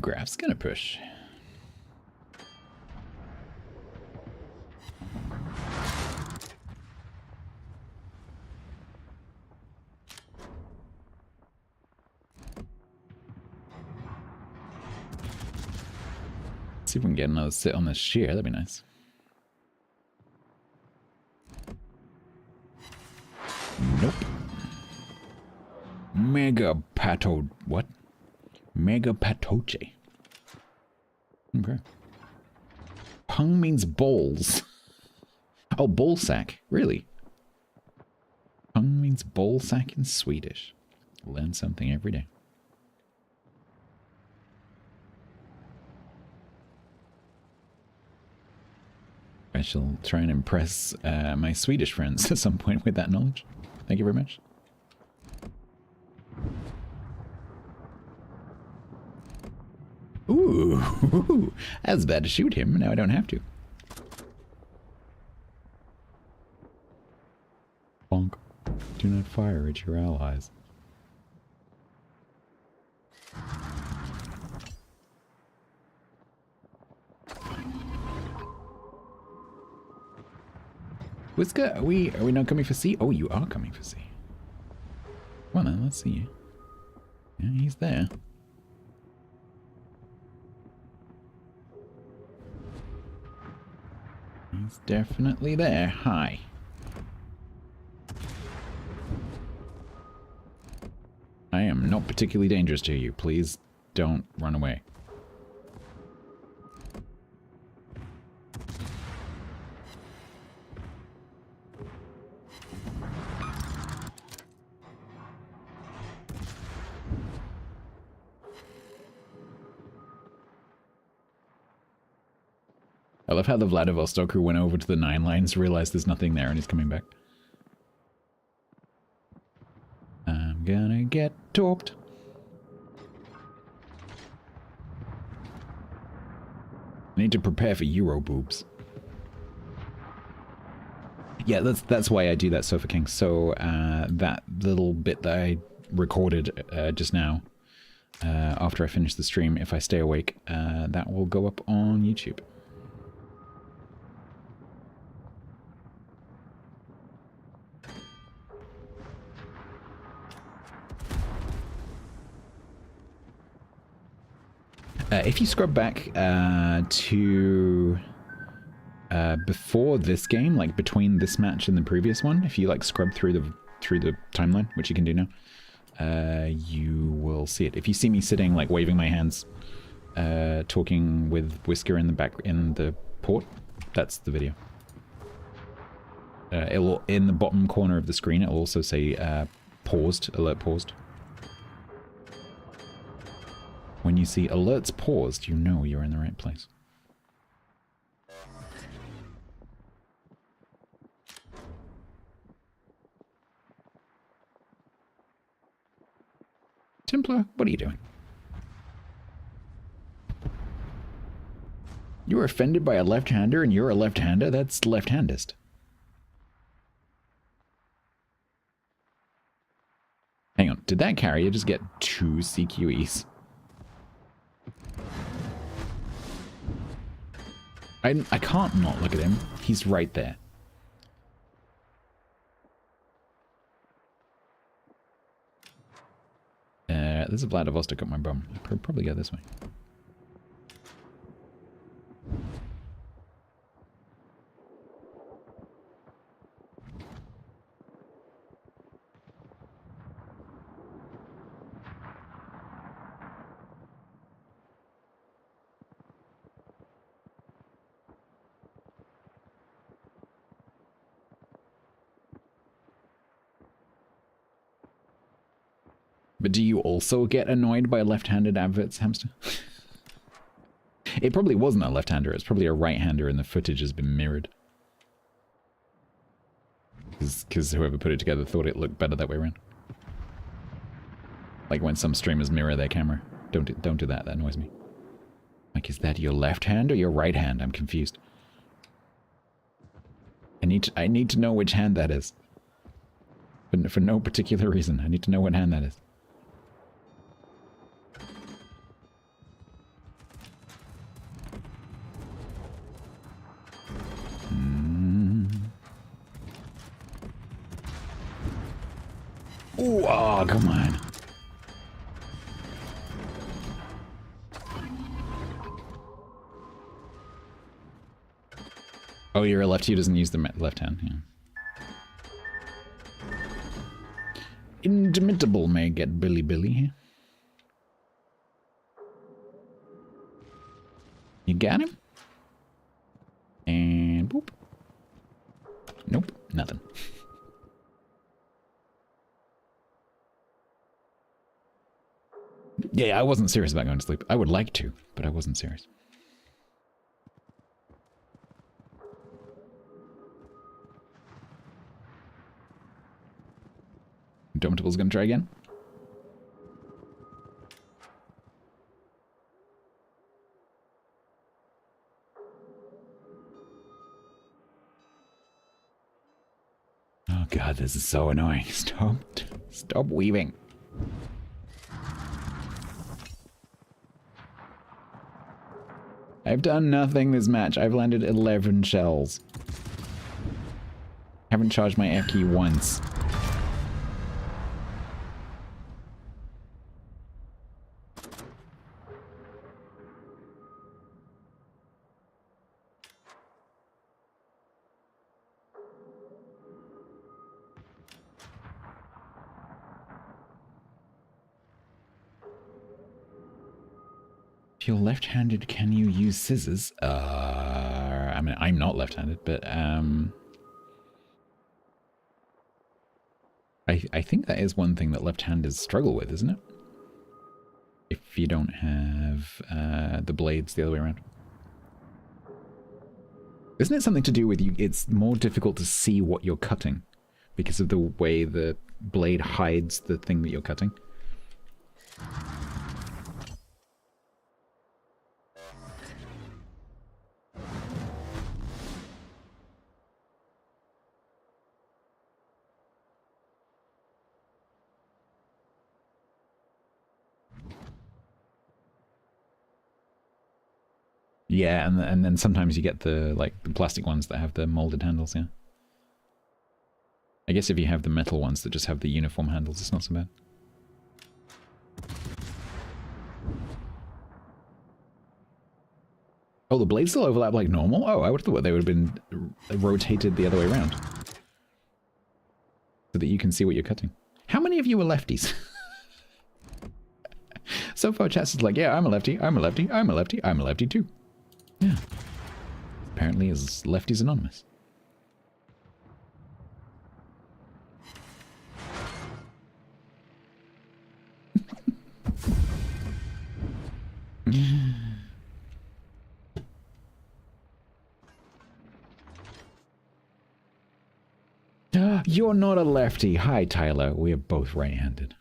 Graph's gonna push. See if we can get another sit on this shear, that'd be nice. Nope. Mega pato. What? Mega patoche. Okay. Pung means bowls. Oh, ball sack. Really? Pung means ball sack in Swedish. Learn something every day. I shall try and impress my Swedish friends at some point with that knowledge. Thank you very much. Ooh, I was about to shoot him, now I don't have to. Bonk. Do not fire at your allies. Whisker, are we not coming for C? Oh, you are coming for C. Well then, let's see you. Yeah, he's there. He's definitely there. Hi. I am not particularly dangerous to you. Please don't run away. I love how the Vladivostok who went over to the 9 lines realized there's nothing there and he's coming back. I'm gonna get torped. I need to prepare for Euro boobs. Yeah, that's why I do that, Sofa King. So that little bit that I recorded just now, after I finish the stream, if I stay awake, that will go up on YouTube. If you scrub back to before this game, like between this match and the previous one, if you like scrub through the timeline, which you can do now, you will see it. If you see me sitting, like waving my hands, talking with Whisker in the back in the port, that's the video. It will, in the bottom corner of the screen, it will also say paused, alert paused. When you see alerts paused, you know you're in the right place. Templar, what are you doing? You were offended by a left-hander and you're a left-hander? That's left-handist. Hang on, did that carrier just get 2 CQEs? I can't not look at him. He's right there. There's a Vladivostok up my bum. I could probably go this way. But do you also get annoyed by left-handed adverts, Hamster? It probably wasn't a left-hander, it's probably a right-hander and the footage has been mirrored. Because whoever put it together thought it looked better that way around. Like when some streamers mirror their camera. Don't do that, that annoys me. Like, is that your left hand or your right hand? I'm confused. I need to know which hand that is. But for no particular reason. I need to know what hand that is. Ooh, oh, come on. Oh, you're a lefty who doesn't use the left hand, yeah. Indomitable may get Billy here. You got him? And boop. Nope, nothing. Yeah, I wasn't serious about going to sleep. I would like to, but I wasn't serious. Indomitable's gonna try again. Oh god, this is so annoying. Stop weaving. I've done nothing this match. I've landed 11 shells. Haven't charged my F key once. If you're left-handed, can you use scissors? I mean, I'm not left-handed, but I think that is one thing that left-handers struggle with, isn't it? If you don't have the blades the other way around. Isn't it something to do with you? It's more difficult to see what you're cutting because of the way the blade hides the thing that you're cutting. Yeah, and then sometimes you get the plastic ones that have the molded handles, yeah. I guess if you have the metal ones that just have the uniform handles, it's not so bad. Oh, the blades still overlap like normal? Oh, I would have thought they would have been rotated the other way around. So that you can see what you're cutting. How many of you are lefties? So far, chat's is like, yeah, I'm a lefty, I'm a lefty, I'm a lefty, I'm a lefty too. Yeah. Apparently is Lefties Anonymous. You're not a lefty. Hi, Tyler. We are both right-handed.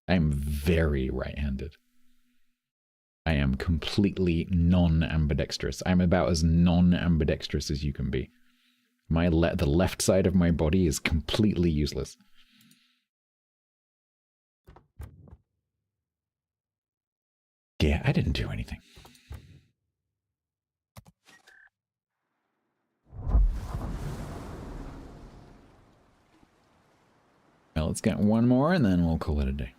I'm very right-handed. I am completely non-ambidextrous. I'm about as non-ambidextrous as you can be. The left side of my body is completely useless. Yeah, I didn't do anything. Well, let's get one more and then we'll call it a day.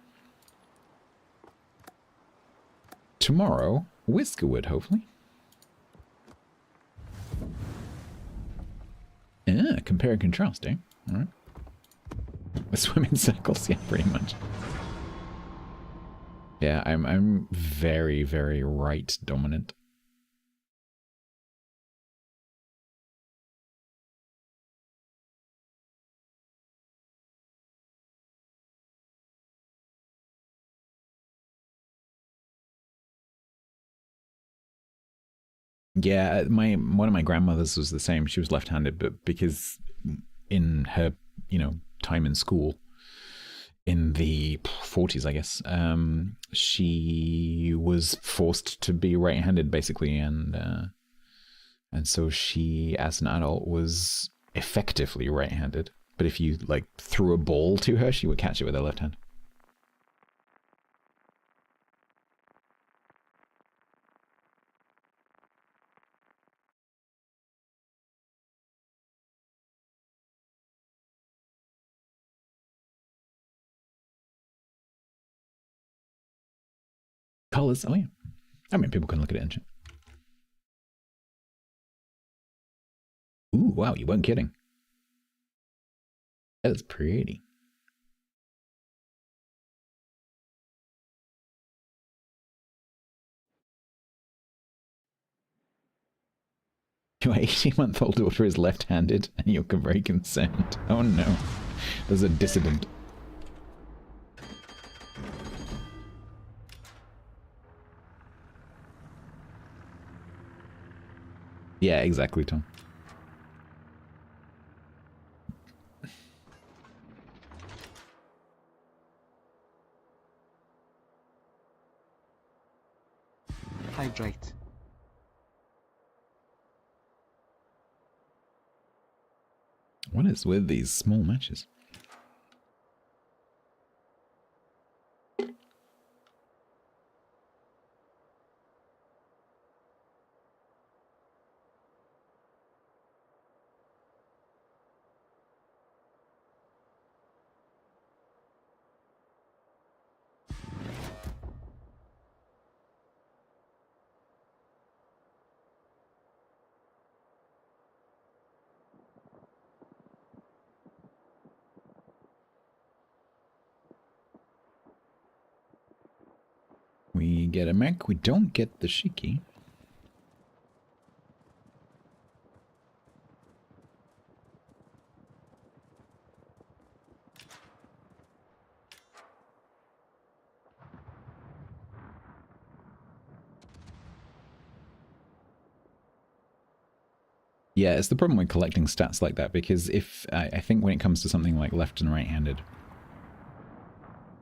Tomorrow, Whiskerwood, hopefully. Yeah, compare and contrast, eh? Alright. We swim in circles, yeah, pretty much. Yeah, I'm very, very right dominant. Yeah, one of my grandmothers was the same. She was left-handed, but because in her, time in school in the 40s, I guess, she was forced to be right-handed basically, and so she, as an adult, was effectively right-handed. But if you threw a ball to her, she would catch it with her left hand. Colors, oh yeah. I mean, people can look at it and shit. Ooh, wow, you weren't kidding. That is pretty. Your 18-month-old daughter is left-handed and you're very concerned. Oh no. There's a dissident. Yeah, exactly, Tom. Hydrate. What is with these small matches? We get a mech, we don't get the Shiki. Yeah, it's the problem with collecting stats like that, because if I think when it comes to something like left and right-handed,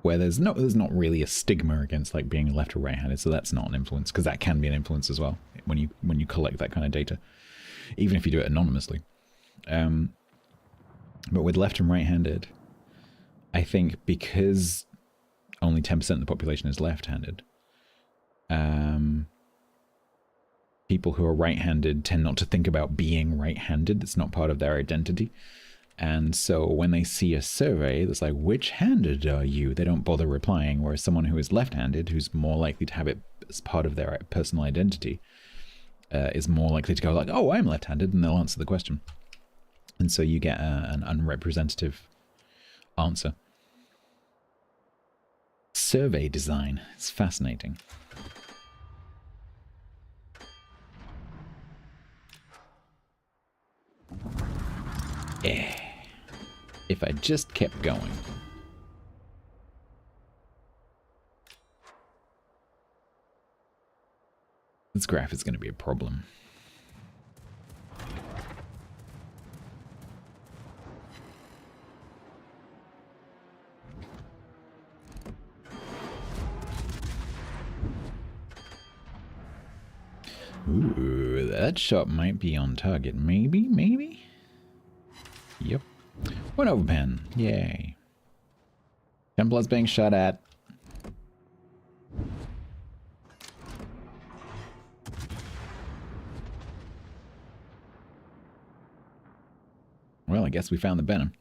where there's not really a stigma against being left or right-handed, so that's not an influence, because that can be an influence as well when you collect that kind of data, even if you do it anonymously. But with left and right-handed, I think because only 10% of the population is left-handed, people who are right-handed tend not to think about being right-handed. It's not part of their identity. And so when they see a survey that's like, which-handed are you? They don't bother replying, whereas someone who is left-handed, who's more likely to have it as part of their personal identity, is more likely to go like, oh, I'm left-handed, and they'll answer the question. And so you get an unrepresentative answer. Survey design. It's fascinating. Yeah. If I just kept going. This graph is going to be a problem. Ooh, that shot might be on target. Maybe, maybe? Yep. 1 over pen. Yay. Templar's being shot at. Well, I guess we found the venom.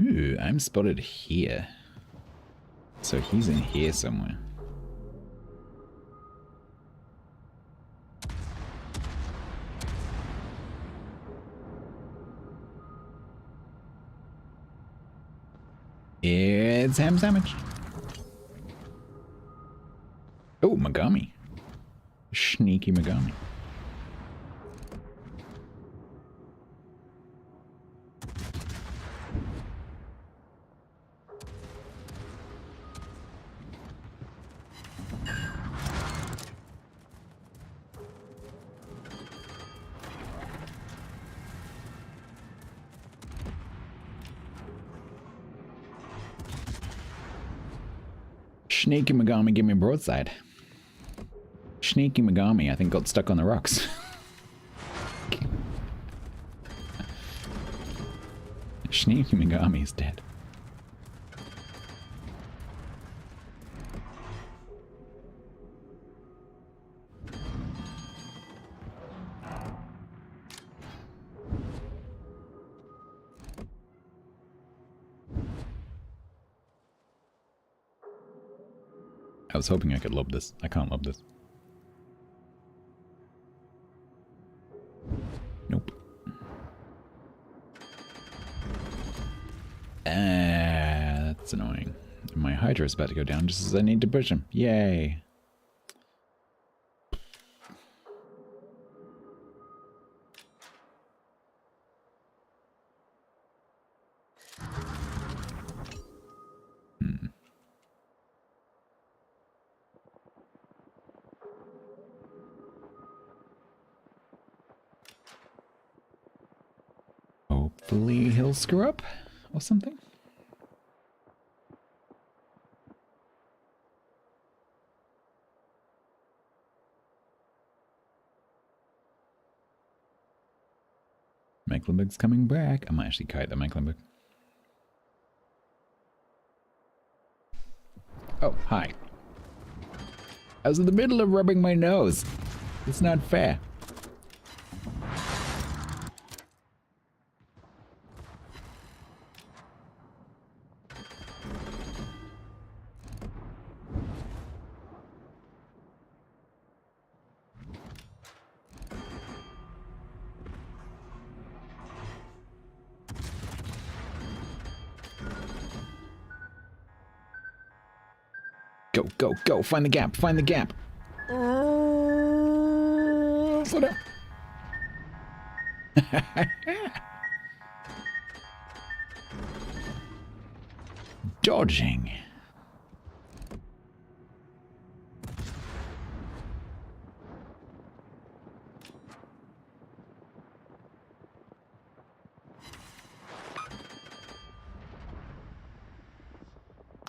Ooh, I'm spotted here. So he's in here somewhere. It's ham sandwich. Oh, Megami. Sneaky Megami. Sneaky Megami, give me a broadside. Sneaky Megami, I think, got stuck on the rocks. Sneaky Megami is dead. I was hoping I could lob this. I can't lob this. Nope. That's annoying. My Hydra is about to go down just as I need to push him. Yay. Hopefully he'll screw up or something. Mecklenburg's coming back. I might actually kite the Mecklenburg. Oh, hi. I was in the middle of rubbing my nose. It's not fair. Go, go, go. Find the gap. Find the gap. Slow down. Dodging.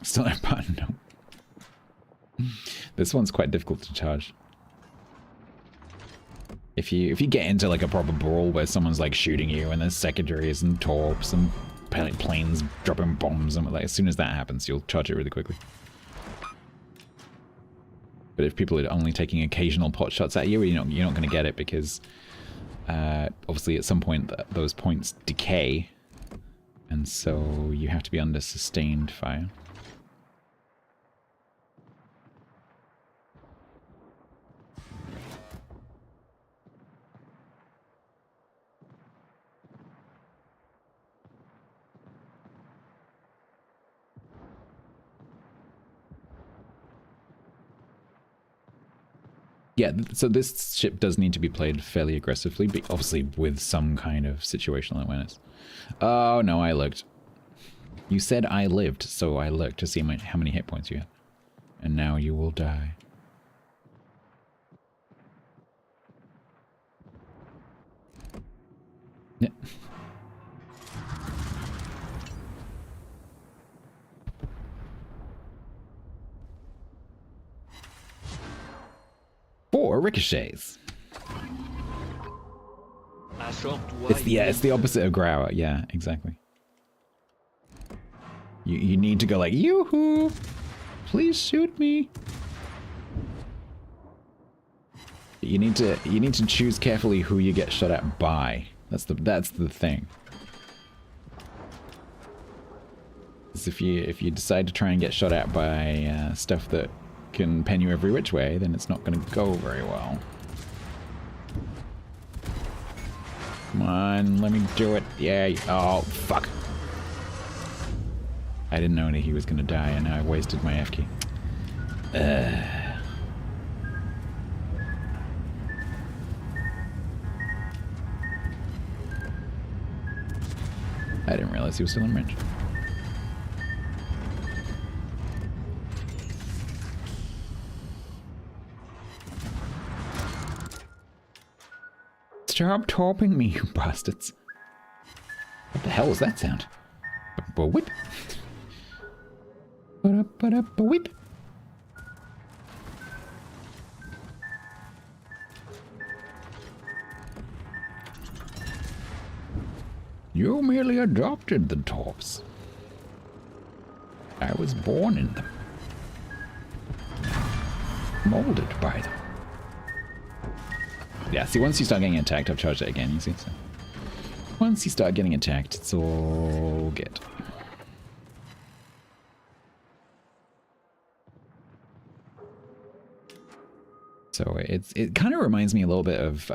Still that button, no. This one's quite difficult to charge. If you get into like a proper brawl where someone's like shooting you and there's secondaries and torps and planes dropping bombs and like, as soon as that happens, you'll charge it really quickly. But if people are only taking occasional pot shots at you, you're not going to get it because obviously at some point those points decay, and so you have to be under sustained fire. Yeah, so this ship does need to be played fairly aggressively, but obviously with some kind of situational awareness. Oh, no, I looked. You said I lived, so I looked to see how many hit points you had. And now you will die. Yeah. Four ricochets. It's the opposite of Grauer. Yeah, exactly. You need to go like, yoo-hoo! Please shoot me. You need to choose carefully who you get shot at by. That's the thing. Because if you decide to try and get shot at by stuff that can pen you every which way, then it's not going to go very well. Come on, let me do it. Yeah. Oh, fuck. I didn't know that he was going to die, and I wasted my F key. I didn't realize he was still in range. Stop topping me, you bastards. What the hell was that sound? A whip? A whip? You merely adopted the torps. I was born in them. Molded by them. Yeah, see, once you start getting attacked, I've charged it again, you see. So once you start getting attacked, it's all good. So it kind of reminds me a little bit of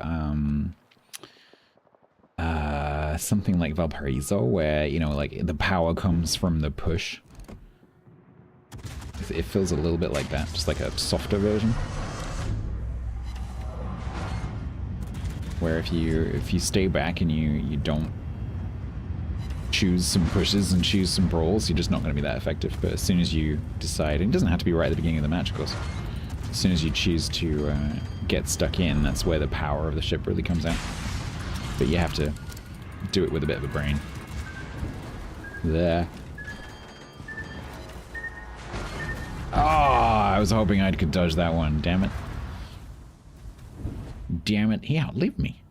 something like Valparaiso, where, you know, like the power comes from the push. It feels a little bit like that, just like a softer version. Where if you stay back and you don't choose some pushes and choose some brawls, you're just not going to be that effective. But as soon as you decide, and it doesn't have to be right at the beginning of the match, of course. As soon as you choose to get stuck in, that's where the power of the ship really comes out. But you have to do it with a bit of a brain. There. Oh, I was hoping I could dodge that one. Damn it. Damn it, he outlived me.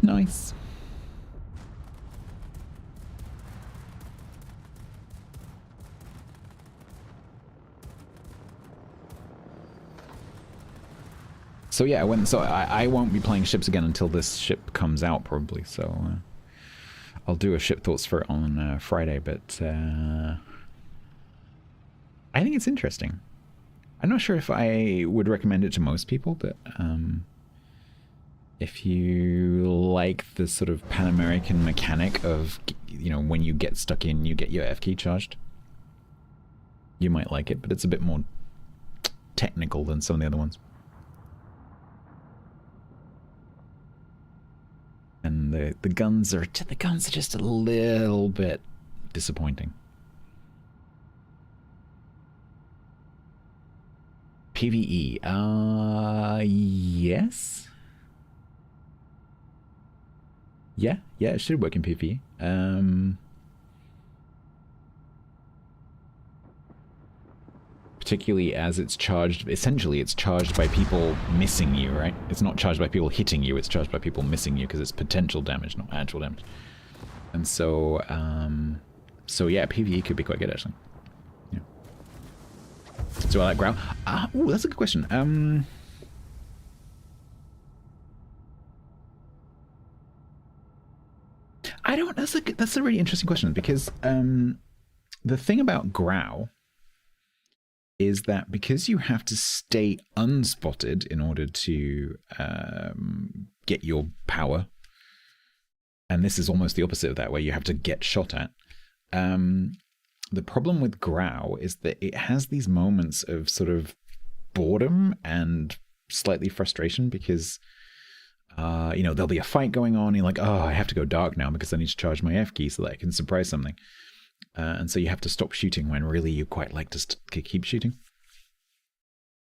Nice. So yeah, I won't be playing ships again until this ship comes out, probably. So I'll do a ship thoughts for it on Friday, but I think it's interesting. I'm not sure if I would recommend it to most people, but if you like the sort of Pan-American mechanic of, you know, when you get stuck in, you get your F key charged, you might like it, but it's a bit more technical than some of the other ones. And the guns are just a little bit disappointing. PvE, yes. Yeah, it should work in PvE. particularly as it's charged. Essentially, it's charged by people missing you, right? It's not charged by people hitting you. It's charged by people missing you because it's potential damage, not actual damage. And so, so yeah, PvE could be quite good actually. Yeah. So I like Growl. Ooh, that's a good question. I don't. That's a really interesting question because the thing about Growl is that because you have to stay unspotted in order to get your power, and this is almost the opposite of that, where you have to get shot at. The problem with Growl is that it has these moments of sort of boredom and slightly frustration because, you know, there'll be a fight going on. And you're like, oh, I have to go dark now because I need to charge my F key so that I can surprise something. And so you have to stop shooting when really you quite like to keep shooting.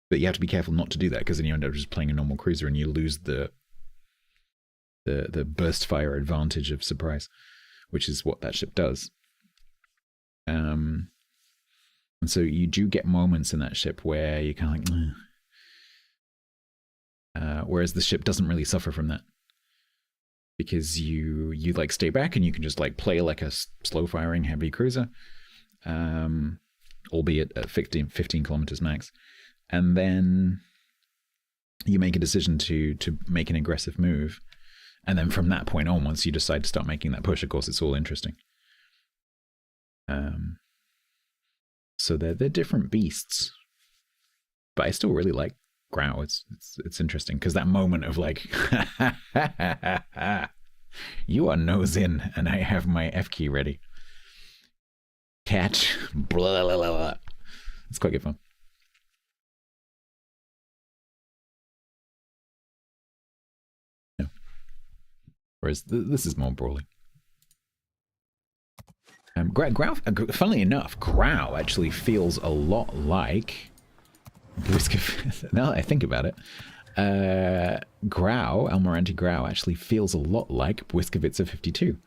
But you have to be careful not to do that because then you end up just playing a normal cruiser and you lose the burst fire advantage of surprise, which is what that ship does. And so you do get moments in that ship where you kind of like, whereas the ship doesn't really suffer from that because you like stay back and you can just like play like a slow firing heavy cruiser, albeit at 15 kilometers max, and then you make a decision to make an aggressive move, and then from that point on, once you decide to start making that push, of course, it's all interesting. So they're different beasts, but I still really like Growl. It's interesting because that moment of like, you are nose in, and I have my F key ready. Catch, blah blah blah blah. It's quite good fun. Yeah. Whereas this is more brawly. Growl, funnily enough, Growl actually feels a lot like Whisk of... Now that I think about it, Growl, Almirante Growl, actually feels a lot like Bwiskovitzer 52.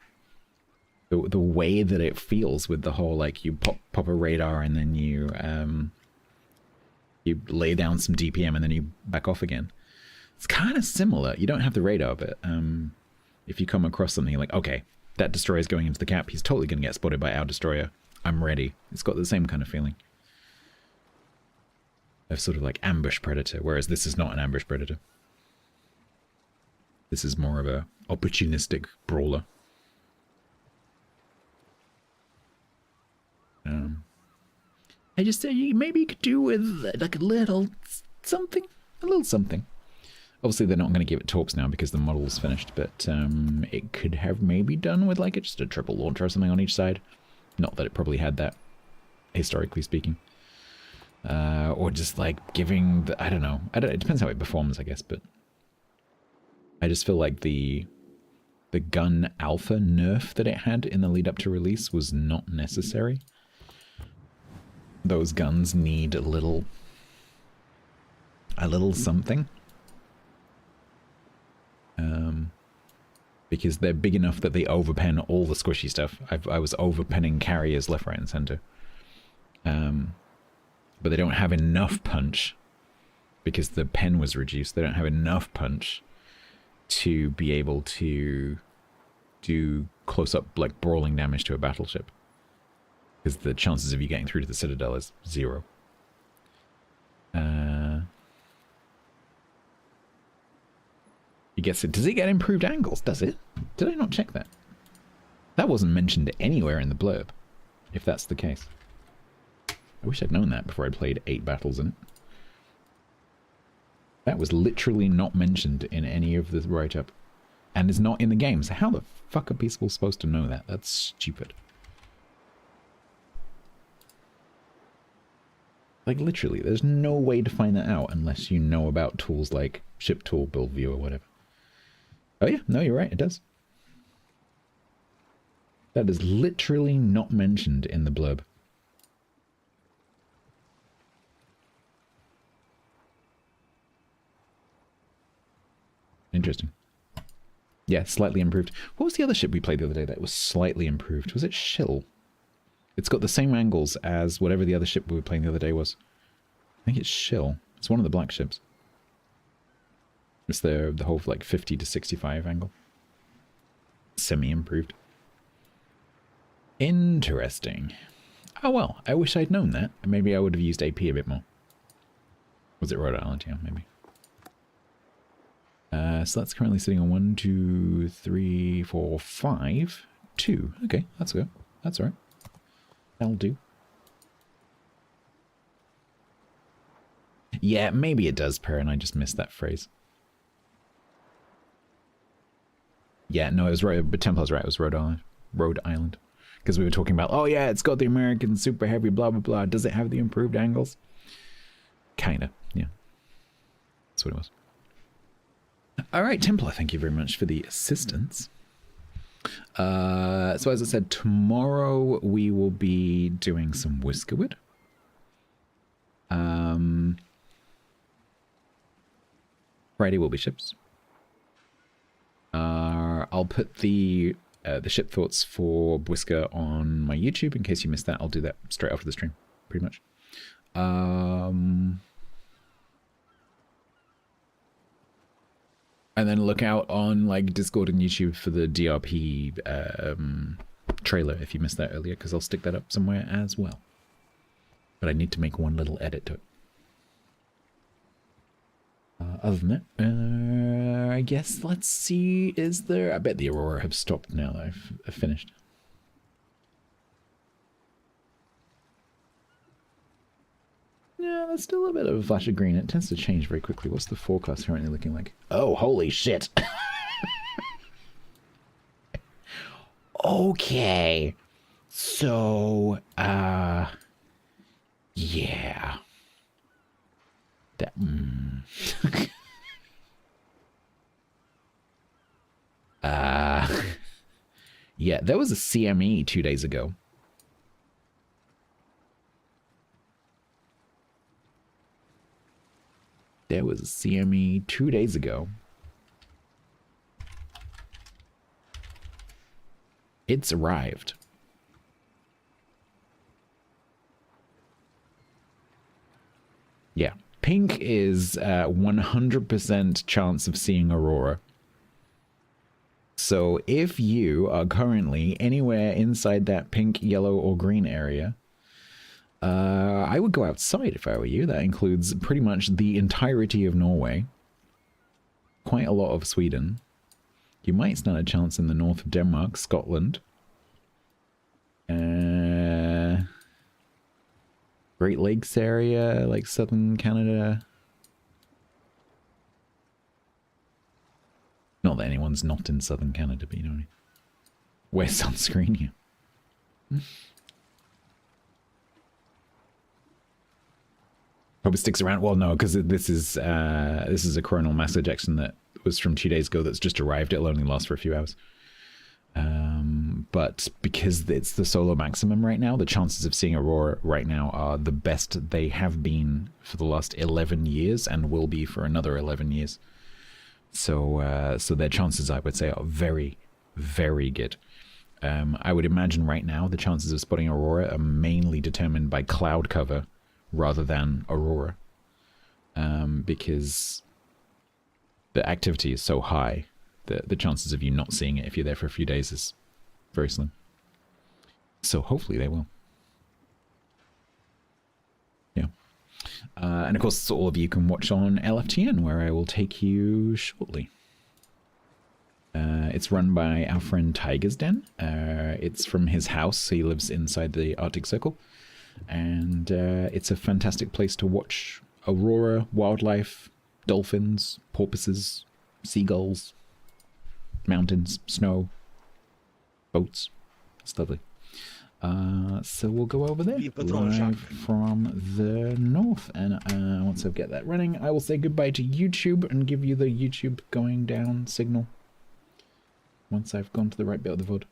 The way that it feels with the whole, like, you pop a radar and then you lay down some DPM and then you back off again. It's kind of similar. You don't have the radar, but if you come across something, you're like, okay, that destroyer's going into the cap. He's totally going to get spotted by our destroyer. I'm ready. It's got the same kind of feeling of sort of like ambush predator, whereas this is not an ambush predator. This is more of a opportunistic brawler. I just say maybe you could do with like a little something. Obviously, they're not going to give it torps now because the model's finished, but it could have maybe done with like just a triple launcher or something on each side. Not that it probably had that, historically speaking. Or just like giving the, I don't know. It depends how it performs, I guess, but I just feel like the gun alpha nerf that it had in the lead up to release was not necessary. Those guns need a little something. Because they're big enough that they overpen all the squishy stuff. I was overpenning carriers left, right, and center. But they don't have enough punch because the pen was reduced. They don't have enough punch to be able to do close-up, like, brawling damage to a battleship. Because the chances of you getting through to the Citadel is 0. Does it get improved angles? Does it? Did I not check that? That wasn't mentioned anywhere in the blurb, if that's the case. I wish I'd known that before I played 8 battles in it. That was literally not mentioned in any of the write-up. And is not in the game. So how the fuck are people supposed to know that? That's stupid. Like, literally, there's no way to find that out unless you know about tools like Ship Tool, Build View, or whatever. Oh yeah, no, you're right, it does. That is literally not mentioned in the blurb. Interesting. Yeah, slightly improved. What was the other ship we played the other day that was slightly improved? Was it Shill? It's got the same angles as whatever the other ship we were playing the other day was. think it's Shill. It's one of the black ships. It's the whole like 50 to 65 angle. Semi-improved. Interesting. Oh well, I wish I'd known that. Maybe I would have used AP a bit more. Was it Rhode Island? Yeah, maybe. So that's currently sitting on 1, 2, 3, 4, 5, 2. Okay, that's good. That's all right. That'll do. Yeah, maybe it does, Per, and I just missed that phrase. Yeah, no, it was right. But Templar's right. It was Rhode Island. Rhode Island. Because we were talking about, oh yeah, it's got the American super heavy, blah, blah, blah. Does it have the improved angles? Kinda, yeah. That's what it was. All right, Templar, thank you very much for the assistance. So as I said, tomorrow we will be doing some Whiskerwood. Friday will be ships. I'll put the ship thoughts for Whisker on my YouTube in case you missed that. I'll do that straight after the stream, pretty much. And then look out on like Discord and YouTube for the DRP trailer if you missed that earlier, because I'll stick that up somewhere as well. But I need to make one little edit to it. Other than that, I guess let's see, is there... I bet the Aurora have stopped now that I've finished. Yeah, there's still a bit of a flash of green. It tends to change very quickly. What's the forecast currently looking like? Oh, holy shit! Okay. So, yeah. That, yeah, there was a CME 2 days ago. There was a CME 2 days ago. It's arrived. Yeah. Pink is 100% chance of seeing Aurora. So if you are currently anywhere inside that pink, yellow, or green area, I would go outside if I were you. That includes pretty much the entirety of Norway. Quite a lot of Sweden. You might stand a chance in the north of Denmark, Scotland. Great Lakes area, like southern Canada. Not that anyone's not in southern Canada, but you know what I mean. Wear sunscreen, yeah. Probably sticks around. Well, no, because this is a coronal mass ejection that was from 2 days ago that's just arrived. It'll only last for a few hours. But because it's the solar maximum right now, the chances of seeing Aurora right now are the best they have been for the last 11 years and will be for another 11 years. So their chances, I would say, are very, very good. I would imagine right now the chances of spotting Aurora are mainly determined by cloud cover rather than Aurora. Because the activity is so high that the chances of you not seeing it if you're there for a few days is very slim. So hopefully they will. Yeah. And of course, all of you can watch on LFTN, where I will take you shortly. It's run by our friend Tiger's Den. It's from his house. He lives inside the Arctic Circle. And it's a fantastic place to watch aurora, wildlife, dolphins, porpoises, seagulls, mountains, snow, boats. It's lovely. So we'll go over there live from the north, and once I get that running, I will say goodbye to YouTube and give you the YouTube going down signal once I've gone to the right bit of the VOD.